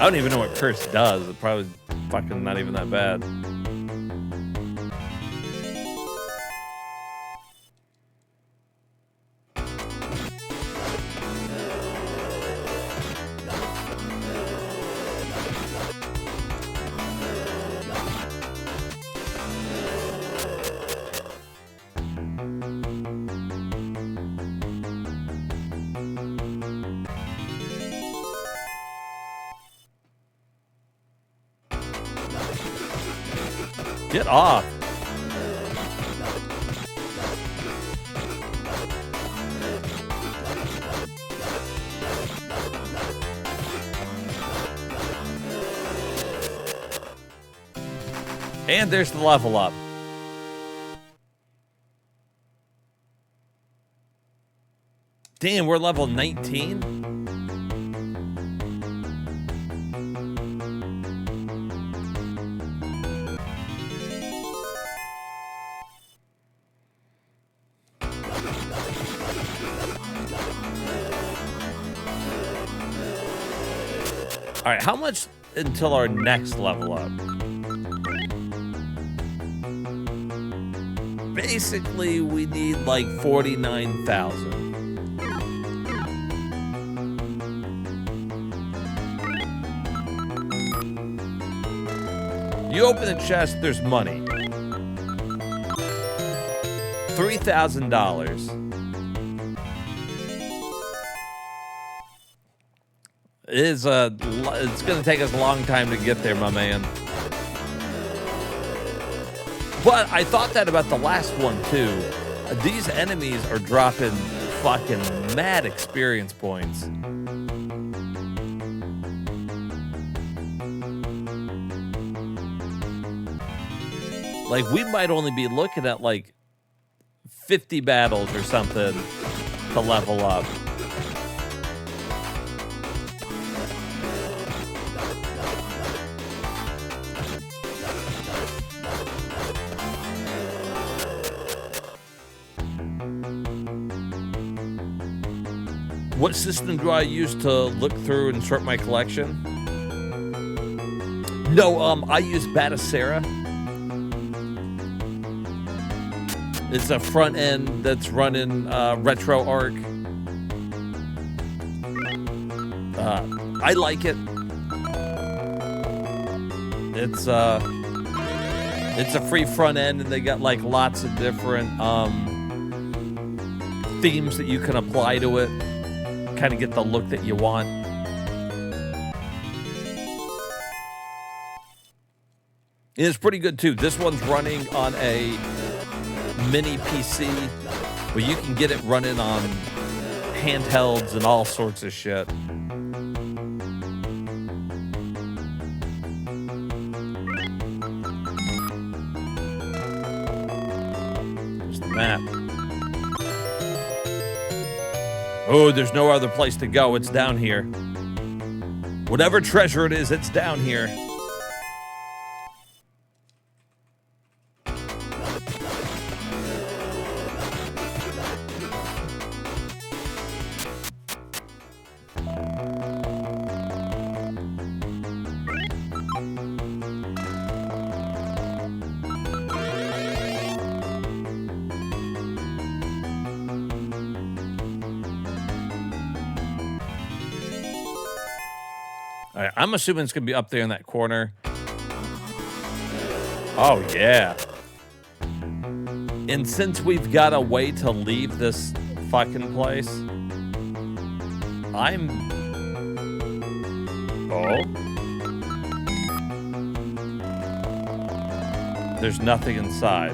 don't even know what curse does. It's probably fucking not even that bad. Get off. And there's the level up. Damn, we're level 19? All right, how much until our next level up? Basically, we need like 49,000. You open the chest, there's money. $3,000. It's going to take us a long time to get there, my man. But I thought that about the last one, too. These enemies are dropping fucking mad experience points. Like, we might only be looking at, like, 50 battles or something to level up. What system do I use to look through and sort my collection? No, I use Batacera. It's a front end that's running RetroArch. I like it. It's a free front end, and they got like lots of different themes that you can apply to it. Kind of get the look that you want. It's pretty good too. This one's running on a mini PC, but you can get it running on handhelds and all sorts of shit. There's the map. Oh, there's no other place to go. It's down here. Whatever treasure it is, it's down here. I'm assuming it's going to be up there in that corner. Oh, yeah. And since we've got a way to leave this fucking place, Oh. There's nothing inside.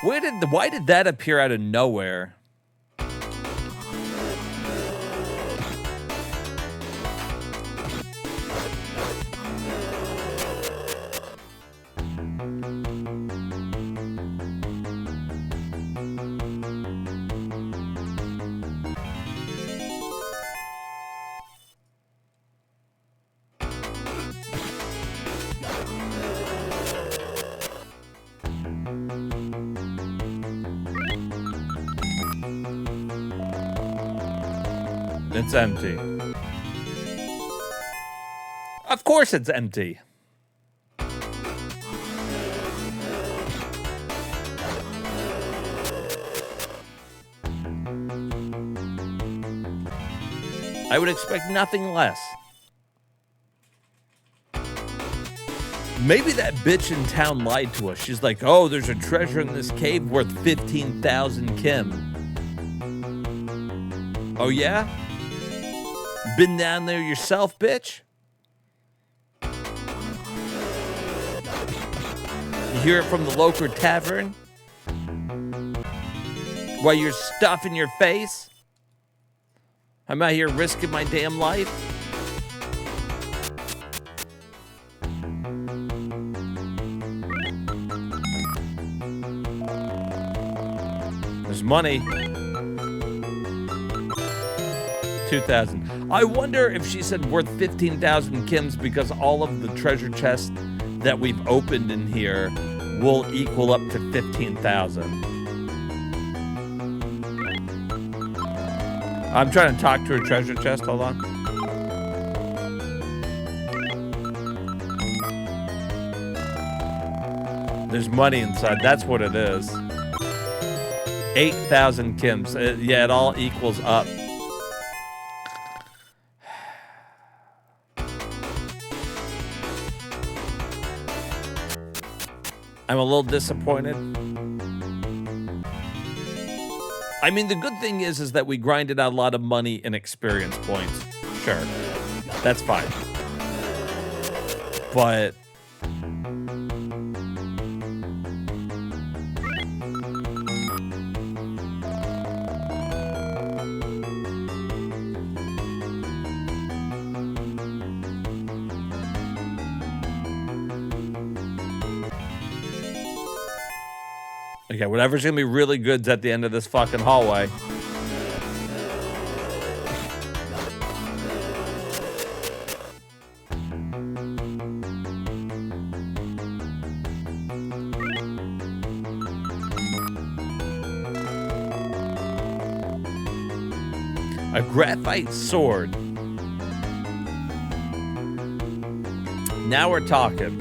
Why did that appear out of nowhere? It's empty. Of course it's empty. I would expect nothing less. Maybe that bitch in town lied to us. She's like, oh, there's a treasure in this cave worth 15,000 Kim. Oh, yeah? Been down there yourself, bitch? You hear it from the local tavern? While you're stuffing your face? I'm out here risking my damn life? There's money. 2,000. I wonder if she said worth 15,000 Kims because all of the treasure chests that we've opened in here will equal up to 15,000. I'm trying to talk to her treasure chest. Hold on. There's money inside. That's what it is. 8,000 Kims. Yeah, it all equals up. I'm a little disappointed. I mean, the good thing is that we grinded out a lot of money and experience points. Sure, that's fine. But okay, whatever's gonna be really good's at the end of this fucking hallway. A graphite sword. Now we're talking.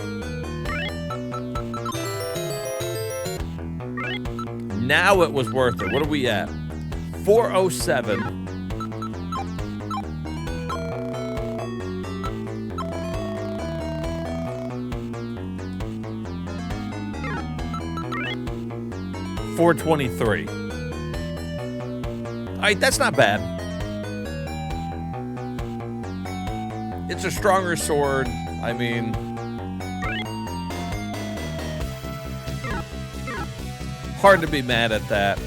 Now it was worth it. What are we at? 407. $423. All right, that's not bad. It's a stronger sword. I mean, hard to be mad at that.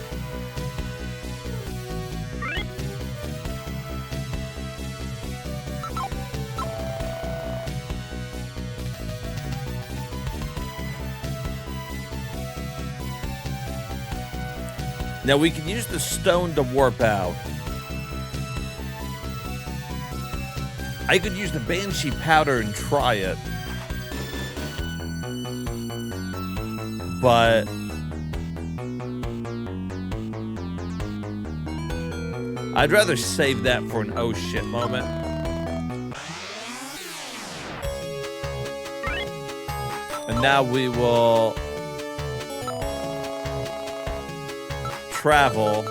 Now we can use the stone to warp out. I could use the Banshee powder and try it. But I'd rather save that for an oh shit moment. And now we will travel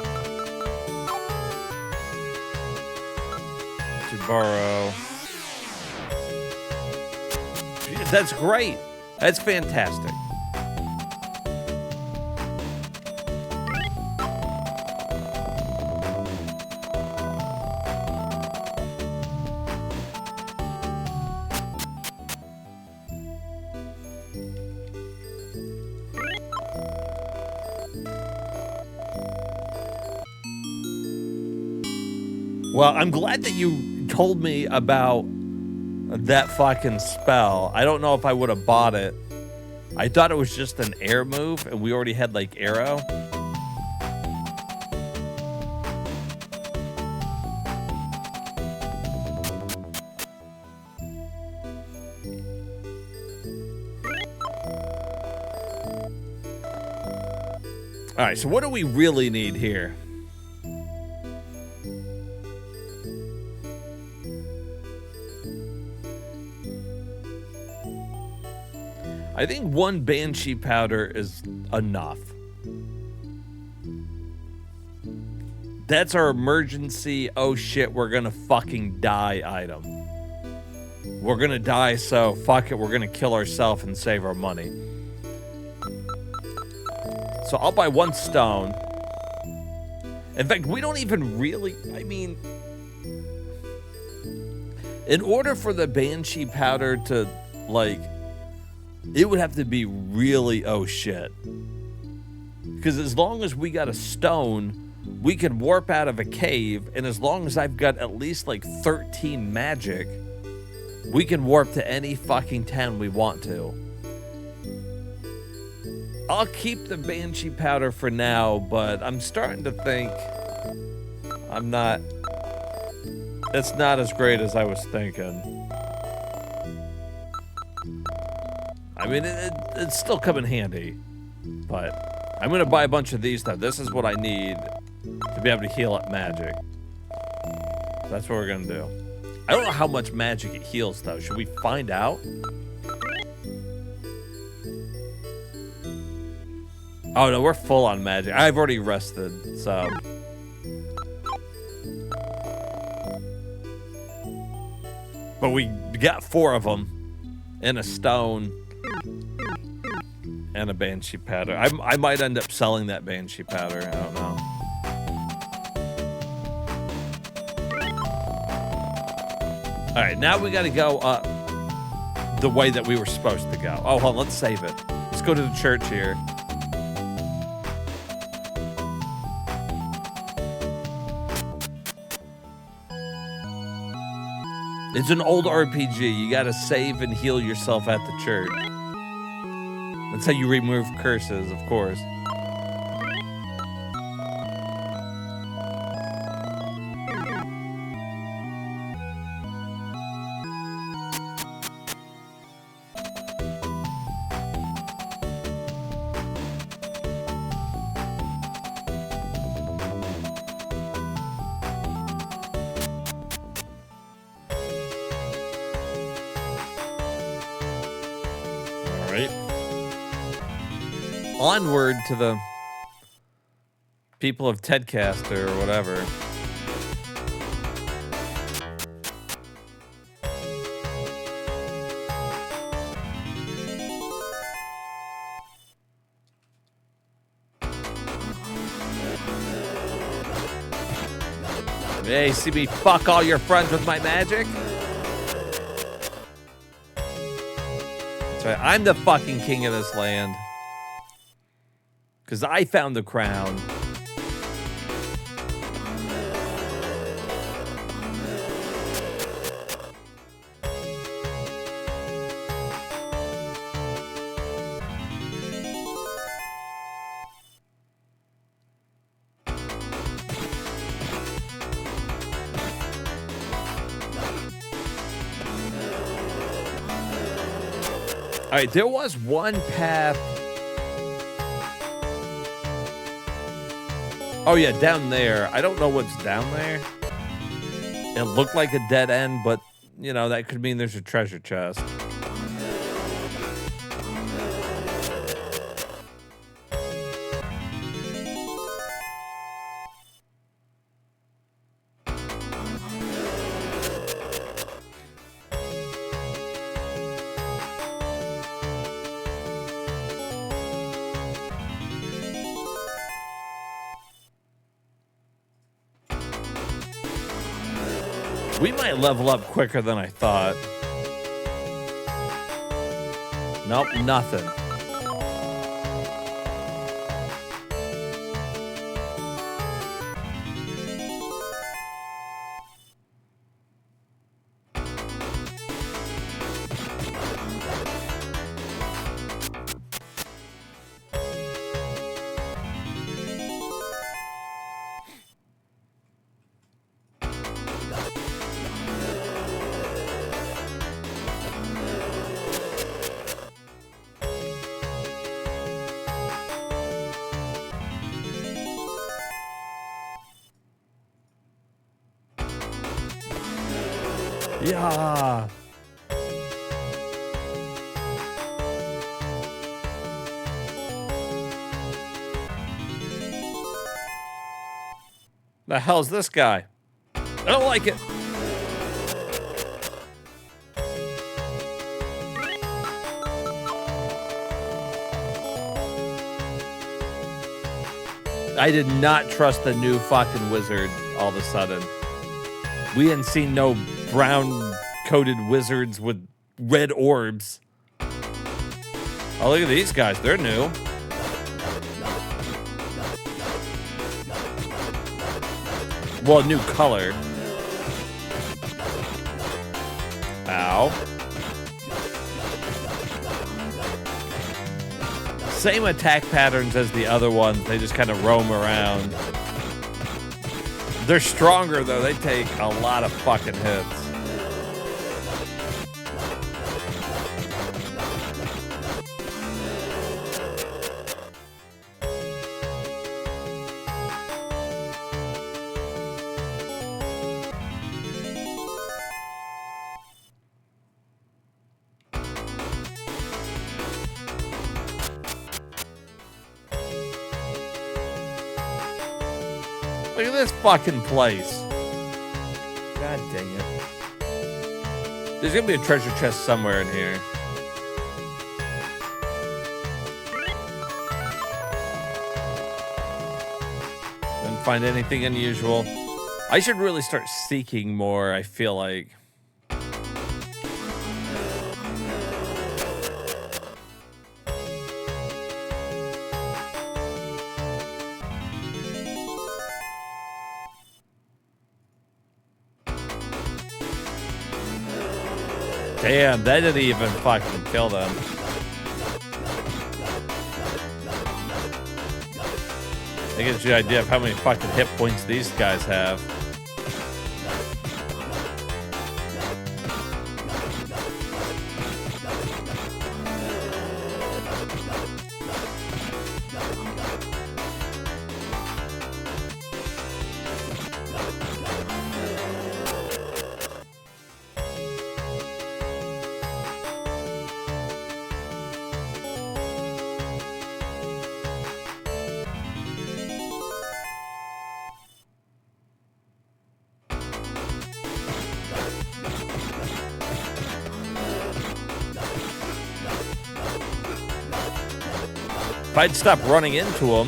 to borrow. That's great. That's fantastic. Well, I'm glad that you told me about that fucking spell. I don't know if I would have bought it. I thought it was just an air move, and we already had, like, arrow. All right, so what do we really need here? I think one Banshee powder is enough. That's our emergency, oh shit, we're gonna fucking die item. We're gonna die, so fuck it, we're gonna kill ourselves and save our money. So I'll buy one stone. In fact, we don't even really, I mean, in order for the Banshee powder to, like, it would have to be really oh shit. Because as long as we got a stone, we can warp out of a cave, and as long as I've got at least like 13 magic, we can warp to any fucking town we want to. I'll keep the Banshee powder for now, but I'm starting to think it's not as great as I was thinking. I mean, it's still come in handy, but I'm going to buy a bunch of these now. This is what I need to be able to heal up magic. That's what we're going to do. I don't know how much magic it heals, though. Should we find out? Oh, no, we're full on magic. I've already rested, so. But we got 4 of them and a stone. And a Banshee powder. I might end up selling that Banshee powder. I don't know. All right, now we got to go up the way that we were supposed to go. Oh, hold on, let's save it. Let's go to the church here. It's an old RPG. You got to save and heal yourself at the church. That's how you remove curses, of course. Onward to the people of Tedcaster or whatever. Hey, see me fuck all your friends with my magic? That's right, I'm the fucking king of this land. Because I found the crown. All right, there was one path. Oh, yeah, down there. I don't know what's down there. It looked like a dead end, but, you know, that could mean there's a treasure chest. We might level up quicker than I thought. Nope, nothing. Yeah. The hell's this guy? I don't like it. I did not trust the new fucking wizard all of a sudden. We hadn't seen no brown-coated wizards with red orbs. Oh, look at these guys. They're new. Well, new color. Ow. Same attack patterns as the other ones. They just kind of roam around. They're stronger, though. They take a lot of fucking hits. Look at this fucking place. God dang it. There's gonna be a treasure chest somewhere in here. find anything unusual. I should really start seeking more, I feel like. Damn, that didn't even fucking kill them. That gives you an idea of how many fucking hit points these guys have. If I'd stop running into him.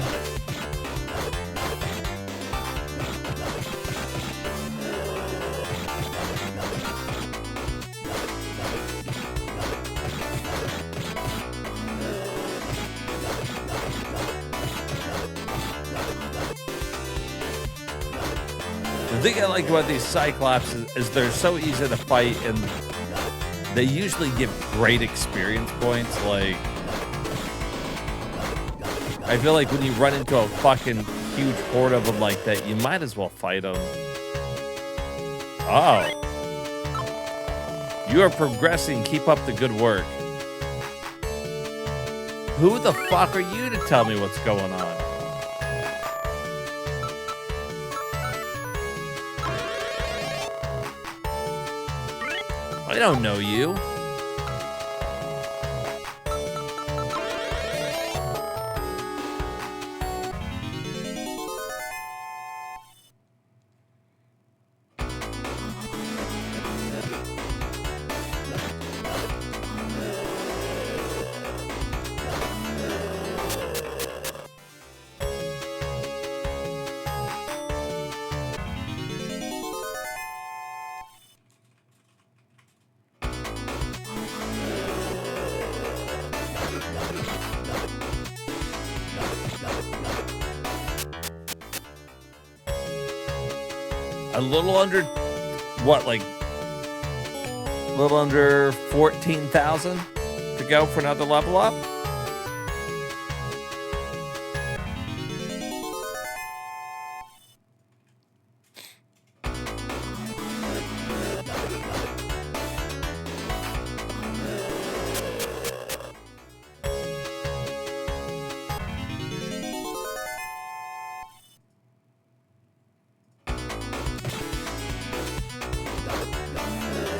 The thing I like about these Cyclops is they're so easy to fight, and they usually give great experience points. Like, I feel like when you run into a fucking huge horde of them like that, you might as well fight them. Oh. You are progressing. Keep up the good work. Who the fuck are you to tell me what's going on? I don't know you. A little under, what, like, a little under 14,000 to go for another level up?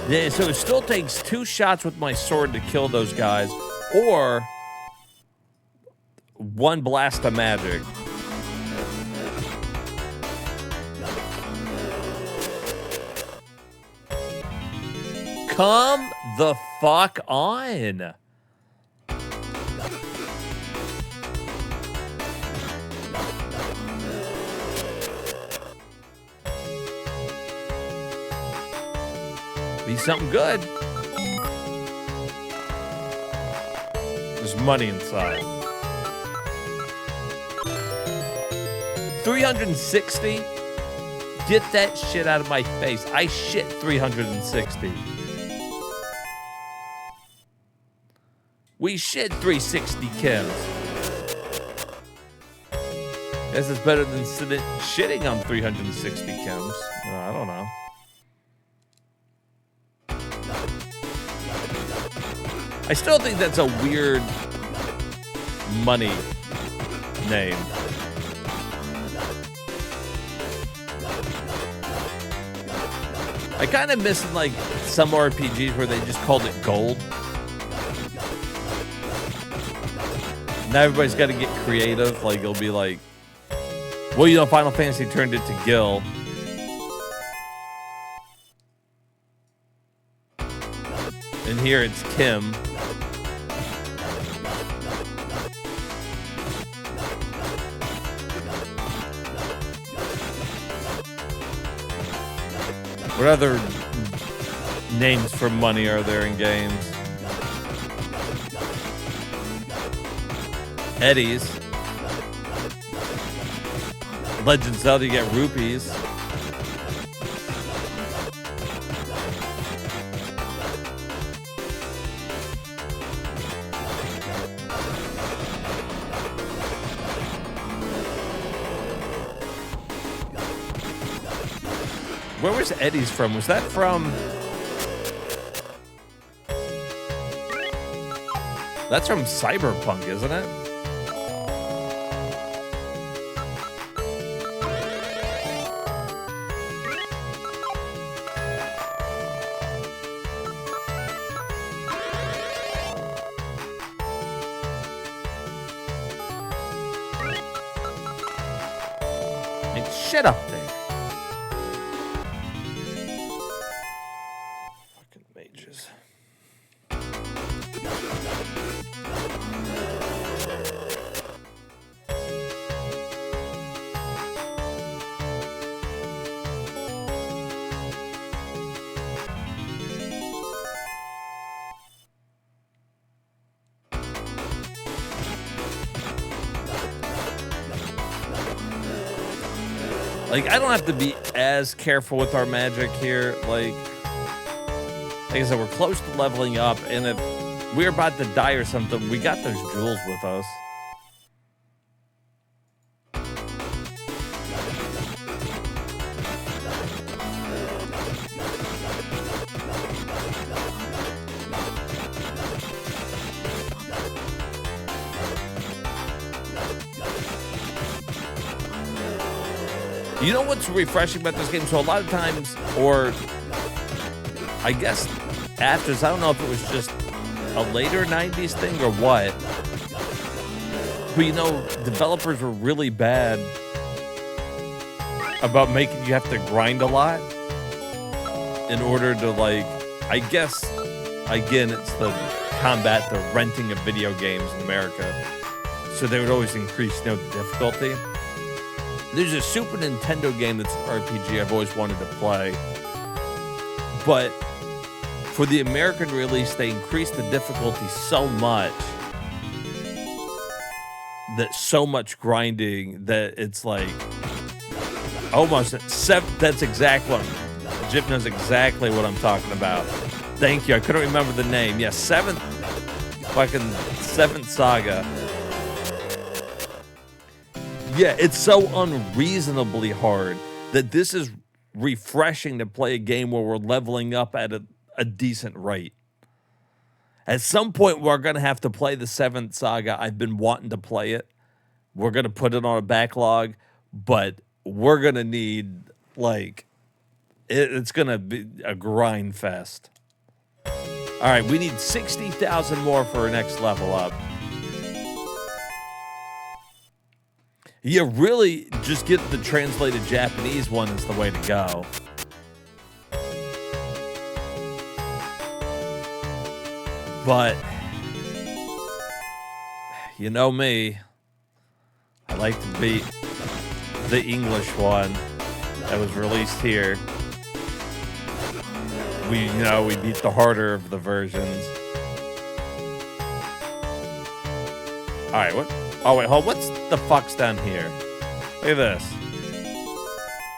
Yeah, so it still takes 2 shots with my sword to kill those guys, or 1 blast of magic. Come the fuck on. Be something good. There's money inside. 360? Get that shit out of my face. I shit 360. We shit 360 chems. This is better than shitting on 360 chems. I don't know. I still think that's a weird money name. I kind of miss like some RPGs where they just called it gold. Now everybody's got to get creative. Like it'll be like, well, you know, Final Fantasy turned it to Gil. And here it's Kim. What other names for money are there in games? Eddies. Legend of Zelda, you get rupees. Where was Eddie's from? Was that from... That's from Cyberpunk, isn't it? Shit up there. Fucking mages. Like, I don't have to be as careful with our magic here. Like I said, we're close to leveling up, and if we're about to die or something, we got those jewels with us. You know what's refreshing about this game? So a lot of times, or I guess after, I don't know if it was just a later 90s thing or what, but you know, developers were really bad about making you have to grind a lot in order to, like, I guess, again, it's the combat, the renting of video games in America. So they would always increase, you know, the difficulty. There's a Super Nintendo game that's an RPG I've always wanted to play. But for the American release, they increased the difficulty so much that so much grinding that it's like almost that's exactly what Jip knows exactly what I'm talking about. Thank you. I couldn't remember the name. Yeah, seventh Saga. Yeah, it's so unreasonably hard that this is refreshing to play a game where we're leveling up at a decent rate. At some point, we're going to have to play the 7th Saga. I've been wanting to play it. We're going to put it on a backlog, but we're going to need, like, it's going to be a grind fest. All right, we need 60,000 more for our next level up. Yeah, really, just get the translated Japanese one is the way to go. But, you know me, I like to beat the English one that was released here. We beat the harder of the versions. All right, what? Oh, wait, hold on. What's the fuck's down here? Look at this.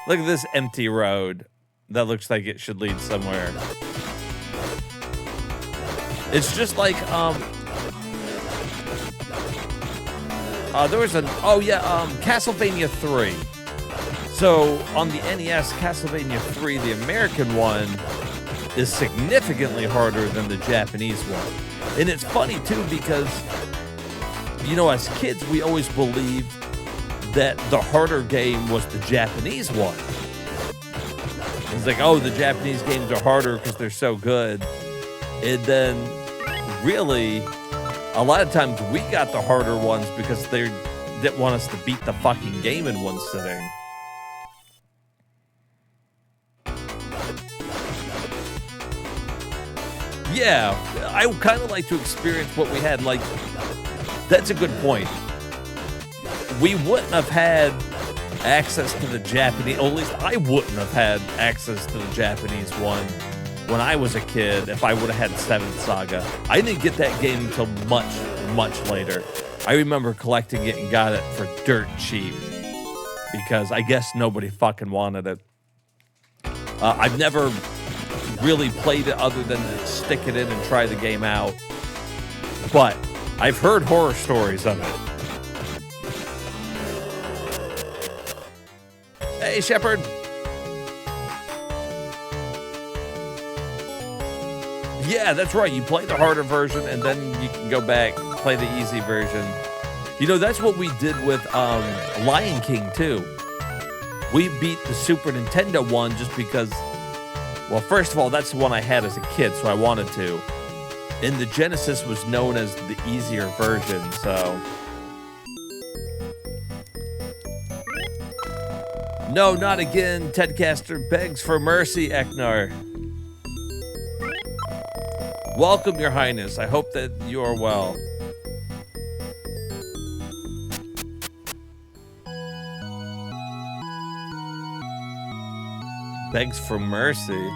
Look at this empty road that looks like it should lead somewhere. It's just like, there was Castlevania 3. So, on the NES, Castlevania 3, the American one, is significantly harder than the Japanese one. And it's funny, too, because, you know, as kids, we always believed that the harder game was the Japanese one. It's like, oh, the Japanese games are harder because they're so good. And then, really, a lot of times we got the harder ones because they didn't want us to beat the fucking game in one sitting. Yeah, I would kind of like to experience what we had. Like, that's a good point. We wouldn't have had access to the Japanese, or at least I wouldn't have had access to the Japanese one when I was a kid if I would have had 7th Saga. I didn't get that game until much, much later. I remember collecting it and got it for dirt cheap because I guess nobody fucking wanted it. I've never really played it other than to stick it in and try the game out, but I've heard horror stories of it. Hey, Shepard. Yeah, that's right. You play the harder version, and then you can go back, play the easy version. You know, that's what we did with Lion King, too. We beat the Super Nintendo one just because, well, first of all, that's the one I had as a kid, so I wanted to. And the Genesis was known as the easier version, so... No, not again. Tedcaster begs for mercy, Eknar. Welcome, Your Highness. I hope that you are well. Begs for mercy.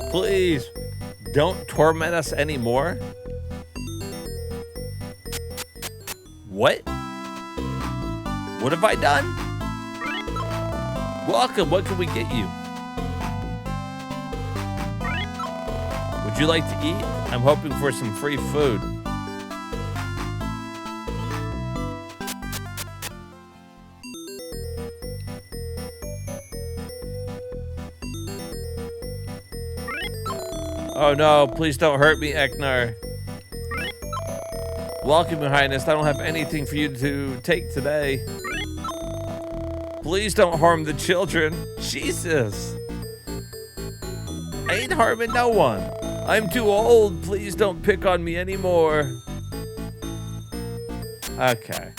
Please, don't torment us anymore. What? What have I done? Welcome, what can we get you? Would you like to eat? I'm hoping for some free food. Oh no, please don't hurt me, Eknar. Welcome, Your Highness. I don't have anything for you to take today. Please don't harm the children. Jesus. I ain't harming no one. I'm too old. Please don't pick on me anymore. Okay.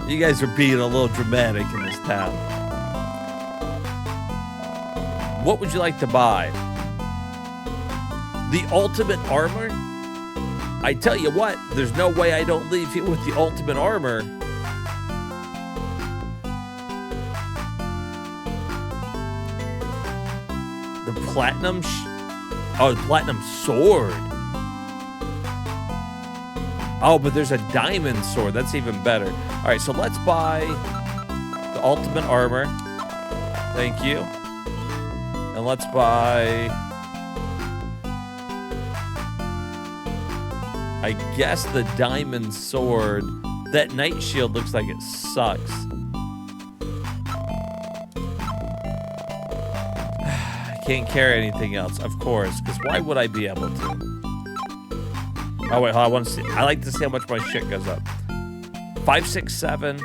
You guys are being a little dramatic in this town. What would you like to buy? The ultimate armor? I tell you what, there's no way I don't leave here with the ultimate armor. The platinum the platinum sword. Oh, but there's a diamond sword. That's even better. All right, so let's buy the ultimate armor. Thank you. And let's buy... I guess the diamond sword. That knight shield looks like it sucks. I can't carry anything else, of course, because why would I be able to? Oh wait, I want to see. I like to see how much my shit goes up. 5, 6, 7.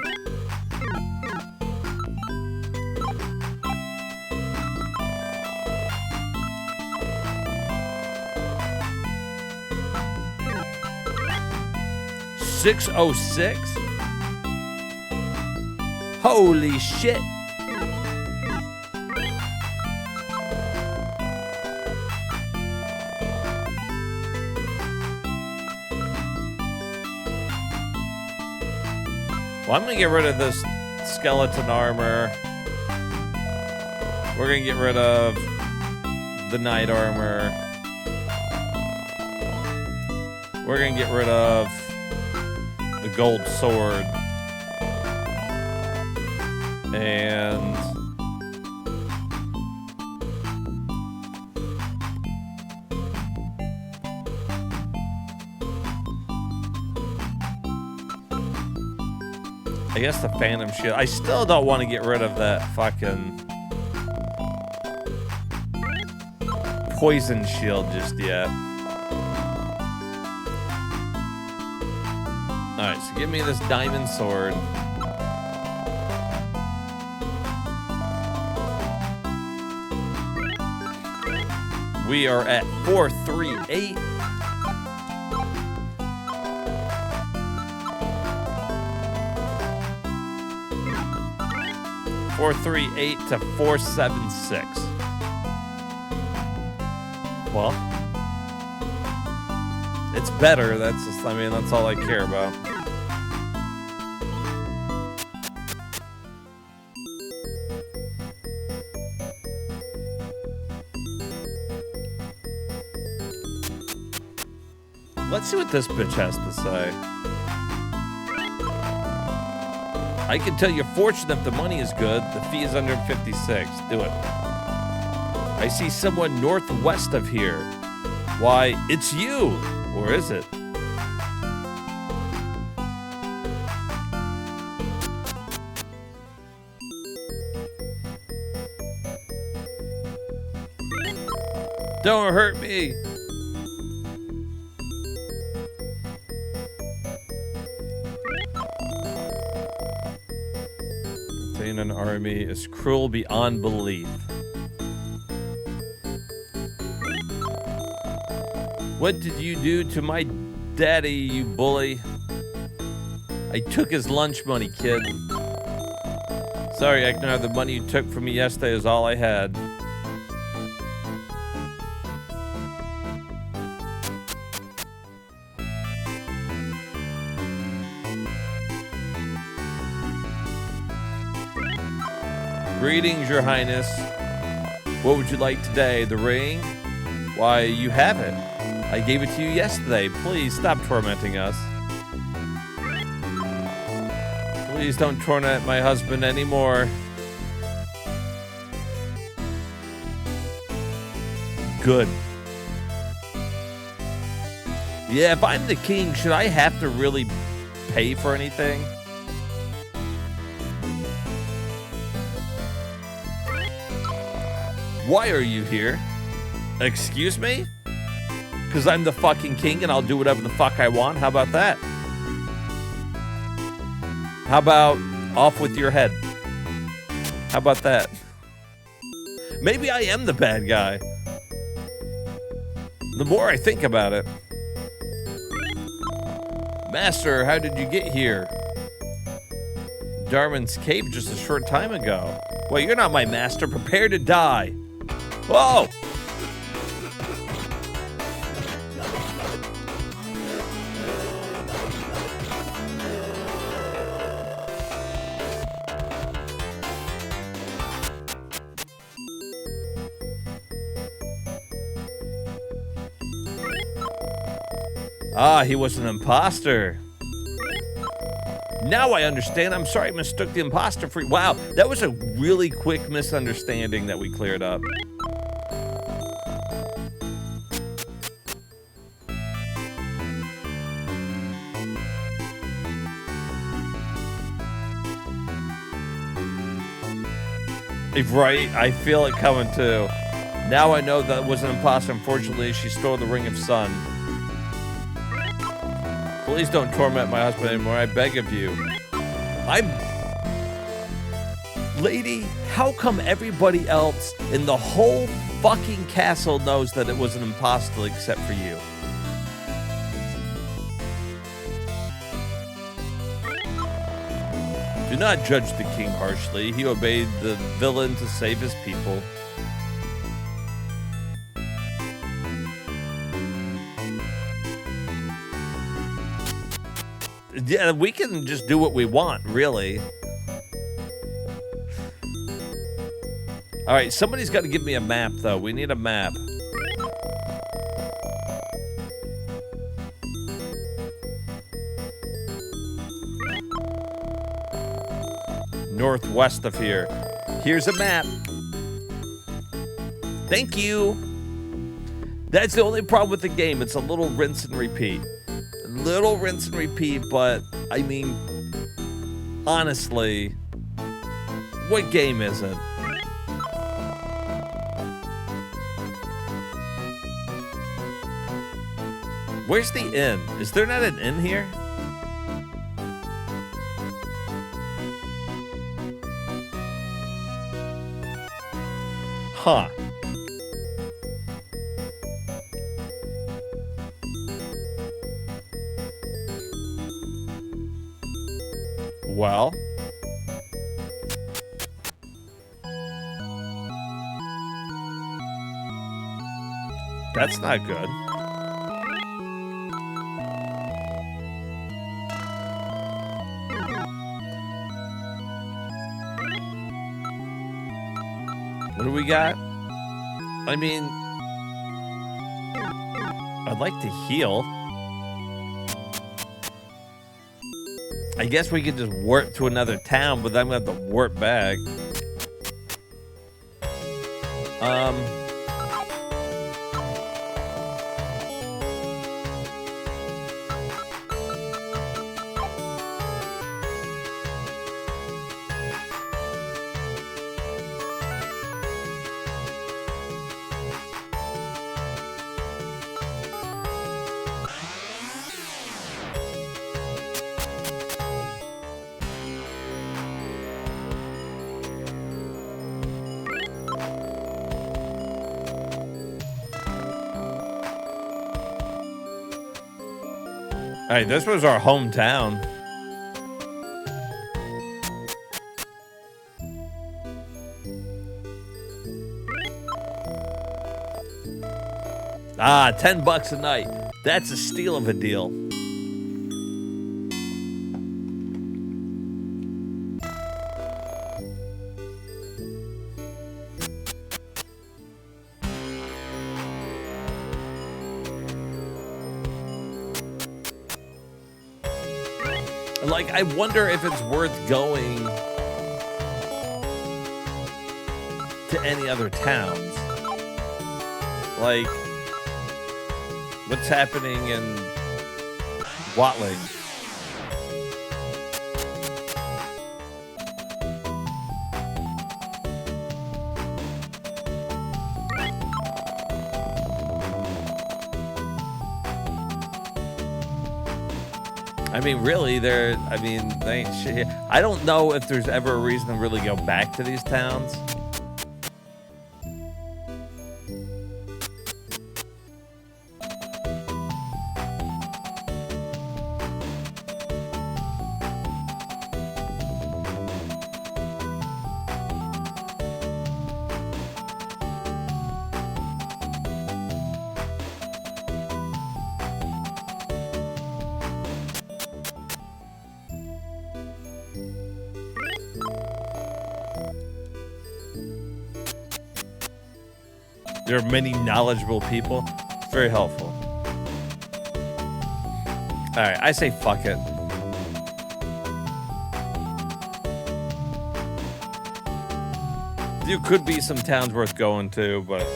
$606? Holy shit. Well, I'm gonna get rid of this skeleton armor. We're gonna get rid of the knight armor. We're gonna get rid of the gold sword. And I guess the phantom shield. I still don't want to get rid of that fucking poison shield just yet. Alright, so give me this diamond sword. We are at 438. 438 to 476. Well, it's better. That's just, I mean, that's all I care about. Let's see what this bitch has to say. I can tell you're fortunate if the money is good. The fee is under 56. Do it. I see someone northwest of here. Why, it's you. Or is it? Don't hurt me. An army is cruel beyond belief. What did you do to my daddy, you bully? I took his lunch money, kid. Sorry, Eknar, the money you took from me yesterday is all I had. Greetings, Your Highness. What would you like today? The ring? Why, you have it. I gave it to you yesterday. Please stop tormenting us. Please don't torment my husband anymore. Good. Yeah, if I'm the king, should I have to really pay for anything? Why are you here? Excuse me? Because I'm the fucking king and I'll do whatever the fuck I want? How about that? How about off with your head? How about that? Maybe I am the bad guy. The more I think about it. Master, how did you get here? Darwin's cave just a short time ago. Well, you're not my master. Prepare to die. Whoa! Ah, he was an imposter. Now I understand. I'm sorry I mistook the imposter for... Wow, that was a really quick misunderstanding that we cleared up. Right, I feel it coming too. Now I know that was an imposter. Unfortunately, she stole the Ring of Sun. Please don't torment my husband anymore, I beg of you. Lady, how come everybody else in the whole fucking castle knows that it was an imposter except for you? Do not judge the king harshly. He obeyed the villain to save his people. Yeah, we can just do what we want, really. All right, somebody's got to give me a map, though. We need a map. Northwest of here. Here's a map. Thank you. That's the only problem with the game. It's a little rinse and repeat. Little rinse and repeat, but I mean, honestly, what game is it? Where's the inn? Is there not an inn here? Huh. Well, That's not good. What do we got? I mean, I'd like to heal. I guess we could just warp to another town, but then I'm gonna have to warp back. All right, this was our hometown. Ah, $10 a night. That's a steal of a deal. Like, I wonder if it's worth going to any other towns. Like, what's happening in Watling? I mean, really, they ain't shit here. I don't know if there's ever a reason to really go back to these towns. There are many knowledgeable people. It's very helpful. All right, I say fuck it. There could be some towns worth going to, but...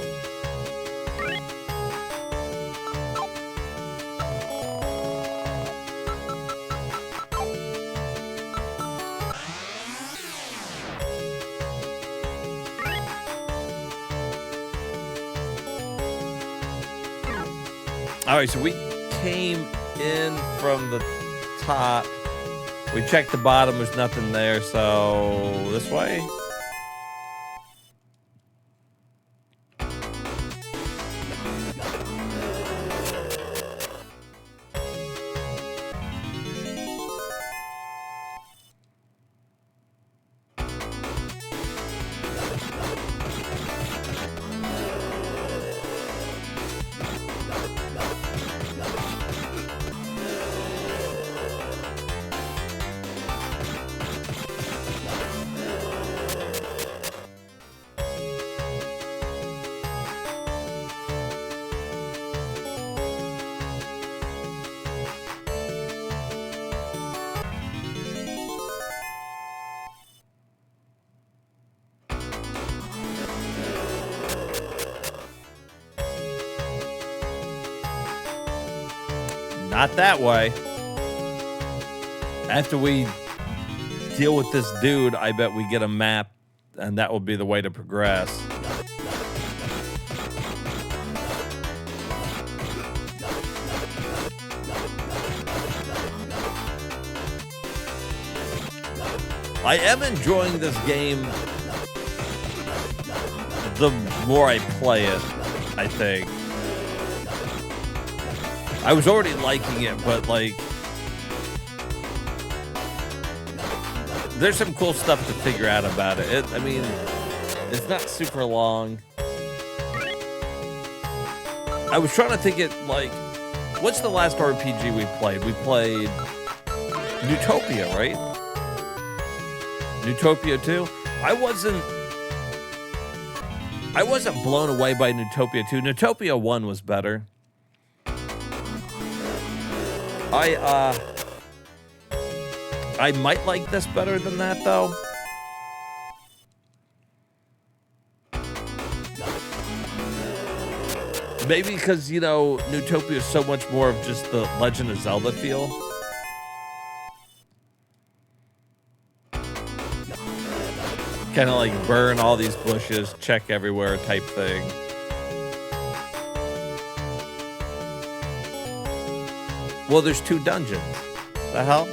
All right, so we came in from the top. We checked the bottom, there's nothing there, so this way? Not that way. After we deal with this dude, I bet we get a map, and that will be the way to progress. I am enjoying this game the more I play it, I think. I was already liking it, but like, there's some cool stuff to figure out about it. I mean, it's not super long. I was trying to think it like, what's the last RPG we played? We played Newtopia, right? Newtopia 2? I wasn't blown away by Newtopia 2. Newtopia 1 was better. I might like this better than that, though. Maybe because, you know, Newtopia is so much more of just the Legend of Zelda feel. Kind of like burn all these bushes, check everywhere type thing. Well, there's 2 dungeons. The hell?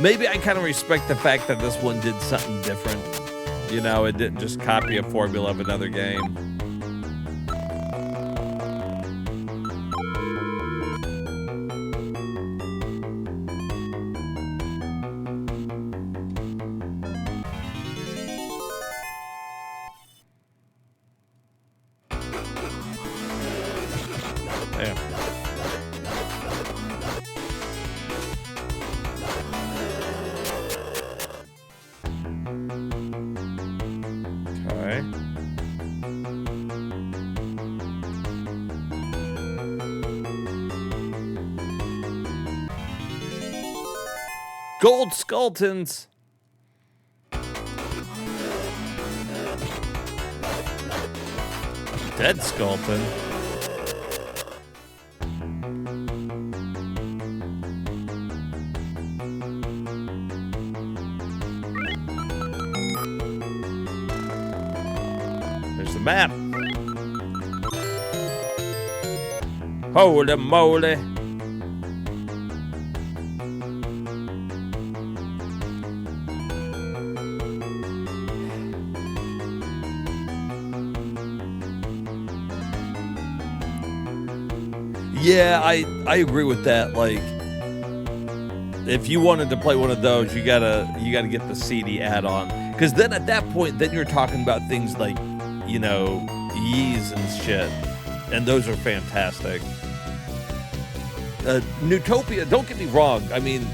Maybe I kind of respect the fact that this one did something different. You know, it didn't just copy a formula of another game. Damn. Gold Skultons. Dead Skulton. There's the map. Holy moly. Yeah, I agree with that. Like, if you wanted to play one of those, you gotta get the CD add-on, because then at that point, then you're talking about things like, you know, Ys and shit, and those are fantastic. Newtopia, don't get me wrong. I mean,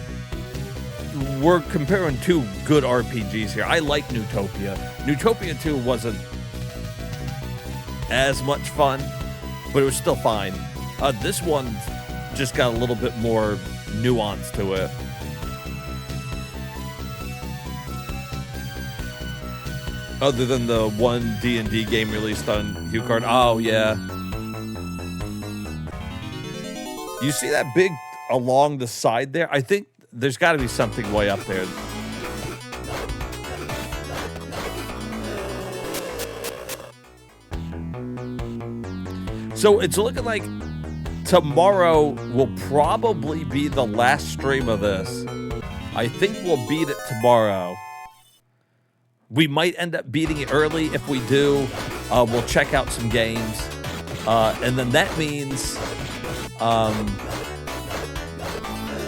we're comparing 2 good RPGs here. I like Newtopia. Newtopia 2 wasn't as much fun, but it was still fine. This one just got a little bit more nuance to it. Other than the one D&D game released on HuCard. Oh, yeah. You see that big along the side there? I think there's got to be something way up there. So it's looking like tomorrow will probably be the last stream of this. I think we'll beat it tomorrow. We might end up beating it early. If we do, we'll check out some games. And then that means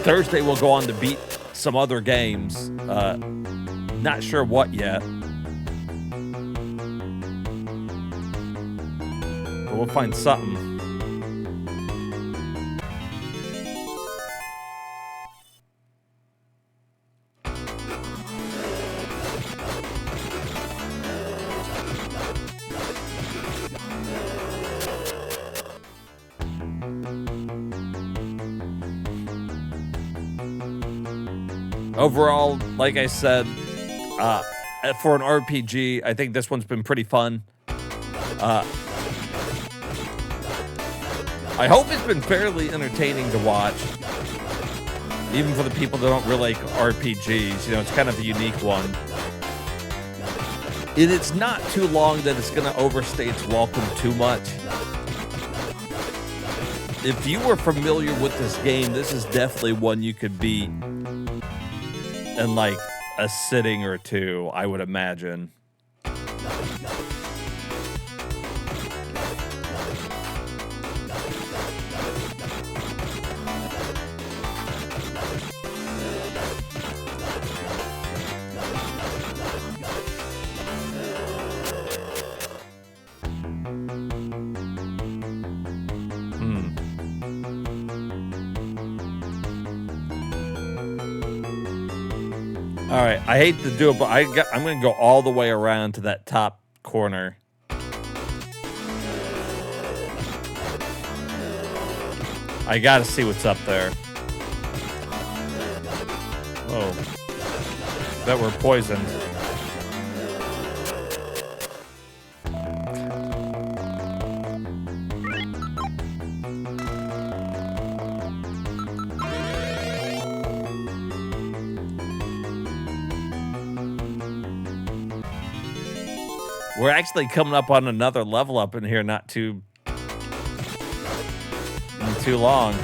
Thursday we'll go on to beat some other games. Not sure what yet. But we'll find something. Overall, like I said, for an RPG, I think this one's been pretty fun. I hope it's been fairly entertaining to watch. Even for the people that don't really like RPGs, you know, it's kind of a unique one. And it's not too long that it's going to overstay its welcome too much. If you were familiar with this game, this is definitely one you could beat. in like a sitting or two, I would imagine. All right, I hate to do it, but I'm going to go all the way around to that top corner. I got to see what's up there. Oh, that we're poisoned. We're actually coming up on another level up in here, not too long.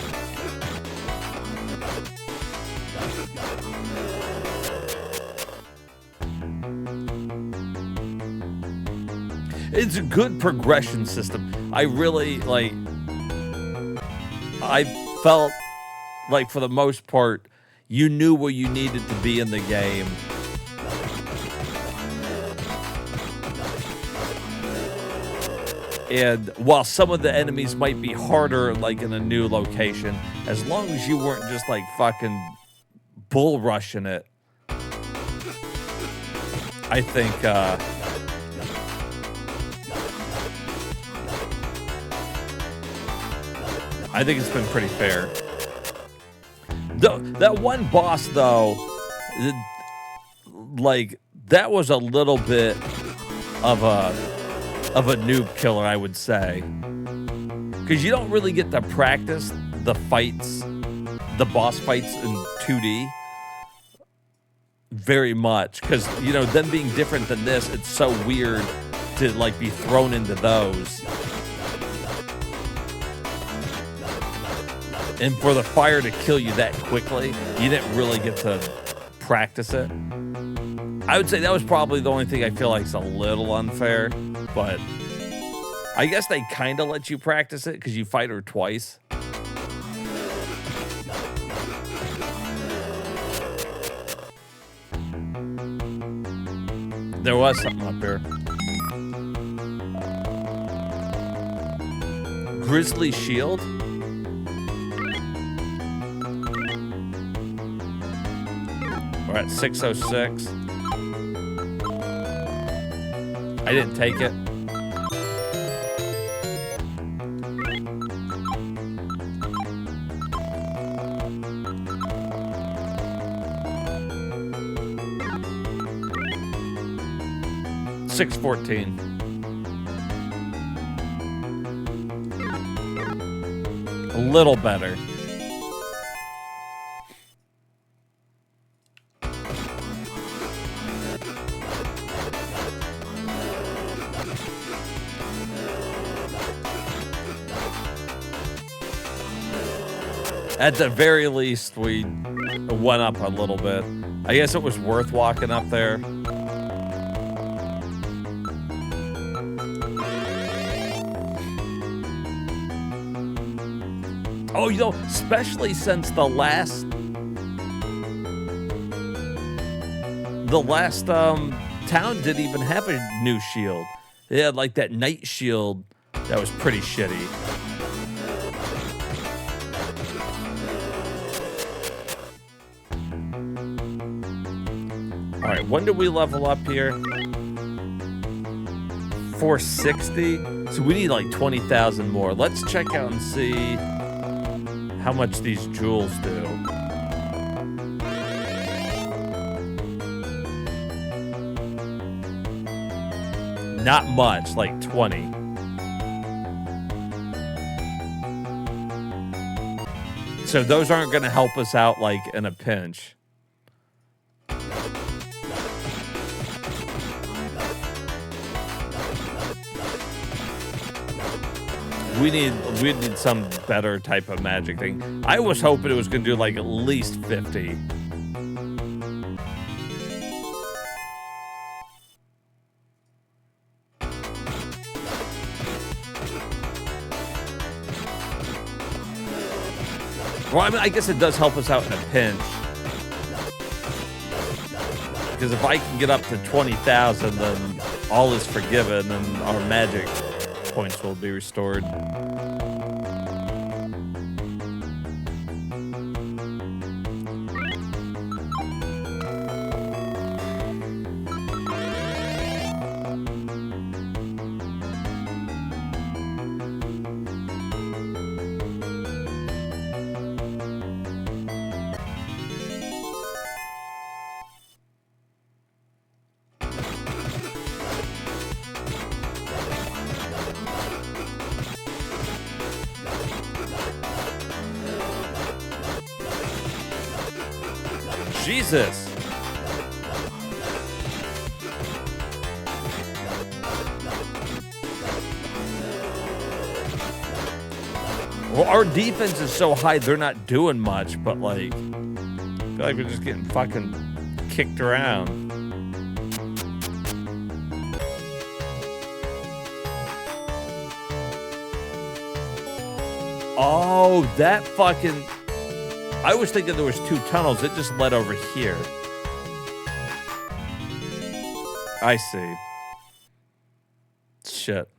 It's a good progression system. I really like. I felt like for the most part, you knew where you needed to be in the game. And while some of the enemies might be harder, like in a new location, as long as you weren't just like fucking bull rushing it, I think it's been pretty fair. That one boss, though, like that was a little bit of a noob killer, I would say, because you don't really get to practice the fights, the boss fights in 2D very much, because, you know, them being different than this, it's so weird to like be thrown into those. And for the fire to kill you that quickly, you didn't really get to practice it. I would say that was probably the only thing I feel like is a little unfair, but I guess they kind of let you practice it because you fight her twice. There was something up here. Grizzly Shield? We're at 606. I didn't take it. $614. A little better. At the very least, we went up a little bit. I guess it was worth walking up there. Oh, you know, especially since the last town didn't even have a new shield. They had like that night shield that was pretty shitty. All right, when did we level up here? 460. So we need like 20,000 more. Let's check out and see how much these jewels do. Not much, like 20. So those aren't going to help us out like in a pinch. We need some better type of magic thing. I was hoping it was going to do like at least 50. Well, I mean, I guess it does help us out in a pinch. Because if I can get up to 20,000, then all is forgiven and our magic points will be restored. Jesus. Well, our defense is so high, they're not doing much, but like, I feel like we're just getting fucking kicked around. Oh, that fucking... I was thinking there was 2 tunnels. It just led over here. I see. Shit.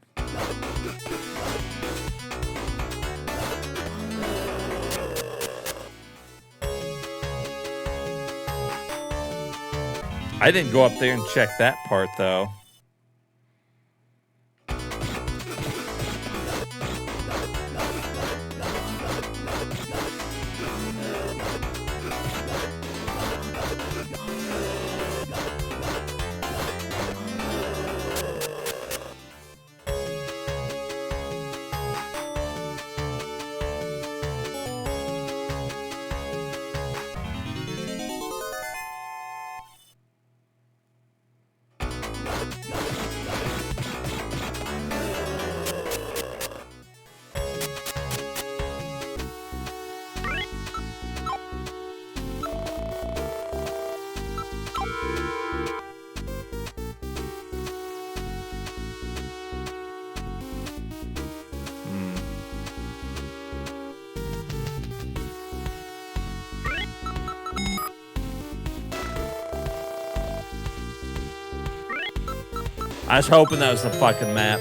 I didn't go up there and check that part, though. I was hoping that was the fucking map.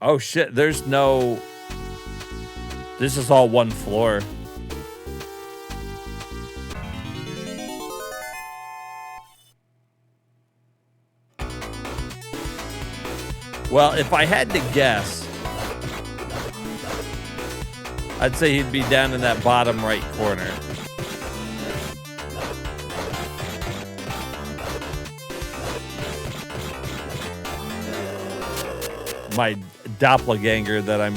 Oh shit, there's no... This is all one floor. Well, if I had to guess, I'd say he'd be down in that bottom right corner. My doppelganger that I'm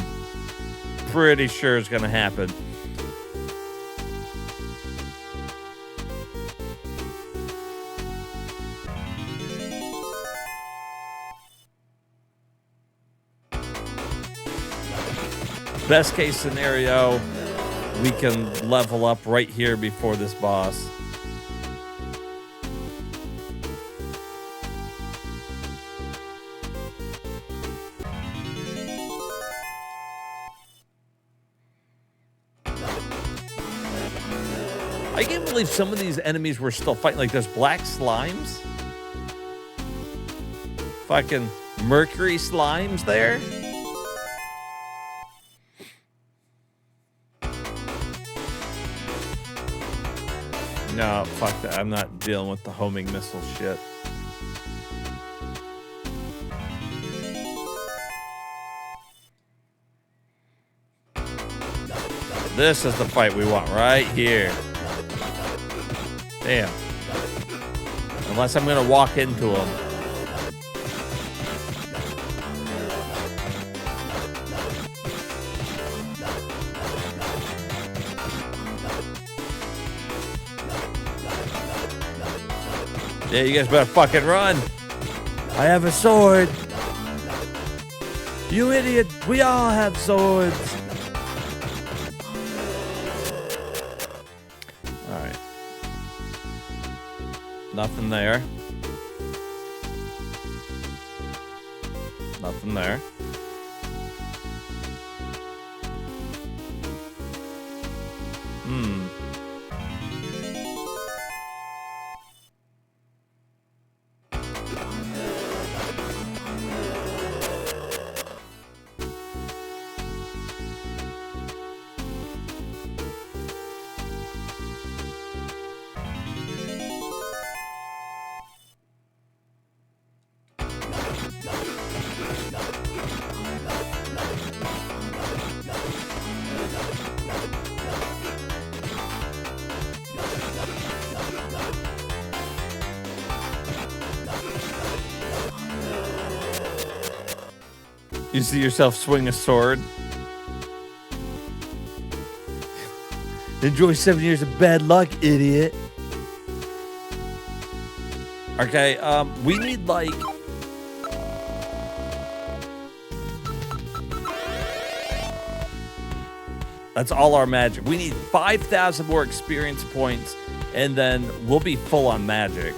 pretty sure is going to happen. Best case scenario, we can level up right here before this boss. I can't believe some of these enemies were still fighting. Like, there's black slimes. Fucking mercury slimes there. No, fuck that. I'm not dealing with the homing missile shit. This is the fight we want right here. Damn. Unless I'm gonna walk into him. Yeah, you guys better fucking run. I have a sword. You idiot. We all have swords. Alright. Nothing there. Nothing there. You see yourself swing a sword? Enjoy 7 years of bad luck, idiot. Okay, we need like... That's all our magic. We need 5,000 more experience points, and then we'll be full on magic.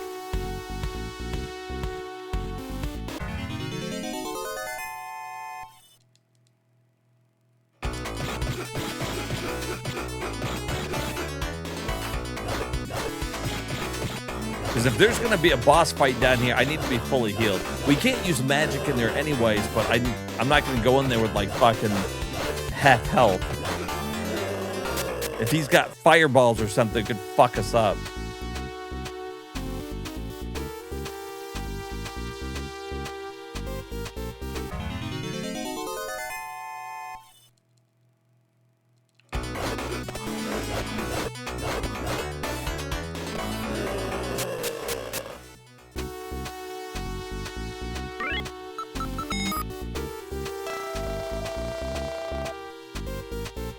Because if there's going to be a boss fight down here, I need to be fully healed. We can't use magic in there anyways, but I'm not going to go in there with like fucking half health. If he's got fireballs or something, it could fuck us up.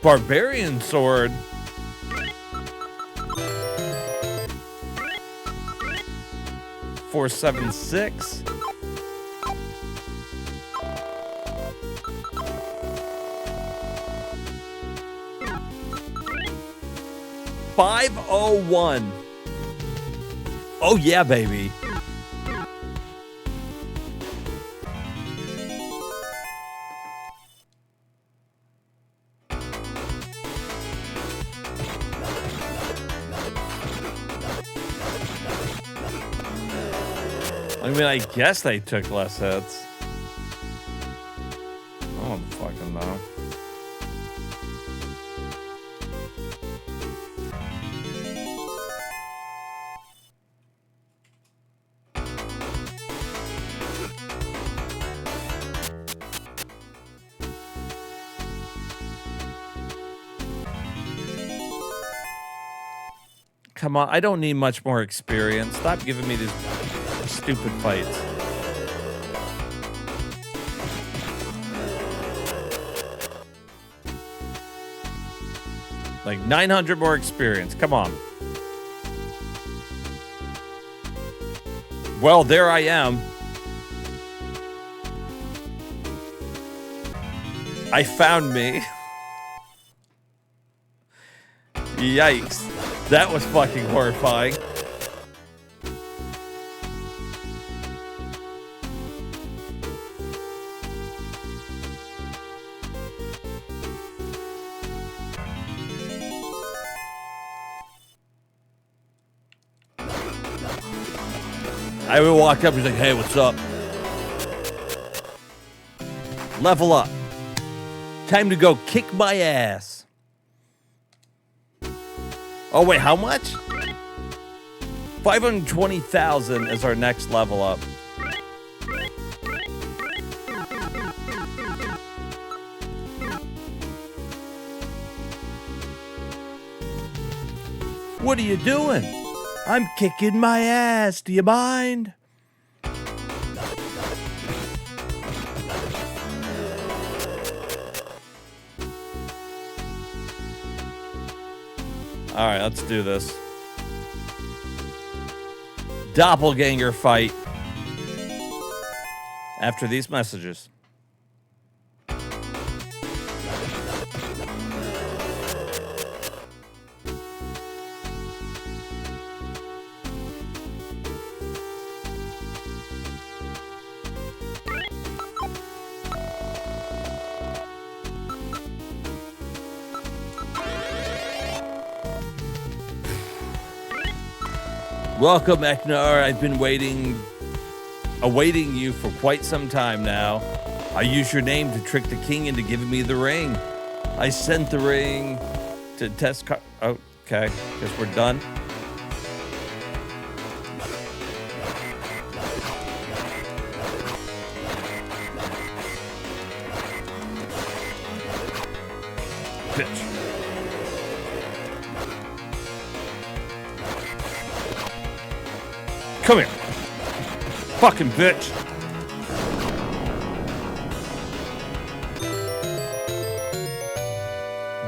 Barbarian sword. $476. $501. Oh yeah, baby. I mean, I guess they took less hits. I don't fucking know. Come on, I don't need much more experience. Stop giving me these stupid fights. Like 900 more experience. Come on. Well, there I am. I found me. Yikes. That was fucking horrifying. I would walk up, he's like, hey, what's up? Level up. Time to go kick my ass. Oh, wait, how much? 520,000 is our next level up. What are you doing? I'm kicking my ass. Do you mind? All right, let's do this. Doppelganger fight. After these messages. Welcome, Eknar. I've been awaiting you for quite some time now. I used your name to trick the king into giving me the ring. I sent the ring to test car. Oh, okay, guess we're done. Bitch. Come here. Fucking bitch.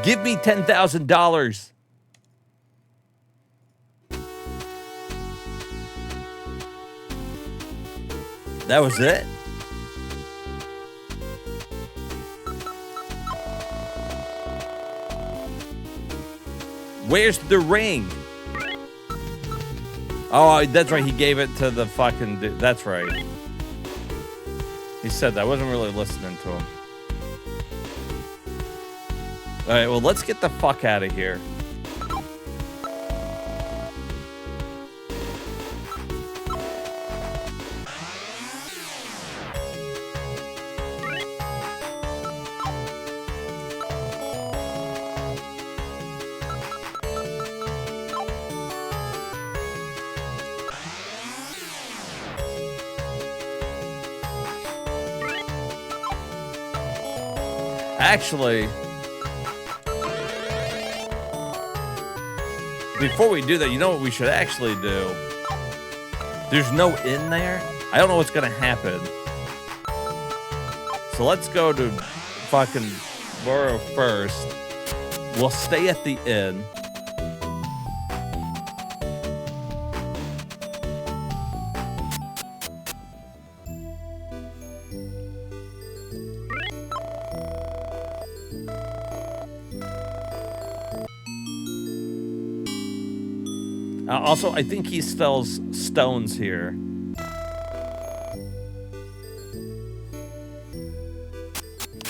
Give me $10,000. That was it? Where's the ring? Oh, that's right. He gave it to the fucking dude. That's right. He said that. I wasn't really listening to him. All right, well, let's get the fuck out of here. Actually, before we do that, you know what we should actually do? There's no inn there. I don't know what's going to happen. So let's go to fucking Borough first. We'll stay at the inn. Also, I think he sells stones here.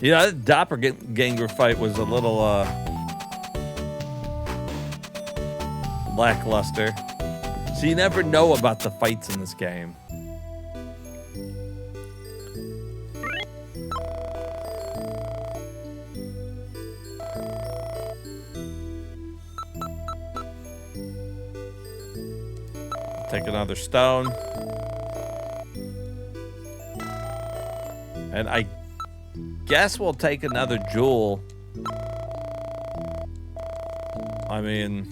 Yeah, that doppelganger fight was a little lackluster. So you never know about the fights in this game. Take another stone. And I guess we'll take another jewel. I mean,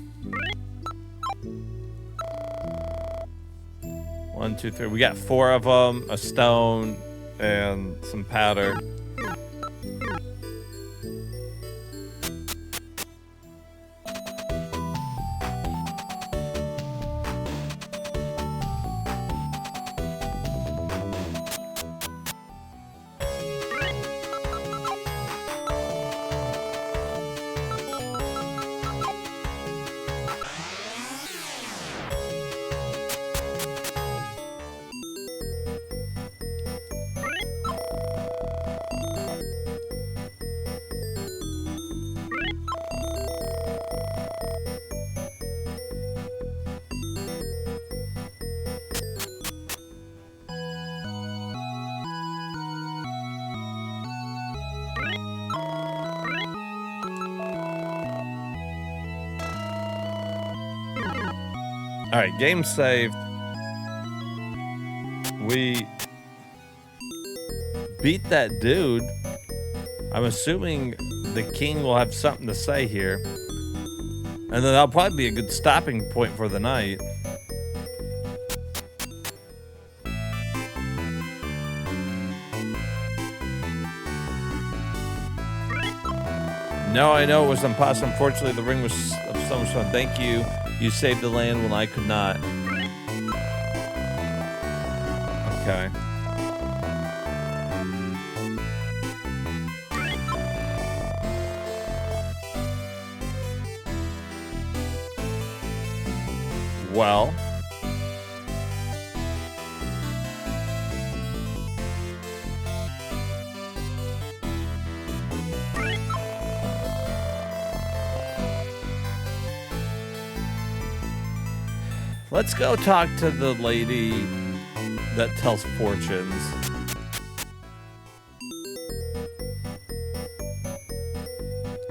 1, 2, 3. We got 4 of them, a stone, and some powder. All right, game saved. We beat that dude. I'm assuming the king will have something to say here. And then that'll probably be a good stopping point for the night. No, I know it was impossible. Unfortunately, the ring was of so much fun. Thank you. You saved the land when I could not. Okay. Well. Let's go talk to the lady that tells fortunes.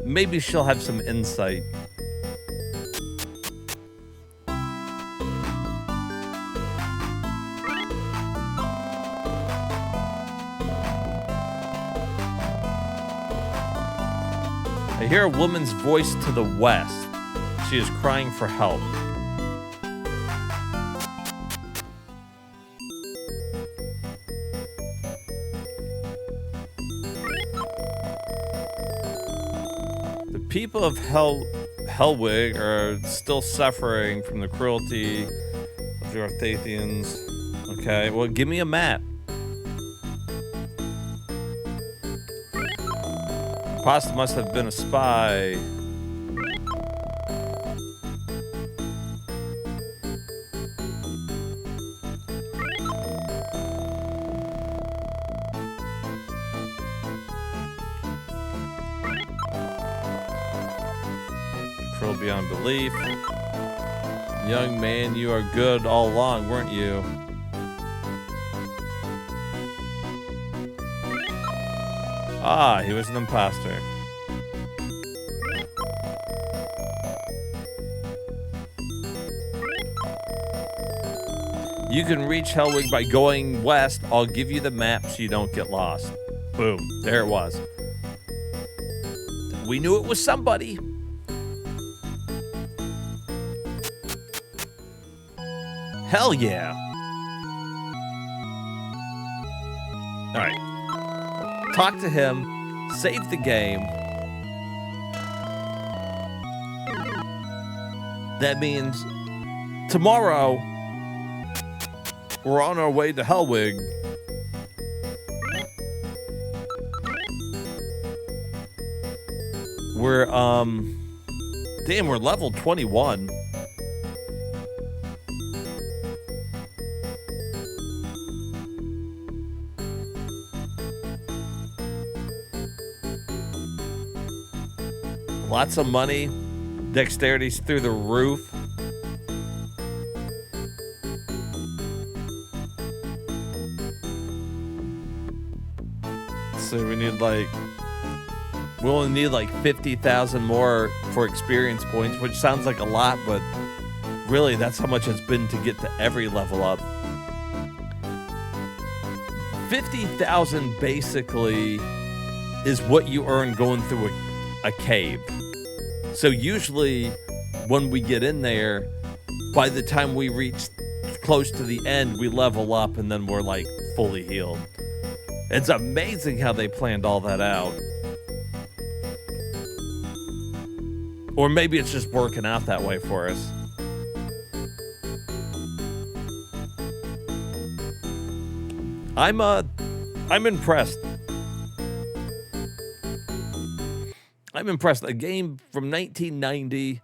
Maybe she'll have some insight. I hear a woman's voice to the west. She is crying for help. people of Hellwig are still suffering from the cruelty of the Arthathians. Okay, well, give me a map. Pasta must have been a spy. Cruel beyond belief. Young man, you are good all along, weren't you? Ah, he was an imposter. You can reach Hellwig by going west. I'll give you the map so you don't get lost. Boom. There it was. We knew it was somebody. Hell yeah. All right. Talk to him. Save the game. That means tomorrow we're on our way to Hellwig. We're damn, we're level 21. Lots of money. Dexterity's through the roof. So we need we only need 50,000 more for experience points, which sounds like a lot, but really that's how much it's been to get to every level up. 50,000 basically is what you earn going through a cave. So usually when we get in there, by the time we reach close to the end, we level up and then we're fully healed. It's amazing how they planned all that out. Or maybe it's just working out that way for us. I'm impressed. I'm impressed. A game from 1990.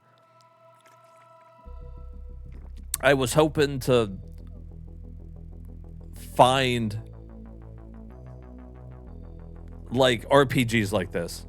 I was hoping to find RPGs like this.